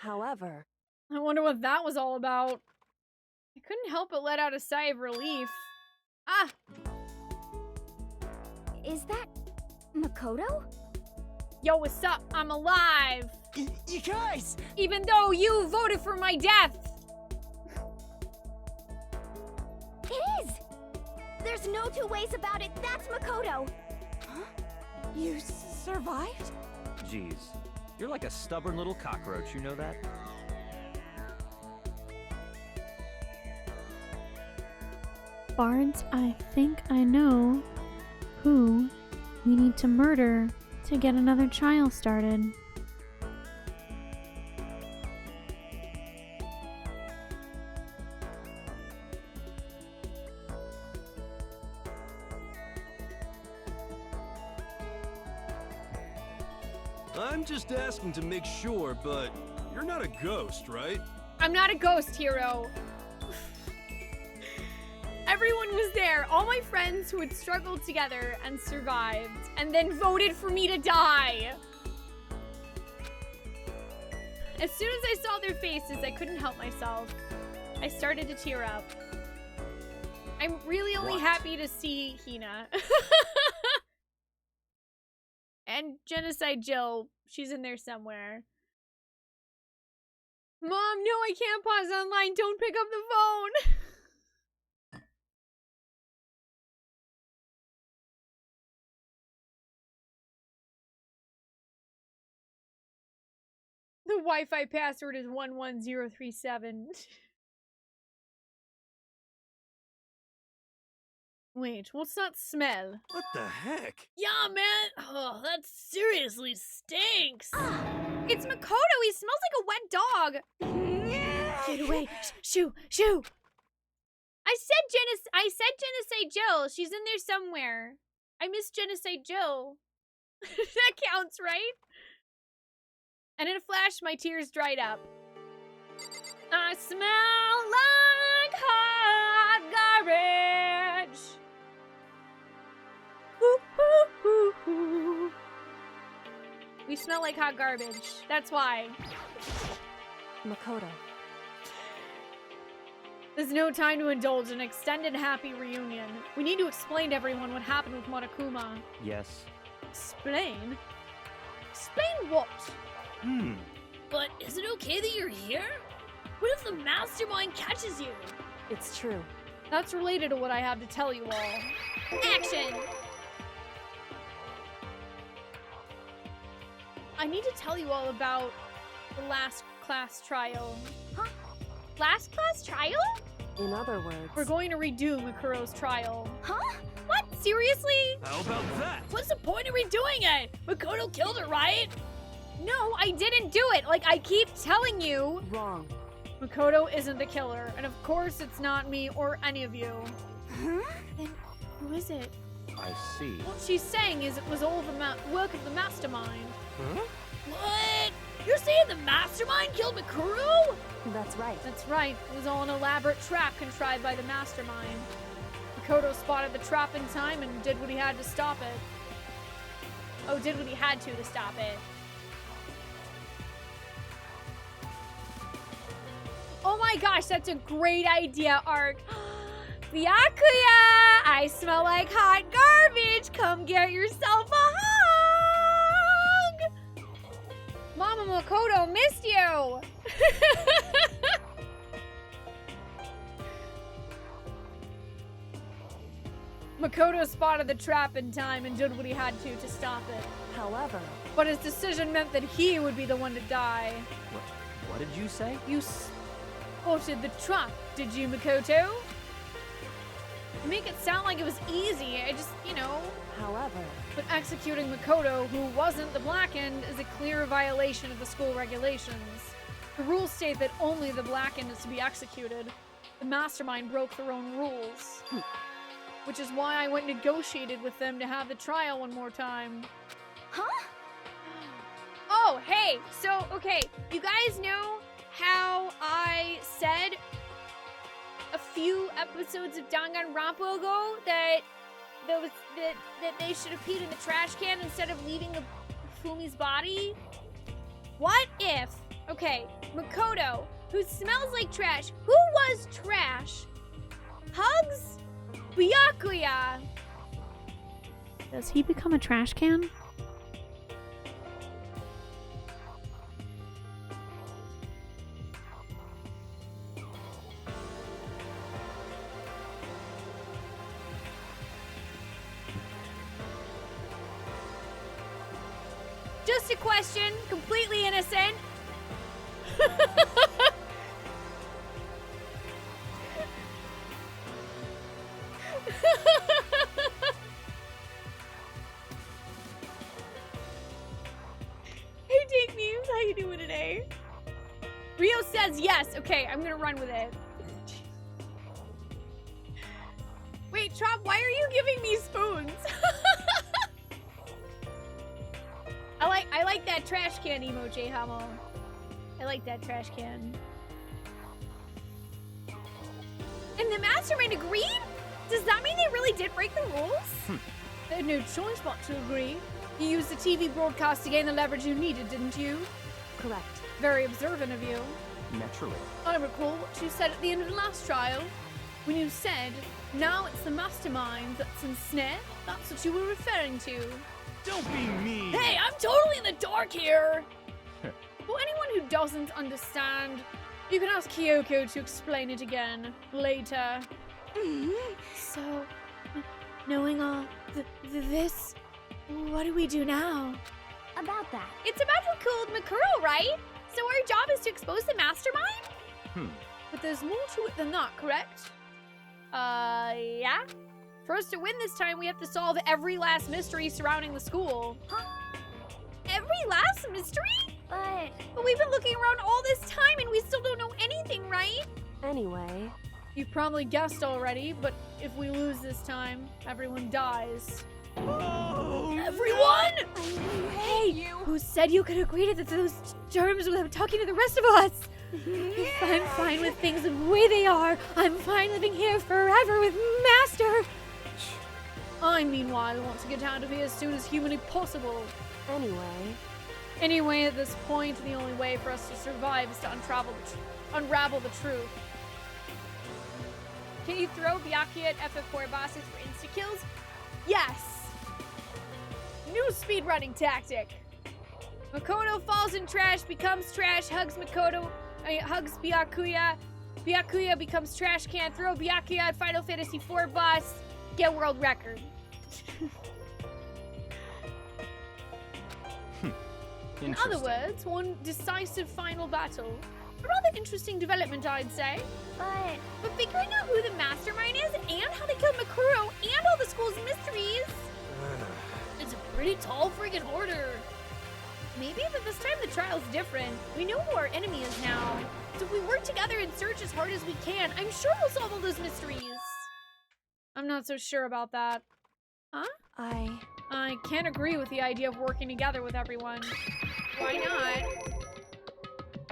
Speaker 9: However,
Speaker 1: I wonder what that was all about. I couldn't help but let out a sigh of relief. Ah!
Speaker 6: Is that Makoto?
Speaker 1: Yo, what's up? I'm alive!
Speaker 7: You guys!
Speaker 1: Even though you voted for my death!
Speaker 6: It is! There's no two ways about it. That's Makoto.
Speaker 8: Huh? You survived?
Speaker 2: Jeez, you're like a stubborn little cockroach, you know that?
Speaker 11: Bards, I think I know who we need to murder to get another trial started.
Speaker 5: I'm just asking to make sure, but you're not a ghost, right?
Speaker 1: I'm not a ghost hero. Everyone was there, all my friends who had struggled together and survived, and then voted for me to die. As soon as I saw their faces, I couldn't help myself. I started to tear up. I'm really only happy to see Hina. And Genocide Jill, she's in there somewhere. Mom, no, I can't pause online. Don't pick up the phone. The Wi-Fi password is 11037. Wait, what's that smell?
Speaker 5: What the heck?
Speaker 1: Yeah, man. Oh, that seriously stinks. It's Makoto. He smells like a wet dog. Get away. Shoo, shoo. I said Genocide Jill. She's in there somewhere. I miss Genocide Jill. That counts, right? And in a flash, my tears dried up. I smell like hot garbage. Ooh, ooh, ooh, ooh. We smell like hot garbage. That's why.
Speaker 9: Makoto.
Speaker 1: There's no time to indulge in an extended happy reunion. We need to explain to everyone what happened with Monokuma.
Speaker 2: Yes.
Speaker 1: Explain? Explain what?
Speaker 12: But is it okay that you're here? What if the mastermind catches you?
Speaker 9: It's true.
Speaker 1: That's related to what I have to tell you all. Action! I need to tell you all about the last class trial.
Speaker 6: Huh?
Speaker 1: Last class trial?
Speaker 9: In other words,
Speaker 1: We're going to redo Mukuro's trial.
Speaker 6: Huh?
Speaker 1: What? Seriously?
Speaker 5: How about that?
Speaker 12: What's the point of redoing it? Makoto killed her, right?
Speaker 1: No, I didn't do it. Like, I keep telling you.
Speaker 9: wrong.
Speaker 1: Makoto isn't the killer. And of course, it's not me or any of you.
Speaker 6: Huh?
Speaker 1: Then who is it?
Speaker 2: I see.
Speaker 1: What she's saying is it was all the work of the mastermind.
Speaker 2: Huh?
Speaker 12: What? You're saying the mastermind killed Makuro?
Speaker 9: That's right.
Speaker 1: That's right. It was all an elaborate trap contrived by the mastermind. Makoto spotted the trap in time and did what he had to stop it. Oh, did what he had to stop it. Oh my gosh, that's a great idea, Ark. Byakuya! I smell like hot garbage. Come get yourself a hug! Mama Makoto missed you! Makoto spotted the trap in time and did what he had to stop it.
Speaker 9: However,
Speaker 1: But his decision meant that he would be the one to die.
Speaker 2: What did you say?
Speaker 1: You spotted the trap, did you, Makoto? You make it sound like it was easy. I just,
Speaker 9: however,
Speaker 1: But executing Makoto, who wasn't the Blackened, is a clear violation of the school regulations. The rules state that only the Blackened is to be executed. The mastermind broke their own rules. Which is why I went and negotiated with them to have the trial one more time.
Speaker 6: Huh?
Speaker 1: Oh, hey, so, okay, you guys know how I said a few episodes of Danganronpa ago that they should have peed in the trash can instead of leaving the Fumi's body? What if, okay, Makoto, who smells like trash, who was trash, hugs Byakuya.
Speaker 11: Does he become a trash can?
Speaker 1: Just a question, completely innocent. Hey, Take Memes, how you doing today? Rio says yes. Okay, I'm gonna run with it. Wait, Trop, why are you giving me spoons? I like that trash can emoji, Hamo. I like that trash can. And the mastermind agreed? Does that mean they really did break the rules? They had no choice but to agree. You used the TV broadcast to gain the leverage you needed, didn't you?
Speaker 9: Correct.
Speaker 1: Very observant of you.
Speaker 2: Naturally.
Speaker 1: I recall what you said at the end of the last trial. When you said, now it's the mastermind that's in snare, that's what you were referring to.
Speaker 5: Don't be mean!
Speaker 12: Hey, I'm totally in the dark here!
Speaker 1: For anyone who doesn't understand, you can ask Kyoko to explain it again later. So, knowing all this, what do we do now?
Speaker 6: About that.
Speaker 1: It's about who killed Makuro, right? So our job is to expose the mastermind? But there's more to it than that, correct? Yeah? For us to win this time, we have to solve every last mystery surrounding the school. Huh? Every last mystery? But we've been looking around all this time and we still don't know anything, right?
Speaker 9: Anyway.
Speaker 1: You've probably guessed already, but if we lose this time, everyone dies.
Speaker 5: Oh,
Speaker 1: Everyone? Hey, who said you could agree to those terms without talking to the rest of us? If I'm fine with things the way they are, I'm fine living here forever with Master. I, meanwhile, want to get out of here as soon as humanly possible. Anyway, at this point, the only way for us to survive is to unravel the truth. Can you throw Byakuya at FF4 bosses for insta-kills? Yes! New speedrunning tactic. Makoto falls in trash, becomes trash, hugs Byakuya. Byakuya becomes trash can, throw Byakuya at Final Fantasy IV boss, get world record. In other words, one decisive final battle. A rather interesting development, I'd say. But figuring out who the mastermind is and how they killed Makuro and all the school's mysteries.
Speaker 12: It's a pretty tall friggin' order.
Speaker 1: Maybe, but this time the trial's different. We know who our enemy is now. So if we work together and search as hard as we can, I'm sure we'll solve all those mysteries. I'm not so sure about that. Huh? I can't agree with the idea of working together with everyone. Why not?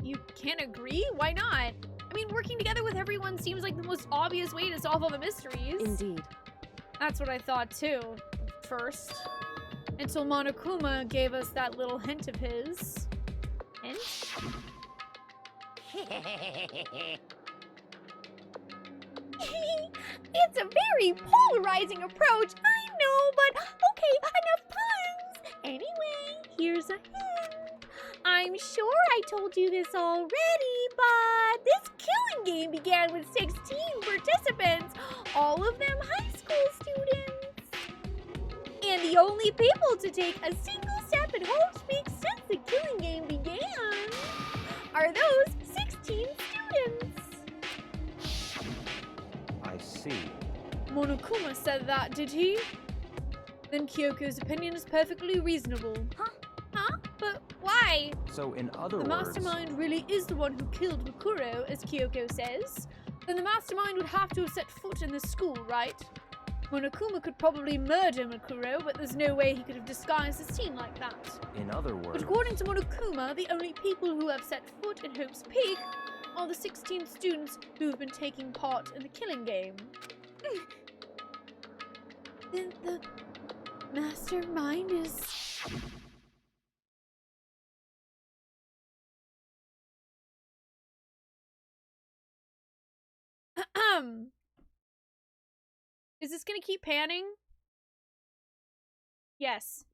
Speaker 1: You can't agree? Why not? I mean, working together with everyone seems like the most obvious way to solve all the mysteries.
Speaker 9: Indeed.
Speaker 1: That's what I thought too, first. Until Monokuma gave us that little hint of his. Hint? It's a very polarizing approach, I know, but okay, enough puns. Anyway, here's a hint. I'm sure I told you this already, but this killing game began with 16 participants, all of them high school students. And the only people to take a single step in home speak since the killing game began are those 16 students.
Speaker 2: I see.
Speaker 1: Monokuma said that, did he? Then Kyoko's opinion is perfectly reasonable. Huh? But why?
Speaker 2: So in other
Speaker 1: The
Speaker 2: words...
Speaker 1: mastermind really is the one who killed Makuro, as Kyoko says. Then the mastermind would have to have set foot in the school, right? Monokuma could probably murder Makuro, but there's no way he could have disguised his team like that.
Speaker 2: In other words...
Speaker 1: But according to Monokuma, the only people who have set foot in Hope's Peak all the 16 students who've been taking part in the killing game. Then the mastermind is... Is this gonna keep panning? Yes.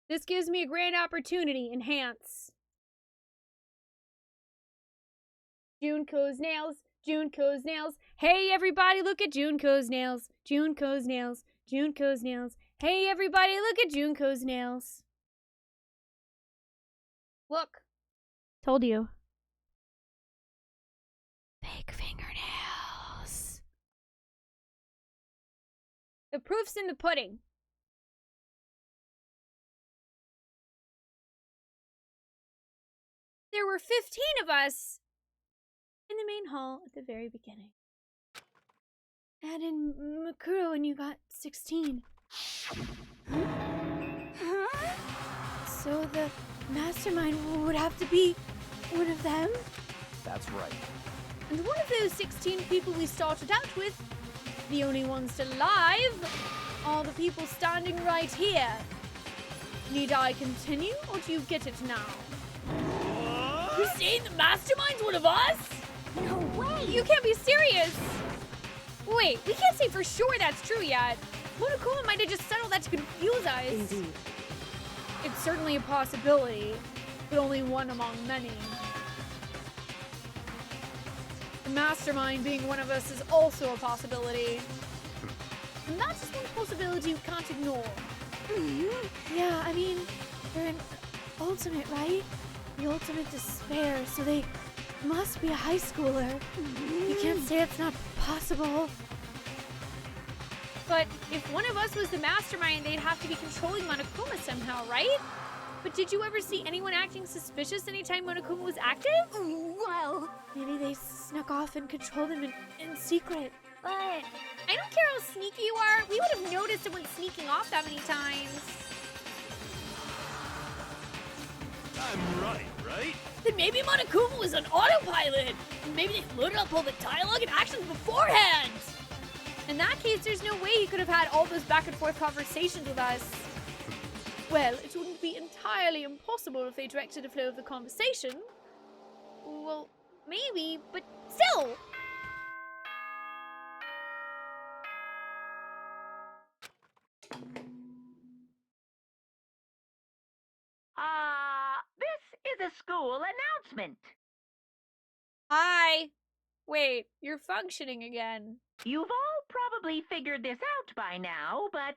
Speaker 1: This gives me a grand opportunity. Enhance. Junko's nails. Junko's nails. Hey everybody, look at Junko's nails. Junko's nails. Junko's nails. Hey everybody, look at Junko's nails. Look.
Speaker 11: Told you.
Speaker 1: Fake fingernails. The proof's in the pudding. There were 15 of us in the main hall at the very beginning. And in Makuro when you got 16. Huh? So the mastermind would have to be one of them?
Speaker 2: That's right.
Speaker 1: And one of those 16 people we started out with, the only ones still alive, are the people standing right here. Need I continue, or do you get it now?
Speaker 12: You're saying the mastermind's one of us?
Speaker 1: No way! You can't be serious! Wait, we can't say for sure that's true yet. Monokuma might have just settled that to confuse us.
Speaker 9: Indeed.
Speaker 1: It's certainly a possibility, but only one among many. The mastermind being one of us is also a possibility. And that's just one possibility you can't ignore. Yeah, I mean, they're an ultimate, right? The ultimate despair, so they must be a high schooler. You can't say it's not possible. But if one of us was the mastermind, they'd have to be controlling Monokuma somehow, right? But did you ever see anyone acting suspicious anytime Monokuma was active?
Speaker 8: Well,
Speaker 1: maybe they snuck off and controlled him in secret. But I don't care how sneaky you are. We would have noticed it when sneaking off that many times.
Speaker 5: I'm right, right?
Speaker 12: Then maybe Monokuma was on autopilot. And maybe they loaded up all the dialogue and actions beforehand.
Speaker 1: In that case, there's no way he could have had all those back and forth conversations with us. Well, it wouldn't be entirely impossible if they directed the flow of the conversation. Well, maybe, but still.
Speaker 3: This is a school announcement.
Speaker 1: Hi. Wait, you're functioning again.
Speaker 3: You've all probably figured this out by now, but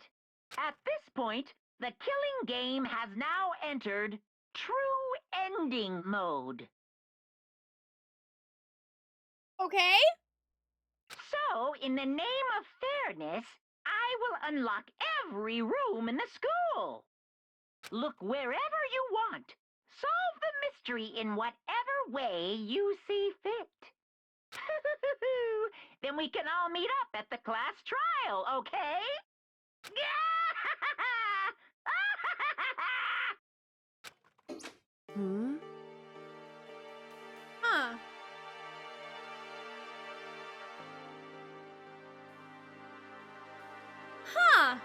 Speaker 3: at this point, the killing game has now entered true ending mode.
Speaker 1: Okay.
Speaker 3: So, in the name of fairness, I will unlock every room in the school. Look wherever you want. Solve the mystery in whatever way you see fit. Then we can all meet up at the class trial, okay?
Speaker 1: Huh. Huh.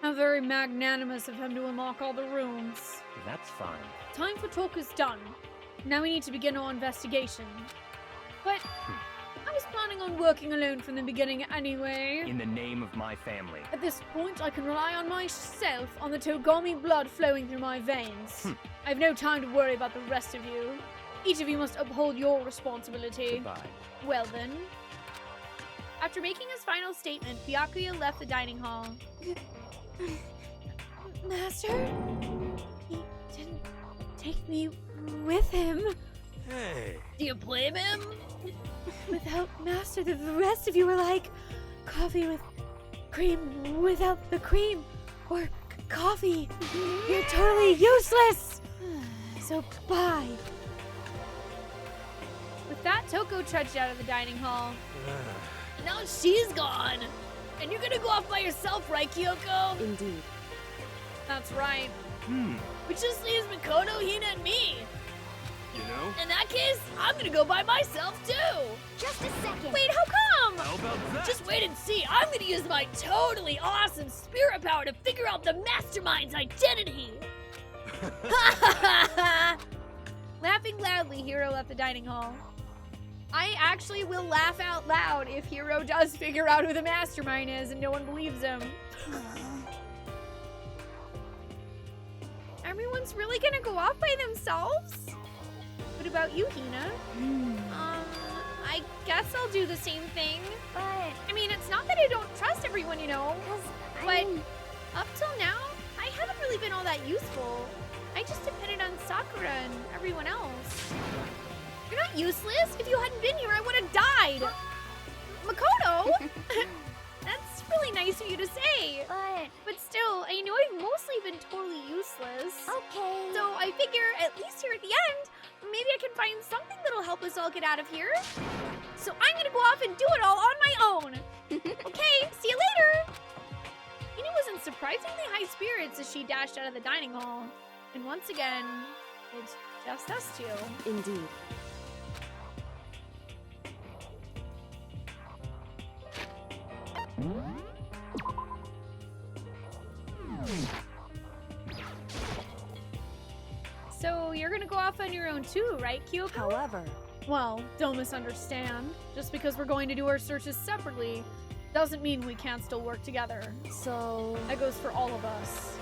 Speaker 1: How very magnanimous of him to unlock all the rooms.
Speaker 2: That's fine.
Speaker 1: Time for talk is done. Now we need to begin our investigation. But I was planning on working alone from the beginning anyway.
Speaker 2: In the name of my family.
Speaker 1: At this point, I can rely on myself, on the Togami blood flowing through my veins. I have no time to worry about the rest of you. Each of you must uphold your responsibility.
Speaker 2: Goodbye.
Speaker 1: Well then. After making his final statement, Byakuya left the dining hall. Master? He didn't take me with him.
Speaker 5: Hey.
Speaker 12: Do you blame him?
Speaker 1: Without Master, the rest of you were like coffee with cream without the cream, or coffee. You're totally useless. So bye. With that, Toko trudged out of the dining hall.
Speaker 12: Now she's gone. And you're gonna go off by yourself, right, Kyoko?
Speaker 9: Indeed.
Speaker 1: That's right.
Speaker 12: Which just leaves Makoto, Hina, and me.
Speaker 5: You know?
Speaker 12: In that case, I'm gonna go by myself, too.
Speaker 8: Just a second.
Speaker 1: Wait, how come?
Speaker 5: How about that?
Speaker 12: Just wait and see. I'm gonna use my totally awesome spirit power to figure out the mastermind's identity.
Speaker 1: Laughing loudly, Hiro left the dining hall. I actually will laugh out loud if Hiro does figure out who the mastermind is and no one believes him. Everyone's really gonna go off by themselves? What about you, Hina? I guess I'll do the same thing.
Speaker 6: But
Speaker 1: I mean, it's not that I don't trust everyone, you know. But up till now, I haven't really been all that useful. I just depended on Sakura and everyone else. You're not useless. If you hadn't been here, I would have died. Makoto! That's really nice of you to say. But still, I know I've mostly been totally useless.
Speaker 6: Okay.
Speaker 1: So I figure, at least here at the end, maybe I can find something that'll help us all get out of here. So I'm gonna go off and do it all on my own. Okay, see you later. Hina was in surprisingly high spirits as she dashed out of the dining hall. And once again, it's just us two.
Speaker 9: Indeed.
Speaker 1: So you're gonna go off on your own too, right, Kyoko?
Speaker 9: However,
Speaker 1: well, don't misunderstand. Just because we're going to do our searches separately doesn't mean we can't still work together.
Speaker 9: so...
Speaker 1: That goes for all of us.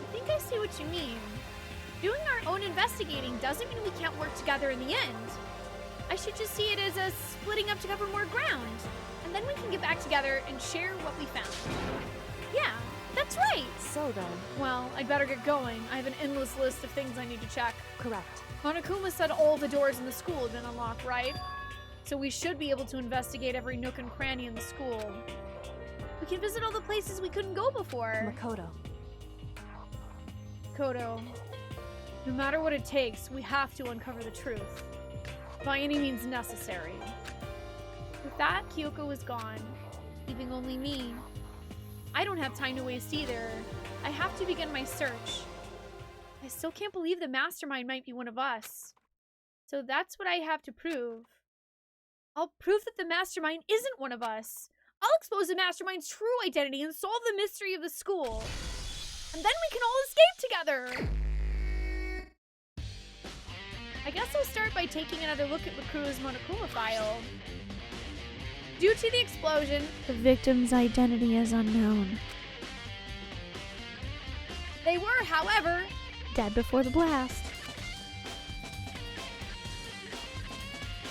Speaker 1: I think I see what you mean. Doing our own investigating doesn't mean we can't work together in the end. I should just see it as a splitting up to cover more ground. And then we can get back together and share what we found. Yeah, that's right.
Speaker 9: So then...
Speaker 1: Well, I'd better get going. I have an endless list of things I need to check.
Speaker 9: Correct.
Speaker 1: Monokuma said all the doors in the school had been unlocked, right? So we should be able to investigate every nook and cranny in the school. We can visit all the places we couldn't go before.
Speaker 9: Makoto.
Speaker 1: Kodo, no matter what it takes, we have to uncover the truth. By any means necessary. With that, Kyoko was gone, leaving only me. I don't have time to waste either. I have to begin my search. I still can't believe the mastermind might be one of us. So that's what I have to prove. I'll prove that the mastermind isn't one of us. I'll expose the mastermind's true identity and solve the mystery of the school. And then we can all escape together! I guess I'll start by taking another look at Makuro's Monokuma file. Due to the explosion,
Speaker 11: the victim's identity is unknown.
Speaker 1: They were, however,
Speaker 11: dead before the blast.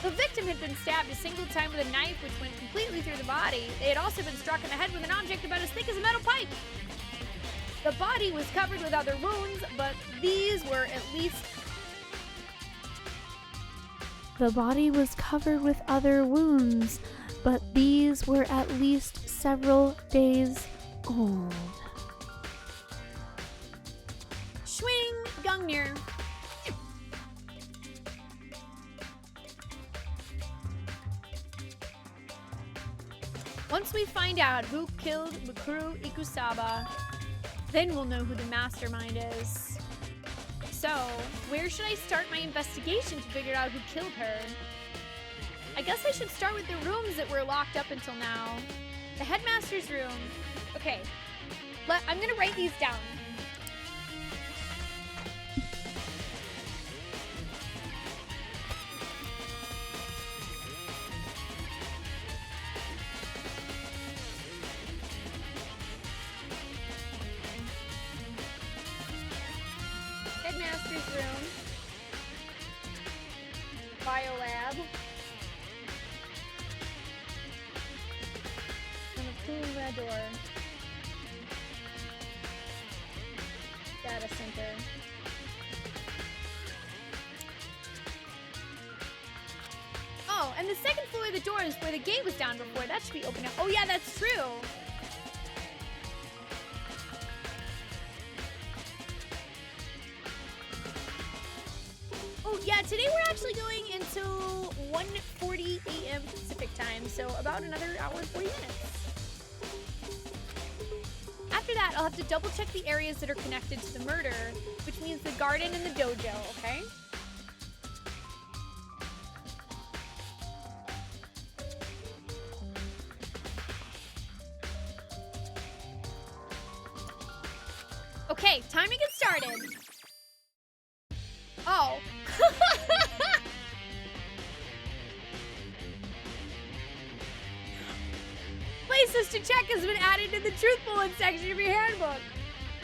Speaker 1: The victim had been stabbed a single time with a knife which went completely through the body. They had also been struck in the head with an object about as thick as a metal pipe. The body was covered with other wounds, but these were at least...
Speaker 11: The body was covered with other wounds, but these were at least several days old.
Speaker 1: Swing, Gungnir. Once we find out who killed Mikuru Ikusaba, then we'll know who the mastermind is. So, where should I start my investigation to figure out who killed her? I guess I should start with the rooms that were locked up until now. The headmaster's room. Okay, I'm gonna write these down. Headmaster's room. Biolab. And a cool red door. Data center. Oh, and the second floor of the door is where the gate was down before. That should be open now. Oh yeah, that's true. Oh yeah, today we're actually going until 1:40 a.m. Pacific time, so about another hour and 40 minutes. after that, I'll have to double check the areas that are connected to the murder, which means the garden and the dojo, okay? Okay, time to get started. Oh. Places to check has been added to the truth bullet section of your handbook.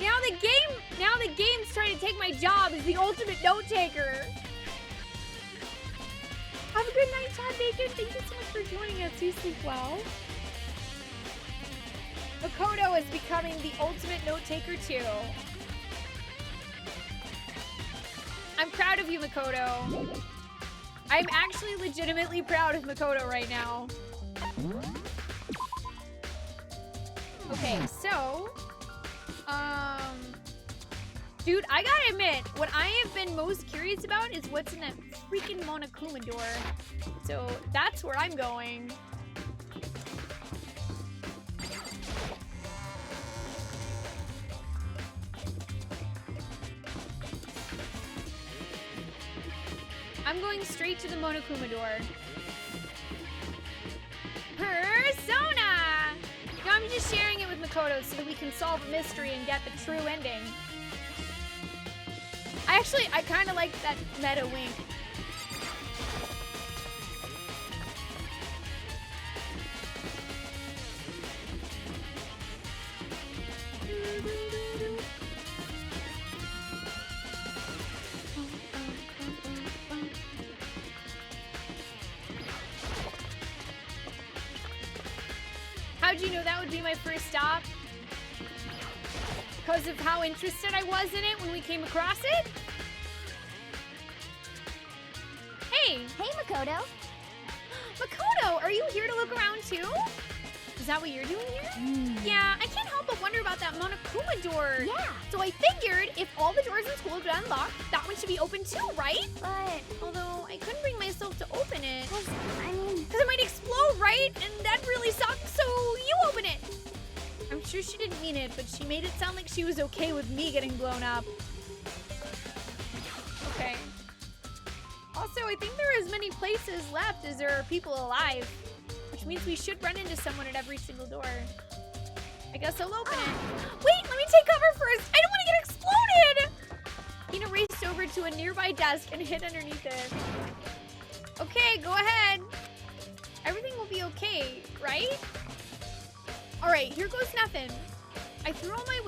Speaker 1: Now the game's trying to take my job as the ultimate note taker. Have a good night, Todd Bacon. Thank you so much for joining us. You sleep well. Makoto is becoming the ultimate note taker too. I'm proud of you, Makoto. I'm actually legitimately proud of Makoto right now. Okay, so, dude, I gotta admit, what I have been most curious about is what's in that freaking Monokuma door. So that's where I'm going. I'm going straight to the Monokuma door. Persona! No, I'm just sharing it with Makoto so that we can solve a mystery and get the true ending. I kind of like that meta wink. How'd you know that would be my first stop? Because of how interested I was in it when we came across it? Hey!
Speaker 6: Hey, Makoto.
Speaker 1: Makoto, are you here to look around too? Is that what you're doing here? Yeah, I can't help but wonder about that Monokuma door.
Speaker 6: Yeah.
Speaker 1: So I figured if all the doors in school have been unlocked, that one should be open too, right?
Speaker 6: But,
Speaker 1: Although I couldn't bring myself to open it.
Speaker 6: I mean...
Speaker 1: Because it might explode, right? And that really sucks, so you open it. I'm sure she didn't mean it, but she made it sound like she was okay with me getting blown up. Okay. Also, I think there are as many places left as there are people alive, which means we should run into someone at every single door. I guess I'll open it. Wait, let me take cover first. I don't want to get exploded. Hina raced over to a nearby desk and hid underneath it. Okay, go ahead. Everything will be okay, right? All right, here goes nothing. I threw all my weight